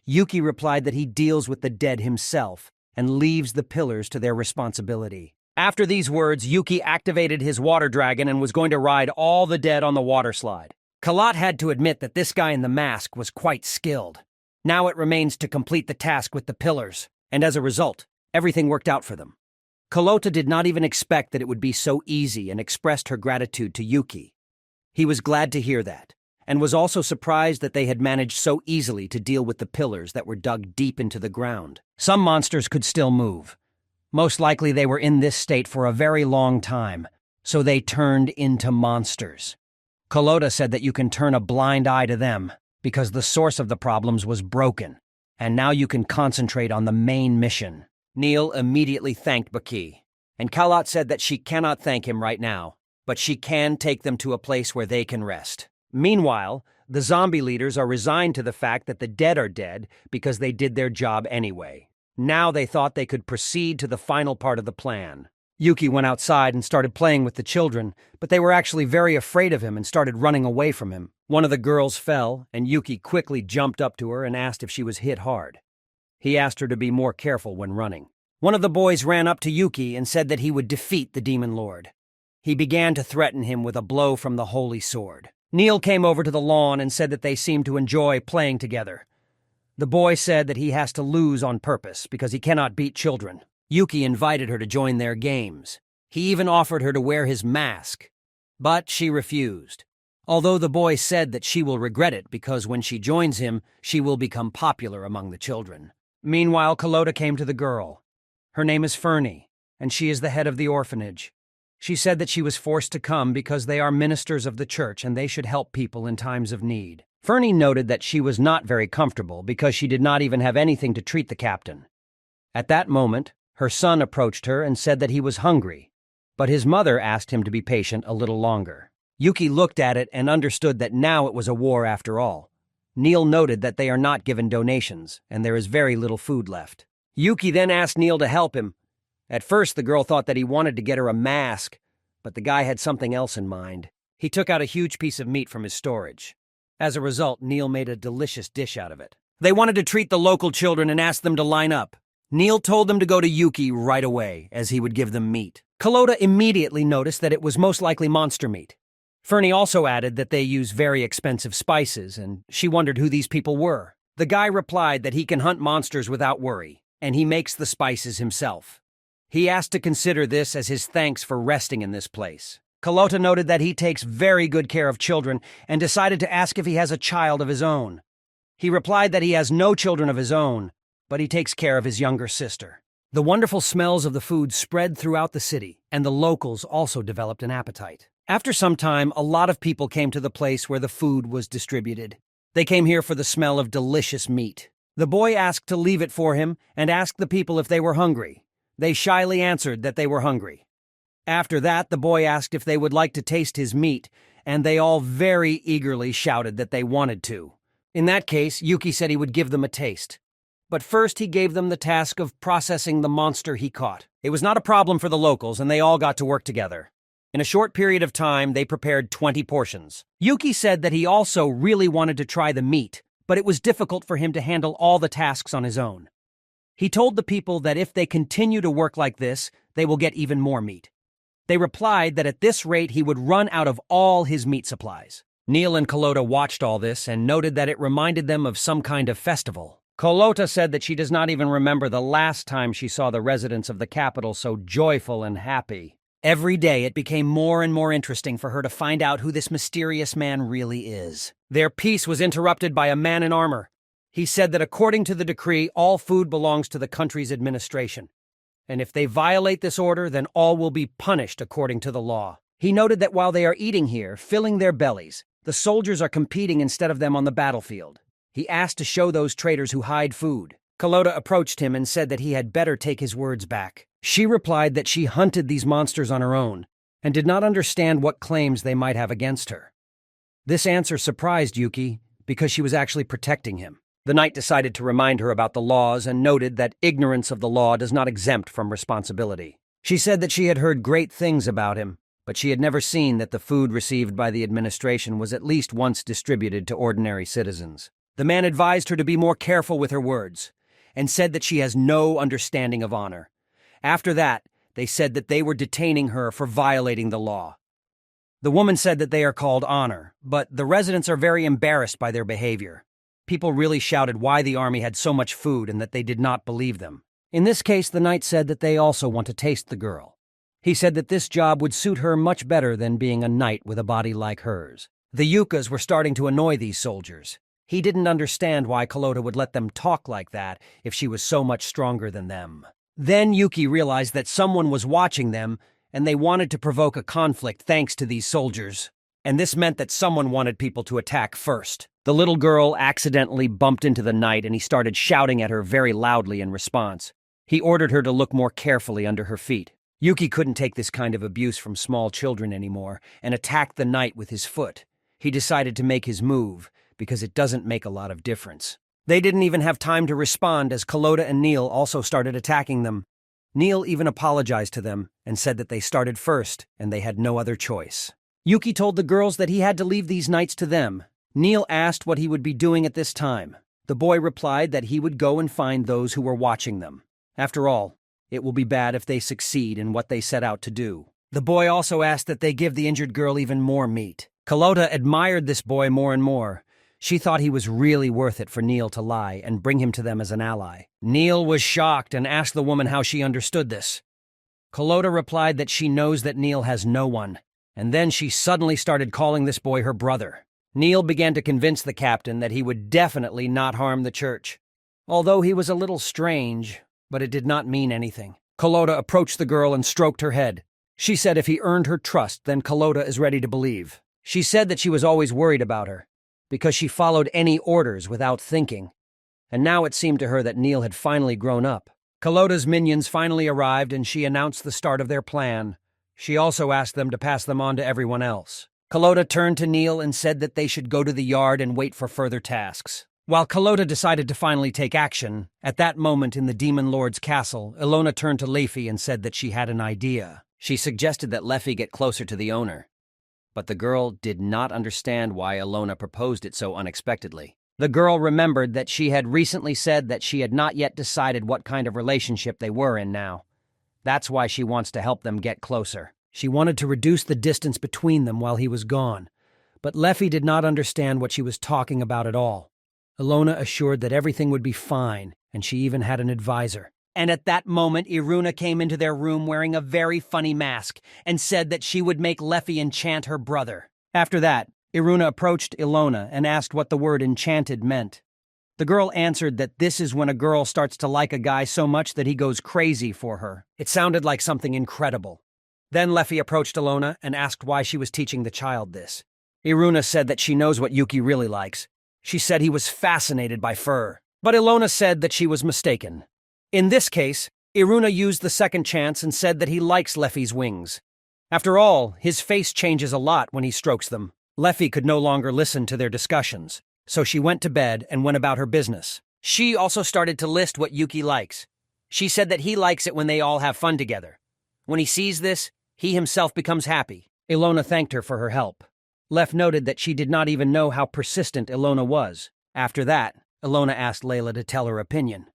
Speaker 1: Yuki replied that he deals with the dead himself and leaves the pillars to their responsibility. After these words, Yuki activated his water dragon and was going to ride all the dead on the water slide. Kalat had to admit that this guy in the mask was quite skilled. Now it remains to complete the task with the pillars, and as a result, everything worked out for them. Carlota did not even expect that it would be so easy and expressed her gratitude to Yuki. He was glad to hear that, and was also surprised that they had managed so easily to deal with the pillars that were dug deep into the ground. Some monsters could still move. Most likely they were in this state for a very long time, so they turned into monsters. Carlota said that you can turn a blind eye to them, because the source of the problems was broken, and now you can concentrate on the main mission. Neil immediately thanked Baki, and Kalat said that she cannot thank him right now, but she can take them to a place where they can rest. Meanwhile, the zombie leaders are resigned to the fact that the dead are dead because they did their job anyway. Now they thought they could proceed to the final part of the plan. Yuki went outside and started playing with the children, but they were actually very afraid of him and started running away from him. One of the girls fell, and Yuki quickly jumped up to her and asked if she was hit hard. He asked her to be more careful when running. One of the boys ran up to Yuki and said that he would defeat the Demon Lord. He began to threaten him with a blow from the Holy Sword. Neil came over to the lawn and said that they seemed to enjoy playing together. The boy said that he has to lose on purpose because he cannot beat children. Yuki invited her to join their games. He even offered her to wear his mask, but she refused. Although the boy said that she will regret it because when she joins him, she will become popular among the children. Meanwhile, Carlota came to the girl. Her name is Fernie, and she is the head of the orphanage. She said that she was forced to come because they are ministers of the church and they should help people in times of need. Fernie noted that she was not very comfortable because she did not even have anything to treat the captain. At that moment, her son approached her and said that he was hungry, but his mother asked him to be patient a little longer. Yuki looked at it and understood that now it was a war after all. Neil noted that they are not given donations, and there is very little food left. Yuki then asked Neil to help him. At first, the girl thought that he wanted to get her a mask, but the guy had something else in mind. He took out a huge piece of meat from his storage. As a result, Neil made a delicious dish out of it. They wanted to treat the local children and asked them to line up. Neil told them to go to Yuki right away, as he would give them meat. Carlota immediately noticed that it was most likely monster meat. Fernie also added that they use very expensive spices, and she wondered who these people were. The guy replied that he can hunt monsters without worry, and he makes the spices himself. He asked to consider this as his thanks for resting in this place. Carlota noted that he takes very good care of children and decided to ask if he has a child of his own. He replied that he has no children of his own, but he takes care of his younger sister. The wonderful smells of the food spread throughout the city, and the locals also developed an appetite. After some time, a lot of people came to the place where the food was distributed. They came here for the smell of delicious meat. The boy asked to leave it for him and asked the people if they were hungry. They shyly answered that they were hungry. After that, the boy asked if they would like to taste his meat, and they all very eagerly shouted that they wanted to. In that case, Yuki said he would give them a taste. But first he gave them the task of processing the monster he caught. It was not a problem for the locals, and they all got to work together. In a short period of time, they prepared 20 portions. Yuki said that he also really wanted to try the meat, but it was difficult for him to handle all the tasks on his own. He told the people that if they continue to work like this, they will get even more meat. They replied that at this rate he would run out of all his meat supplies. Neil and Carlota watched all this and noted that it reminded them of some kind of festival. Carlota said that she does not even remember the last time she saw the residents of the capital so joyful and happy. Every day it became more and more interesting for her to find out who this mysterious man really is. Their peace was interrupted by a man in armor. He said that according to the decree, all food belongs to the country's administration. And if they violate this order, then all will be punished according to the law. He noted that while they are eating here, filling their bellies, the soldiers are competing instead of them on the battlefield. He asked to show those traitors who hide food. Carlota approached him and said that he had better take his words back. She replied that she hunted these monsters on her own and did not understand what claims they might have against her. This answer surprised Yuki because she was actually protecting him. The knight decided to remind her about the laws and noted that ignorance of the law does not exempt from responsibility. She said that she had heard great things about him, but she had never seen that the food received by the administration was at least once distributed to ordinary citizens. The man advised her to be more careful with her words and said that she has no understanding of honor. After that, they said that they were detaining her for violating the law. The woman said that they are called honor, but the residents are very embarrassed by their behavior. People really shouted why the army had so much food and that they did not believe them. In this case, the knight said that they also want to taste the girl. He said that this job would suit her much better than being a knight with a body like hers. The yuccas were starting to annoy these soldiers. He didn't understand why Kalota would let them talk like that if she was so much stronger than them. Then Yuki realized that someone was watching them, and they wanted to provoke a conflict thanks to these soldiers. And this meant that someone wanted people to attack first. The little girl accidentally bumped into the knight, and he started shouting at her very loudly in response. He ordered her to look more carefully under her feet. Yuki couldn't take this kind of abuse from small children anymore and attacked the knight with his foot. He decided to make his move, because it doesn't make a lot of difference. They didn't even have time to respond as Kalota and Neil also started attacking them. Neil even apologized to them and said that they started first and they had no other choice. Yuki told the girls that he had to leave these knights to them. Neil asked what he would be doing at this time. The boy replied that he would go and find those who were watching them. After all, it will be bad if they succeed in what they set out to do. The boy also asked that they give the injured girl even more meat. Kalota admired this boy more and more. She thought he was really worth it for Neil to lie and bring him to them as an ally. Neil was shocked and asked the woman how she understood this. Kalota replied that she knows that Neil has no one, and then she suddenly started calling this boy her brother. Neil began to convince the captain that he would definitely not harm the church. Although he was a little strange, but it did not mean anything. Kalota approached the girl and stroked her head. She said if he earned her trust, then Kalota is ready to believe. She said that she was always worried about her, because she followed any orders without thinking. And now it seemed to her that Neil had finally grown up. Kalota's minions finally arrived and she announced the start of their plan. She also asked them to pass them on to everyone else. Kalota turned to Neil and said that they should go to the yard and wait for further tasks. While Kalota decided to finally take action, at that moment in the Demon Lord's castle, Ilona turned to Leify and said that she had an idea. She suggested that Leify get closer to the owner. But the girl did not understand why Ilona proposed it so unexpectedly. The girl remembered that she had recently said that she had not yet decided what kind of relationship they were in now. That's why she wants to help them get closer. She wanted to reduce the distance between them while he was gone. But Leify did not understand what she was talking about at all. Ilona assured that everything would be fine, and she even had an advisor. And at that moment, Iruna came into their room wearing a very funny mask and said that she would make Leify enchant her brother. After that, Iruna approached Ilona and asked what the word enchanted meant. The girl answered that this is when a girl starts to like a guy so much that he goes crazy for her. It sounded like something incredible. Then Leify approached Ilona and asked why she was teaching the child this. Iruna said that she knows what Yuki really likes. She said he was fascinated by fur. But Ilona said that she was mistaken. In this case, Iruna used the second chance and said that he likes Leify's wings. After all, his face changes a lot when he strokes them. Leify could no longer listen to their discussions, so she went to bed and went about her business. She also started to list what Yuki likes. She said that he likes it when they all have fun together. When he sees this, he himself becomes happy. Ilona thanked her for her help. Leif noted that she did not even know how persistent Ilona was. After that, Ilona asked Layla to tell her opinion.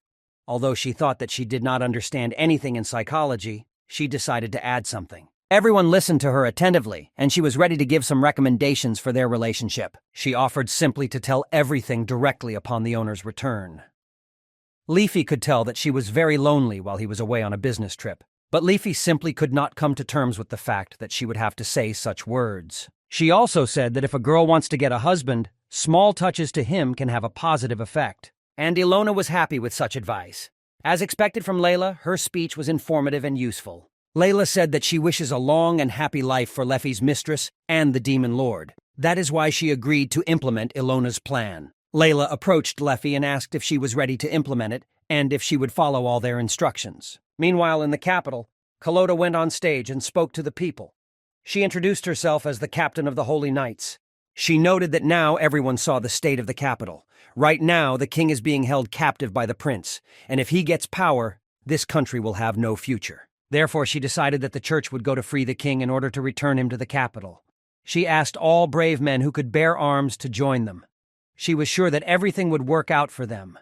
Speaker 1: Although she thought that she did not understand anything in psychology, she decided to add something. Everyone listened to her attentively, and she was ready to give some recommendations for their relationship. She offered simply to tell everything directly upon the owner's return. Leify could tell that she was very lonely while he was away on a business trip, but Leify simply could not come to terms with the fact that she would have to say such words. She also said that if a girl wants to get a husband, small touches to him can have a positive effect. And Ilona was happy with such advice. As expected from Layla, her speech was informative and useful. Layla said that she wishes a long and happy life for Leify's mistress and the Demon Lord. That is why she agreed to implement Ilona's plan. Layla approached Leify and asked if she was ready to implement it and if she would follow all their instructions. Meanwhile, in the capital, Kalota went on stage and spoke to the people. She introduced herself as the captain of the Holy Knights. She noted that now everyone saw the state of the capital. Right now, the king is being held captive by the prince, and if he gets power, this country will have no future. Therefore, she decided that the church would go to free the king in order to return him to the capital. She asked all brave men who could bear arms to join them. She was sure that everything would work out for them,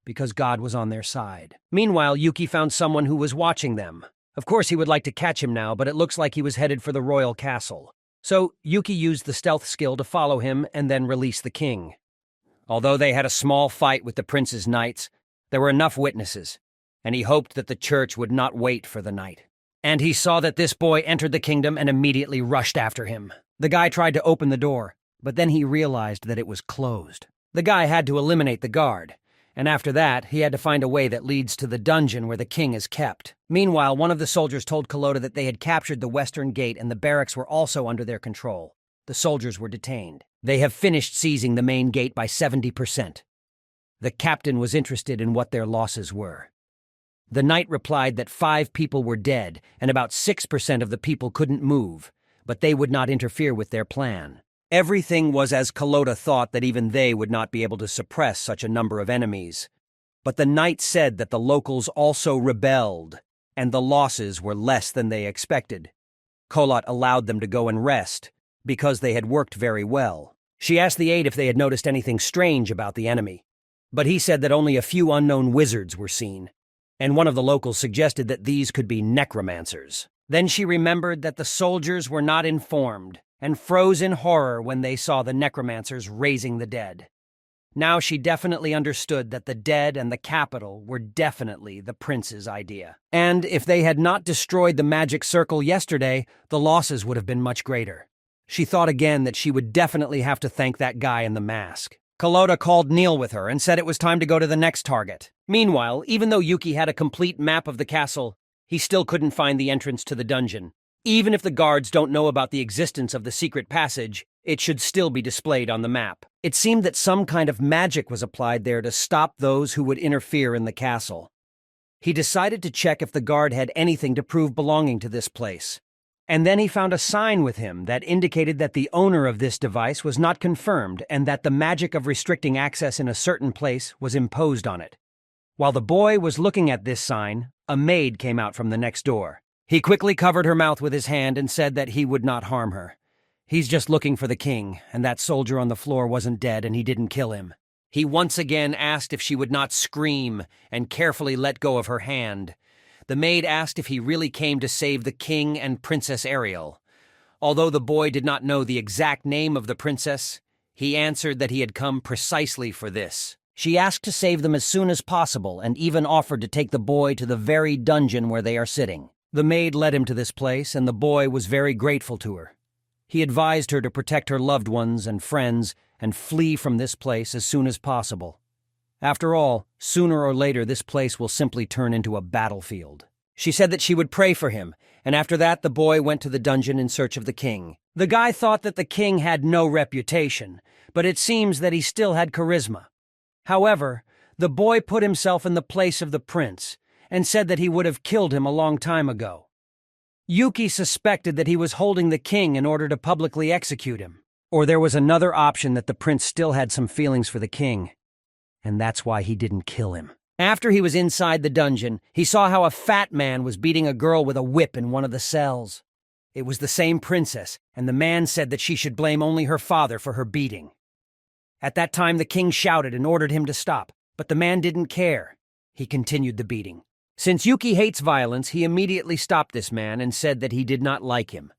Speaker 1: because God was on their side. Meanwhile, Yuki found someone who was watching them. Of course, he would like to catch him now, but it looks like he was headed for the royal castle. So, Yuki used the stealth skill to follow him and then release the king. Although they had a small fight with the prince's knights, there were enough witnesses, and he hoped that the church would not wait for the night. And he saw that this boy entered the kingdom and immediately rushed after him. The guy tried to open the door, but then he realized that it was closed. The guy had to eliminate the guard, and after that, he had to find a way that leads to the dungeon where the king is kept. Meanwhile, one of the soldiers told Kuloda that they had captured the western gate and the barracks were also under their control. The soldiers were detained. They have finished seizing the main gate by 70%. The captain was interested in what their losses were. The knight replied that 5 people were dead and about 6% of the people couldn't move, but they would not interfere with their plan. Everything was as Kuloda thought, that even they would not be able to suppress such a number of enemies. But the knight said that the locals also rebelled, and the losses were less than they expected. Kolot allowed them to go and rest, because they had worked very well. She asked the aide if they had noticed anything strange about the enemy, but he said that only a few unknown wizards were seen, and one of the locals suggested that these could be necromancers. Then she remembered that the soldiers were not informed, and froze in horror when they saw the necromancers raising the dead. Now she definitely understood that the dead and the capital were definitely the prince's idea. And if they had not destroyed the magic circle yesterday, the losses would have been much greater. She thought again that she would definitely have to thank that guy in the mask. Kuloda called Neil with her and said it was time to go to the next target. Meanwhile, even though Yuki had a complete map of the castle, he still couldn't find the entrance to the dungeon. Even if the guards don't know about the existence of the secret passage, it should still be displayed on the map. It seemed that some kind of magic was applied there to stop those who would interfere in the castle. He decided to check if the guard had anything to prove belonging to this place. And then he found a sign with him that indicated that the owner of this device was not confirmed and that the magic of restricting access in a certain place was imposed on it. While the boy was looking at this sign, a maid came out from the next door. He quickly covered her mouth with his hand and said that he would not harm her. He's just looking for the king, and that soldier on the floor wasn't dead and he didn't kill him. He once again asked if she would not scream and carefully let go of her hand. The maid asked if he really came to save the king and Princess Ariel. Although the boy did not know the exact name of the princess, he answered that he had come precisely for this. She asked to save them as soon as possible and even offered to take the boy to the very dungeon where they are sitting. The maid led him to this place, and the boy was very grateful to her. He advised her to protect her loved ones and friends and flee from this place as soon as possible. After all, sooner or later this place will simply turn into a battlefield. She said that she would pray for him, and after that the boy went to the dungeon in search of the king. The guy thought that the king had no reputation, but it seems that he still had charisma. However, the boy put himself in the place of the prince and said that he would have killed him a long time ago. Yuki suspected that he was holding the king in order to publicly execute him. Or there was another option, that the prince still had some feelings for the king, and that's why he didn't kill him. After he was inside the dungeon, he saw how a fat man was beating a girl with a whip in one of the cells. It was the same princess, and the man said that she should blame only her father for her beating. At that time, the king shouted and ordered him to stop, but the man didn't care. He continued the beating. Since Yuki hates violence, he immediately stopped this man and said that he did not like him.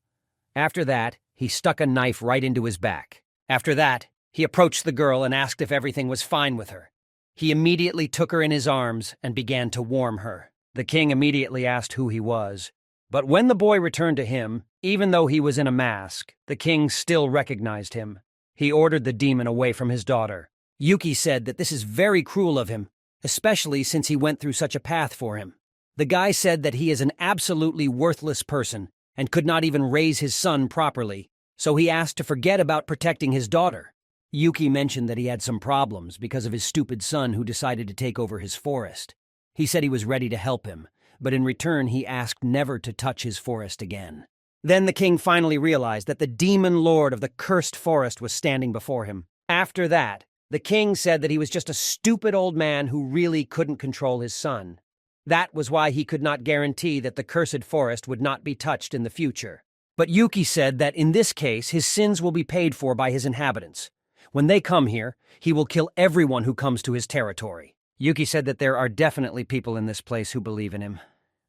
Speaker 1: After that, he stuck a knife right into his back. After that, he approached the girl and asked if everything was fine with her. He immediately took her in his arms and began to warm her. The king immediately asked who he was. But when the boy returned to him, even though he was in a mask, the king still recognized him. He ordered the demon away from his daughter. Yuki said that this is very cruel of him, especially since he went through such a path for him. The guy said that he is an absolutely worthless person and could not even raise his son properly, so he asked to forget about protecting his daughter. Yuki mentioned that he had some problems because of his stupid son who decided to take over his forest. He said he was ready to help him, but in return he asked never to touch his forest again. Then the king finally realized that the demon lord of the cursed forest was standing before him. After that, the king said that he was just a stupid old man who really couldn't control his son. That was why he could not guarantee that the cursed forest would not be touched in the future. But Yuki said that in this case, his sins will be paid for by his inhabitants. When they come here, he will kill everyone who comes to his territory. Yuki said that there are definitely people in this place who believe in him.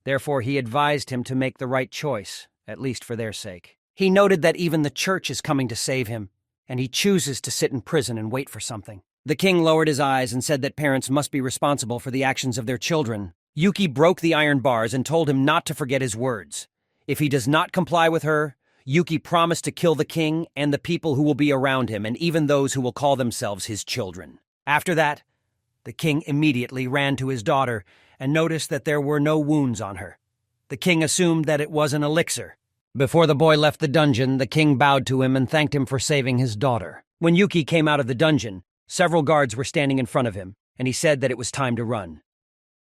Speaker 1: Therefore, he advised him to make the right choice, at least for their sake. He noted that even the church is coming to save him, and he chooses to sit in prison and wait for something. The king lowered his eyes and said that parents must be responsible for the actions of their children. Yuki broke the iron bars and told him not to forget his words. If he does not comply with her, Yuki promised to kill the king and the people who will be around him and even those who will call themselves his children. After that, the king immediately ran to his daughter and noticed that there were no wounds on her. The king assumed that it was an elixir. Before the boy left the dungeon, the king bowed to him and thanked him for saving his daughter. When Yuki came out of the dungeon, several guards were standing in front of him, and he said that it was time to run.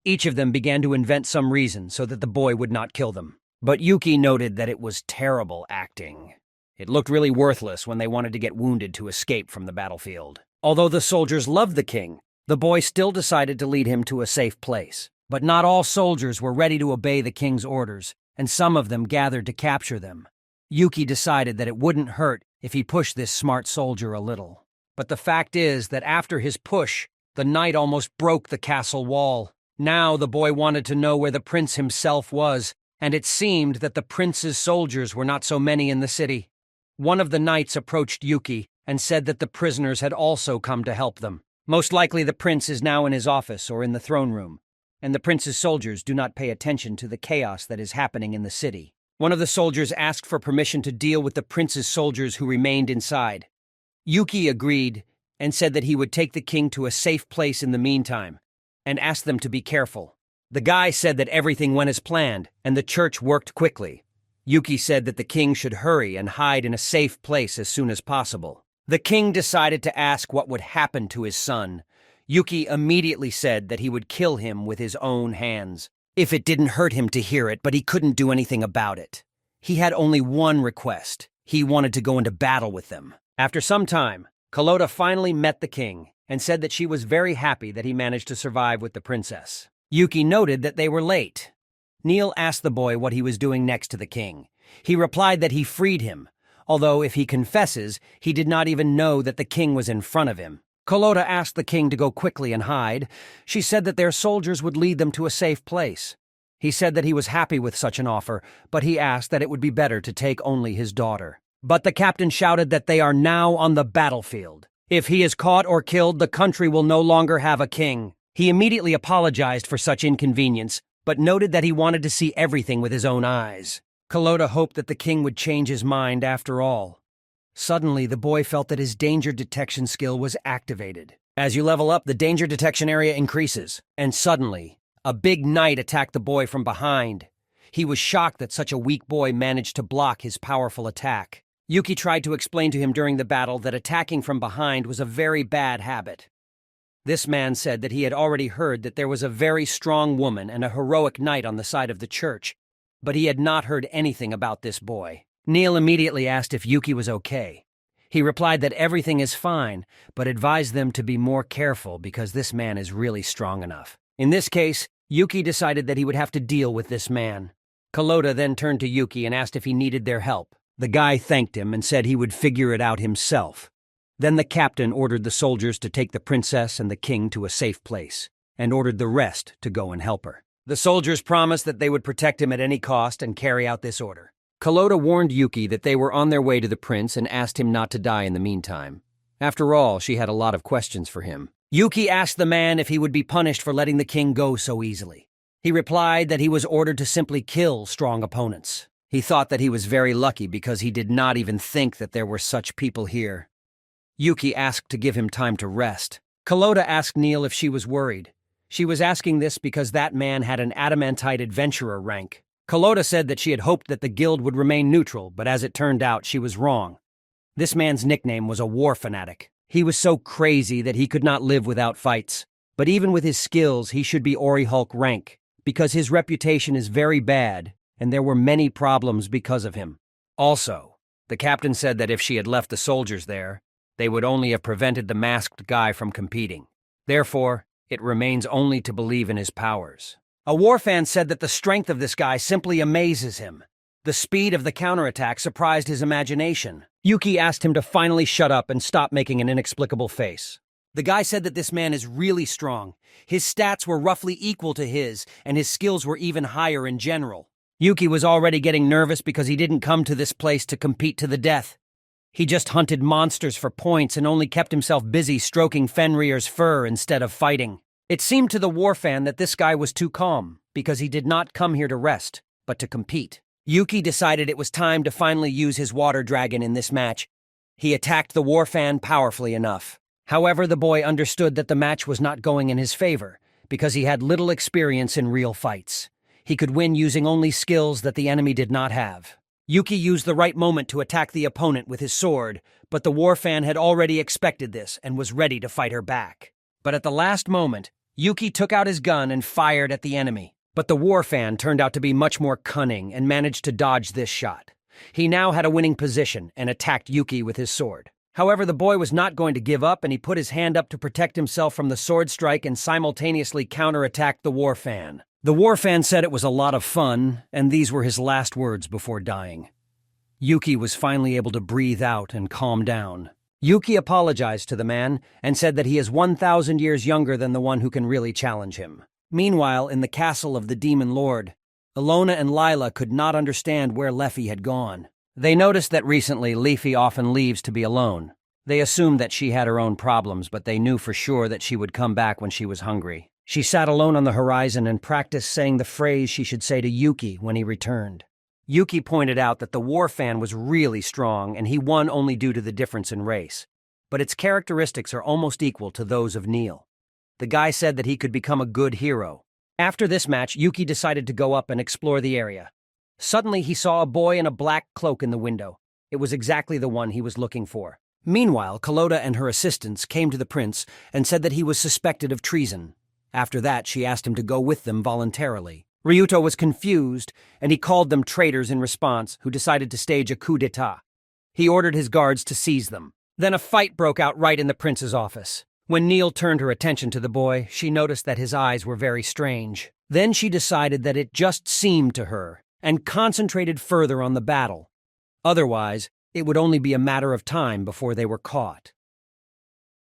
Speaker 1: Each of them began to invent some reason so that the boy would not kill them. But Yuki noted that it was terrible acting. It looked really worthless when they wanted to get wounded to escape from the battlefield. Although the soldiers loved the king, the boy still decided to lead him to a safe place. But not all soldiers were ready to obey the king's orders, and some of them gathered to capture them. Yuki decided that it wouldn't hurt if he pushed this smart soldier a little. But the fact is that after his push, the knight almost broke the castle wall. Now the boy wanted to know where the prince himself was, and it seemed that the prince's soldiers were not so many in the city. One of the knights approached Yuki and said that the prisoners had also come to help them. Most likely the prince is now in his office or in the throne room, and the prince's soldiers do not pay attention to the chaos that is happening in the city. One of the soldiers asked for permission to deal with the prince's soldiers who remained inside. Yuki agreed and said that he would take the king to a safe place in the meantime, and asked them to be careful. The guy said that everything went as planned, and the church worked quickly. Yuki said that the king should hurry and hide in a safe place as soon as possible. The king decided to ask what would happen to his son. Yuki immediately said that he would kill him with his own hands, if it didn't hurt him to hear it, but he couldn't do anything about it. He had only one request. He wanted to go into battle with them. After some time, Kalota finally met the king and said that she was very happy that he managed to survive with the princess. Yuki noted that they were late. Neil asked the boy what he was doing next to the king. He replied that he freed him, although if he confesses, he did not even know that the king was in front of him. Kalota asked the king to go quickly and hide. She said that their soldiers would lead them to a safe place. He said that he was happy with such an offer, but he asked that it would be better to take only his daughter. But the captain shouted that they are now on the battlefield. If he is caught or killed, the country will no longer have a king. He immediately apologized for such inconvenience, but noted that he wanted to see everything with his own eyes. Kalota hoped that the king would change his mind after all. Suddenly, the boy felt that his danger detection skill was activated. As you level up, the danger detection area increases, and suddenly, a big knight attacked the boy from behind. He was shocked that such a weak boy managed to block his powerful attack. Yuki tried to explain to him during the battle that attacking from behind was a very bad habit. This man said that he had already heard that there was a very strong woman and a heroic knight on the side of the church, but he had not heard anything about this boy. Neil immediately asked if Yuki was okay. He replied that everything is fine, but advised them to be more careful because this man is really strong enough. In this case, Yuki decided that he would have to deal with this man. Kalota then turned to Yuki and asked if he needed their help. The guy thanked him and said he would figure it out himself. Then the captain ordered the soldiers to take the princess and the king to a safe place, and ordered the rest to go and help her. The soldiers promised that they would protect him at any cost and carry out this order. Kalota warned Yuki that they were on their way to the prince and asked him not to die in the meantime. After all, she had a lot of questions for him. Yuki asked the man if he would be punished for letting the king go so easily. He replied that he was ordered to simply kill strong opponents. He thought that he was very lucky because he did not even think that there were such people here. Yuki asked to give him time to rest. Kalota asked Neil if she was worried. She was asking this because that man had an adamantite adventurer rank. Kalota said that she had hoped that the guild would remain neutral, but as it turned out, she was wrong. This man's nickname was a war fanatic. He was so crazy that he could not live without fights. But even with his skills, he should be Ori Hulk rank, because his reputation is very bad, and there were many problems because of him. Also, the captain said that if she had left the soldiers there, they would only have prevented the masked guy from competing. Therefore, it remains only to believe in his powers. A war fan said that the strength of this guy simply amazes him. The speed of the counterattack surprised his imagination. Yuki asked him to finally shut up and stop making an inexplicable face. The guy said that this man is really strong. His stats were roughly equal to his, and his skills were even higher in general. Yuki was already getting nervous because he didn't come to this place to compete to the death. He just hunted monsters for points and only kept himself busy stroking Fenrir's fur instead of fighting. It seemed to the war fan that this guy was too calm, because he did not come here to rest, but to compete. Yuki decided it was time to finally use his water dragon in this match. He attacked the war fan powerfully enough. However, the boy understood that the match was not going in his favor, because he had little experience in real fights. He could win using only skills that the enemy did not have. Yuki used the right moment to attack the opponent with his sword, but the war fan had already expected this and was ready to fight her back. But at the last moment, Yuki took out his gun and fired at the enemy. But the war fan turned out to be much more cunning and managed to dodge this shot. He now had a winning position and attacked Yuki with his sword. However, the boy was not going to give up, and he put his hand up to protect himself from the sword strike and simultaneously counterattacked the war fan. The war fan said it was a lot of fun, and these were his last words before dying. Yuki was finally able to breathe out and calm down. Yuki apologized to the man and said that he is 1,000 years younger than the one who can really challenge him. Meanwhile, in the castle of the Demon Lord, Ilona and Lila could not understand where Leffy had gone. They noticed that recently Leafy often leaves to be alone. They assumed that she had her own problems, but they knew for sure that she would come back when she was hungry. She sat alone on the horizon and practiced saying the phrase she should say to Yuki when he returned. Yuki pointed out that the war fan was really strong and he won only due to the difference in race, but its characteristics are almost equal to those of Neil. The guy said that he could become a good hero. After this match, Yuki decided to go up and explore the area. Suddenly, he saw a boy in a black cloak in the window. It was exactly the one he was looking for. Meanwhile, Kuroda and her assistants came to the prince and said that he was suspected of treason. After that, she asked him to go with them voluntarily. Ryuto was confused, and he called them traitors in response, who decided to stage a coup d'etat. He ordered his guards to seize them. Then a fight broke out right in the prince's office. When Neil turned her attention to the boy, she noticed that his eyes were very strange. Then she decided that it just seemed to her, and concentrated further on the battle. Otherwise, it would only be a matter of time before they were caught.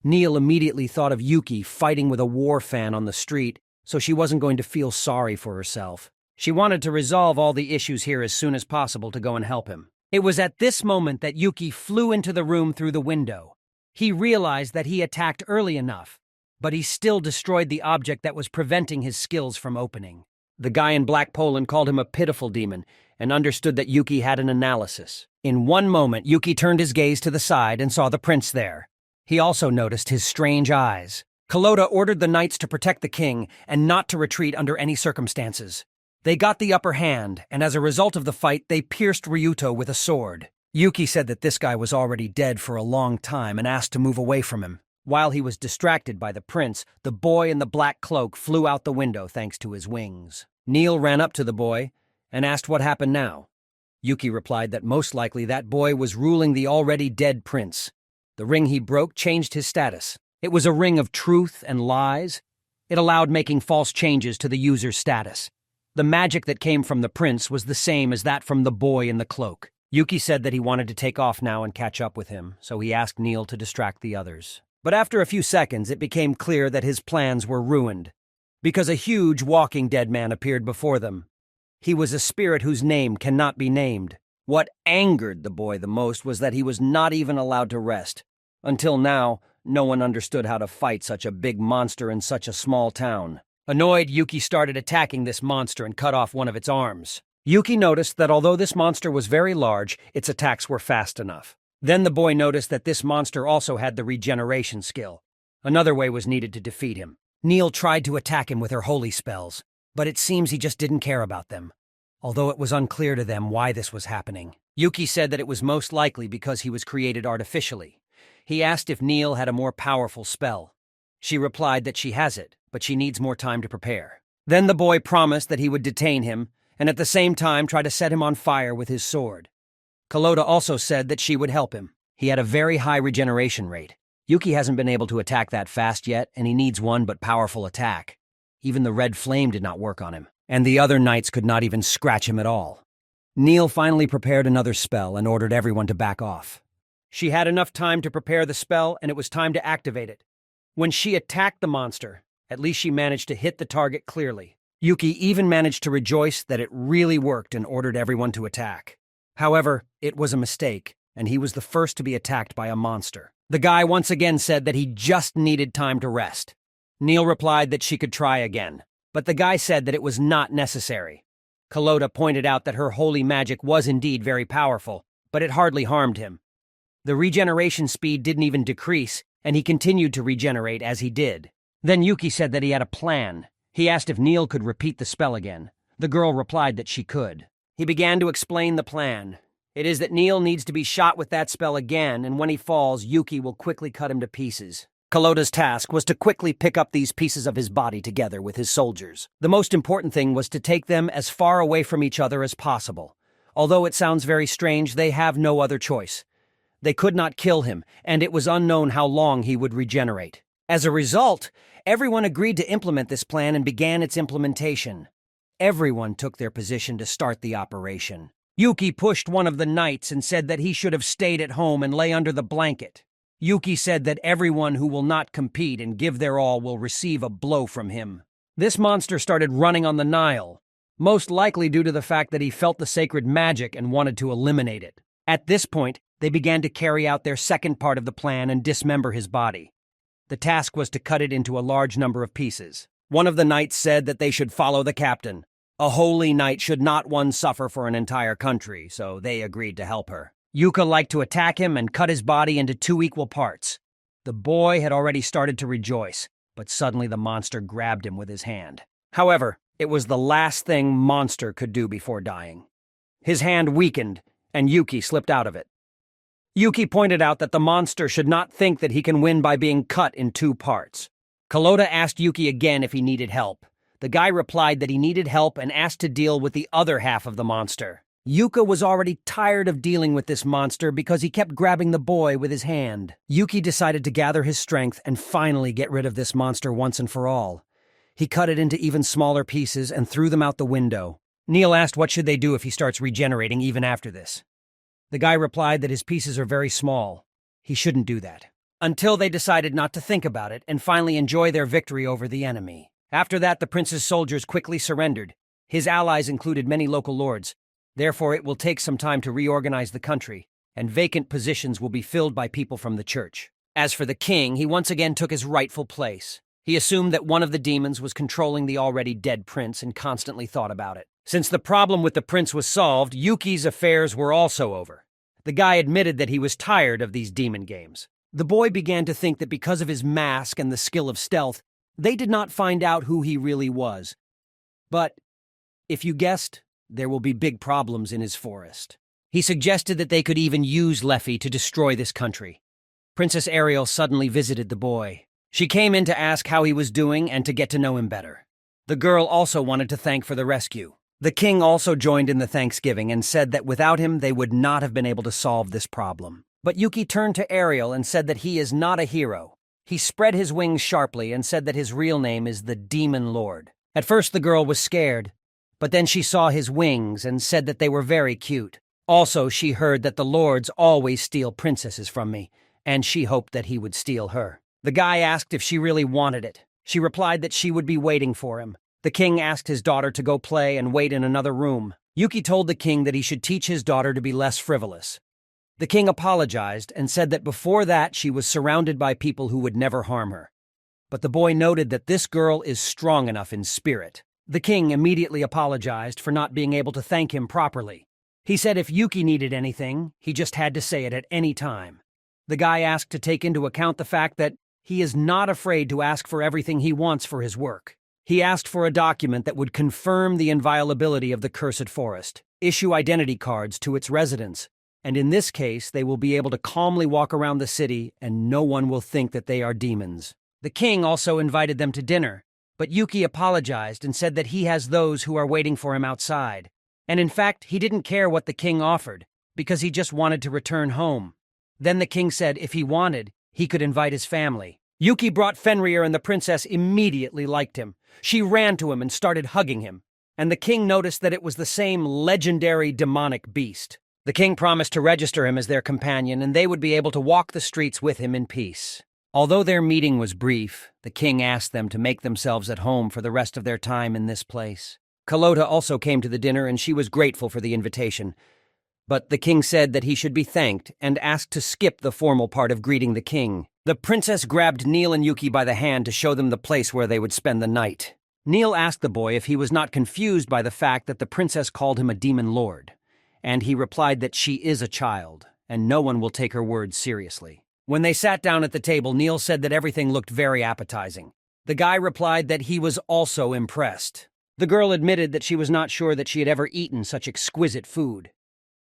Speaker 1: Neil immediately thought of Yuki fighting with a war fan on the street, so she wasn't going to feel sorry for herself. She wanted to resolve all the issues here as soon as possible to go and help him. It was at this moment that Yuki flew into the room through the window. He realized that he attacked early enough, but he still destroyed the object that was preventing his skills from opening. The guy in Black Poland called him a pitiful demon and understood that Yuki had an analysis. In one moment, Yuki turned his gaze to the side and saw the prince there. He also noticed his strange eyes. Kuroda ordered the knights to protect the king and not to retreat under any circumstances. They got the upper hand, and as a result of the fight, they pierced Ryuto with a sword. Yuki said that this guy was already dead for a long time and asked to move away from him. While he was distracted by the prince, the boy in the black cloak flew out the window thanks to his wings. Neil ran up to the boy and asked what happened now. Yuki replied that most likely that boy was ruling the already dead prince. The ring he broke changed his status. It was a ring of truth and lies. It allowed making false changes to the user's status. The magic that came from the prince was the same as that from the boy in the cloak. Yuki said that he wanted to take off now and catch up with him, so he asked Neil to distract the others. But after a few seconds, it became clear that his plans were ruined, because a huge walking dead man appeared before them. He was a spirit whose name cannot be named. What angered the boy the most was that he was not even allowed to rest. Until now, no one understood how to fight such a big monster in such a small town. Annoyed, Yuki started attacking this monster and cut off one of its arms. Yuki noticed that although this monster was very large, its attacks were fast enough. Then the boy noticed that this monster also had the regeneration skill. Another way was needed to defeat him. Neil tried to attack him with her holy spells, but it seems he just didn't care about them. Although it was unclear to them why this was happening. Yuki said that it was most likely because he was created artificially. He asked if Neil had a more powerful spell. She replied that she has it, but she needs more time to prepare. Then the boy promised that he would detain him, and at the same time try to set him on fire with his sword. Kuroda also said that she would help him. He had a very high regeneration rate. Yuki hasn't been able to attack that fast yet, and he needs one but powerful attack. Even the red flame did not work on him, and the other knights could not even scratch him at all. Neil finally prepared another spell and ordered everyone to back off. She had enough time to prepare the spell, and it was time to activate it. When she attacked the monster, at least she managed to hit the target clearly. Yuki even managed to rejoice that it really worked and ordered everyone to attack. However, it was a mistake, and he was the first to be attacked by a monster. The guy once again said that he just needed time to rest. Neil replied that she could try again, but the guy said that it was not necessary. Kalota pointed out that her holy magic was indeed very powerful, but it hardly harmed him. The regeneration speed didn't even decrease, and he continued to regenerate as he did. Then Yuki said that he had a plan. He asked if Neil could repeat the spell again. The girl replied that she could. He began to explain the plan. It is that Neil needs to be shot with that spell again, and when he falls, Yuki will quickly cut him to pieces. Kalota's task was to quickly pick up these pieces of his body together with his soldiers. The most important thing was to take them as far away from each other as possible. Although it sounds very strange, they have no other choice. They could not kill him, and it was unknown how long he would regenerate. As a result, everyone agreed to implement this plan and began its implementation. Everyone took their position to start the operation. Yuki pushed one of the knights and said that he should have stayed at home and lay under the blanket. Yuki said that everyone who will not compete and give their all will receive a blow from him. This monster started running on the Nile, most likely due to the fact that he felt the sacred magic and wanted to eliminate it. At this point, they began to carry out their second part of the plan and dismember his body. The task was to cut it into a large number of pieces. One of the knights said that they should follow the captain. A holy knight should not one suffer for an entire country, so they agreed to help her. Yuka liked to attack him and cut his body into 2 equal parts. The boy had already started to rejoice, but suddenly the monster grabbed him with his hand. However, it was the last thing Monster could do before dying. His hand weakened, and Yuki slipped out of it. Yuki pointed out that the monster should not think that he can win by being cut in 2 parts. Kalota asked Yuki again if he needed help. The guy replied that he needed help and asked to deal with the other half of the monster. Yuka was already tired of dealing with this monster because he kept grabbing the boy with his hand. Yuki decided to gather his strength and finally get rid of this monster once and for all. He cut it into even smaller pieces and threw them out the window. Neil asked what should they do if he starts regenerating even after this. The guy replied that his pieces are very small. He shouldn't do that. Until they decided not to think about it and finally enjoy their victory over the enemy. After that, the prince's soldiers quickly surrendered. His allies included many local lords. Therefore, it will take some time to reorganize the country, and vacant positions will be filled by people from the church. As for the king, he once again took his rightful place. He assumed that one of the demons was controlling the already dead prince and constantly thought about it. Since the problem with the prince was solved, Yuki's affairs were also over. The guy admitted that he was tired of these demon games. The boy began to think that because of his mask and the skill of stealth, they did not find out who he really was. But, if you guessed, there will be big problems in his forest. He suggested that they could even use Leffy to destroy this country. Princess Ariel suddenly visited the boy. She came in to ask how he was doing and to get to know him better. The girl also wanted to thank for the rescue. The king also joined in the thanksgiving and said that without him they would not have been able to solve this problem. But Yuki turned to Ariel and said that he is not a hero. He spread his wings sharply and said that his real name is the Demon Lord. At first the girl was scared, but then she saw his wings and said that they were very cute. Also, she heard that the lords always steal princesses from me, and she hoped that he would steal her. The guy asked if she really wanted it. She replied that she would be waiting for him. The king asked his daughter to go play and wait in another room. Yuki told the king that he should teach his daughter to be less frivolous. The king apologized and said that before that she was surrounded by people who would never harm her. But the boy noted that this girl is strong enough in spirit. The king immediately apologized for not being able to thank him properly. He said if Yuki needed anything, he just had to say it at any time. The guy asked to take into account the fact that he is not afraid to ask for everything he wants for his work. He asked for a document that would confirm the inviolability of the cursed forest, issue identity cards to its residents, and in this case they will be able to calmly walk around the city and no one will think that they are demons. The king also invited them to dinner, but Yuki apologized and said that he has those who are waiting for him outside. And in fact, he didn't care what the king offered, because he just wanted to return home. Then the king said if he wanted, he could invite his family. Yuki brought Fenrir and the princess immediately liked him. She ran to him and started hugging him, and the king noticed that it was the same legendary demonic beast. The king promised to register him as their companion, and they would be able to walk the streets with him in peace. Although their meeting was brief, the king asked them to make themselves at home for the rest of their time in this place. Kalota also came to the dinner, and she was grateful for the invitation. But the king said that he should be thanked and asked to skip the formal part of greeting the king. The princess grabbed Neil and Yuki by the hand to show them the place where they would spend the night. Neil asked the boy if he was not confused by the fact that the princess called him a demon lord, and he replied that she is a child, and no one will take her words seriously. When they sat down at the table, Neil said that everything looked very appetizing. The guy replied that he was also impressed. The girl admitted that she was not sure that she had ever eaten such exquisite food.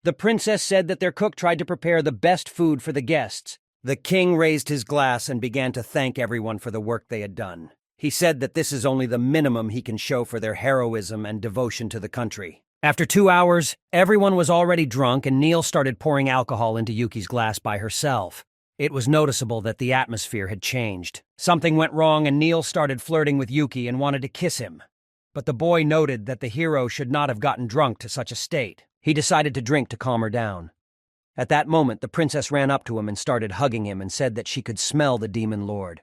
Speaker 1: The princess said that their cook tried to prepare the best food for the guests. The king raised his glass and began to thank everyone for the work they had done. He said that this is only the minimum he can show for their heroism and devotion to the country. After 2 hours, everyone was already drunk and Neil started pouring alcohol into Yuki's glass by herself. It was noticeable that the atmosphere had changed. Something went wrong and Neil started flirting with Yuki and wanted to kiss him. But the boy noted that the hero should not have gotten drunk to such a state. He decided to drink to calm her down. At that moment, the princess ran up to him and started hugging him and said that she could smell the demon lord.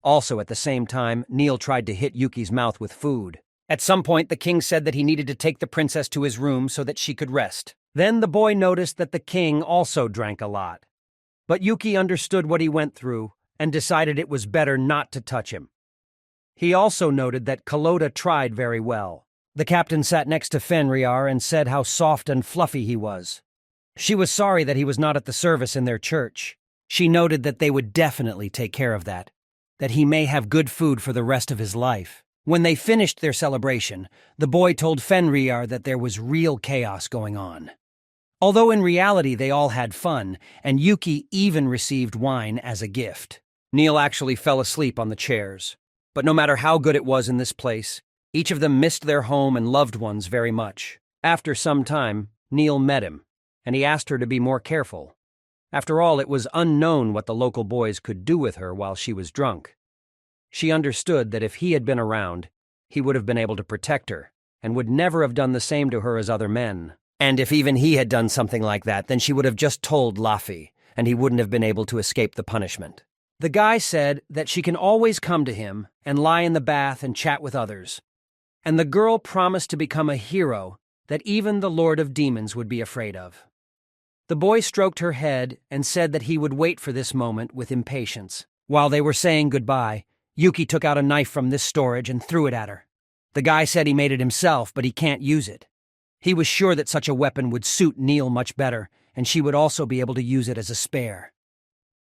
Speaker 1: Also, at the same time, Neil tried to hit Yuki's mouth with food. At some point, the king said that he needed to take the princess to his room so that she could rest. Then the boy noticed that the king also drank a lot. But Yuki understood what he went through and decided it was better not to touch him. He also noted that Kalota tried very well. The captain sat next to Fenrir and said how soft and fluffy he was. She was sorry that he was not at the service in their church. She noted that they would definitely take care of that he may have good food for the rest of his life. When they finished their celebration, the boy told Fenrir that there was real chaos going on. Although in reality they all had fun, and Yuki even received wine as a gift. Neil actually fell asleep on the chairs. But no matter how good it was in this place, each of them missed their home and loved ones very much. After some time, Neil met him, and he asked her to be more careful. After all, it was unknown what the local boys could do with her while she was drunk. She understood that if he had been around, he would have been able to protect her, and would never have done the same to her as other men. And if even he had done something like that, then she would have just told Laffy, and he wouldn't have been able to escape the punishment. The guy said that she can always come to him and lie in the bath and chat with others. And the girl promised to become a hero that even the Lord of Demons would be afraid of. The boy stroked her head and said that he would wait for this moment with impatience. While they were saying goodbye, Yuki took out a knife from this storage and threw it at her. The guy said he made it himself, but he can't use it. He was sure that such a weapon would suit Neil much better, and she would also be able to use it as a spare.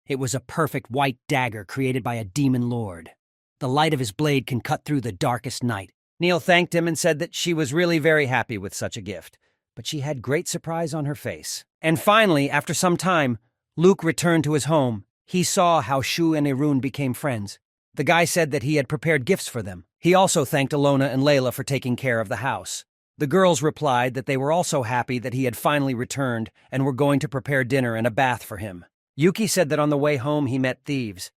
Speaker 1: It was a perfect white dagger created by a demon lord. The light of his blade can cut through the darkest night. Neil thanked him and said that she was really very happy with such a gift, but she had great surprise on her face. And finally, after some time, Luke returned to his home. He saw how Shu and Irun became friends. The guy said that he had prepared gifts for them. He also thanked Alona and Layla for taking care of the house. The girls replied that they were also happy that he had finally returned and were going to prepare dinner and a bath for him. Yuki said that on the way home he met thieves.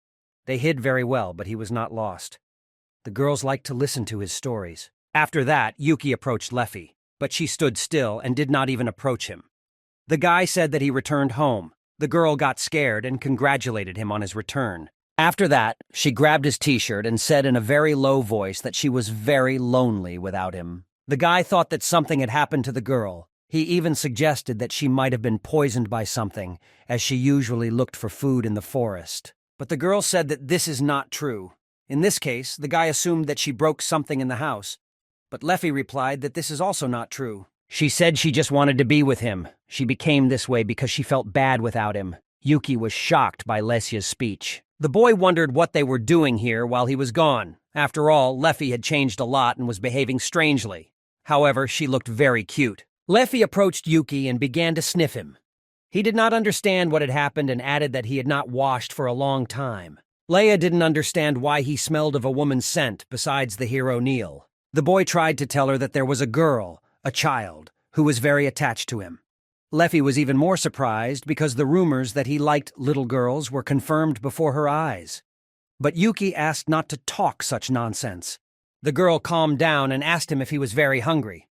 Speaker 1: They hid very well, but he was not lost. The girls liked to listen to his stories. After that, Yuki approached Leffy, but she stood still and did not even approach him. The guy said that he returned home. The girl got scared and congratulated him on his return. After that, she grabbed his t-shirt and said in a very low voice that she was very lonely without him. The guy thought that something had happened to the girl. He even suggested that she might have been poisoned by something, as she usually looked for food in the forest. But the girl said that this is not true. In this case, the guy assumed that she broke something in the house. But Leffy replied that this is also not true. She said she just wanted to be with him. She became this way because she felt bad without him. Yuki was shocked by Lesia's speech. The boy wondered what they were doing here while he was gone. After all, Leffy had changed a lot and was behaving strangely. However, she looked very cute. Leffy approached Yuki and began to sniff him. He did not understand what had happened and added that he had not washed for a long time. Leia didn't understand why he smelled of a woman's scent besides the hero Neil. The boy tried to tell her that there was a girl, a child, who was very attached to him. Leffy was even more surprised because the rumors that he liked little girls were confirmed before her eyes. But Yuki asked not to talk such nonsense. The girl calmed down and asked him if he was very hungry.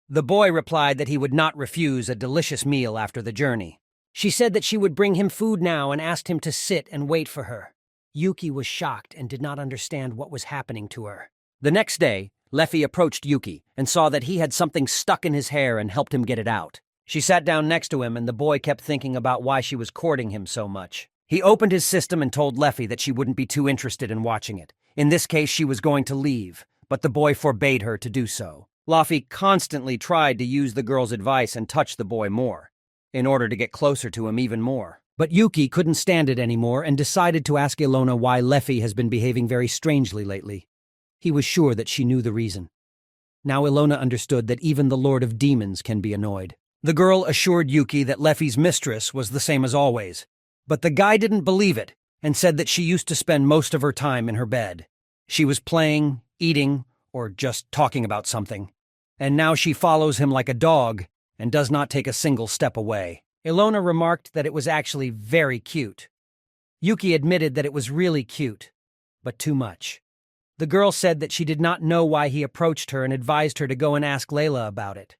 Speaker 1: The boy replied that he would not refuse a delicious meal after the journey. She said that she would bring him food now and asked him to sit and wait for her. Yuki was shocked and did not understand what was happening to her. The next day, Leffy approached Yuki and saw that he had something stuck in his hair and helped him get it out. She sat down next to him, and the boy kept thinking about why she was courting him so much. He opened his system and told Leffy that she wouldn't be too interested in watching it. In this case, she was going to leave, but the boy forbade her to do so. Leffy constantly tried to use the girl's advice and touch the boy more, in order to get closer to him even more. But Yuki couldn't stand it anymore and decided to ask Ilona why Leffy has been behaving very strangely lately. He was sure that she knew the reason. Now Ilona understood that even the Lord of Demons can be annoyed. The girl assured Yuki that Leffy's mistress was the same as always, but the guy didn't believe it and said that she used to spend most of her time in her bed. She was playing, eating, or just talking about something. And now she follows him like a dog and does not take a single step away. Ilona remarked that it was actually very cute. Yuki admitted that it was really cute, but too much. The girl said that she did not know why he approached her and advised her to go and ask Layla about it.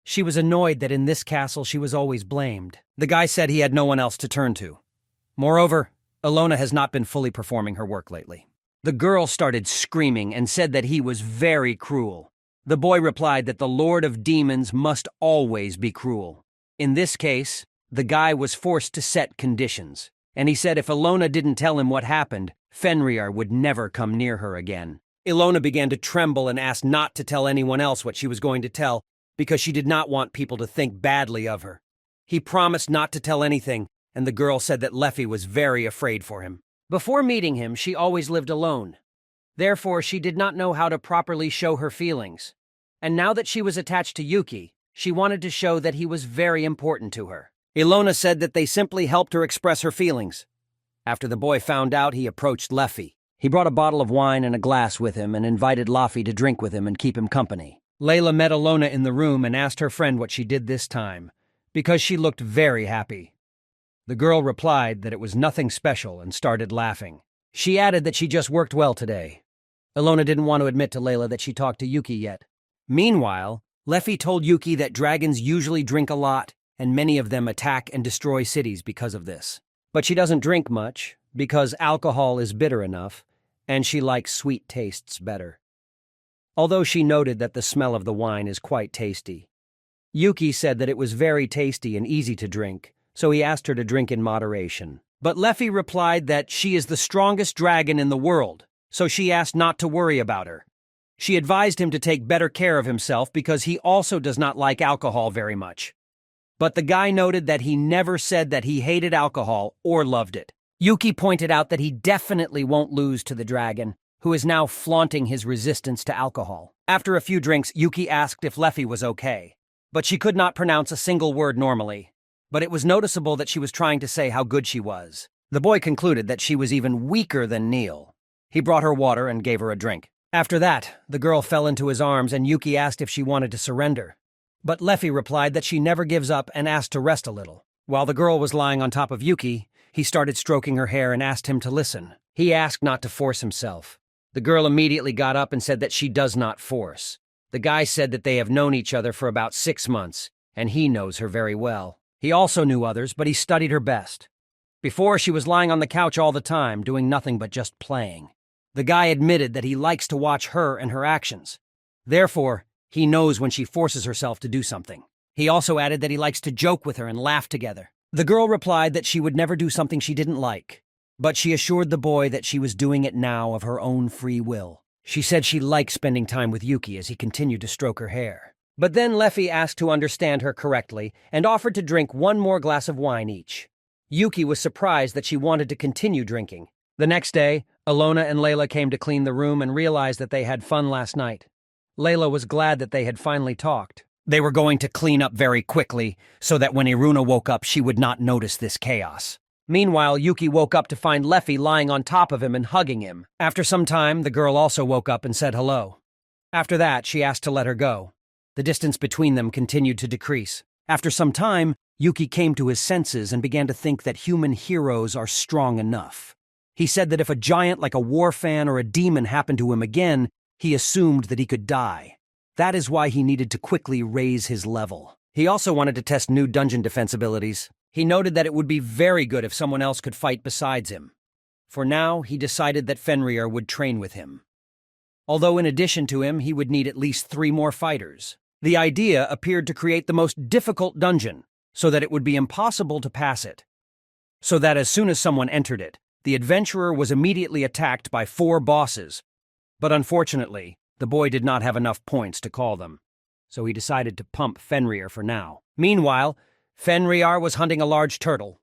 Speaker 1: She was annoyed that in this castle she was always blamed. The guy said he had no one else to turn to. Moreover, Ilona has not been fully performing her work lately. The girl started screaming and said that he was very cruel. The boy replied that the Lord of Demons must always be cruel. In this case, the guy was forced to set conditions, and he said if Ilona didn't tell him what happened, Fenrir would never come near her again. Ilona began to tremble and asked not to tell anyone else what she was going to tell, because she did not want people to think badly of her. He promised not to tell anything, and the girl said that Leffy was very afraid for him. Before meeting him, she always lived alone. Therefore, she did not know how to properly show her feelings. And now that she was attached to Yuki, she wanted to show that he was very important to her. Ilona said that they simply helped her express her feelings. After the boy found out, he approached Leffy. He brought a bottle of wine and a glass with him and invited Leffy to drink with him and keep him company. Layla met Ilona in the room and asked her friend what she did this time, because she looked very happy. The girl replied that it was nothing special and started laughing. She added that she just worked well today. Ilona didn't want to admit to Layla that she talked to Yuki yet. Meanwhile, Leffy told Yuki that dragons usually drink a lot, and many of them attack and destroy cities because of this. But she doesn't drink much, because alcohol is bitter enough, and she likes sweet tastes better. Although she noted that the smell of the wine is quite tasty. Yuki said that it was very tasty and easy to drink, so he asked her to drink in moderation. But Leffy replied that she is the strongest dragon in the world, so she asked not to worry about her. She advised him to take better care of himself because he also does not like alcohol very much. But the guy noted that he never said that he hated alcohol or loved it. Yuki pointed out that he definitely won't lose to the dragon, who is now flaunting his resistance to alcohol. After a few drinks, Yuki asked if Leffy was okay, but she could not pronounce a single word normally. But it was noticeable that she was trying to say how good she was. The boy concluded that she was even weaker than Neil. He brought her water and gave her a drink. After that, the girl fell into his arms and Yuki asked if she wanted to surrender. But Leffy replied that she never gives up and asked to rest a little. While the girl was lying on top of Yuki, he started stroking her hair and asked him to listen. He asked not to force himself. The girl immediately got up and said that she does not force. The guy said that they have known each other for about 6 months, and he knows her very well. He also knew others, but he studied her best. Before, she was lying on the couch all the time, doing nothing but just playing. The guy admitted that he likes to watch her and her actions. Therefore, he knows when she forces herself to do something. He also added that he likes to joke with her and laugh together. The girl replied that she would never do something she didn't like, but she assured the boy that she was doing it now of her own free will. She said she liked spending time with Yuki as he continued to stroke her hair. But then Leffy asked to understand her correctly and offered to drink 1 more glass of wine each. Yuki was surprised that she wanted to continue drinking. The next day, Ilona and Layla came to clean the room and realized that they had fun last night. Layla was glad that they had finally talked. They were going to clean up very quickly so that when Iruna woke up she would not notice this chaos. Meanwhile, Yuki woke up to find Leffy lying on top of him and hugging him. After some time, the girl also woke up and said hello. After that, she asked to let her go. The distance between them continued to decrease. After some time, Yuki came to his senses and began to think that human heroes are strong enough. He said that if a giant like a war fan or a demon happened to him again, he assumed that he could die. That is why he needed to quickly raise his level. He also wanted to test new dungeon defense abilities. He noted that it would be very good if someone else could fight besides him. For now, he decided that Fenrir would train with him. Although in addition to him, he would need at least 3 more fighters. The idea appeared to create the most difficult dungeon, so that it would be impossible to pass it. So that as soon as someone entered it, the adventurer was immediately attacked by 4 bosses. But unfortunately, the boy did not have enough points to call them, so he decided to pump Fenrir for now. Meanwhile, Fenrir was hunting a large turtle,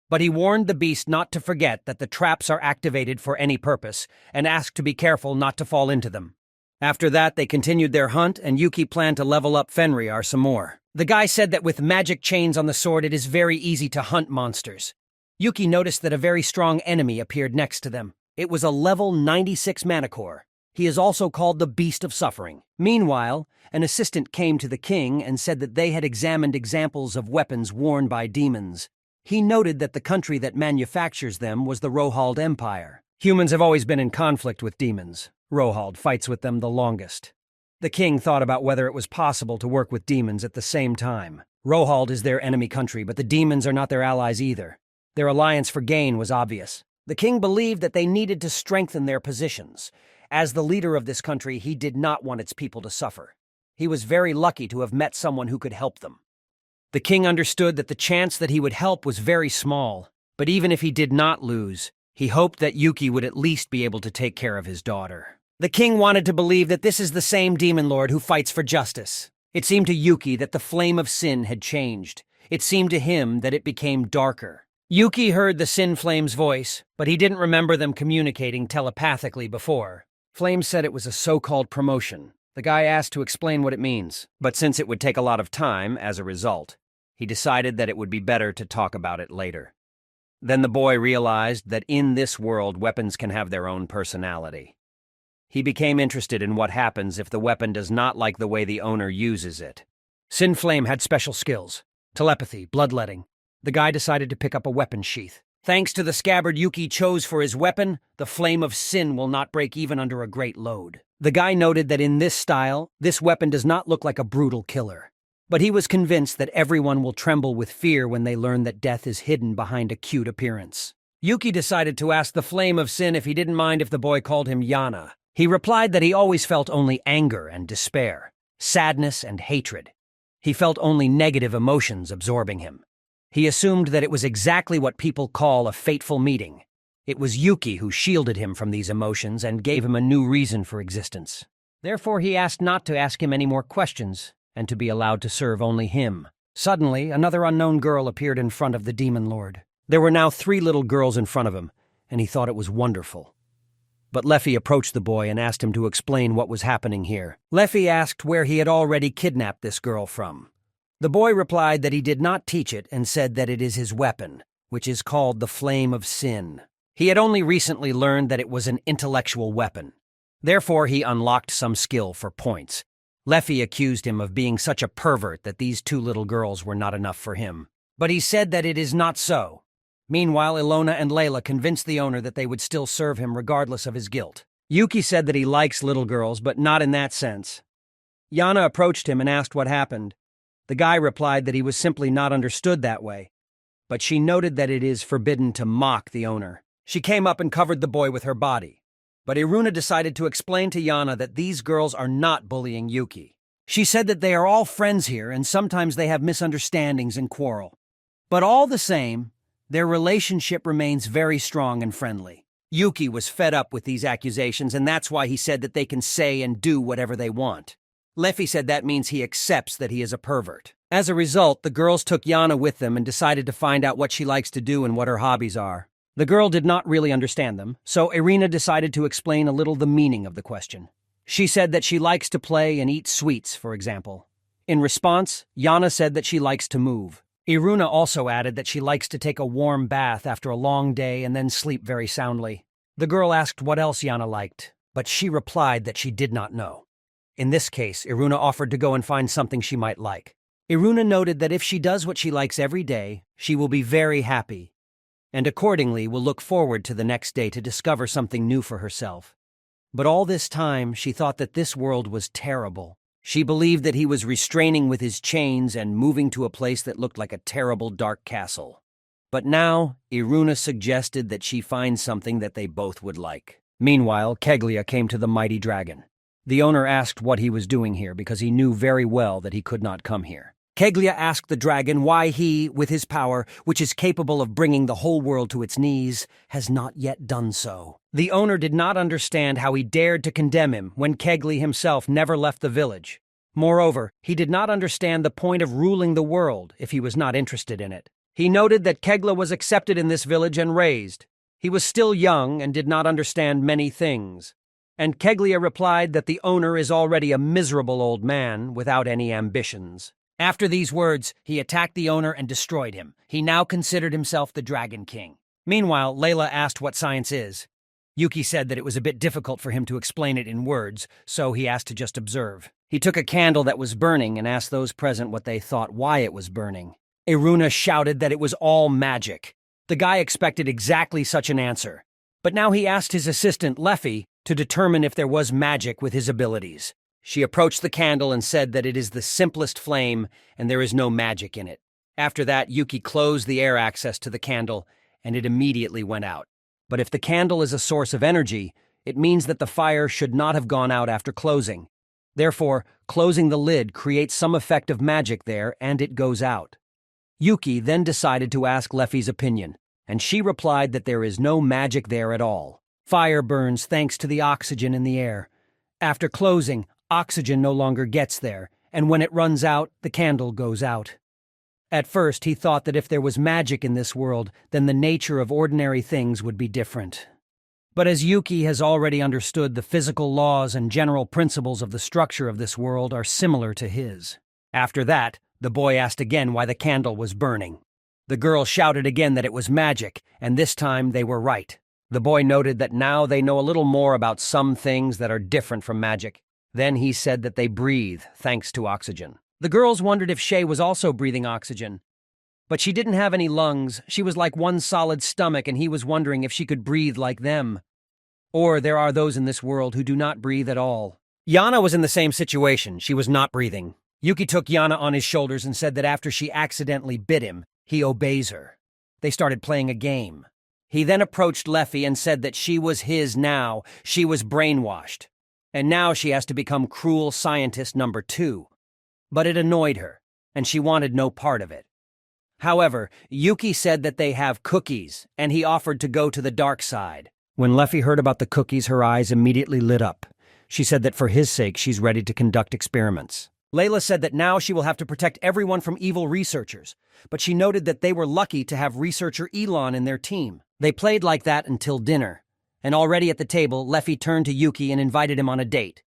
Speaker 1: but he warned the beast not to forget that the traps are activated for any purpose, and asked to be careful not to fall into them. After that, they continued their hunt, and Yuki planned to level up Fenrir some more. The guy said that with magic chains on the sword, it is very easy to hunt monsters. Yuki noticed that a very strong enemy appeared next to them. It was a level 96 manticore. He is also called the Beast of Suffering. Meanwhile, an assistant came to the king and said that they had examined examples of weapons worn by demons. He noted that the country that manufactures them was the Rohald Empire. Humans have always been in conflict with demons. Rohald fights with them the longest. The king thought about whether it was possible to work with demons at the same time. Rohald is their enemy country, but the demons are not their allies either. Their alliance for gain was obvious. The king believed that they needed to strengthen their positions. As the leader of this country, he did not want its people to suffer. He was very lucky to have met someone who could help them. The king understood that the chance that he would help was very small, but even if he did not lose, he hoped that Yuki would at least be able to take care of his daughter. The king wanted to believe that this is the same demon lord who fights for justice. It seemed to Yuki that the flame of sin had changed. It seemed to him that it became darker. Yuki heard the Sin Flame's voice, but he didn't remember them communicating telepathically before. Flame said it was a so-called promotion. The guy asked to explain what it means, but since it would take a lot of time as a result, he decided that it would be better to talk about it later. Then the boy realized that in this world, weapons can have their own personality. He became interested in what happens if the weapon does not like the way the owner uses it. Sin Flame had special skills: telepathy, bloodletting. The guy decided to pick up a weapon sheath. Thanks to the scabbard Yuki chose for his weapon, the flame of sin will not break even under a great load. The guy noted that in this style, this weapon does not look like a brutal killer. But he was convinced that everyone will tremble with fear when they learn that death is hidden behind a cute appearance. Yuki decided to ask the flame of sin if he didn't mind if the boy called him Yana. He replied that he always felt only anger and despair, sadness and hatred. He felt only negative emotions absorbing him. He assumed that it was exactly what people call a fateful meeting. It was Yuki who shielded him from these emotions and gave him a new reason for existence. Therefore, he asked not to ask him any more questions and to be allowed to serve only him. Suddenly, another unknown girl appeared in front of the demon lord. There were now 3 little girls in front of him, and he thought it was wonderful. But Leffy approached the boy and asked him to explain what was happening here. Leffy asked where he had already kidnapped this girl from. The boy replied that he did not teach it and said that it is his weapon, which is called the Flame of Sin. He had only recently learned that it was an intellectual weapon. Therefore, he unlocked some skill for points. Leffy accused him of being such a pervert that these 2 little girls were not enough for him. But he said that it is not so. Meanwhile, Ilona and Layla convinced the owner that they would still serve him regardless of his guilt. Yuki said that he likes little girls, but not in that sense. Yana approached him and asked what happened. The guy replied that he was simply not understood that way, but she noted that it is forbidden to mock the owner. She came up and covered the boy with her body, but Iruna decided to explain to Yana that these girls are not bullying Yuki. She said that they are all friends here and sometimes they have misunderstandings and quarrel. But all the same, their relationship remains very strong and friendly. Yuki was fed up with these accusations, and that's why he said that they can say and do whatever they want. Leffy said that means he accepts that he is a pervert. As a result, the girls took Yana with them and decided to find out what she likes to do and what her hobbies are. The girl did not really understand them, so Irina decided to explain a little the meaning of the question. She said that she likes to play and eat sweets, for example. In response, Yana said that she likes to move. Iruna also added that she likes to take a warm bath after a long day and then sleep very soundly. The girl asked what else Yana liked, but she replied that she did not know. In this case, Iruna offered to go and find something she might like. Iruna noted that if she does what she likes every day, she will be very happy, and accordingly will look forward to the next day to discover something new for herself. But all this time, she thought that this world was terrible. She believed that he was restraining with his chains and moving to a place that looked like a terrible dark castle. But now, Iruna suggested that she find something that they both would like. Meanwhile, Keglia came to the mighty dragon. The owner asked what he was doing here because he knew very well that he could not come here. Keglia asked the dragon why he, with his power, which is capable of bringing the whole world to its knees, has not yet done so. The owner did not understand how he dared to condemn him when Kegli himself never left the village. Moreover, he did not understand the point of ruling the world if he was not interested in it. He noted that Kegla was accepted in this village and raised. He was still young and did not understand many things. And Keglia replied that the owner is already a miserable old man without any ambitions. After these words, he attacked the owner and destroyed him. He now considered himself the Dragon King. Meanwhile, Layla asked what science is. Yuki said that it was a bit difficult for him to explain it in words, so he asked to just observe. He took a candle that was burning and asked those present what they thought why it was burning. Iruna shouted that it was all magic. The guy expected exactly such an answer. But now he asked his assistant, Leffy, to determine if there was magic with his abilities. She approached the candle and said that it is the simplest flame and there is no magic in it. After that, Yuki closed the air access to the candle and it immediately went out. But if the candle is a source of energy, it means that the fire should not have gone out after closing. Therefore, closing the lid creates some effect of magic there and it goes out. Yuki then decided to ask Leffy's opinion, and she replied that there is no magic there at all. Fire burns thanks to the oxygen in the air. After closing, oxygen no longer gets there, and when it runs out, the candle goes out. At first, he thought that if there was magic in this world, then the nature of ordinary things would be different. But as Yuki has already understood, the physical laws and general principles of the structure of this world are similar to his. After that, the boy asked again why the candle was burning. The girl shouted again that it was magic, and this time they were right. The boy noted that now they know a little more about some things that are different from magic. Then he said that they breathe, thanks to oxygen. The girls wondered if Shay was also breathing oxygen. But she didn't have any lungs, she was like one solid stomach, and he was wondering if she could breathe like them. Or there are those in this world who do not breathe at all. Yana was in the same situation, she was not breathing. Yuki took Yana on his shoulders and said that after she accidentally bit him, he obeys her. They started playing a game. He then approached Leffy and said that she was his now, she was brainwashed. And now she has to become cruel scientist number 2. But it annoyed her, and she wanted no part of it. However, Yuki said that they have cookies, and he offered to go to the dark side. When Leffy heard about the cookies, her eyes immediately lit up. She said that for his sake, she's ready to conduct experiments. Layla said that now she will have to protect everyone from evil researchers, but she noted that they were lucky to have researcher Elon in their team. They played like that until dinner, and already at the table, Leffy turned to Yuki and invited him on a date.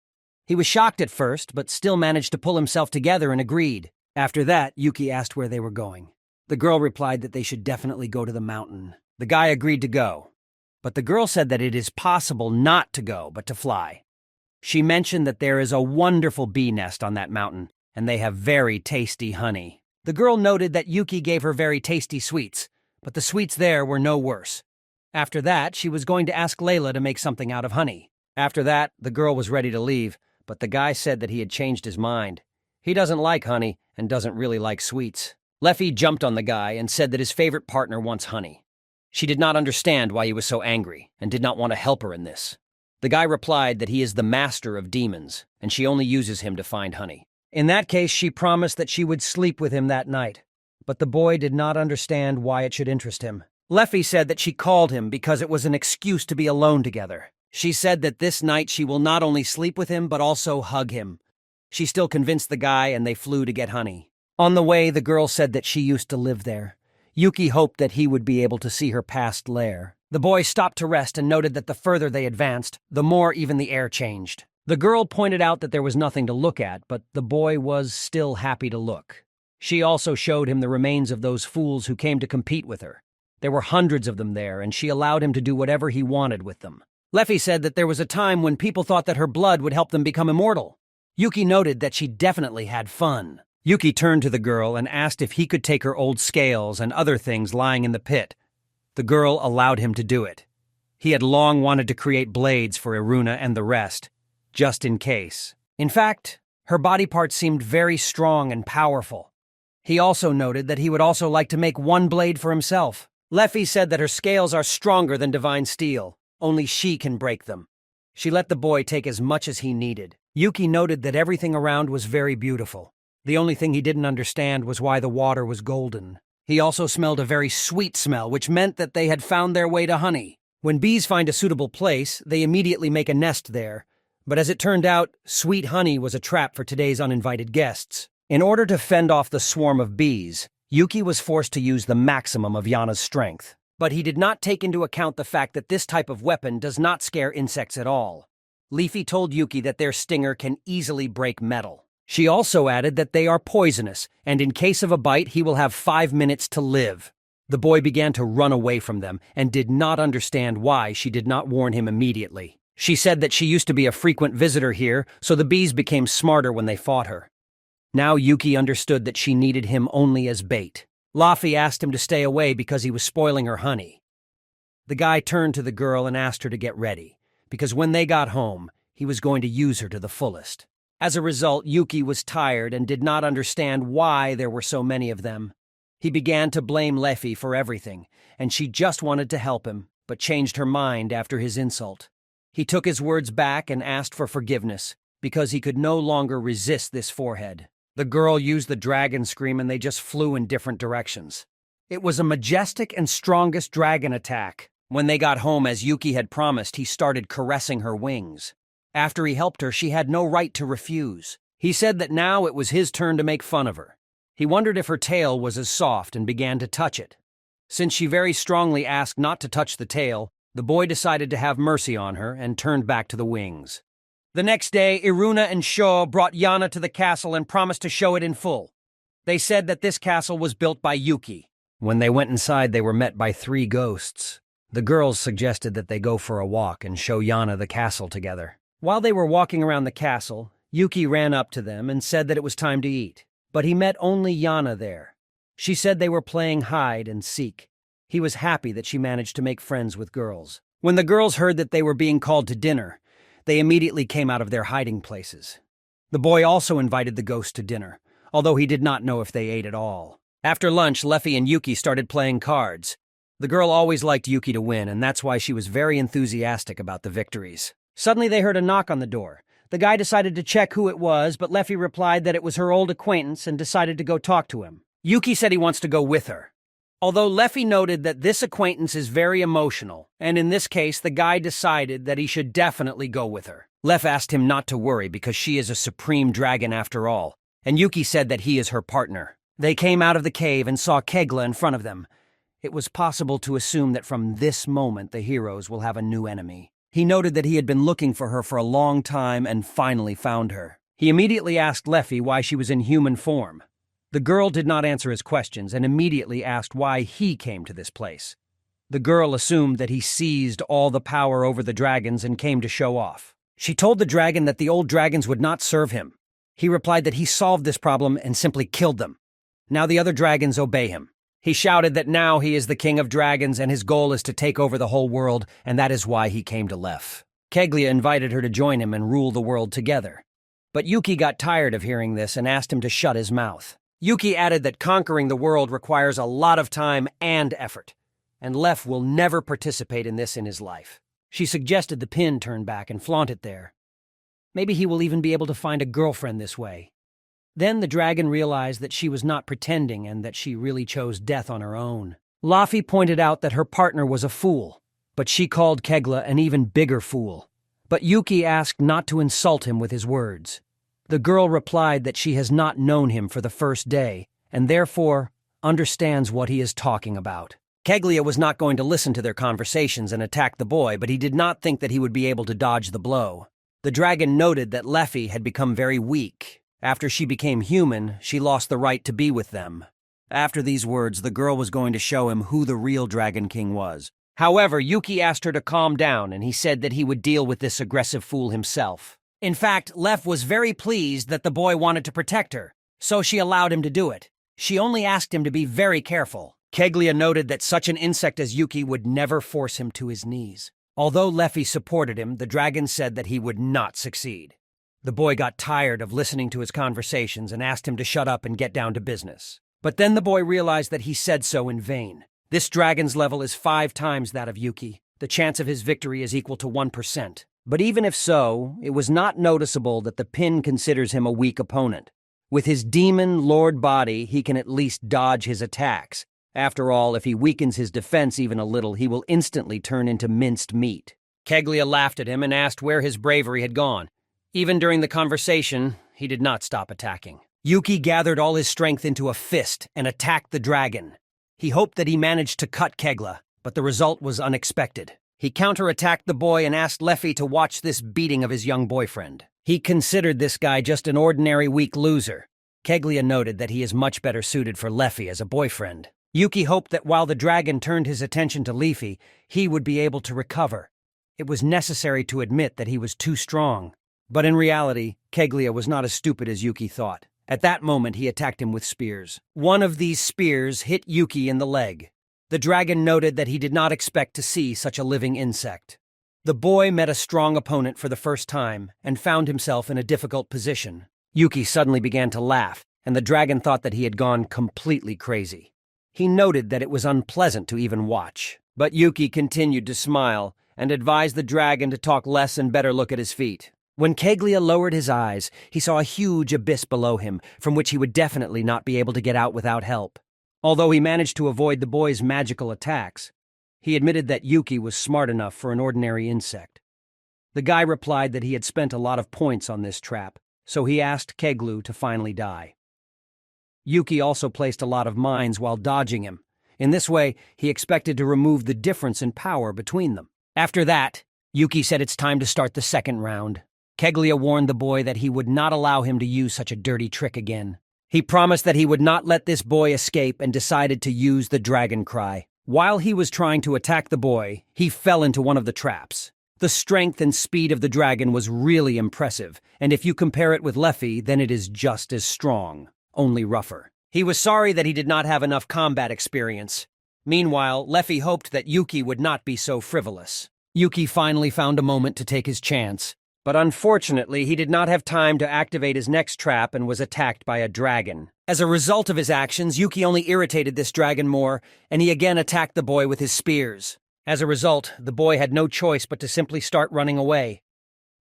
Speaker 1: He was shocked at first, but still managed to pull himself together and agreed. After that, Yuki asked where they were going. The girl replied that they should definitely go to the mountain. The guy agreed to go, but the girl said that it is possible not to go, but to fly. She mentioned that there is a wonderful bee nest on that mountain, and they have very tasty honey. The girl noted that Yuki gave her very tasty sweets, but the sweets there were no worse. After that, she was going to ask Layla to make something out of honey. After that, the girl was ready to leave, but the guy said that he had changed his mind. He doesn't like honey and doesn't really like sweets. Leffy jumped on the guy and said that his favorite partner wants honey. She did not understand why he was so angry and did not want to help her in this. The guy replied that he is the master of demons, and she only uses him to find honey. In that case, she promised that she would sleep with him that night, but the boy did not understand why it should interest him. Leffy said that she called him because it was an excuse to be alone together. She said that this night she will not only sleep with him, but also hug him. She still convinced the guy, and they flew to get honey. On the way, the girl said that she used to live there. Yuki hoped that he would be able to see her past lair. The boy stopped to rest and noted that the further they advanced, the more even the air changed. The girl pointed out that there was nothing to look at, but the boy was still happy to look. She also showed him the remains of those fools who came to compete with her. There were hundreds of them there, and she allowed him to do whatever he wanted with them. Leffy said that there was a time when people thought that her blood would help them become immortal. Yuki noted that she definitely had fun. Yuki turned to the girl and asked if he could take her old scales and other things lying in the pit. The girl allowed him to do it. He had long wanted to create blades for Iruna and the rest, just in case. In fact, her body parts seemed very strong and powerful. He also noted that he would also like to make one blade for himself. Leffy said that her scales are stronger than divine steel. Only she can break them. She let the boy take as much as he needed. Yuki noted that everything around was very beautiful. The only thing he didn't understand was why the water was golden. He also smelled a very sweet smell, which meant that they had found their way to honey. When bees find a suitable place, they immediately make a nest there. But as it turned out, sweet honey was a trap for today's uninvited guests. In order to fend off the swarm of bees, Yuki was forced to use the maximum of Yana's strength. But he did not take into account the fact that this type of weapon does not scare insects at all. Leafy told Yuki that their stinger can easily break metal. She also added that they are poisonous, and in case of a bite, he will have 5 minutes to live. The boy began to run away from them and did not understand why she did not warn him immediately. She said that she used to be a frequent visitor here, so the bees became smarter when they fought her. Now Yuki understood that she needed him only as bait. Laffy asked him to stay away because he was spoiling her honey. The guy turned to the girl and asked her to get ready, because when they got home, he was going to use her to the fullest. As a result, Yuki was tired and did not understand why there were so many of them. He began to blame Leffy for everything, and she just wanted to help him, but changed her mind after his insult. He took his words back and asked for forgiveness, because he could no longer resist this forehead. The girl used the dragon scream and they just flew in different directions. It was a majestic and strongest dragon attack. When they got home, as Yuki had promised, he started caressing her wings. After he helped her, she had no right to refuse. He said that now it was his turn to make fun of her. He wondered if her tail was as soft and began to touch it. Since she very strongly asked not to touch the tail, the boy decided to have mercy on her and turned back to the wings. The next day, Iruna and Sho brought Yana to the castle and promised to show it in full. They said that this castle was built by Yuki. When they went inside, they were met by 3 ghosts. The girls suggested that they go for a walk and show Yana the castle together. While they were walking around the castle, Yuki ran up to them and said that it was time to eat. But he met only Yana there. She said they were playing hide and seek. He was happy that she managed to make friends with girls. When the girls heard that they were being called to dinner, they immediately came out of their hiding places. The boy also invited the ghosts to dinner, although he did not know if they ate at all. After lunch, Leffy and Yuki started playing cards. The girl always liked Yuki to win, and that's why she was very enthusiastic about the victories. Suddenly they heard a knock on the door. The guy decided to check who it was, but Leffy replied that it was her old acquaintance and decided to go talk to him. Yuki said he wants to go with her. Although Leffy noted that this acquaintance is very emotional, and in this case the guy decided that he should definitely go with her. Leff asked him not to worry because she is a supreme dragon after all, and Yuki said that he is her partner. They came out of the cave and saw Kegla in front of them. It was possible to assume that from this moment the heroes will have a new enemy. He noted that he had been looking for her for a long time and finally found her. He immediately asked Leffy why she was in human form. The girl did not answer his questions and immediately asked why he came to this place. The girl assumed that he seized all the power over the dragons and came to show off. She told the dragon that the old dragons would not serve him. He replied that he solved this problem and simply killed them. Now the other dragons obey him. He shouted that now he is the king of dragons and his goal is to take over the whole world, and that is why he came to Leff. Keglia invited her to join him and rule the world together. But Yuki got tired of hearing this and asked him to shut his mouth. Yuki added that conquering the world requires a lot of time and effort, and Leff will never participate in this in his life. She suggested the pin turn back and flaunt it there. Maybe he will even be able to find a girlfriend this way. Then the dragon realized that she was not pretending and that she really chose death on her own. Laffy pointed out that her partner was a fool, but she called Kegla an even bigger fool. But Yuki asked not to insult him with his words. The girl replied that she has not known him for the first day, and therefore understands what he is talking about. Keglia was not going to listen to their conversations and attack the boy, but he did not think that he would be able to dodge the blow. The dragon noted that Leffy had become very weak. After she became human, she lost the right to be with them. After these words, the girl was going to show him who the real Dragon King was. However, Yuki asked her to calm down, and he said that he would deal with this aggressive fool himself. In fact, Leff was very pleased that the boy wanted to protect her, so she allowed him to do it. She only asked him to be very careful. Keglia noted that such an insect as Yuki would never force him to his knees. Although Leffy supported him, the dragon said that he would not succeed. The boy got tired of listening to his conversations and asked him to shut up and get down to business. But then the boy realized that he said so in vain. This dragon's level is 5 times that of Yuki. The chance of his victory is equal to 1%. But even if so, it was not noticeable that the pin considers him a weak opponent. With his demon lord body, he can at least dodge his attacks. After all, if he weakens his defense even a little, he will instantly turn into minced meat. Keglia laughed at him and asked where his bravery had gone. Even during the conversation, he did not stop attacking. Yuki gathered all his strength into a fist and attacked the dragon. He hoped that he managed to cut Kegla, but the result was unexpected. He counterattacked the boy and asked Leffy to watch this beating of his young boyfriend. He considered this guy just an ordinary weak loser. Keglia noted that he is much better suited for Leffy as a boyfriend. Yuki hoped that while the dragon turned his attention to Leafy, he would be able to recover. It was necessary to admit that he was too strong. But in reality, Keglia was not as stupid as Yuki thought. At that moment, he attacked him with spears. One of these spears hit Yuki in the leg. The dragon noted that he did not expect to see such a living insect. The boy met a strong opponent for the first time and found himself in a difficult position. Yuki suddenly began to laugh, and the dragon thought that he had gone completely crazy. He noted that it was unpleasant to even watch, but Yuki continued to smile and advised the dragon to talk less and better look at his feet. When Keglia lowered his eyes, he saw a huge abyss below him, from which he would definitely not be able to get out without help. Although he managed to avoid the boy's magical attacks, he admitted that Yuki was smart enough for an ordinary insect. The guy replied that he had spent a lot of points on this trap, so he asked Keglu to finally die. Yuki also placed a lot of mines while dodging him. In this way, he expected to remove the difference in power between them. After that, Yuki said it's time to start the second round. Keglia warned the boy that he would not allow him to use such a dirty trick again. He promised that he would not let this boy escape and decided to use the dragon cry. While he was trying to attack the boy, he fell into one of the traps. The strength and speed of the dragon was really impressive, and if you compare it with Leffy, then it is just as strong, only rougher. He was sorry that he did not have enough combat experience. Meanwhile, Leffy hoped that Yuki would not be so frivolous. Yuki finally found a moment to take his chance. But unfortunately, he did not have time to activate his next trap and was attacked by a dragon. As a result of his actions, Yuki only irritated this dragon more, and he again attacked the boy with his spears. As a result, the boy had no choice but to simply start running away.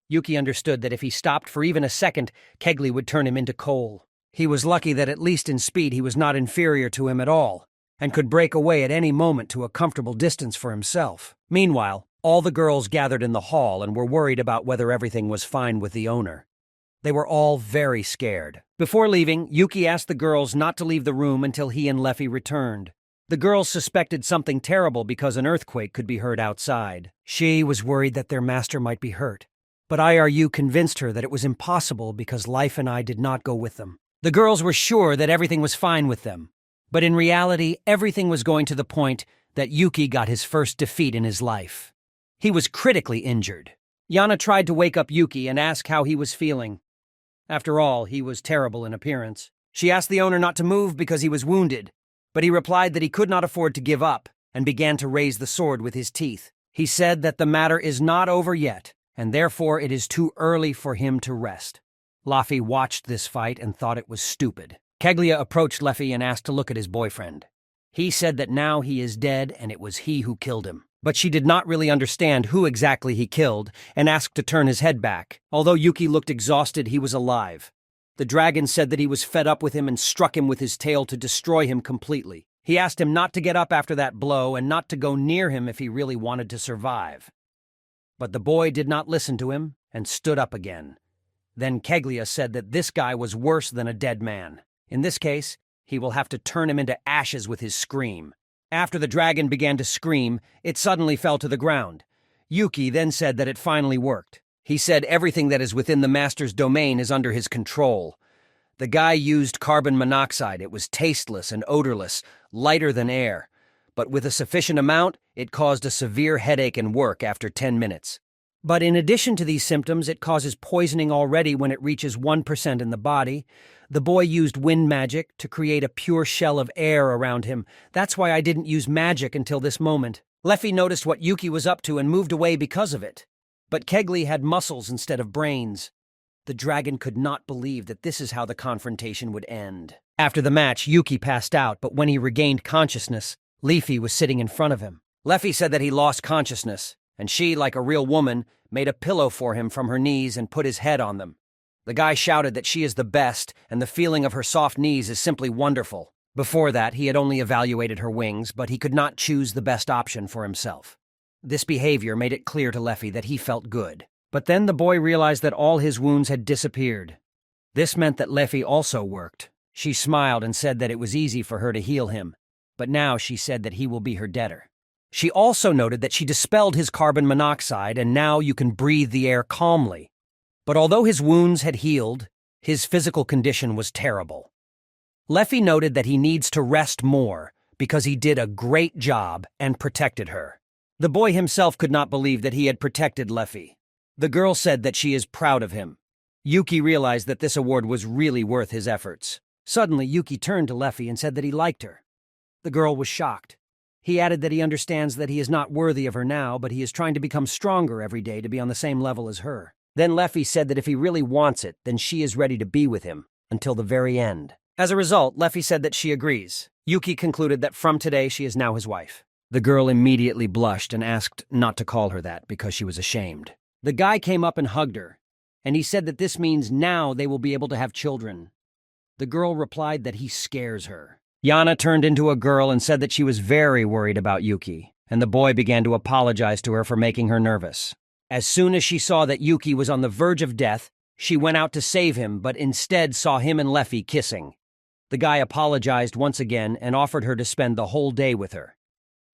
Speaker 1: Yuki understood that if he stopped for even a second, Kegli would turn him into coal. He was lucky that at least in speed he was not inferior to him at all, and could break away at any moment to a comfortable distance for himself. Meanwhile, all the girls gathered in the hall and were worried about whether everything was fine with the owner. They were all very scared. Before leaving, Yuki asked the girls not to leave the room until he and Leffy returned. The girls suspected something terrible because an earthquake could be heard outside. She was worried that their master might be hurt. But IRU convinced her that it was impossible because Life and I did not go with them. The girls were sure that everything was fine with them. But in reality, everything was going to the point that Yuki got his first defeat in his life. He was critically injured. Yana tried to wake up Yuki and ask how he was feeling. After all, he was terrible in appearance. She asked the owner not to move because he was wounded, but he replied that he could not afford to give up and began to raise the sword with his teeth. He said that the matter is not over yet, and therefore it is too early for him to rest. Laffy watched this fight and thought it was stupid. Keglia approached Leffy and asked to look at his boyfriend. He said that now he is dead and it was he who killed him. But she did not really understand who exactly he killed and asked to turn his head back. Although Yuki looked exhausted, he was alive. The dragon said that he was fed up with him and struck him with his tail to destroy him completely. He asked him not to get up after that blow and not to go near him if he really wanted to survive. But the boy did not listen to him and stood up again. Then Keglia said that this guy was worse than a dead man. In this case, he will have to turn him into ashes with his scream. After the dragon began to scream, it suddenly fell to the ground. Yuki then said that it finally worked. He said everything that is within the master's domain is under his control. The guy used carbon monoxide. It was tasteless and odorless, lighter than air. But with a sufficient amount, it caused a severe headache and work after 10 minutes. But in addition to these symptoms, it causes poisoning already when it reaches 1% in the body. The boy used wind magic to create a pure shell of air around him. That's why I didn't use magic until this moment. Leffy noticed what Yuki was up to and moved away because of it. But Kegli had muscles instead of brains. The dragon could not believe that this is how the confrontation would end. After the match, Yuki passed out, but when he regained consciousness, Leafy was sitting in front of him. Leffy said that he lost consciousness, and she, like a real woman, made a pillow for him from her knees and put his head on them. The guy shouted that she is the best, and the feeling of her soft knees is simply wonderful. Before that, he had only evaluated her wings, but he could not choose the best option for himself. This behavior made it clear to Leffy that he felt good. But then the boy realized that all his wounds had disappeared. This meant that Leffy also worked. She smiled and said that it was easy for her to heal him, but now she said that he will be her debtor. She also noted that she dispelled his carbon monoxide and now you can breathe the air calmly. But although his wounds had healed, his physical condition was terrible. Leffy noted that he needs to rest more because he did a great job and protected her. The boy himself could not believe that he had protected Leffy. The girl said that she is proud of him. Yuki realized that this award was really worth his efforts. Suddenly, Yuki turned to Leffy and said that he liked her. The girl was shocked. He added that he understands that he is not worthy of her now, but he is trying to become stronger every day to be on the same level as her. Then Leffy said that if he really wants it, then she is ready to be with him until the very end. As a result, Leffy said that she agrees. Yuki concluded that from today she is now his wife. The girl immediately blushed and asked not to call her that because she was ashamed. The guy came up and hugged her, and he said that this means now they will be able to have children. The girl replied that he scares her. Yana turned into a girl and said that she was very worried about Yuki, and the boy began to apologize to her for making her nervous. As soon as she saw that Yuki was on the verge of death, she went out to save him, but instead saw him and Leffy kissing. The guy apologized once again and offered her to spend the whole day with her.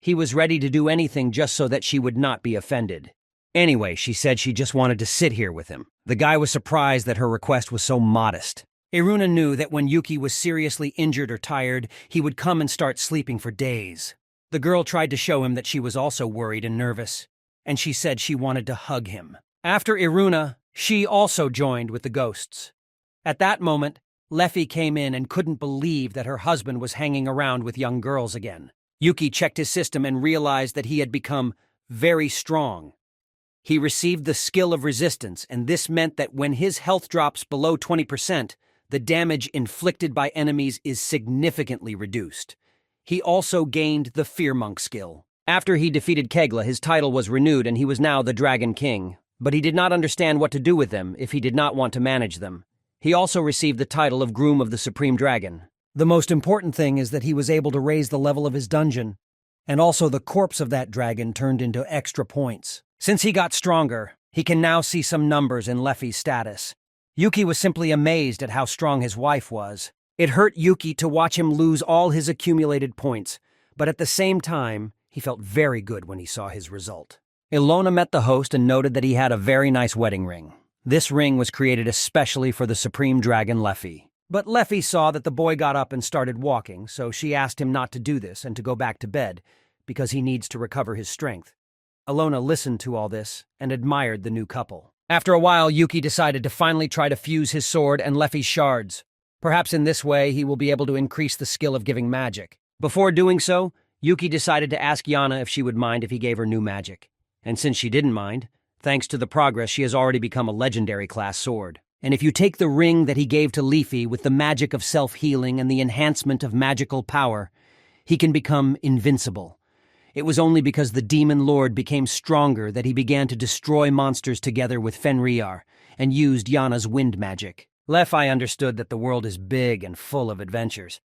Speaker 1: He was ready to do anything just so that she would not be offended. Anyway, she said she just wanted to sit here with him. The guy was surprised that her request was so modest. Iruna knew that when Yuki was seriously injured or tired, he would come and start sleeping for days. The girl tried to show him that she was also worried and nervous, and she said she wanted to hug him. After Iruna, she also joined with the ghosts. At that moment, Leffy came in and couldn't believe that her husband was hanging around with young girls again. Yuki checked his system and realized that he had become very strong. He received the skill of resistance, and this meant that when his health drops below 20%, the damage inflicted by enemies is significantly reduced. He also gained the Fear Monk skill. After he defeated Kegla, his title was renewed and he was now the Dragon King, but he did not understand what to do with them if he did not want to manage them. He also received the title of Groom of the Supreme Dragon. The most important thing is that he was able to raise the level of his dungeon, and also the corpse of that dragon turned into extra points. Since he got stronger, he can now see some numbers in Leffy's status. Yuki was simply amazed at how strong his wife was. It hurt Yuki to watch him lose all his accumulated points, but at the same time, he felt very good when he saw his result. Ilona met the host and noted that he had a very nice wedding ring. This ring was created especially for the Supreme Dragon Leffy. But Leffy saw that the boy got up and started walking, so she asked him not to do this and to go back to bed, because he needs to recover his strength. Ilona listened to all this and admired the new couple. After a while, Yuki decided to finally try to fuse his sword and Leffy's shards. Perhaps in this way, he will be able to increase the skill of giving magic. Before doing so, Yuki decided to ask Yana if she would mind if he gave her new magic. And since she didn't mind, thanks to the progress, she has already become a legendary class sword. And if you take the ring that he gave to Leafy with the magic of self-healing and the enhancement of magical power, he can become invincible. It was only because the Demon Lord became stronger that he began to destroy monsters together with Fenrir and used Yana's wind magic. Leffy understood that the world is big and full of adventures.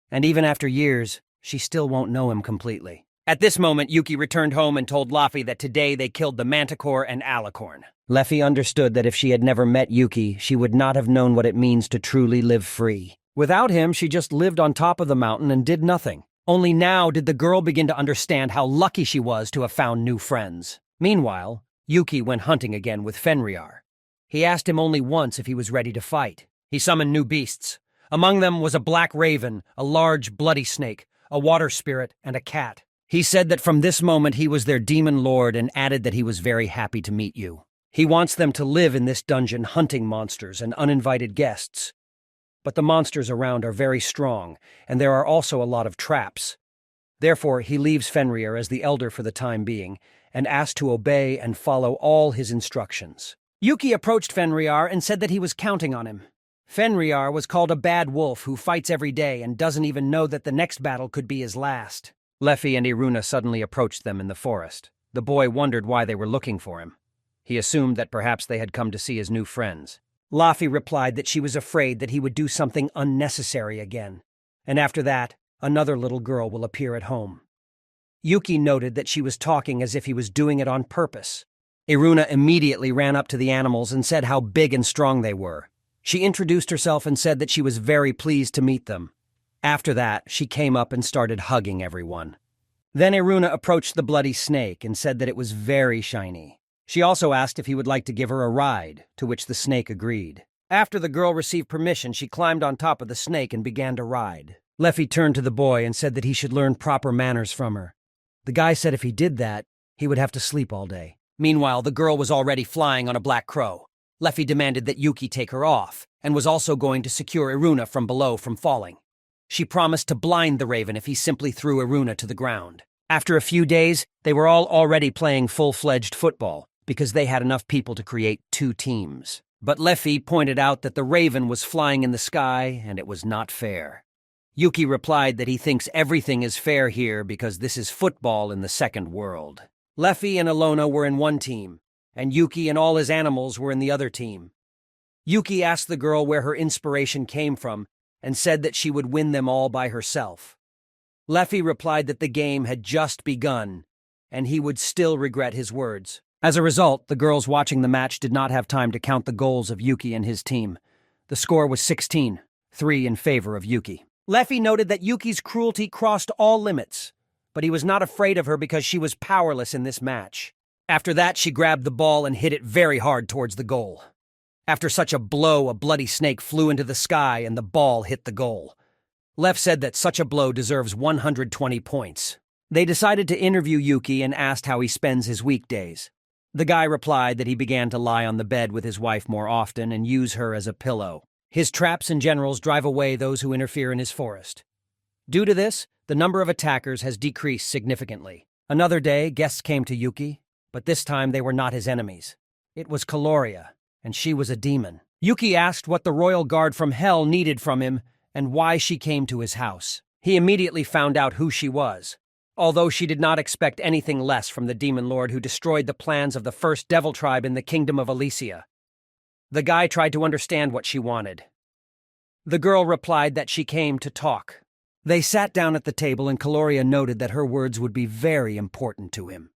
Speaker 1: And even after years, she still won't know him completely. At this moment, Yuki returned home and told Leffy that today they killed the Manticore and Alicorn. Leffy understood that if she had never met Yuki, she would not have known what it means to truly live free. Without him, she just lived on top of the mountain and did nothing. Only now did the girl begin to understand how lucky she was to have found new friends. Meanwhile, Yuki went hunting again with Fenrir. He asked him only once if he was ready to fight. He summoned new beasts. Among them was a black raven, a large bloody snake, a water spirit, and a cat. He said that from this moment he was their demon lord and added that he was very happy to meet you. He wants them to live in this dungeon hunting monsters and uninvited guests. But the monsters around are very strong, and there are also a lot of traps. Therefore, he leaves Fenrir as the elder for the time being, and asks to obey and follow all his instructions. Yuki approached Fenrir and said that he was counting on him. Fenrir was called a bad wolf who fights every day and doesn't even know that the next battle could be his last. Leffy and Iruna suddenly approached them in the forest. The boy wondered why they were looking for him. He assumed that perhaps they had come to see his new friends. Laffy replied that she was afraid that he would do something unnecessary again, and after that, another little girl will appear at home. Yuki noted that she was talking as if he was doing it on purpose. Iruna immediately ran up to the animals and said how big and strong they were. She introduced herself and said that she was very pleased to meet them. After that, she came up and started hugging everyone. Then Iruna approached the bloody snake and said that it was very shiny. She also asked if he would like to give her a ride, to which the snake agreed. After the girl received permission, she climbed on top of the snake and began to ride. Leffy turned to the boy and said that he should learn proper manners from her. The guy said if he did that, he would have to sleep all day. Meanwhile, the girl was already flying on a black crow. Leffy demanded that Yuki take her off, and was also going to secure Iruna from below from falling. She promised to blind the raven if he simply threw Iruna to the ground. After a few days, they were all already playing full-fledged football, because they had enough people to create 2 teams. But Leffy pointed out that the raven was flying in the sky, and it was not fair. Yuki replied that he thinks everything is fair here because this is football in the second world. Leffy and Ilona were in one team, and Yuki and all his animals were in the other team. Yuki asked the girl where her inspiration came from and said that she would win them all by herself. Leffy replied that the game had just begun, and he would still regret his words. As a result, the girls watching the match did not have time to count the goals of Yuki and his team. The score was 16-3 in favor of Yuki. Leffy noted that Yuki's cruelty crossed all limits, but he was not afraid of her because she was powerless in this match. After that, she grabbed the ball and hit it very hard towards the goal. After such a blow, a bloody snake flew into the sky and the ball hit the goal. Leff said that such a blow deserves 120 points. They decided to interview Yuki and asked how he spends his weekdays. The guy replied that he began to lie on the bed with his wife more often and use her as a pillow. His traps and generals drive away those who interfere in his forest. Due to this, the number of attackers has decreased significantly. Another day, guests came to Yuki, but this time they were not his enemies. It was Caloria, and she was a demon. Yuki asked what the royal guard from hell needed from him and why she came to his house. He immediately found out who she was, although she did not expect anything less from the demon lord who destroyed the plans of the first devil tribe in the kingdom of Elysia. The guy tried to understand what she wanted. The girl replied that she came to talk. They sat down at the table and Caloria noted that her words would be very important to him.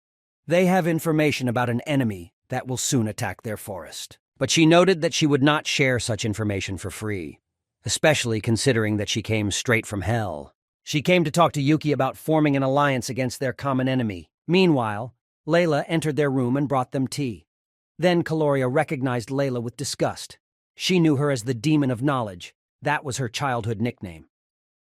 Speaker 1: They have information about an enemy that will soon attack their forest. But she noted that she would not share such information for free, especially considering that she came straight from hell. She came to talk to Yuki about forming an alliance against their common enemy. Meanwhile, Layla entered their room and brought them tea. Then Caloria recognized Layla with disgust. She knew her as the Demon of Knowledge. That was her childhood nickname.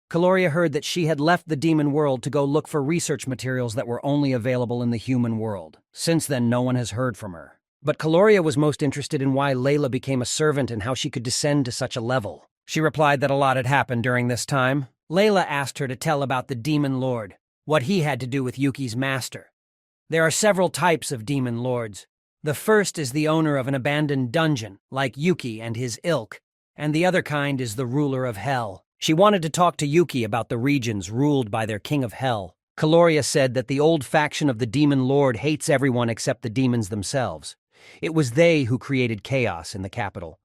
Speaker 1: Caloria heard that she had left the demon world to go look for research materials that were only available in the human world. Since then, no one has heard from her. But Caloria was most interested in why Layla became a servant and how she could descend to such a level. She replied that a lot had happened during this time. Layla asked her to tell about the Demon Lord, what he had to do with Yuki's master. There are several types of Demon Lords. The first is the owner of an abandoned dungeon, like Yuki and his ilk, and the other kind is the ruler of hell. She wanted to talk to Yuki about the regions ruled by their king of hell. Caloria said that the old faction of the Demon Lord hates everyone except the demons themselves. It was they who created chaos in the capital.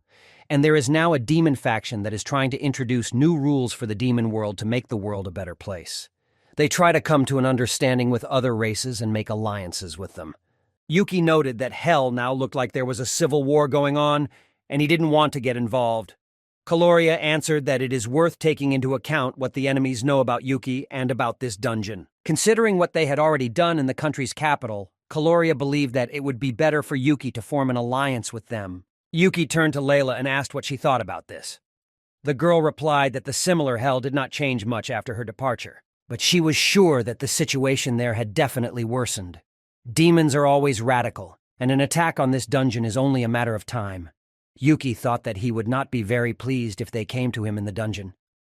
Speaker 1: And there is now a demon faction that is trying to introduce new rules for the demon world to make the world a better place. They try to come to an understanding with other races and make alliances with them. Yuki noted that hell now looked like there was a civil war going on, and he didn't want to get involved. Caloria answered that it is worth taking into account what the enemies know about Yuki and about this dungeon. Considering what they had already done in the country's capital, Caloria believed that it would be better for Yuki to form an alliance with them. Yuki turned to Layla and asked what she thought about this. The girl replied that the similar hell did not change much after her departure, but she was sure that the situation there had definitely worsened. Demons are always radical, and an attack on this dungeon is only a matter of time. Yuki thought that he would not be very pleased if they came to him in the dungeon,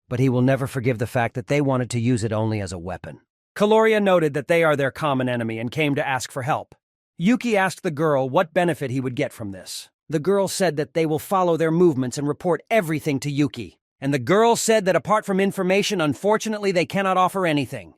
Speaker 1: but he will never forgive the fact that they wanted to use it only as a weapon. Caloria noted that they are their common enemy and came to ask for help. Yuki asked the girl what benefit he would get from this. The girl said that they will follow their movements and report everything to Yuki. And the girl said that apart from information, unfortunately, they cannot offer anything.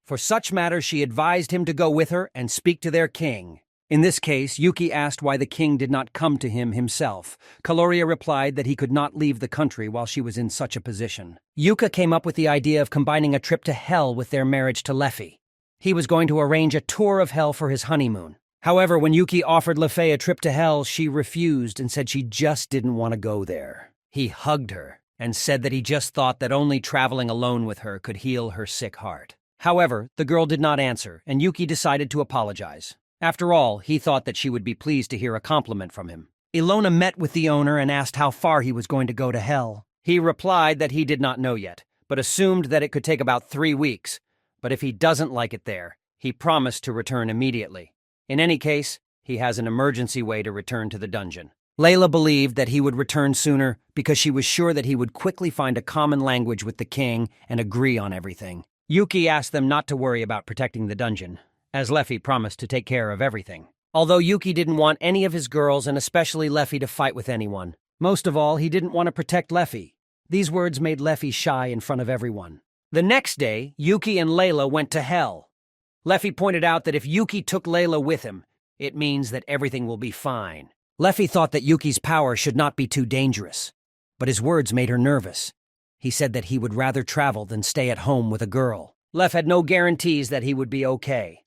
Speaker 1: For such matters she advised him to go with her and speak to their king. In this case, Yuki asked why the king did not come to him himself. Kaloria replied that he could not leave the country while she was in such a position. Yuka came up with the idea of combining a trip to Hell with their marriage to Leffy. He was going to arrange a tour of Hell for his honeymoon. However, when Yuki offered Lefei a trip to Hell, she refused and said she just didn't want to go there. He hugged her and said that he just thought that only traveling alone with her could heal her sick heart. However, the girl did not answer, and Yuki decided to apologize. After all, he thought that she would be pleased to hear a compliment from him. Ilona met with the owner and asked how far he was going to go to Hell. He replied that he did not know yet, but assumed that it could take about 3 weeks. But if he doesn't like it there, he promised to return immediately. In any case, he has an emergency way to return to the dungeon. Layla believed that he would return sooner because she was sure that he would quickly find a common language with the king and agree on everything. Yuki asked them not to worry about protecting the dungeon, as Leffy promised to take care of everything. Although Yuki didn't want any of his girls, and especially Leffy, to fight with anyone. Most of all, he didn't want to protect Leffy. These words made Leffy shy in front of everyone. The next day, Yuki and Layla went to Hell. Leffy pointed out that if Yuki took Layla with him, it means that everything will be fine. Leffy thought that Yuki's power should not be too dangerous, but his words made her nervous. He said that he would rather travel than stay at home with a girl. Leff had no guarantees that he would be okay.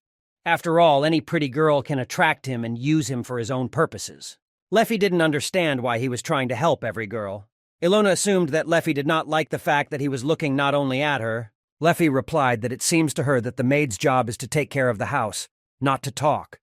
Speaker 1: After all, any pretty girl can attract him and use him for his own purposes. Leffy didn't understand why he was trying to help every girl. Ilona assumed that Leffy did not like the fact that he was looking not only at her. Leffy replied that it seems to her that the maid's job is to take care of the house, not to talk.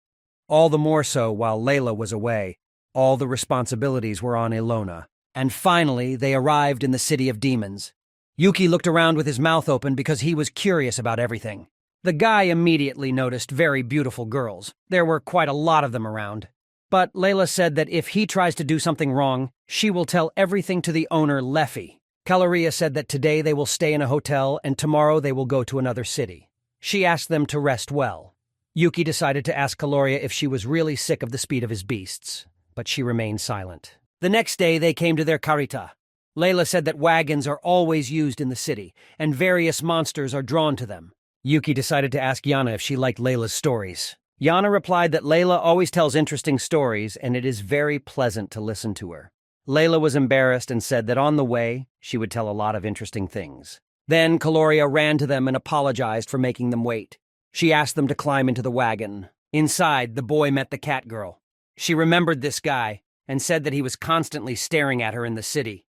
Speaker 1: All the more so while Layla was away. All the responsibilities were on Ilona. And finally, they arrived in the City of Demons. Yuki looked around with his mouth open because he was curious about everything. The guy immediately noticed very beautiful girls. There were quite a lot of them around. But Layla said that if he tries to do something wrong, she will tell everything to the owner, Leffy. Kaloria said that today they will stay in a hotel and tomorrow they will go to another city. She asked them to rest well. Yuki decided to ask Kaloria if she was really sick of the speed of his beasts, but she remained silent. The next day they came to their karita. Layla said that wagons are always used in the city, and various monsters are drawn to them. Yuki decided to ask Yana if she liked Layla's stories. Yana replied that Layla always tells interesting stories and it is very pleasant to listen to her. Layla was embarrassed and said that on the way, she would tell a lot of interesting things. Then Kaloria ran to them and apologized for making them wait. She asked them to climb into the wagon. Inside, the boy met the cat girl. She remembered this guy and said that he was constantly staring at her in the city.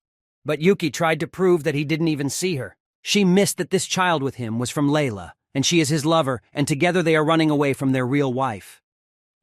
Speaker 1: But Yuki tried to prove that he didn't even see her. She missed that this child with him was from Layla, and she is his lover, and together they are running away from their real wife.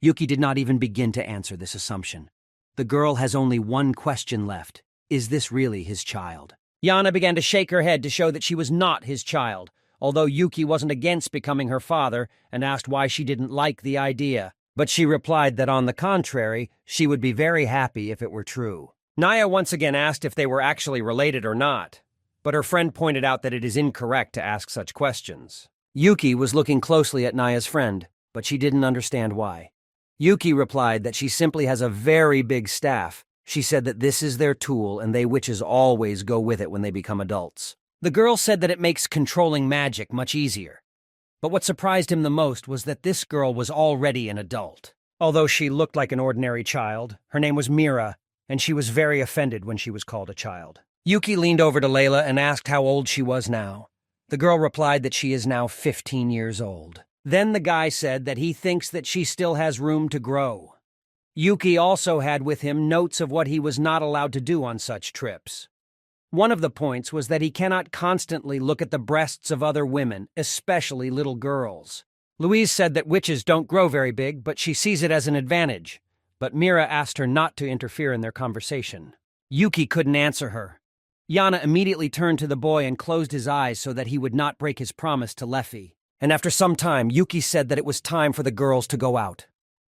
Speaker 1: Yuki did not even begin to answer this assumption. The girl has only one question left. Is this really his child? Yana began to shake her head to show that she was not his child, although Yuki wasn't against becoming her father and asked why she didn't like the idea. But she replied that on the contrary, she would be very happy if it were true. Naya once again asked if they were actually related or not, but her friend pointed out that it is incorrect to ask such questions. Yuki was looking closely at Naya's friend, but she didn't understand why. Yuki replied that she simply has a very big staff. She said that this is their tool and they witches always go with it when they become adults. The girl said that it makes controlling magic much easier. But what surprised him the most was that this girl was already an adult. Although she looked like an ordinary child, her name was Mira, and she was very offended when she was called a child. Yuki leaned over to Layla and asked how old she was now. The girl replied that she is now 15 years old. Then the guy said that he thinks that she still has room to grow. Yuki also had with him notes of what he was not allowed to do on such trips. One of the points was that he cannot constantly look at the breasts of other women, especially little girls. Louise said that witches don't grow very big, but she sees it as an advantage. But Mira asked her not to interfere in their conversation. Yuki couldn't answer her. Yana immediately turned to the boy and closed his eyes so that he would not break his promise to Leffy. And after some time, Yuki said that it was time for the girls to go out.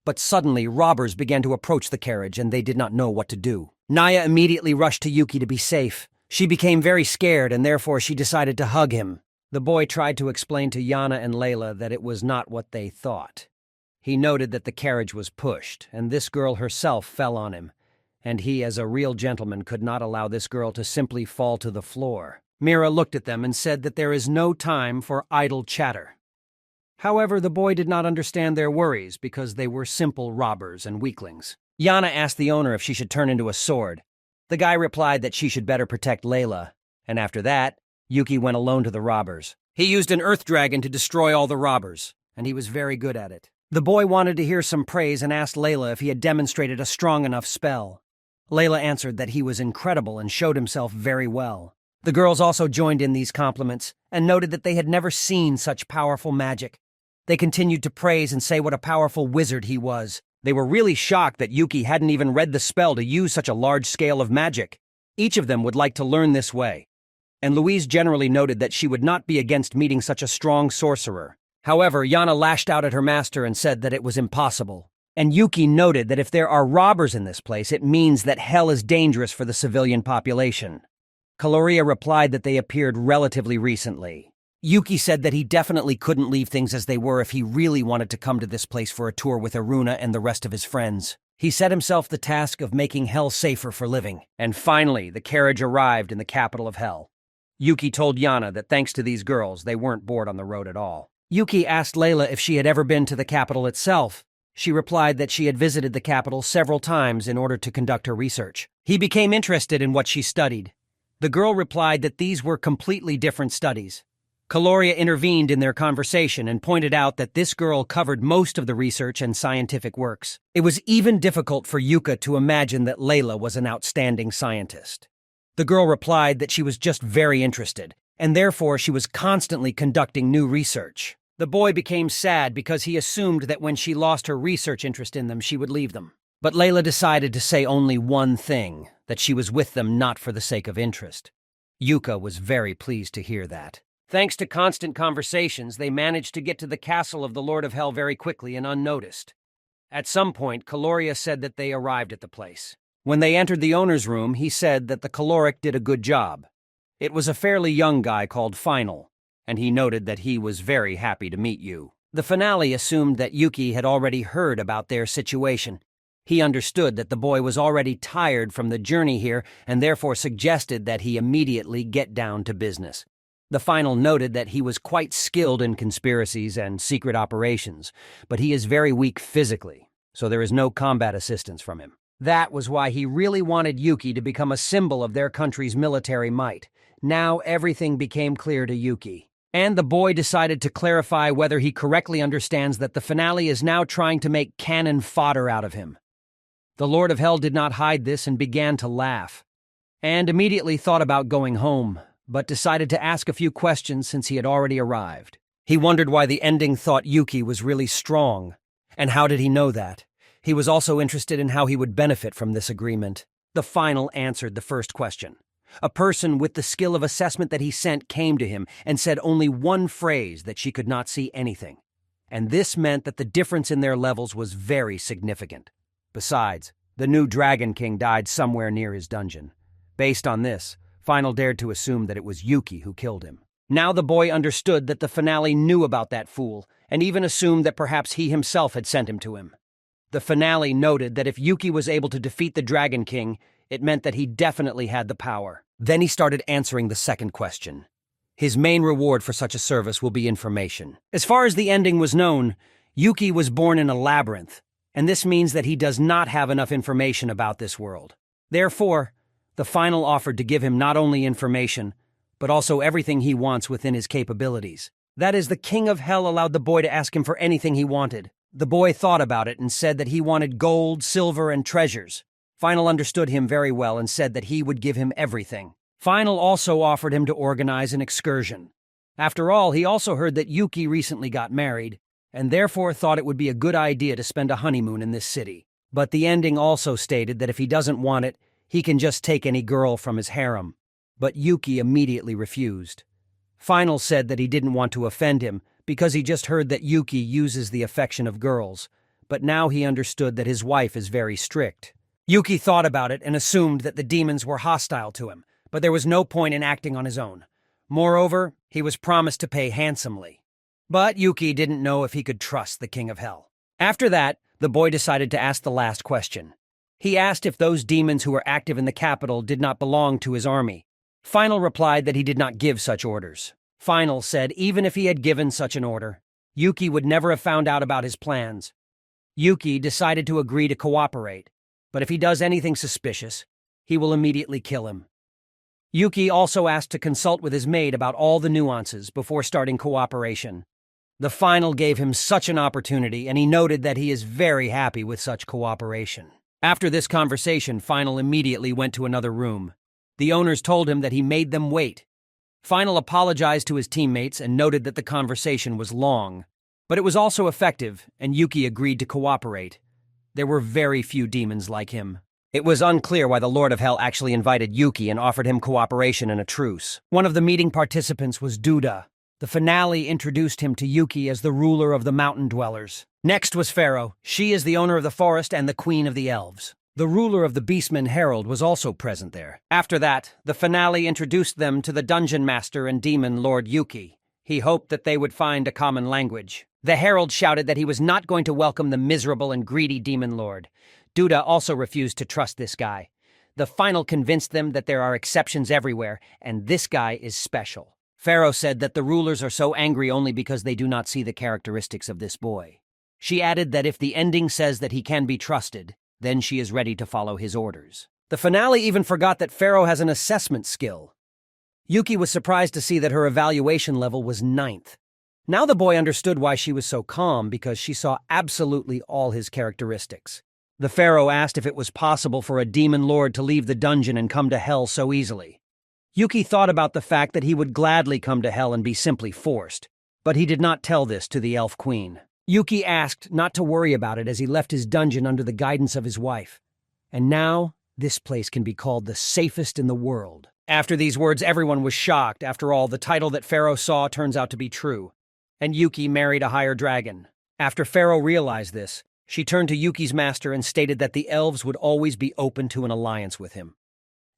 Speaker 1: But suddenly, robbers began to approach the carriage and they did not know what to do. Naya immediately rushed to Yuki to be safe. She became very scared and therefore she decided to hug him. The boy tried to explain to Yana and Layla that it was not what they thought. He noted that the carriage was pushed, and this girl herself fell on him, and he, as a real gentleman, could not allow this girl to simply fall to the floor. Mira looked at them and said that there is no time for idle chatter. However, the boy did not understand their worries because they were simple robbers and weaklings. Yana asked the owner if she should turn into a sword. The guy replied that she should better protect Layla, and after that, Yuki went alone to the robbers. He used an earth dragon to destroy all the robbers, and he was very good at it. The boy wanted to hear some praise and asked Layla if he had demonstrated a strong enough spell. Layla answered that he was incredible and showed himself very well. The girls also joined in these compliments and noted that they had never seen such powerful magic. They continued to praise and say what a powerful wizard he was. They were really shocked that Yuki hadn't even read the spell to use such a large scale of magic. Each of them would like to learn this way. And Louise generally noted that she would not be against meeting such a strong sorcerer. However, Yana lashed out at her master and said that it was impossible. And Yuki noted that if there are robbers in this place, it means that hell is dangerous for the civilian population. Kaloria replied that they appeared relatively recently. Yuki said that he definitely couldn't leave things as they were if he really wanted to come to this place for a tour with Aruna and the rest of his friends. He set himself the task of making hell safer for living. And finally, the carriage arrived in the capital of hell. Yuki told Yana that thanks to these girls, they weren't bored on the road at all. Yuki asked Layla if she had ever been to the capital itself. She replied that she had visited the capital several times in order to conduct her research. He became interested in what she studied. The girl replied that these were completely different studies. Kaloria intervened in their conversation and pointed out that this girl covered most of the research and scientific works. It was even difficult for Yuka to imagine that Layla was an outstanding scientist. The girl replied that she was just very interested, and therefore she was constantly conducting new research. The boy became sad because he assumed that when she lost her research interest in them, she would leave them. But Layla decided to say only one thing, that she was with them not for the sake of interest. Yuka was very pleased to hear that. Thanks to constant conversations, they managed to get to the castle of the Lord of Hell very quickly and unnoticed. At some point, Kaloria said that they arrived at the place. When they entered the owner's room, he said that the caloric did a good job. It was a fairly young guy called Final, and he noted that he was very happy to meet you. The finale assumed that Yuki had already heard about their situation. He understood that the boy was already tired from the journey here and therefore suggested that he immediately get down to business. The Final noted that he was quite skilled in conspiracies and secret operations, but he is very weak physically, so there is no combat assistance from him. That was why he really wanted Yuki to become a symbol of their country's military might. Now everything became clear to Yuki. And the boy decided to clarify whether he correctly understands that the finale is now trying to make cannon fodder out of him. The Lord of Hell did not hide this and began to laugh, and immediately thought about going home, but decided to ask a few questions since he had already arrived. He wondered why the ending thought Yuki was really strong, and how did he know that? He was also interested in how he would benefit from this agreement. The Final answered the first question. A person with the skill of assessment that he sent came to him and said only one phrase that she could not see anything. And this meant that the difference in their levels was very significant. Besides, the new Dragon King died somewhere near his dungeon. Based on this, Final dared to assume that it was Yuki who killed him. Now the boy understood that the finale knew about that fool, and even assumed that perhaps he himself had sent him to him. The finale noted that if Yuki was able to defeat the Dragon King, it meant that he definitely had the power. Then he started answering the second question. His main reward for such a service will be information. As far as the ending was known, Yuki was born in a labyrinth, and this means that he does not have enough information about this world. Therefore, the Final offered to give him not only information, but also everything he wants within his capabilities. That is, the King of Hell allowed the boy to ask him for anything he wanted. The boy thought about it and said that he wanted gold, silver, and treasures. Final understood him very well and said that he would give him everything. Final also offered him to organize an excursion. After all, he also heard that Yuki recently got married, and therefore thought it would be a good idea to spend a honeymoon in this city. But the ending also stated that if he doesn't want it, he can just take any girl from his harem. But Yuki immediately refused. Final said that he didn't want to offend him because he just heard that Yuki uses the affection of girls, but now he understood that his wife is very strict. Yuki thought about it and assumed that the demons were hostile to him, but there was no point in acting on his own. Moreover, he was promised to pay handsomely. But Yuki didn't know if he could trust the King of Hell. After that, the boy decided to ask the last question. He asked if those demons who were active in the capital did not belong to his army. Final replied that he did not give such orders. Final said even if he had given such an order, Yuki would never have found out about his plans. Yuki decided to agree to cooperate, but if he does anything suspicious, he will immediately kill him. Yuki also asked to consult with his maid about all the nuances before starting cooperation. The final gave him such an opportunity, and he noted that he is very happy with such cooperation. After this conversation, Final immediately went to another room. The owners told him that he made them wait. Final apologized to his teammates and noted that the conversation was long. But it was also effective, and Yuki agreed to cooperate. There were very few demons like him. It was unclear why the Lord of Hell actually invited Yuki and offered him cooperation and a truce. One of the meeting participants was Duda. The finale introduced him to Yuki as the ruler of the mountain dwellers. Next was Pharaoh. She is the owner of the forest and the queen of the elves. The ruler of the beastmen Herald was also present there. After that, the finale introduced them to the dungeon master and demon Lord Yuki. He hoped that they would find a common language. The herald shouted that he was not going to welcome the miserable and greedy demon lord. Duda also refused to trust this guy. The final convinced them that there are exceptions everywhere, and this guy is special. Pharaoh said that the rulers are so angry only because they do not see the characteristics of this boy. She added that if the ending says that he can be trusted, then she is ready to follow his orders. The finale even forgot that Pharaoh has an assessment skill. Yuki was surprised to see that her evaluation level was 9th. Now the boy understood why she was so calm, because she saw absolutely all his characteristics. The Pharaoh asked if it was possible for a demon lord to leave the dungeon and come to hell so easily. Yuki thought about the fact that he would gladly come to hell and be simply forced, but he did not tell this to the elf queen. Yuki asked not to worry about it as he left his dungeon under the guidance of his wife. And now, this place can be called the safest in the world. After these words, everyone was shocked. After all, the title that Pharaoh saw turns out to be true. And Yuki married a higher dragon. After Pharaoh realized this, she turned to Yuki's master and stated that the elves would always be open to an alliance with him.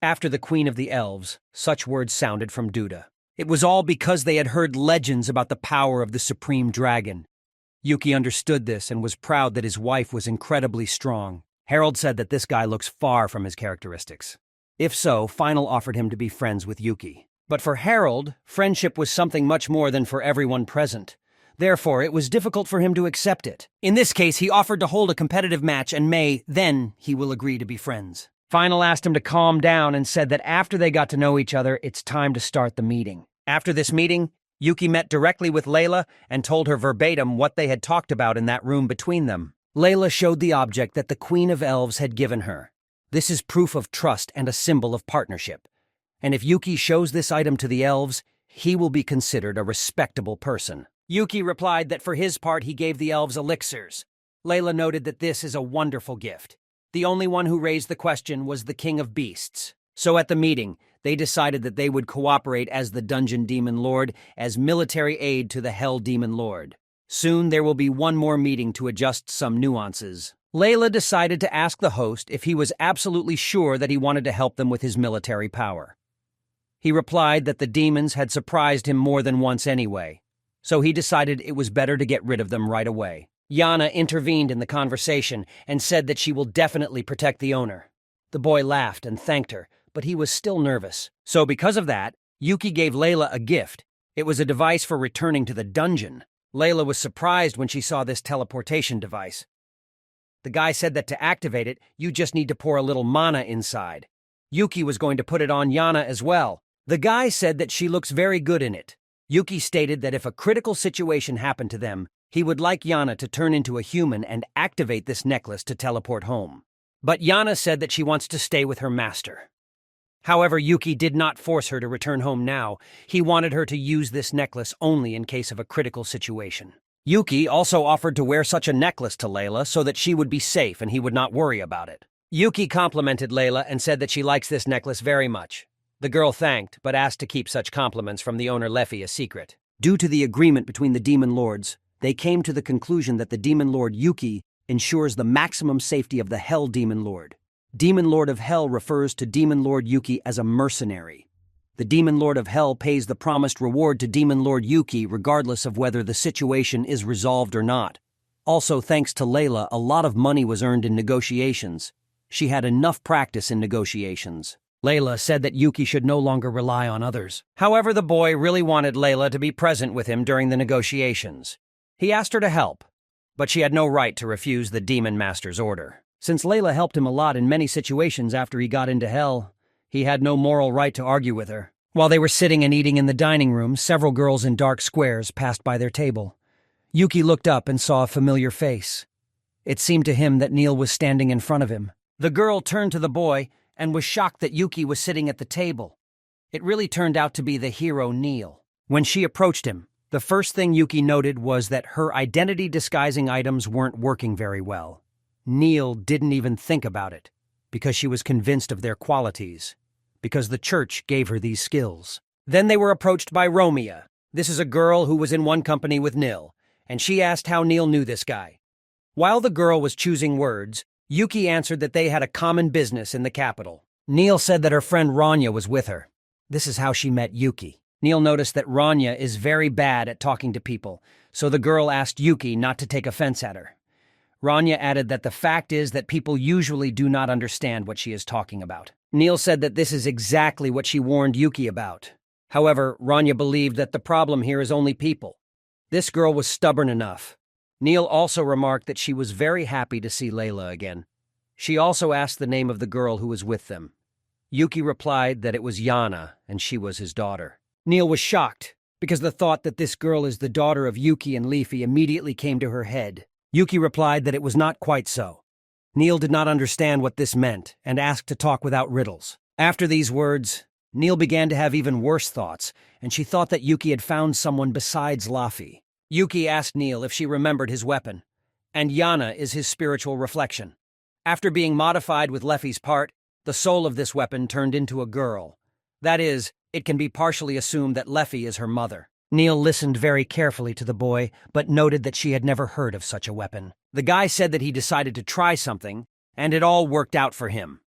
Speaker 1: After the Queen of the Elves, such words sounded from Duda. It was all because they had heard legends about the power of the supreme dragon. Yuki understood this and was proud that his wife was incredibly strong. Harold said that this guy looks far from his characteristics. If so, Final offered him to be friends with Yuki. But for Harold, friendship was something much more than for everyone present. Therefore, it was difficult for him to accept it. In this case, he offered to hold a competitive match and then he will agree to be friends. Final asked him to calm down and said that after they got to know each other, it's time to start the meeting. After this meeting, Yuki met directly with Layla and told her verbatim what they had talked about in that room between them. Layla showed the object that the Queen of Elves had given her. This is proof of trust and a symbol of partnership. And if Yuki shows this item to the elves, he will be considered a respectable person. Yuki replied that for his part he gave the elves elixirs. Layla noted that this is a wonderful gift. The only one who raised the question was the King of Beasts. So at the meeting, they decided that they would cooperate as the Dungeon Demon Lord as military aid to the Hell Demon Lord. Soon there will be one more meeting to adjust some nuances. Layla decided to ask the host if he was absolutely sure that he wanted to help them with his military power. He replied that the demons had surprised him more than once anyway, so he decided it was better to get rid of them right away. Yana intervened in the conversation and said that she will definitely protect the owner. The boy laughed and thanked her, but he was still nervous. So because of that, Yuki gave Layla a gift. It was a device for returning to the dungeon. Layla was surprised when she saw this teleportation device. The guy said that to activate it, you just need to pour a little mana inside. Yuki was going to put it on Yana as well. The guy said that she looks very good in it. Yuki stated that if a critical situation happened to them, he would like Yana to turn into a human and activate this necklace to teleport home. But Yana said that she wants to stay with her master. However, Yuki did not force her to return home now. He wanted her to use this necklace only in case of a critical situation. Yuki also offered to wear such a necklace to Layla so that she would be safe and he would not worry about it. Yuki complimented Layla and said that she likes this necklace very much. The girl thanked, but asked to keep such compliments from the owner Leffy a secret. Due to the agreement between the demon lords, they came to the conclusion that the demon lord Yuki ensures the maximum safety of the Hell Demon Lord. Demon Lord of Hell refers to Demon Lord Yuki as a mercenary. The Demon Lord of Hell pays the promised reward to Demon Lord Yuki regardless of whether the situation is resolved or not. Also, thanks to Layla, a lot of money was earned in negotiations. She had enough practice in negotiations. Layla said that Yuki should no longer rely on others. However, the boy really wanted Layla to be present with him during the negotiations. He asked her to help, but she had no right to refuse the Demon Master's order. Since Layla helped him a lot in many situations after he got into hell, he had no moral right to argue with her. While they were sitting and eating in the dining room, several girls in dark squares passed by their table. Yuki looked up and saw a familiar face. It seemed to him that Neil was standing in front of him. The girl turned to the boy and was shocked that Yuki was sitting at the table. It really turned out to be the hero Neil. When she approached him, the first thing Yuki noted was that her identity-disguising items weren't working very well. Neil didn't even think about it, because she was convinced of their qualities, because the church gave her these skills. Then they were approached by Romia. This is a girl who was in one company with Neil, and she asked how Neil knew this guy. While the girl was choosing words, Yuki answered that they had a common business in the capital. Neil said that her friend Rania was with her. This is how she met Yuki. Neil noticed that Rania is very bad at talking to people, so the girl asked Yuki not to take offense at her. Rania added that the fact is that people usually do not understand what she is talking about. Neil said that this is exactly what she warned Yuki about. However, Rania believed that the problem here is only people. This girl was stubborn enough. Neil also remarked that she was very happy to see Layla again. She also asked the name of the girl who was with them. Yuki replied that it was Yana, and she was his daughter. Neil was shocked, because the thought that this girl is the daughter of Yuki and Leafy immediately came to her head. Yuki replied that it was not quite so. Neil did not understand what this meant, and asked to talk without riddles. After these words, Neil began to have even worse thoughts, and she thought that Yuki had found someone besides Laffy. Yuki asked Neil if she remembered his weapon, and Yana is his spiritual reflection. After being modified with Leffy's part, the soul of this weapon turned into a girl. That is, it can be partially assumed that Leffy is her mother. Neil listened very carefully to the boy, but noted that she had never heard of such a weapon. The guy said that he decided to try something, and it all worked out for him.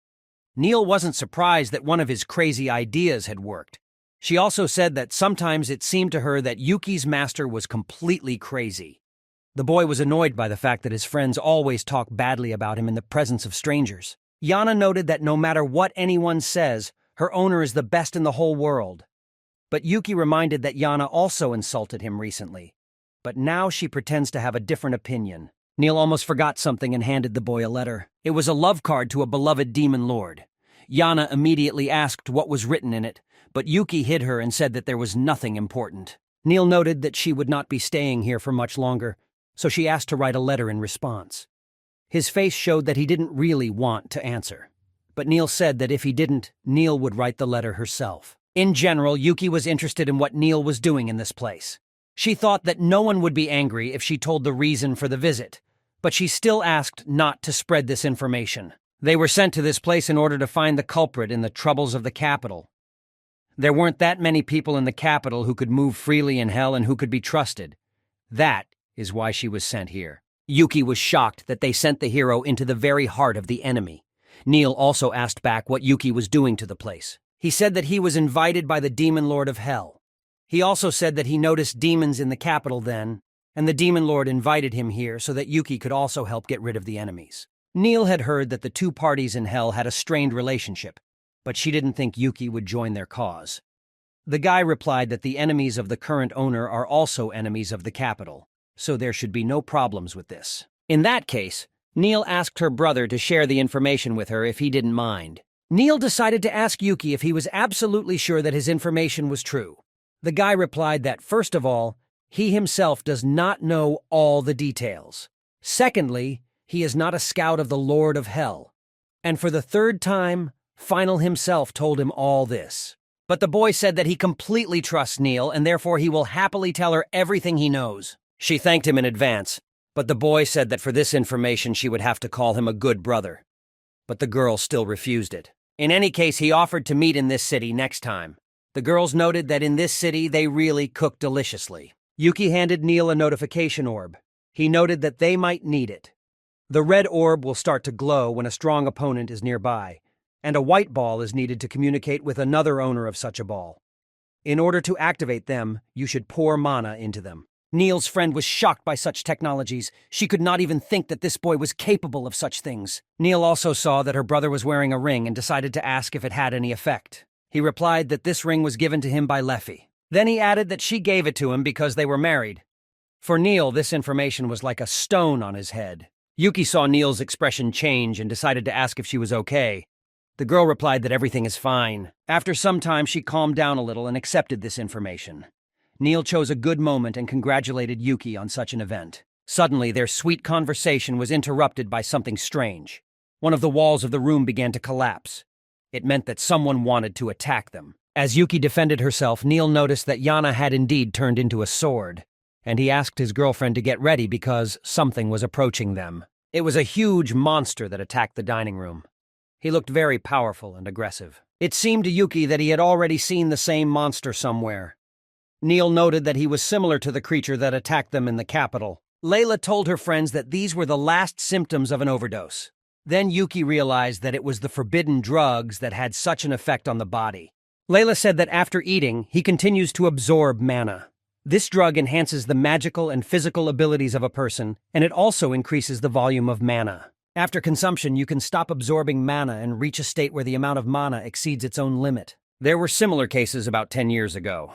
Speaker 1: Neil wasn't surprised that one of his crazy ideas had worked. She also said that sometimes it seemed to her that Yuki's master was completely crazy. The boy was annoyed by the fact that his friends always talk badly about him in the presence of strangers. Yana noted that no matter what anyone says, her owner is the best in the whole world. But Yuki reminded that Yana also insulted him recently. But now she pretends to have a different opinion. Neil almost forgot something and handed the boy a letter. It was a love card to a beloved demon lord. Yana immediately asked what was written in it, but Yuki hid her and said that there was nothing important. Neil noted that she would not be staying here for much longer, so she asked to write a letter in response. His face showed that he didn't really want to answer. But Neil said that if he didn't, Neil would write the letter herself. In general, Yuki was interested in what Neil was doing in this place. She thought that no one would be angry if she told the reason for the visit, but she still asked not to spread this information. They were sent to this place in order to find the culprit in the troubles of the capital. There weren't that many people in the capital who could move freely in hell and who could be trusted. That is why she was sent here. Yuki was shocked that they sent the hero into the very heart of the enemy. Neil also asked back what Yuki was doing to the place. He said that he was invited by the Demon Lord of Hell. He also said that he noticed demons in the capital then, and the Demon Lord invited him here so that Yuki could also help get rid of the enemies. Neil had heard that the two parties in hell had a strained relationship, but she didn't think Yuki would join their cause. The guy replied that the enemies of the current owner are also enemies of the capital, so there should be no problems with this. In that case, Neil asked her brother to share the information with her if he didn't mind. Neil decided to ask Yuki if he was absolutely sure that his information was true. The guy replied that, first of all, he himself does not know all the details. Secondly, he is not a scout of the Lord of Hell. And for the third time, Final himself told him all this. But the boy said that he completely trusts Neil and therefore he will happily tell her everything he knows. She thanked him in advance, but the boy said that for this information she would have to call him a good brother. But the girl still refused it. In any case, he offered to meet in this city next time. The girls noted that in this city they really cook deliciously. Yuki handed Neil a notification orb. He noted that they might need it. The red orb will start to glow when a strong opponent is nearby, and a white ball is needed to communicate with another owner of such a ball. In order to activate them, you should pour mana into them. Neil's friend was shocked by such technologies. She could not even think that this boy was capable of such things. Neil also saw that her brother was wearing a ring and decided to ask if it had any effect. He replied that this ring was given to him by Leffy. Then he added that she gave it to him because they were married. For Neil, this information was like a stone on his head. Yuki saw Neil's expression change and decided to ask if she was okay. The girl replied that everything is fine. After some time, she calmed down a little and accepted this information. Neil chose a good moment and congratulated Yuki on such an event. Suddenly, their sweet conversation was interrupted by something strange. One of the walls of the room began to collapse. It meant that someone wanted to attack them. As Yuki defended herself, Neil noticed that Yana had indeed turned into a sword, and he asked his girlfriend to get ready because something was approaching them. It was a huge monster that attacked the dining room. He looked very powerful and aggressive. It seemed to Yuki that he had already seen the same monster somewhere. Neil noted that he was similar to the creature that attacked them in the capital. Layla told her friends that these were the last symptoms of an overdose. Then Yuki realized that it was the forbidden drugs that had such an effect on the body. Layla said that after eating, he continues to absorb mana. This drug enhances the magical and physical abilities of a person, and it also increases the volume of mana. After consumption, you can stop absorbing mana and reach a state where the amount of mana exceeds its own limit. There were similar cases about 10 years ago.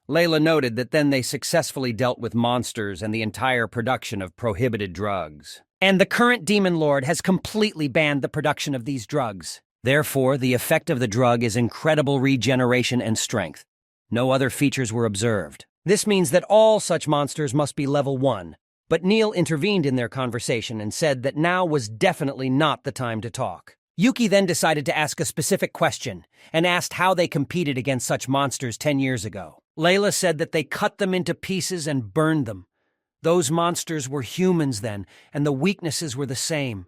Speaker 1: Layla noted that then they successfully dealt with monsters and the entire production of prohibited drugs. And the current demon lord has completely banned the production of these drugs. Therefore, the effect of the drug is incredible regeneration and strength. No other features were observed. This means that all such monsters must be level 1. But Neil intervened in their conversation and said that now was definitely not the time to talk. Yuki then decided to ask a specific question and asked how they competed against such monsters 10 years ago. Layla said that they cut them into pieces and burned them. Those monsters were humans then, and the weaknesses were the same.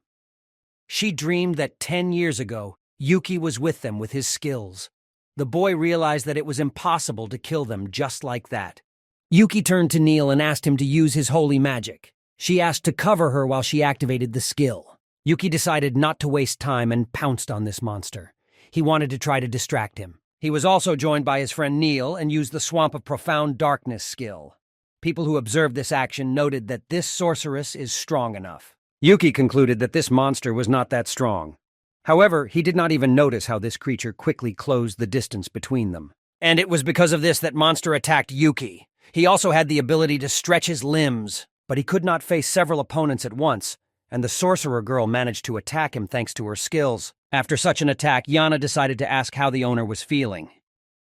Speaker 1: She dreamed that 10 years ago, Yuki was with them with his skills. The boy realized that it was impossible to kill them just like that. Yuki turned to Neil and asked him to use his holy magic. She asked to cover her while she activated the skill. Yuki decided not to waste time and pounced on this monster. He wanted to try to distract him. He was also joined by his friend Neil and used the Swamp of Profound Darkness skill. People who observed this action noted that this sorceress is strong enough. Yuki concluded that this monster was not that strong. However, he did not even notice how this creature quickly closed the distance between them. And it was because of this that monster attacked Yuki. He also had the ability to stretch his limbs, but he could not face several opponents at once, and the sorcerer girl managed to attack him thanks to her skills. After such an attack, Yana decided to ask how the owner was feeling.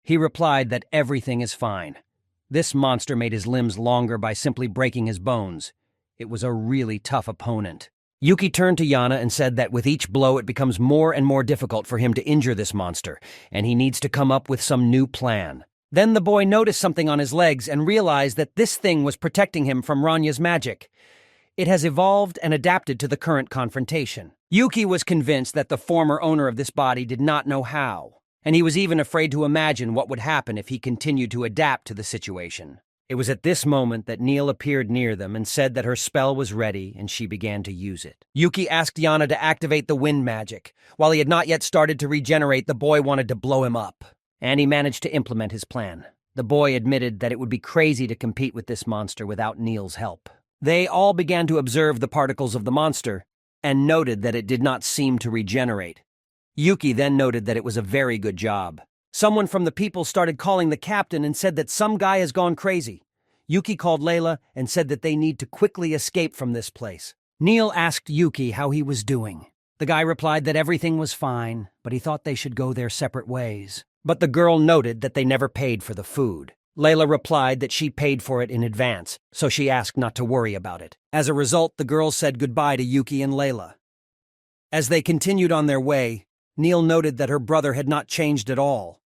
Speaker 1: He replied that everything is fine. This monster made his limbs longer by simply breaking his bones. It was a really tough opponent. Yuki turned to Yana and said that with each blow it becomes more and more difficult for him to injure this monster, and he needs to come up with some new plan. Then the boy noticed something on his legs and realized that this thing was protecting him from Ranya's magic. It has evolved and adapted to the current confrontation. Yuki was convinced that the former owner of this body did not know how, and he was even afraid to imagine what would happen if he continued to adapt to the situation. It was at this moment that Neil appeared near them and said that her spell was ready and she began to use it. Yuki asked Yana to activate the wind magic. While he had not yet started to regenerate, the boy wanted to blow him up, and he managed to implement his plan. The boy admitted that it would be crazy to compete with this monster without Neil's help. They all began to observe the particles of the monster and noted that it did not seem to regenerate. Yuki then noted that it was a very good job. Someone from the people started calling the captain and said that some guy has gone crazy. Yuki called Layla and said that they need to quickly escape from this place. Neil asked Yuki how he was doing. The guy replied that everything was fine, but he thought they should go their separate ways. But the girl noted that they never paid for the food. Layla replied that she paid for it in advance, so she asked not to worry about it. As a result, the girls said goodbye to Yuki and Layla. As they continued on their way, Neil noted that her brother had not changed at all.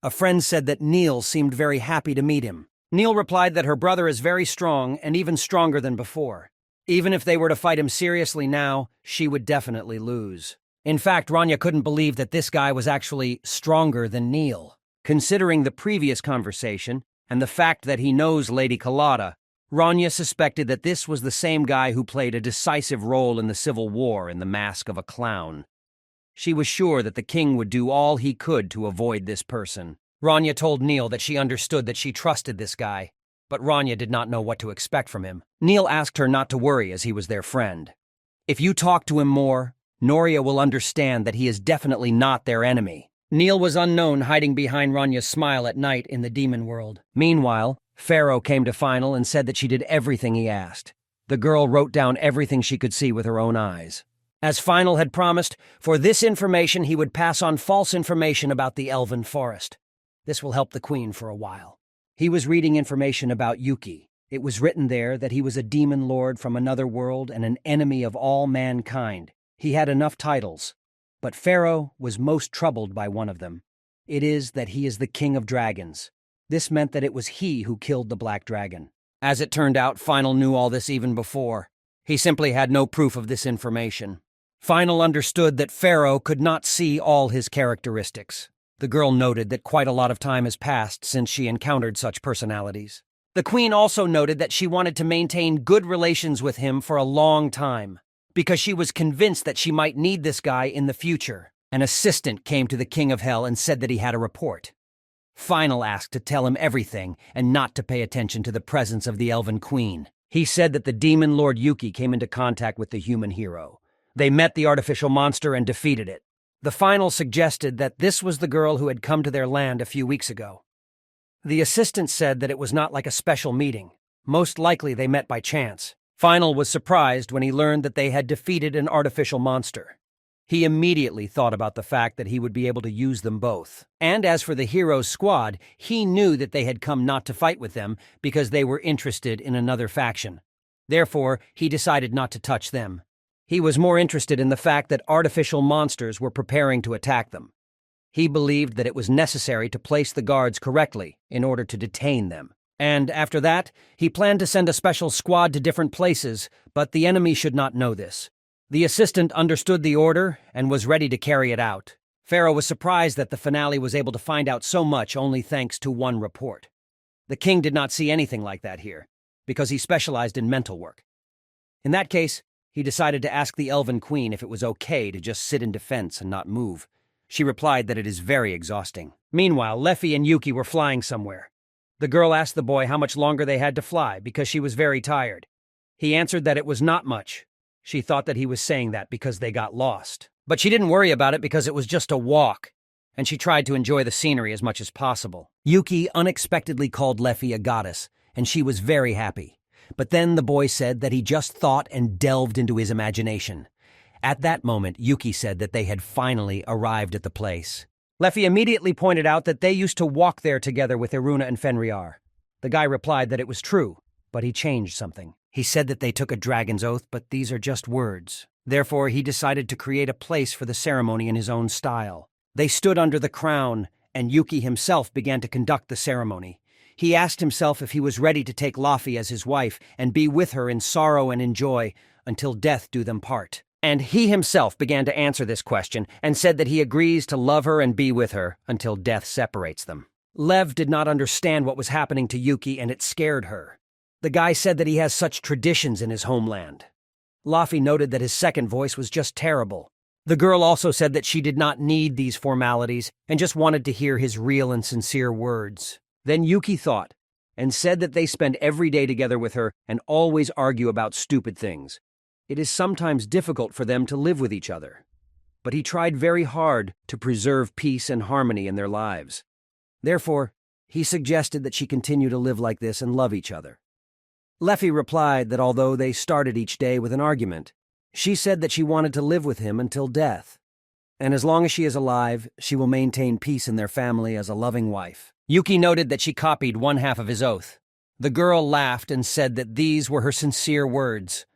Speaker 1: A friend said that Neil seemed very happy to meet him. Neil replied that her brother is very strong and even stronger than before. Even if they were to fight him seriously now, she would definitely lose. In fact, Ranya couldn't believe that this guy was actually stronger than Neil. Considering the previous conversation and the fact that he knows Lady Collada, Ranya suspected that this was the same guy who played a decisive role in the Civil War in the mask of a clown. She was sure that the king would do all he could to avoid this person. Ranya told Neil that she understood that she trusted this guy, but Ranya did not know what to expect from him. Neil asked her not to worry as he was their friend. If you talk to him more, Noria will understand that he is definitely not their enemy. Neil was unknown, hiding behind Ranya's smile at night in the demon world. Meanwhile, Pharaoh came to Final and said that she did everything he asked. The girl wrote down everything she could see with her own eyes. As Final had promised, for this information he would pass on false information about the elven forest. This will help the queen for a while. He was reading information about Yuki. It was written there that he was a demon lord from another world and an enemy of all mankind. He had enough titles, but Pharaoh was most troubled by one of them. It is that he is the king of dragons. This meant that it was he who killed the black dragon. As it turned out, Final knew all this even before. He simply had no proof of this information. Final understood that Pharaoh could not see all his characteristics. The girl noted that quite a lot of time has passed since she encountered such personalities. The queen also noted that she wanted to maintain good relations with him for a long time, because she was convinced that she might need this guy in the future. An assistant came to the King of Hell and said that he had a report. Final asked to tell him everything and not to pay attention to the presence of the Elven Queen. He said that the demon Lord Yuki came into contact with the human hero. They met the artificial monster and defeated it. The Final suggested that this was the girl who had come to their land a few weeks ago. The assistant said that it was not like a special meeting. Most likely they met by chance. Final was surprised when he learned that they had defeated an artificial monster. He immediately thought about the fact that he would be able to use them both. And as for the hero's squad, he knew that they had come not to fight with them because they were interested in another faction. Therefore, he decided not to touch them. He was more interested in the fact that artificial monsters were preparing to attack them. He believed that it was necessary to place the guards correctly in order to detain them. And after that, he planned to send a special squad to different places, but the enemy should not know this. The assistant understood the order and was ready to carry it out. Pharaoh was surprised that the finale was able to find out so much only thanks to one report. The king did not see anything like that here, because he specialized in mental work. In that case, he decided to ask the Elven Queen if it was okay to just sit in defense and not move. She replied that it is very exhausting. Meanwhile, Leffy and Yuki were flying somewhere. The girl asked the boy how much longer they had to fly because she was very tired. He answered that it was not much. She thought that he was saying that because they got lost. But she didn't worry about it because it was just a walk, and she tried to enjoy the scenery as much as possible. Yuki unexpectedly called Leffy a goddess, and she was very happy. But then the boy said that he just thought and delved into his imagination. At that moment, Yuki said that they had finally arrived at the place. Leffy immediately pointed out that they used to walk there together with Iruna and Fenrir. The guy replied that it was true, but he changed something. He said that they took a dragon's oath, but these are just words. Therefore, he decided to create a place for the ceremony in his own style. They stood under the crown, and Yuki himself began to conduct the ceremony. He asked himself if he was ready to take Leffy as his wife and be with her in sorrow and in joy until death do them part. And he himself began to answer this question and said that he agrees to love her and be with her until death separates them. Lev did not understand what was happening to Yuki, and it scared her. The guy said that he has such traditions in his homeland. Leffy noted that his second voice was just terrible. The girl also said that she did not need these formalities and just wanted to hear his real and sincere words. Then Yuki thought and said that they spend every day together with her and always argue about stupid things. It is sometimes difficult for them to live with each other. But he tried very hard to preserve peace and harmony in their lives. Therefore, he suggested that she continue to live like this and love each other. Leffy replied that although they started each day with an argument, she said that she wanted to live with him until death. And as long as she is alive, she will maintain peace in their family as a loving wife. Yuki noted that she copied one half of his oath. The girl laughed and said that these were her sincere words.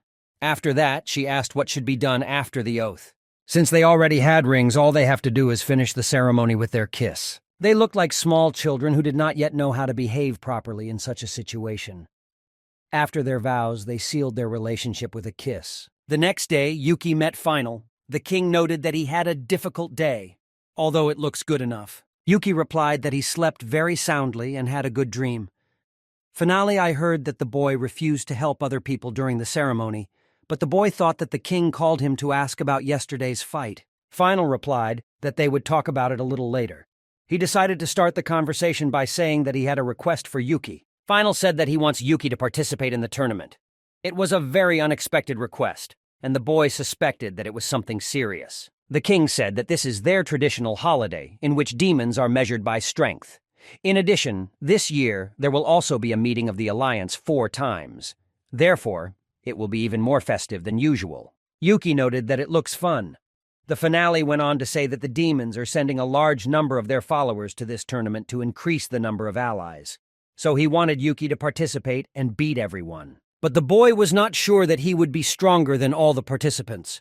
Speaker 1: After that, she asked what should be done after the oath. Since they already had rings, all they have to do is finish the ceremony with their kiss. They looked like small children who did not yet know how to behave properly in such a situation. After their vows, they sealed their relationship with a kiss. The next day, Yuki met Final. The king noted that he had a difficult day, although it looks good enough. Yuki replied that he slept very soundly and had a good dream. Finally, I heard that the boy refused to help other people during the ceremony, but the boy thought that the king called him to ask about yesterday's fight. Final replied that they would talk about it a little later. He decided to start the conversation by saying that he had a request for Yuki. Final said that he wants Yuki to participate in the tournament. It was a very unexpected request, and the boy suspected that it was something serious. The king said that this is their traditional holiday, in which demons are measured by strength. In addition, this year there will also be a meeting of the Alliance 4 times. Therefore, it will be even more festive than usual. Yuki noted that it looks fun. The finale went on to say that the demons are sending a large number of their followers to this tournament to increase the number of allies. So he wanted Yuki to participate and beat everyone. But the boy was not sure that he would be stronger than all the participants.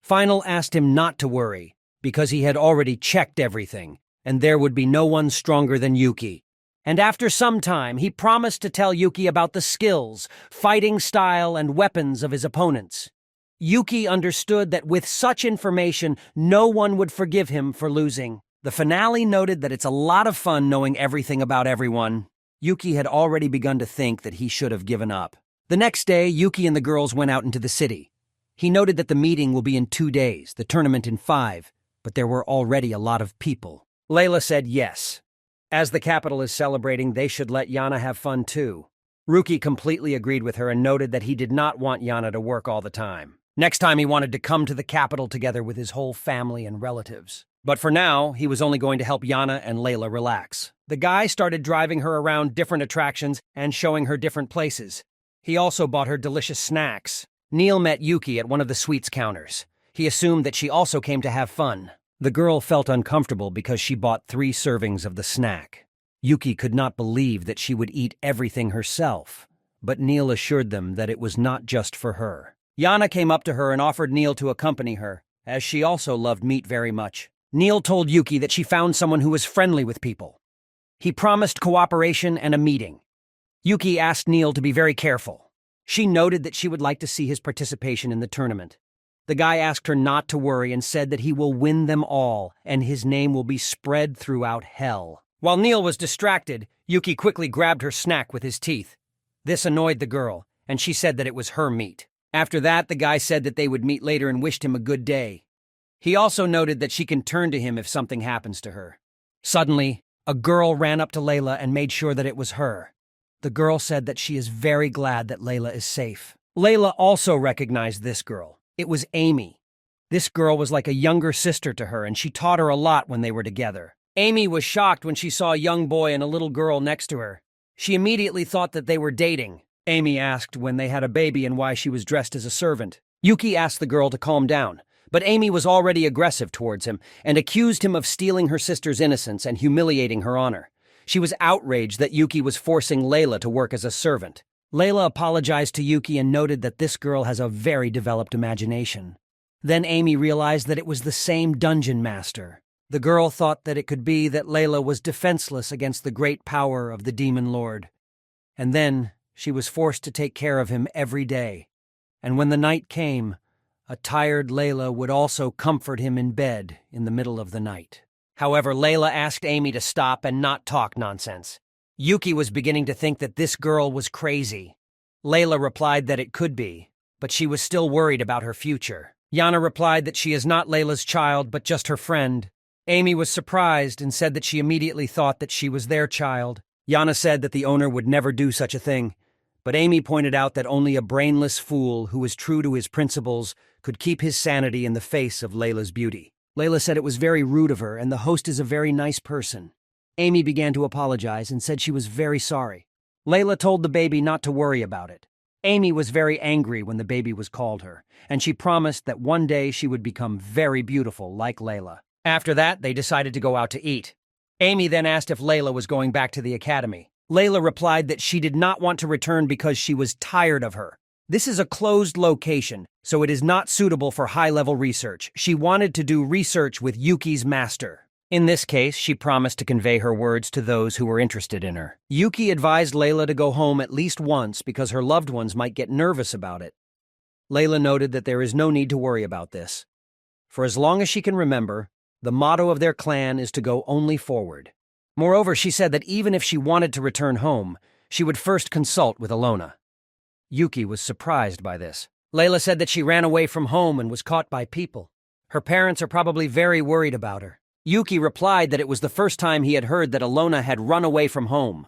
Speaker 1: Final asked him not to worry, because he had already checked everything, and there would be no one stronger than Yuki. And after some time, he promised to tell Yuki about the skills, fighting style, and weapons of his opponents. Yuki understood that with such information, no one would forgive him for losing. The finale noted that it's a lot of fun knowing everything about everyone. Yuki had already begun to think that he should have given up. The next day, Yuki and the girls went out into the city. He noted that the meeting will be in 2 days, the tournament in 5, but there were already a lot of people. Layla said yes. As the capital is celebrating, they should let Yana have fun too. Ruki completely agreed with her and noted that he did not want Yana to work all the time. Next time he wanted to come to the capital together with his whole family and relatives. But for now, he was only going to help Yana and Layla relax. The guy started driving her around different attractions and showing her different places. He also bought her delicious snacks. Neil met Yuki at one of the sweets counters. He assumed that she also came to have fun. The girl felt uncomfortable because she bought 3 servings of the snack. Yuki could not believe that she would eat everything herself, but Neil assured them that it was not just for her. Yana came up to her and offered Neil to accompany her, as she also loved meat very much. Neil told Yuki that she found someone who was friendly with people. He promised cooperation and a meeting. Yuki asked Neil to be very careful. She noted that she would like to see his participation in the tournament. The guy asked her not to worry and said that he will win them all, and his name will be spread throughout hell. While Neil was distracted, Yuki quickly grabbed her snack with his teeth. This annoyed the girl, and she said that it was her meat. After that, the guy said that they would meet later and wished him a good day. He also noted that she can turn to him if something happens to her. Suddenly, a girl ran up to Layla and made sure that it was her. The girl said that she is very glad that Layla is safe. Layla also recognized this girl. It was Amy. This girl was like a younger sister to her, and she taught her a lot when they were together. Amy was shocked when she saw a young boy and a little girl next to her. She immediately thought that they were dating. Amy asked when they had a baby and why she was dressed as a servant. Yuki asked the girl to calm down, but Amy was already aggressive towards him and accused him of stealing her sister's innocence and humiliating her honor. She was outraged that Yuki was forcing Layla to work as a servant. Layla apologized to Yuki and noted that this girl has a very developed imagination. Then Amy realized that it was the same dungeon master. The girl thought that it could be that Layla was defenseless against the great power of the demon lord. And then she was forced to take care of him every day. And when the night came, a tired Layla would also comfort him in bed in the middle of the night. However, Layla asked Amy to stop and not talk nonsense. Yuki was beginning to think that this girl was crazy. Layla replied that it could be, but she was still worried about her future. Yana replied that she is not Layla's child, but just her friend. Amy was surprised and said that she immediately thought that she was their child. Yana said that the owner would never do such a thing, but Amy pointed out that only a brainless fool who was true to his principles could keep his sanity in the face of Layla's beauty. Layla said it was very rude of her, and the host is a very nice person. Amy began to apologize and said she was very sorry. Layla told the baby not to worry about it. Amy was very angry when the baby was called her, and she promised that one day she would become very beautiful like Layla. After that, they decided to go out to eat. Amy then asked if Layla was going back to the academy. Layla replied that she did not want to return because she was tired of her. This is a closed location, so it is not suitable for high-level research. She wanted to do research with Yuki's master. In this case, she promised to convey her words to those who were interested in her. Yuki advised Layla to go home at least once because her loved ones might get nervous about it. Layla noted that there is no need to worry about this. For as long as she can remember, the motto of their clan is to go only forward. Moreover, she said that even if she wanted to return home, she would first consult with Alona. Yuki was surprised by this. Layla said that she ran away from home and was caught by people. Her parents are probably very worried about her. Yuki replied that it was the first time he had heard that Alona had run away from home.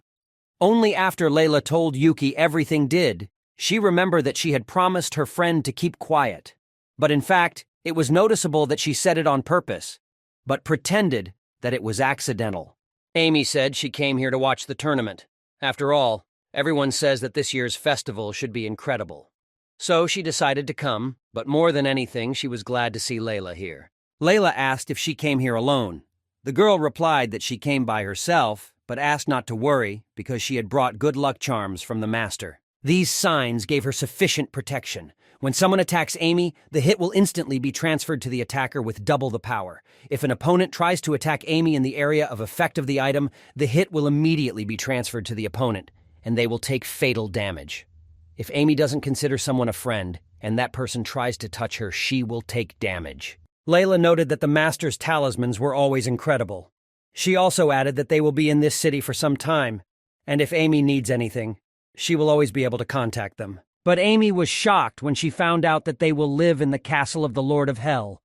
Speaker 1: Only after Layla told Yuki everything did, she remembered that she had promised her friend to keep quiet. But in fact, it was noticeable that she said it on purpose, but pretended that it was accidental. Amy said she came here to watch the tournament. After all, everyone says that this year's festival should be incredible. So she decided to come, but more than anything, she was glad to see Layla here. Layla asked if she came here alone. The girl replied that she came by herself, but asked not to worry because she had brought good luck charms from the master. These signs gave her sufficient protection. When someone attacks Amy, the hit will instantly be transferred to the attacker with double the power. If an opponent tries to attack Amy in the area of effect of the item, the hit will immediately be transferred to the opponent, and they will take fatal damage. If Amy doesn't consider someone a friend, and that person tries to touch her, she will take damage. Layla noted that the master's talismans were always incredible. She also added that they will be in this city for some time, and if Amy needs anything, she will always be able to contact them. But Amy was shocked when she found out that they will live in the castle of the Lord of Hell.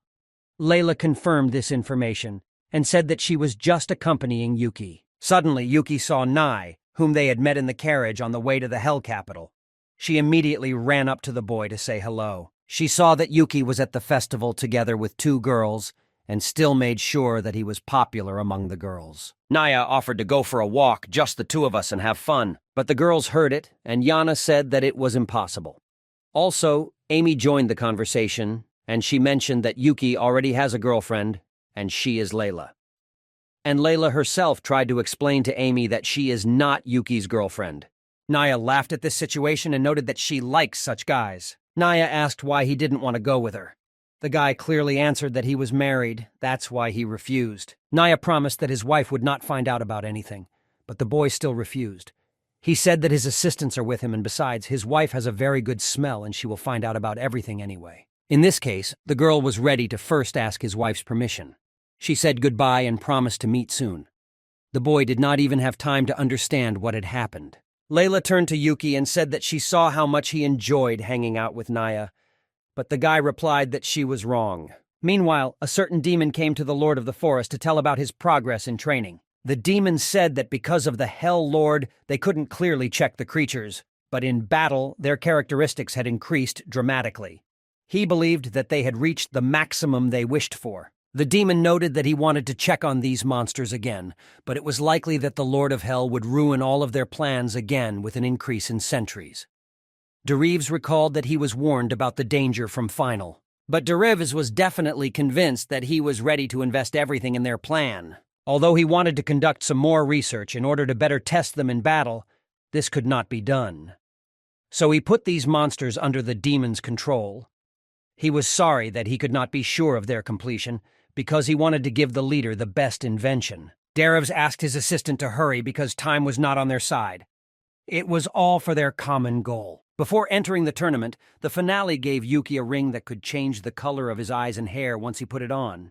Speaker 1: Layla confirmed this information and said that she was just accompanying Yuki. Suddenly, Yuki saw Nai, whom they had met in the carriage on the way to the Hell capital. She immediately ran up to the boy to say hello. She saw that Yuki was at the festival together with two girls and still made sure that he was popular among the girls. Naya offered to go for a walk, just the two of us, and have fun. But the girls heard it, and Yana said that it was impossible. Also, Amy joined the conversation, and she mentioned that Yuki already has a girlfriend, and she is Layla. And Layla herself tried to explain to Amy that she is not Yuki's girlfriend. Naya laughed at this situation and noted that she likes such guys. Naya asked why he didn't want to go with her. The guy clearly answered that he was married, that's why he refused. Naya promised that his wife would not find out about anything, but the boy still refused. He said that his assistants are with him, and besides, his wife has a very good smell and she will find out about everything anyway. In this case, the girl was ready to first ask his wife's permission. She said goodbye and promised to meet soon. The boy did not even have time to understand what had happened. Layla turned to Yuki and said that she saw how much he enjoyed hanging out with Naya, but the guy replied that she was wrong. Meanwhile, a certain demon came to the Lord of the Forest to tell about his progress in training. The demon said that because of the Hell Lord, they couldn't clearly check the creatures, but in battle, their characteristics had increased dramatically. He believed that they had reached the maximum they wished for. The demon noted that he wanted to check on these monsters again, but it was likely that the Lord of Hell would ruin all of their plans again with an increase in sentries. Derives recalled that he was warned about the danger from Final. But Derives was definitely convinced that he was ready to invest everything in their plan. Although he wanted to conduct some more research in order to better test them in battle, this could not be done. So he put these monsters under the demon's control. He was sorry that he could not be sure of their completion, because he wanted to give the leader the best invention. Derives asked his assistant to hurry because time was not on their side. It was all for their common goal. Before entering the tournament, the finale gave Yuki a ring that could change the color of his eyes and hair once he put it on.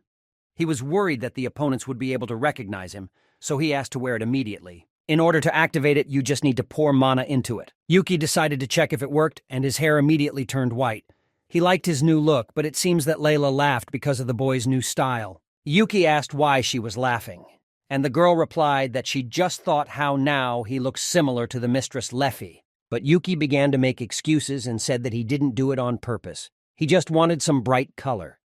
Speaker 1: He was worried that the opponents would be able to recognize him, so he asked to wear it immediately. In order to activate it, you just need to pour mana into it. Yuki decided to check if it worked, and his hair immediately turned white. He liked his new look, but it seems that Layla laughed because of the boy's new style. Yuki asked why she was laughing, and the girl replied that she just thought how now he looked similar to the mistress Leffy. But Yuki began to make excuses and said that he didn't do it on purpose. He just wanted some bright color.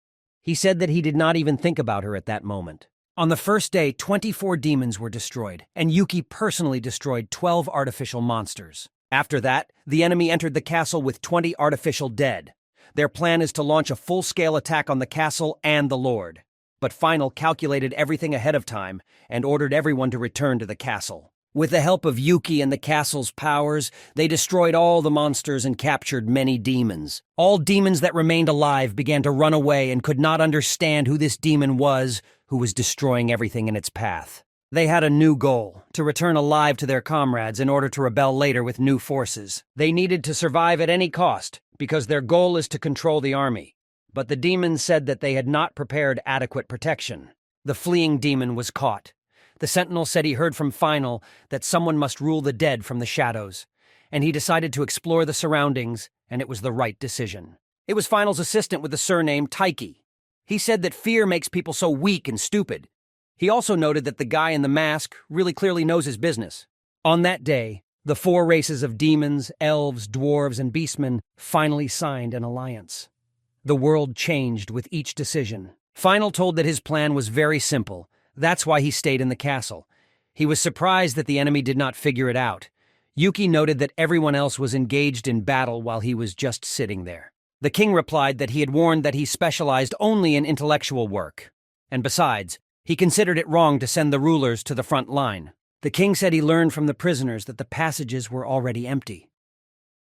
Speaker 1: He said that he did not even think about her at that moment. On the first day, 24 demons were destroyed, and Yuki personally destroyed 12 artificial monsters. After that, the enemy entered the castle with 20 artificial dead. Their plan is to launch a full-scale attack on the castle and the Lord. But Final calculated everything ahead of time and ordered everyone to return to the castle. With the help of Yuki and the castle's powers, they destroyed all the monsters and captured many demons. All demons that remained alive began to run away and could not understand who this demon was who was destroying everything in its path. They had a new goal, to return alive to their comrades in order to rebel later with new forces. They needed to survive at any cost, because their goal is to control the army. But the demons said that they had not prepared adequate protection. The fleeing demon was caught. The sentinel said he heard from Final that someone must rule the dead from the shadows, and he decided to explore the surroundings, and it was the right decision. It was Final's assistant with the surname Taiki. He said that fear makes people so weak and stupid. He also noted that the guy in the mask really clearly knows his business. On that day, the 4 races of demons, elves, dwarves, and beastmen finally signed an alliance. The world changed with each decision. Final told that his plan was very simple. That's why he stayed in the castle. He was surprised that the enemy did not figure it out. Yuki noted that everyone else was engaged in battle while he was just sitting there. The king replied that he had warned that he specialized only in intellectual work. And besides, he considered it wrong to send the rulers to the front line. The king said he learned from the prisoners that the passages were already empty.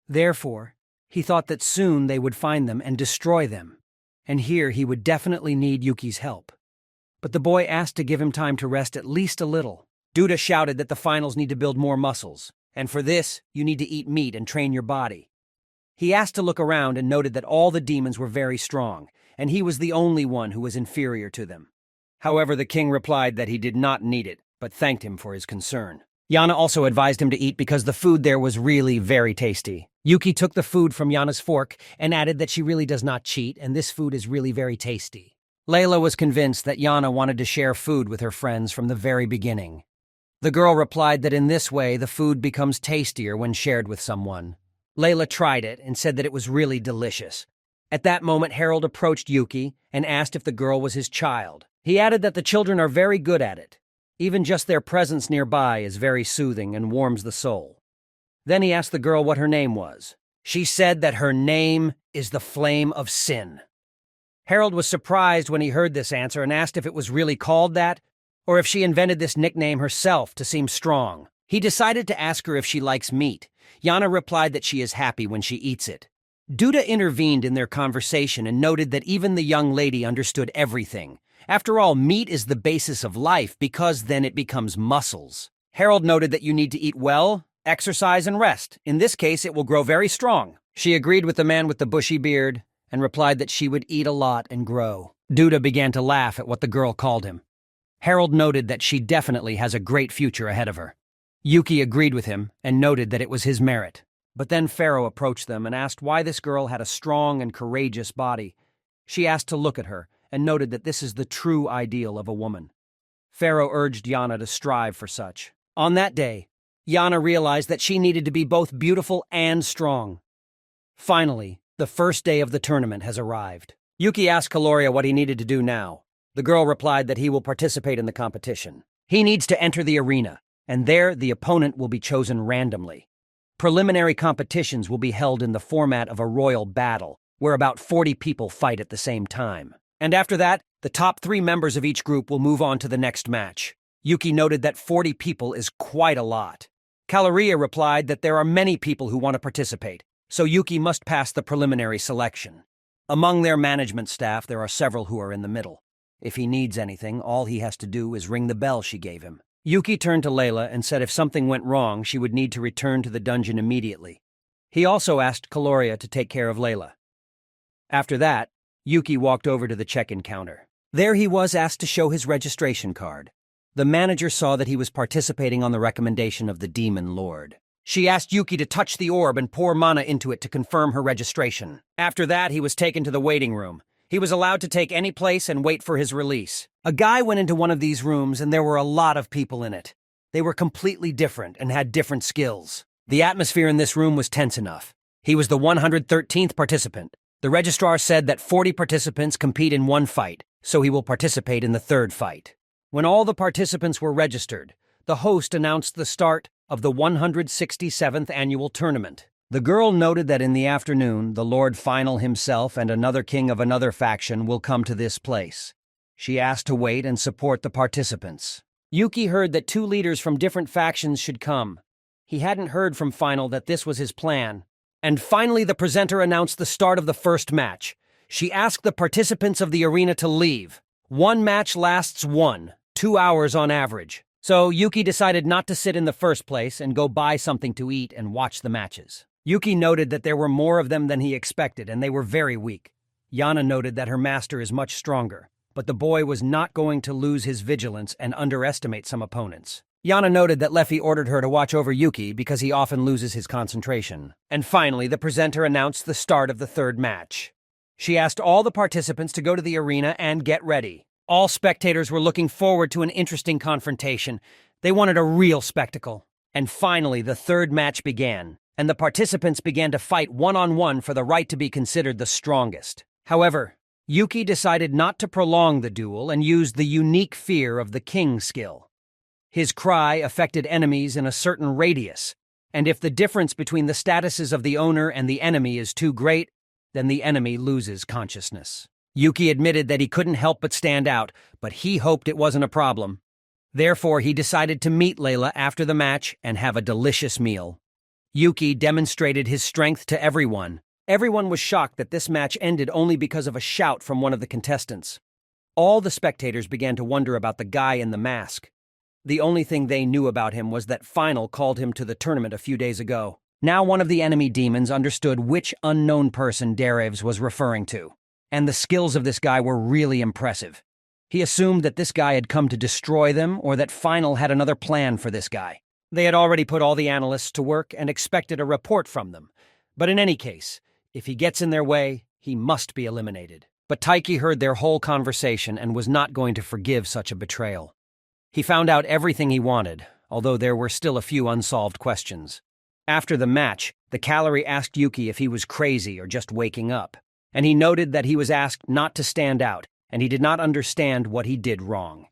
Speaker 1: Therefore, he thought that soon they would find them and destroy them. And here he would definitely need Yuki's help. But the boy asked to give him time to rest at least a little. Duda shouted that the finals need to build more muscles, and for this, you need to eat meat and train your body. He asked to look around and noted that all the demons were very strong, and he was the only one who was inferior to them. However, the king replied that he did not need it, but thanked him for his concern. Yana also advised him to eat because the food there was really very tasty. Yuki took the food from Yana's fork and added that she really does not cheat, and this food is really very tasty. Layla was convinced that Yana wanted to share food with her friends from the very beginning. The girl replied that in this way the food becomes tastier when shared with someone. Layla tried it and said that it was really delicious. At that moment, Harold approached Yuki and asked if the girl was his child. He added that the children are very good at it. Even just their presence nearby is very soothing and warms the soul. Then he asked the girl what her name was. She said that her name is the Flame of Sin. Harold was surprised when he heard this answer and asked if it was really called that, or if she invented this nickname herself to seem strong. He decided to ask her if she likes meat. Yana replied that she is happy when she eats it. Duda intervened in their conversation and noted that even the young lady understood everything. After all, meat is the basis of life because then it becomes muscles. Harold noted that you need to eat well, exercise, and rest. In this case, it will grow very strong. She agreed with the man with the bushy beard and replied that she would eat a lot and grow. Duda began to laugh at what the girl called him. Harold noted that she definitely has a great future ahead of her. Yuki agreed with him and noted that it was his merit. But then Pharaoh approached them and asked why this girl had a strong and courageous body. She asked to look at her and noted that this is the true ideal of a woman. Pharaoh urged Yana to strive for such. On that day, Yana realized that she needed to be both beautiful and strong. Finally, the first day of the tournament has arrived. Yuki asked Kaloria what he needed to do now. The girl replied that he will participate in the competition. He needs to enter the arena, and there the opponent will be chosen randomly. Preliminary competitions will be held in the format of a royal battle, where about 40 people fight at the same time. And after that, the top 3 members of each group will move on to the next match. Yuki noted that 40 people is quite a lot. Kaloria replied that there are many people who want to participate, so Yuki must pass the preliminary selection. Among their management staff, there are several who are in the middle. If he needs anything, all he has to do is ring the bell she gave him. Yuki turned to Layla and said if something went wrong, she would need to return to the dungeon immediately. He also asked Kaloria to take care of Layla. After that, Yuki walked over to the check-in counter. There he was asked to show his registration card. The manager saw that he was participating on the recommendation of the Demon Lord. She asked Yuki to touch the orb and pour mana into it to confirm her registration. After that, he was taken to the waiting room. He was allowed to take any place and wait for his release. A guy went into one of these rooms and there were a lot of people in it. They were completely different and had different skills. The atmosphere in this room was tense enough. He was the 113th participant. The registrar said that 40 participants compete in one fight, so he will participate in the third fight. When all the participants were registered, the host announced the start of the 167th annual tournament. The girl noted that in the afternoon, the Lord Final himself and another king of another faction will come to this place. She asked to wait and support the participants. Yuki heard that 2 leaders from different factions should come. He hadn't heard from Final that this was his plan. And finally, the presenter announced the start of the first match. She asked the participants of the arena to leave. One match lasts 2 hours on average. So Yuki decided not to sit in the first place and go buy something to eat and watch the matches. Yuki noted that there were more of them than he expected, and they were very weak. Yana noted that her master is much stronger, but the boy was not going to lose his vigilance and underestimate some opponents. Yana noted that Leffy ordered her to watch over Yuki because he often loses his concentration. And finally, the presenter announced the start of the third match. She asked all the participants to go to the arena and get ready. All spectators were looking forward to an interesting confrontation. They wanted a real spectacle. And finally, the third match began, and the participants began to fight one-on-one for the right to be considered the strongest. However, Yuki decided not to prolong the duel and used the unique fear of the king skill. His cry affected enemies in a certain radius, and if the difference between the statuses of the owner and the enemy is too great, then the enemy loses consciousness. Yuki admitted that he couldn't help but stand out, but he hoped it wasn't a problem. Therefore, he decided to meet Layla after the match and have a delicious meal. Yuki demonstrated his strength to everyone. Everyone was shocked that this match ended only because of a shout from one of the contestants. All the spectators began to wonder about the guy in the mask. The only thing they knew about him was that Final called him to the tournament a few days ago. Now one of the enemy demons understood which unknown person Derevs was referring to, and the skills of this guy were really impressive. He assumed that this guy had come to destroy them or that Final had another plan for this guy. They had already put all the analysts to work and expected a report from them. But in any case, if he gets in their way, he must be eliminated. But Taiki heard their whole conversation and was not going to forgive such a betrayal. He found out everything he wanted, although there were still a few unsolved questions. After the match, the Calorie asked Yuki if he was crazy or just waking up, and he noted that he was asked not to stand out, and he did not understand what he did wrong.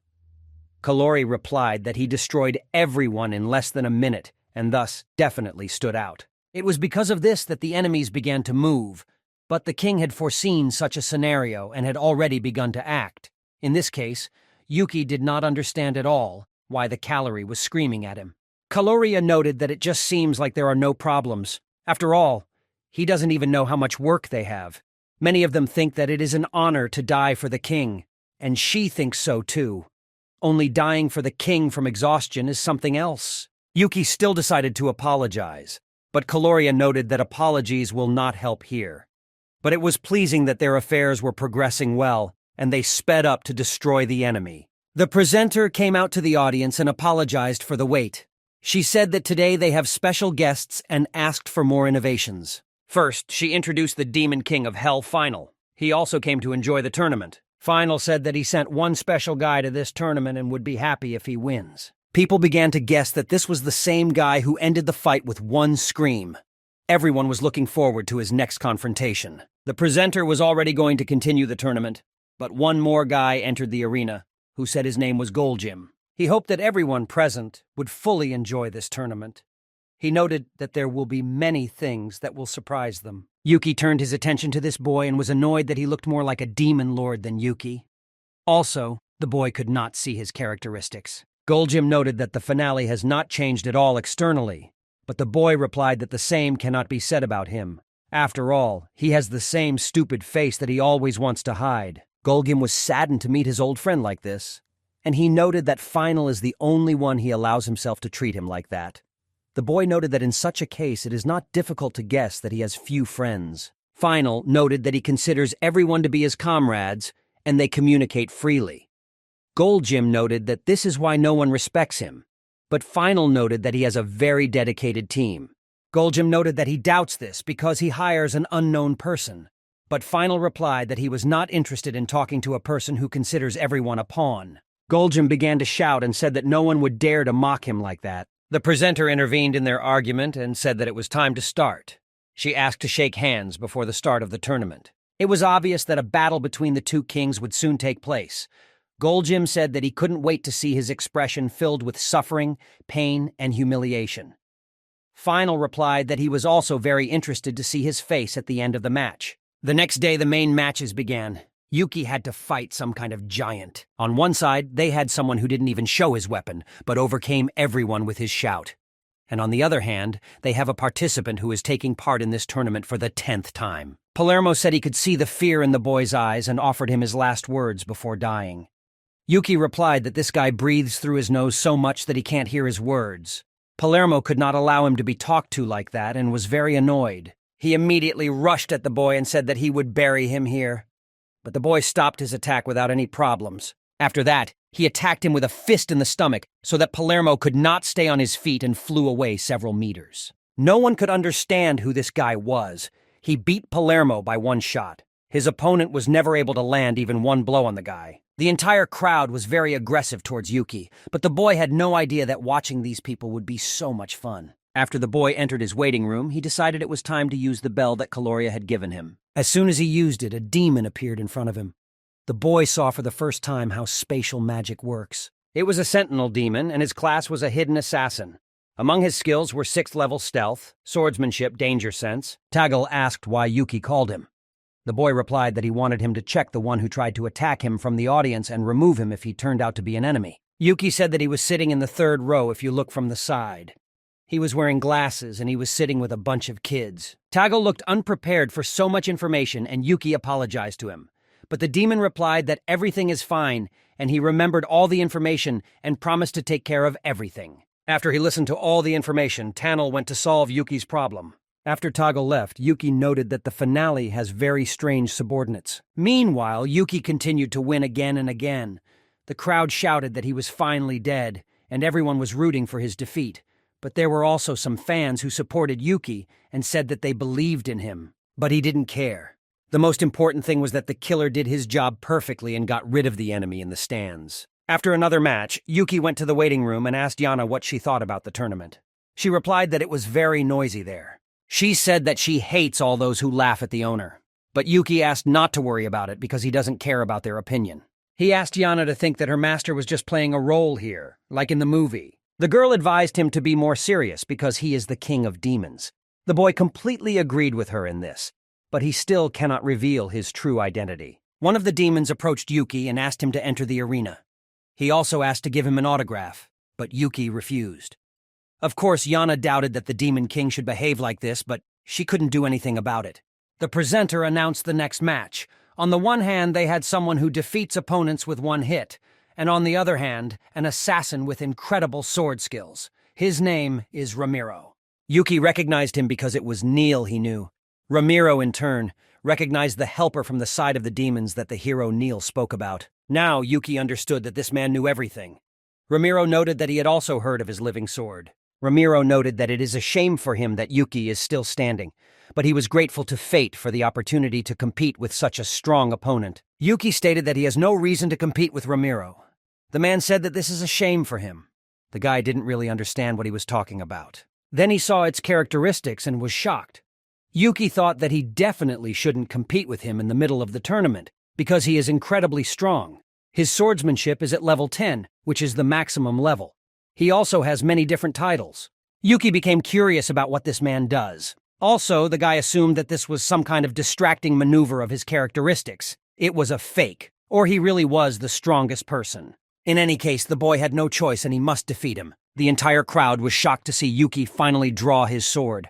Speaker 1: Kalori replied that he destroyed everyone in less than a minute, and thus definitely stood out. It was because of this that the enemies began to move, but the king had foreseen such a scenario and had already begun to act. In this case, Yuki did not understand at all why the Calorie was screaming at him. Kaloria noted that it just seems like there are no problems. After all, he doesn't even know how much work they have. Many of them think that it is an honor to die for the king, and she thinks so too. Only dying for the king from exhaustion is something else. Yuki still decided to apologize, but Kaloria noted that apologies will not help here. But it was pleasing that their affairs were progressing well, and they sped up to destroy the enemy. The presenter came out to the audience and apologized for the wait. She said that today they have special guests and asked for more innovations. First, she introduced the Demon King of Hell, Final. He also came to enjoy the tournament. Final said that he sent one special guy to this tournament and would be happy if he wins. People began to guess that this was the same guy who ended the fight with one scream. Everyone was looking forward to his next confrontation. The presenter was already going to continue the tournament, but one more guy entered the arena, who said his name was Goljim. He hoped that everyone present would fully enjoy this tournament. He noted that there will be many things that will surprise them. Yuki turned his attention to this boy and was annoyed that he looked more like a demon lord than Yuki. Also, the boy could not see his characteristics. Goljim noted that the finale has not changed at all externally, but the boy replied that the same cannot be said about him. After all, he has the same stupid face that he always wants to hide. Goljim was saddened to meet his old friend like this, and he noted that Final is the only one he allows himself to treat him like that. The boy noted that in such a case it is not difficult to guess that he has few friends. Final noted that he considers everyone to be his comrades, and they communicate freely. Goljim noted that this is why no one respects him, but Final noted that he has a very dedicated team. Goljim noted that he doubts this because he hires an unknown person, but Final replied that he was not interested in talking to a person who considers everyone a pawn. Goljim began to shout and said that no one would dare to mock him like that. The presenter intervened in their argument and said that it was time to start. She asked to shake hands before the start of the tournament. It was obvious that a battle between the two kings would soon take place. Goljim said that he couldn't wait to see his expression filled with suffering, pain, and humiliation. Final replied that he was also very interested to see his face at the end of the match. The next day, the main matches began. Yuki had to fight some kind of giant. On one side, they had someone who didn't even show his weapon, but overcame everyone with his shout. And on the other hand, they have a participant who is taking part in this tournament for the 10th time. Palermo said he could see the fear in the boy's eyes and offered him his last words before dying. Yuki replied that this guy breathes through his nose so much that he can't hear his words. Palermo could not allow him to be talked to like that and was very annoyed. He immediately rushed at the boy and said that he would bury him here. But the boy stopped his attack without any problems. After that, he attacked him with a fist in the stomach so that Palermo could not stay on his feet and flew away several meters. No one could understand who this guy was. He beat Palermo by one shot. His opponent was never able to land even one blow on the guy. The entire crowd was very aggressive towards Yuki, but the boy had no idea that watching these people would be so much fun. After the boy entered his waiting room, he decided it was time to use the bell that Kaloria had given him. As soon as he used it, a demon appeared in front of him. The boy saw for the first time how spatial magic works. It was a sentinel demon, and his class was a hidden assassin. Among his skills were 6th level stealth, swordsmanship, danger sense. Tagal asked why Yuki called him. The boy replied that he wanted him to check the one who tried to attack him from the audience and remove him if he turned out to be an enemy. Yuki said that he was sitting in the 3rd row if you look from the side. He was wearing glasses and he was sitting with a bunch of kids. Tagal looked unprepared for so much information and Yuki apologized to him. But the demon replied that everything is fine and he remembered all the information and promised to take care of everything. After he listened to all the information, Tanel went to solve Yuki's problem. After Tagal left, Yuki noted that the finale has very strange subordinates. Meanwhile, Yuki continued to win again and again. The crowd shouted that he was finally dead, and everyone was rooting for his defeat. But there were also some fans who supported Yuki and said that they believed in him. But he didn't care. The most important thing was that the killer did his job perfectly and got rid of the enemy in the stands. After another match, Yuki went to the waiting room and asked Yana what she thought about the tournament. She replied that it was very noisy there. She said that she hates all those who laugh at the owner. But Yuki asked not to worry about it because he doesn't care about their opinion. He asked Yana to think that her master was just playing a role here, like in the movie. The girl advised him to be more serious because he is the king of demons. The boy completely agreed with her in this, but he still cannot reveal his true identity. One of the demons approached Yuki and asked him to enter the arena. He also asked to give him an autograph, but Yuki refused. Of course, Yana doubted that the Demon King should behave like this, but she couldn't do anything about it. The presenter announced the next match. On the one hand, they had someone who defeats opponents with one hit, and on the other hand, an assassin with incredible sword skills. His name is Ramiro. Yuki recognized him because it was Neil he knew. Ramiro, in turn, recognized the helper from the side of the demons that the hero Neil spoke about. Now, Yuki understood that this man knew everything. Ramiro noted that he had also heard of his living sword. Ramiro noted that it is a shame for him that Yuki is still standing, but he was grateful to fate for the opportunity to compete with such a strong opponent. Yuki stated that he has no reason to compete with Ramiro. The man said that this is a shame for him. The guy didn't really understand what he was talking about. Then he saw its characteristics and was shocked. Yuki thought that he definitely shouldn't compete with him in the middle of the tournament, because he is incredibly strong. His swordsmanship is at level 10, which is the maximum level. He also has many different titles. Yuki became curious about what this man does. Also, the guy assumed that this was some kind of distracting maneuver of his characteristics. It was a fake, or he really was the strongest person. In any case, the boy had no choice and he must defeat him. The entire crowd was shocked to see Yuki finally draw his sword.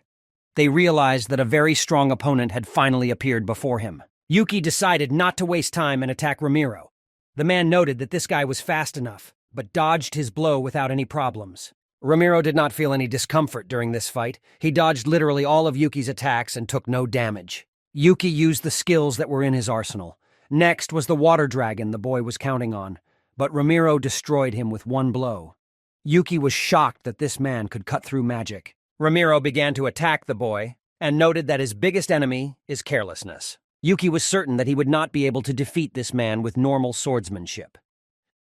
Speaker 1: They realized that a very strong opponent had finally appeared before him. Yuki decided not to waste time and attack Ramiro. The man noted that this guy was fast enough, but dodged his blow without any problems. Ramiro did not feel any discomfort during this fight. He dodged literally all of Yuki's attacks and took no damage. Yuki used the skills that were in his arsenal. Next was the water dragon the boy was counting on, but Ramiro destroyed him with one blow. Yuki was shocked that this man could cut through magic. Ramiro began to attack the boy and noted that his biggest enemy is carelessness. Yuki was certain that he would not be able to defeat this man with normal swordsmanship.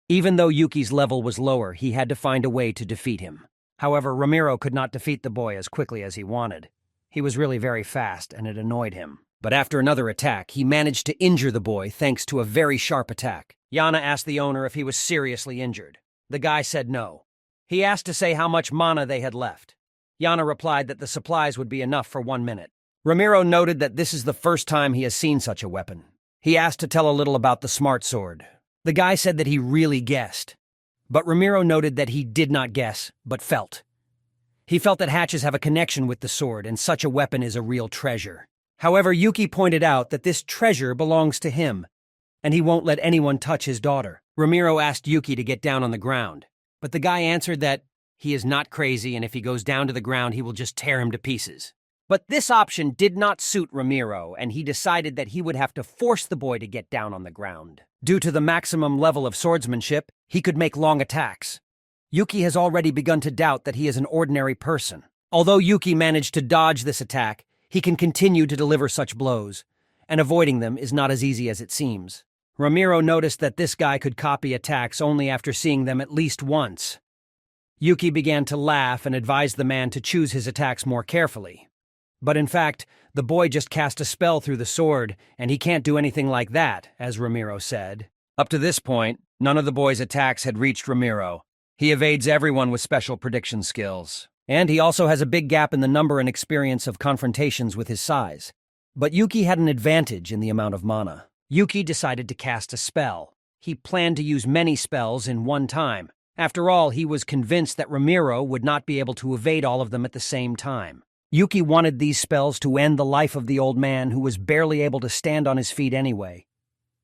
Speaker 1: Even though Yuki's level was lower, he had to find a way to defeat him. However, Ramiro could not defeat the boy as quickly as he wanted. He was really very fast, and it annoyed him. But after another attack, he managed to injure the boy thanks to a very sharp attack. Yana asked the owner if he was seriously injured. The guy said no. He asked to say how much mana they had left. Yana replied that the supplies would be enough for 1 minute. Ramiro noted that this is the first time he has seen such a weapon. He asked to tell a little about the smart sword. The guy said that he really guessed. But Ramiro noted that he did not guess, but felt. He felt that hatches have a connection with the sword, and such a weapon is a real treasure. However, Yuki pointed out that this treasure belongs to him, and he won't let anyone touch his daughter. Ramiro asked Yuki to get down on the ground, but the guy answered that he is not crazy, and if he goes down to the ground, he will just tear him to pieces. But this option did not suit Ramiro, and he decided that he would have to force the boy to get down on the ground. Due to the maximum level of swordsmanship, he could make long attacks. Yuki has already begun to doubt that he is an ordinary person. Although Yuki managed to dodge this attack, he can continue to deliver such blows, and avoiding them is not as easy as it seems. Ramiro noticed that this guy could copy attacks only after seeing them at least once. Yuki began to laugh and advised the man to choose his attacks more carefully. But in fact, the boy just cast a spell through the sword, and he can't do anything like that, as Ramiro said. Up to this point, None of the boy's attacks had reached Ramiro. He evades everyone with special prediction skills. And he also has a big gap in the number and experience of confrontations with his size. But Yuki had an advantage in the amount of mana. Yuki decided to cast a spell. He planned to use many spells in one time. After all, he was convinced that Ramiro would not be able to evade all of them at the same time. Yuki wanted these spells to end the life of the old man who was barely able to stand on his feet anyway.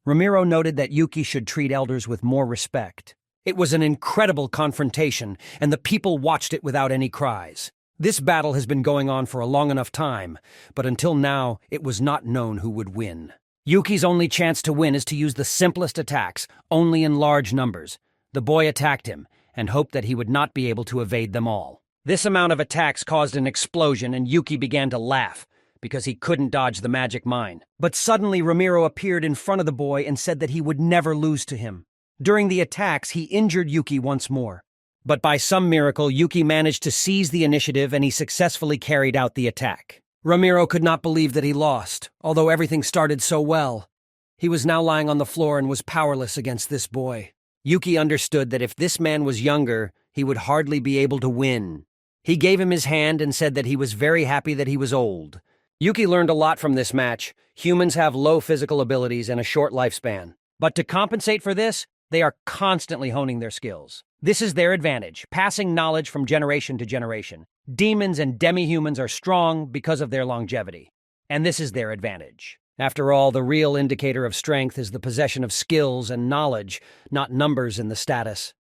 Speaker 1: Ramiro noted that Yuki should treat elders with more respect. It was an incredible confrontation, and the people watched it without any cries. This battle has been going on for a long enough time, but until now, it was not known who would win. Yuki's only chance to win is to use the simplest attacks, only in large numbers. The boy attacked him, and hoped that he would not be able to evade them all. This amount of attacks caused an explosion, and Yuki began to laugh, because he couldn't dodge the magic mine. But suddenly Ramiro appeared in front of the boy and said that he would never lose to him. During the attacks, he injured Yuki once more. But by some miracle, Yuki managed to seize the initiative and he successfully carried out the attack. Ramiro could not believe that he lost, although everything started so well. He was now lying on the floor and was powerless against this boy. Yuki understood that if this man was younger, he would hardly be able to win. He gave him his hand and said that he was very happy that he was old. Yuki learned a lot from this match. Humans have low physical abilities and a short lifespan. But to compensate for this, they are constantly honing their skills. This is their advantage, passing knowledge from generation to generation. Demons and demi-humans are strong because of their longevity. And this is their advantage. After all, the real indicator of strength is the possession of skills and knowledge, not numbers in the status.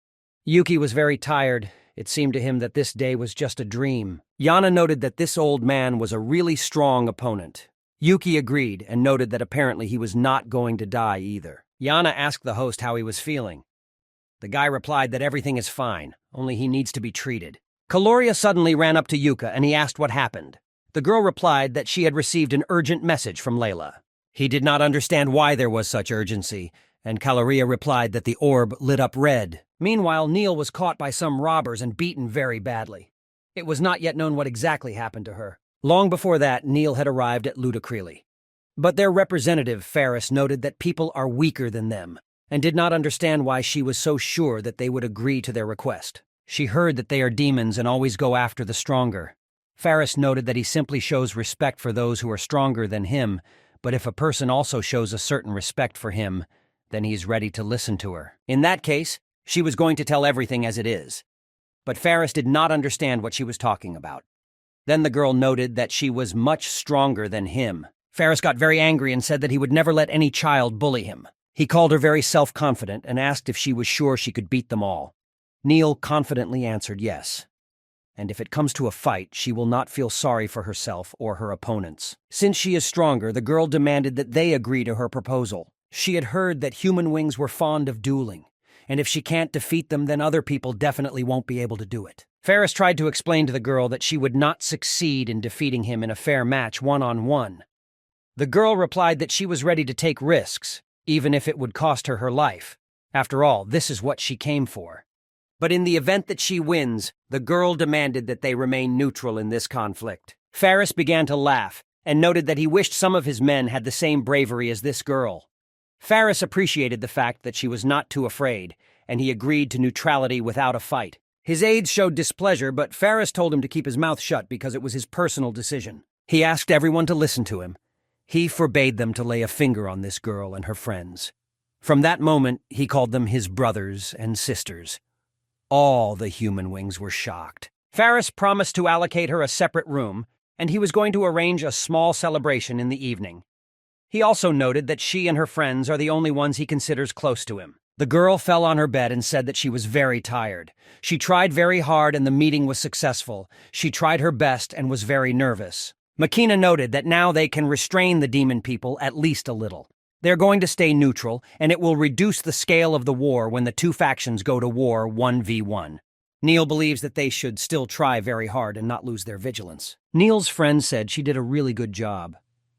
Speaker 1: Yuki was very tired. It seemed to him that this day was just a dream. Yana noted that this old man was a really strong opponent. Yuki agreed and noted that apparently he was not going to die either. Yana asked the host how he was feeling. The guy replied that everything is fine, only he needs to be treated. Kaloria suddenly ran up to Yuka and he asked what happened. The girl replied that she had received an urgent message from Layla. He did not understand why there was such urgency, and Kaloria replied that the orb lit up red. Meanwhile, Neil was caught by some robbers and beaten very badly. It was not yet known what exactly happened to her. Long before that, Neil had arrived at Ludacreli. But their representative, Ferris, noted that people are weaker than them, and did not understand why she was so sure that they would agree to their request. She heard that they are demons and always go after the stronger. Ferris noted that he simply shows respect for those who are stronger than him, but if a person also shows a certain respect for him, then he is ready to listen to her. In that case, she was going to tell everything as it is. But Ferris did not understand what she was talking about. Then the girl noted that she was much stronger than him. Ferris got very angry and said that he would never let any child bully him. He called her very self-confident and asked if she was sure she could beat them all. Neil confidently answered yes. And if it comes to a fight, she will not feel sorry for herself or her opponents. Since she is stronger, the girl demanded that they agree to her proposal. She had heard that human wings were fond of dueling, and if she can't defeat them, then other people definitely won't be able to do it. Ferris tried to explain to the girl that she would not succeed in defeating him in a fair match one-on-one. The girl replied that she was ready to take risks, even if it would cost her her life. After all, this is what she came for. But in the event that she wins, the girl demanded that they remain neutral in this conflict. Ferris began to laugh and noted that he wished some of his men had the same bravery as this girl. Ferris appreciated the fact that she was not too afraid, and he agreed to neutrality without a fight. His aides showed displeasure, but Ferris told him to keep his mouth shut because it was his personal decision. He asked everyone to listen to him. He forbade them to lay a finger on this girl and her friends. From that moment, he called them his brothers and sisters. All the human wings were shocked. Ferris promised to allocate her a separate room, and he was going to arrange a small celebration in the evening. He also noted that she and her friends are the only ones he considers close to him. The girl fell on her bed and said that she was very tired. She tried very hard and the meeting was successful. She tried her best and was very nervous. Makina noted that now they can restrain the demon people at least a little. They're going to stay neutral, and it will reduce the scale of the war when the two factions go to war 1v1. Neil believes that they should still try very hard and not lose their vigilance. Neil's friend said she did a really good job.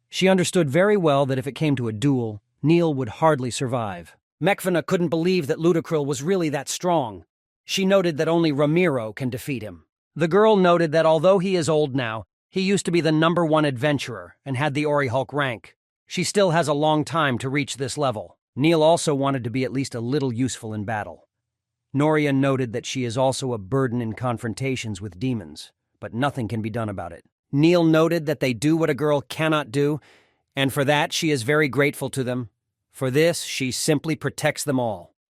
Speaker 1: She understood very well that if it came to a duel, Neil would hardly survive. Mekvina couldn't believe that Ludacrel was really that strong. She noted that only Ramiro can defeat him. The girl noted that although he is old now, he used to be the #1 adventurer and had the Orihulk rank. She still has a long time to reach this level. Neil also wanted to be at least a little useful in battle. Noria noted that she is also a burden in confrontations with demons, but nothing can be done about it. Neil noted that they do what a girl cannot do, and for that she is very grateful to them. For this, she simply protects them all.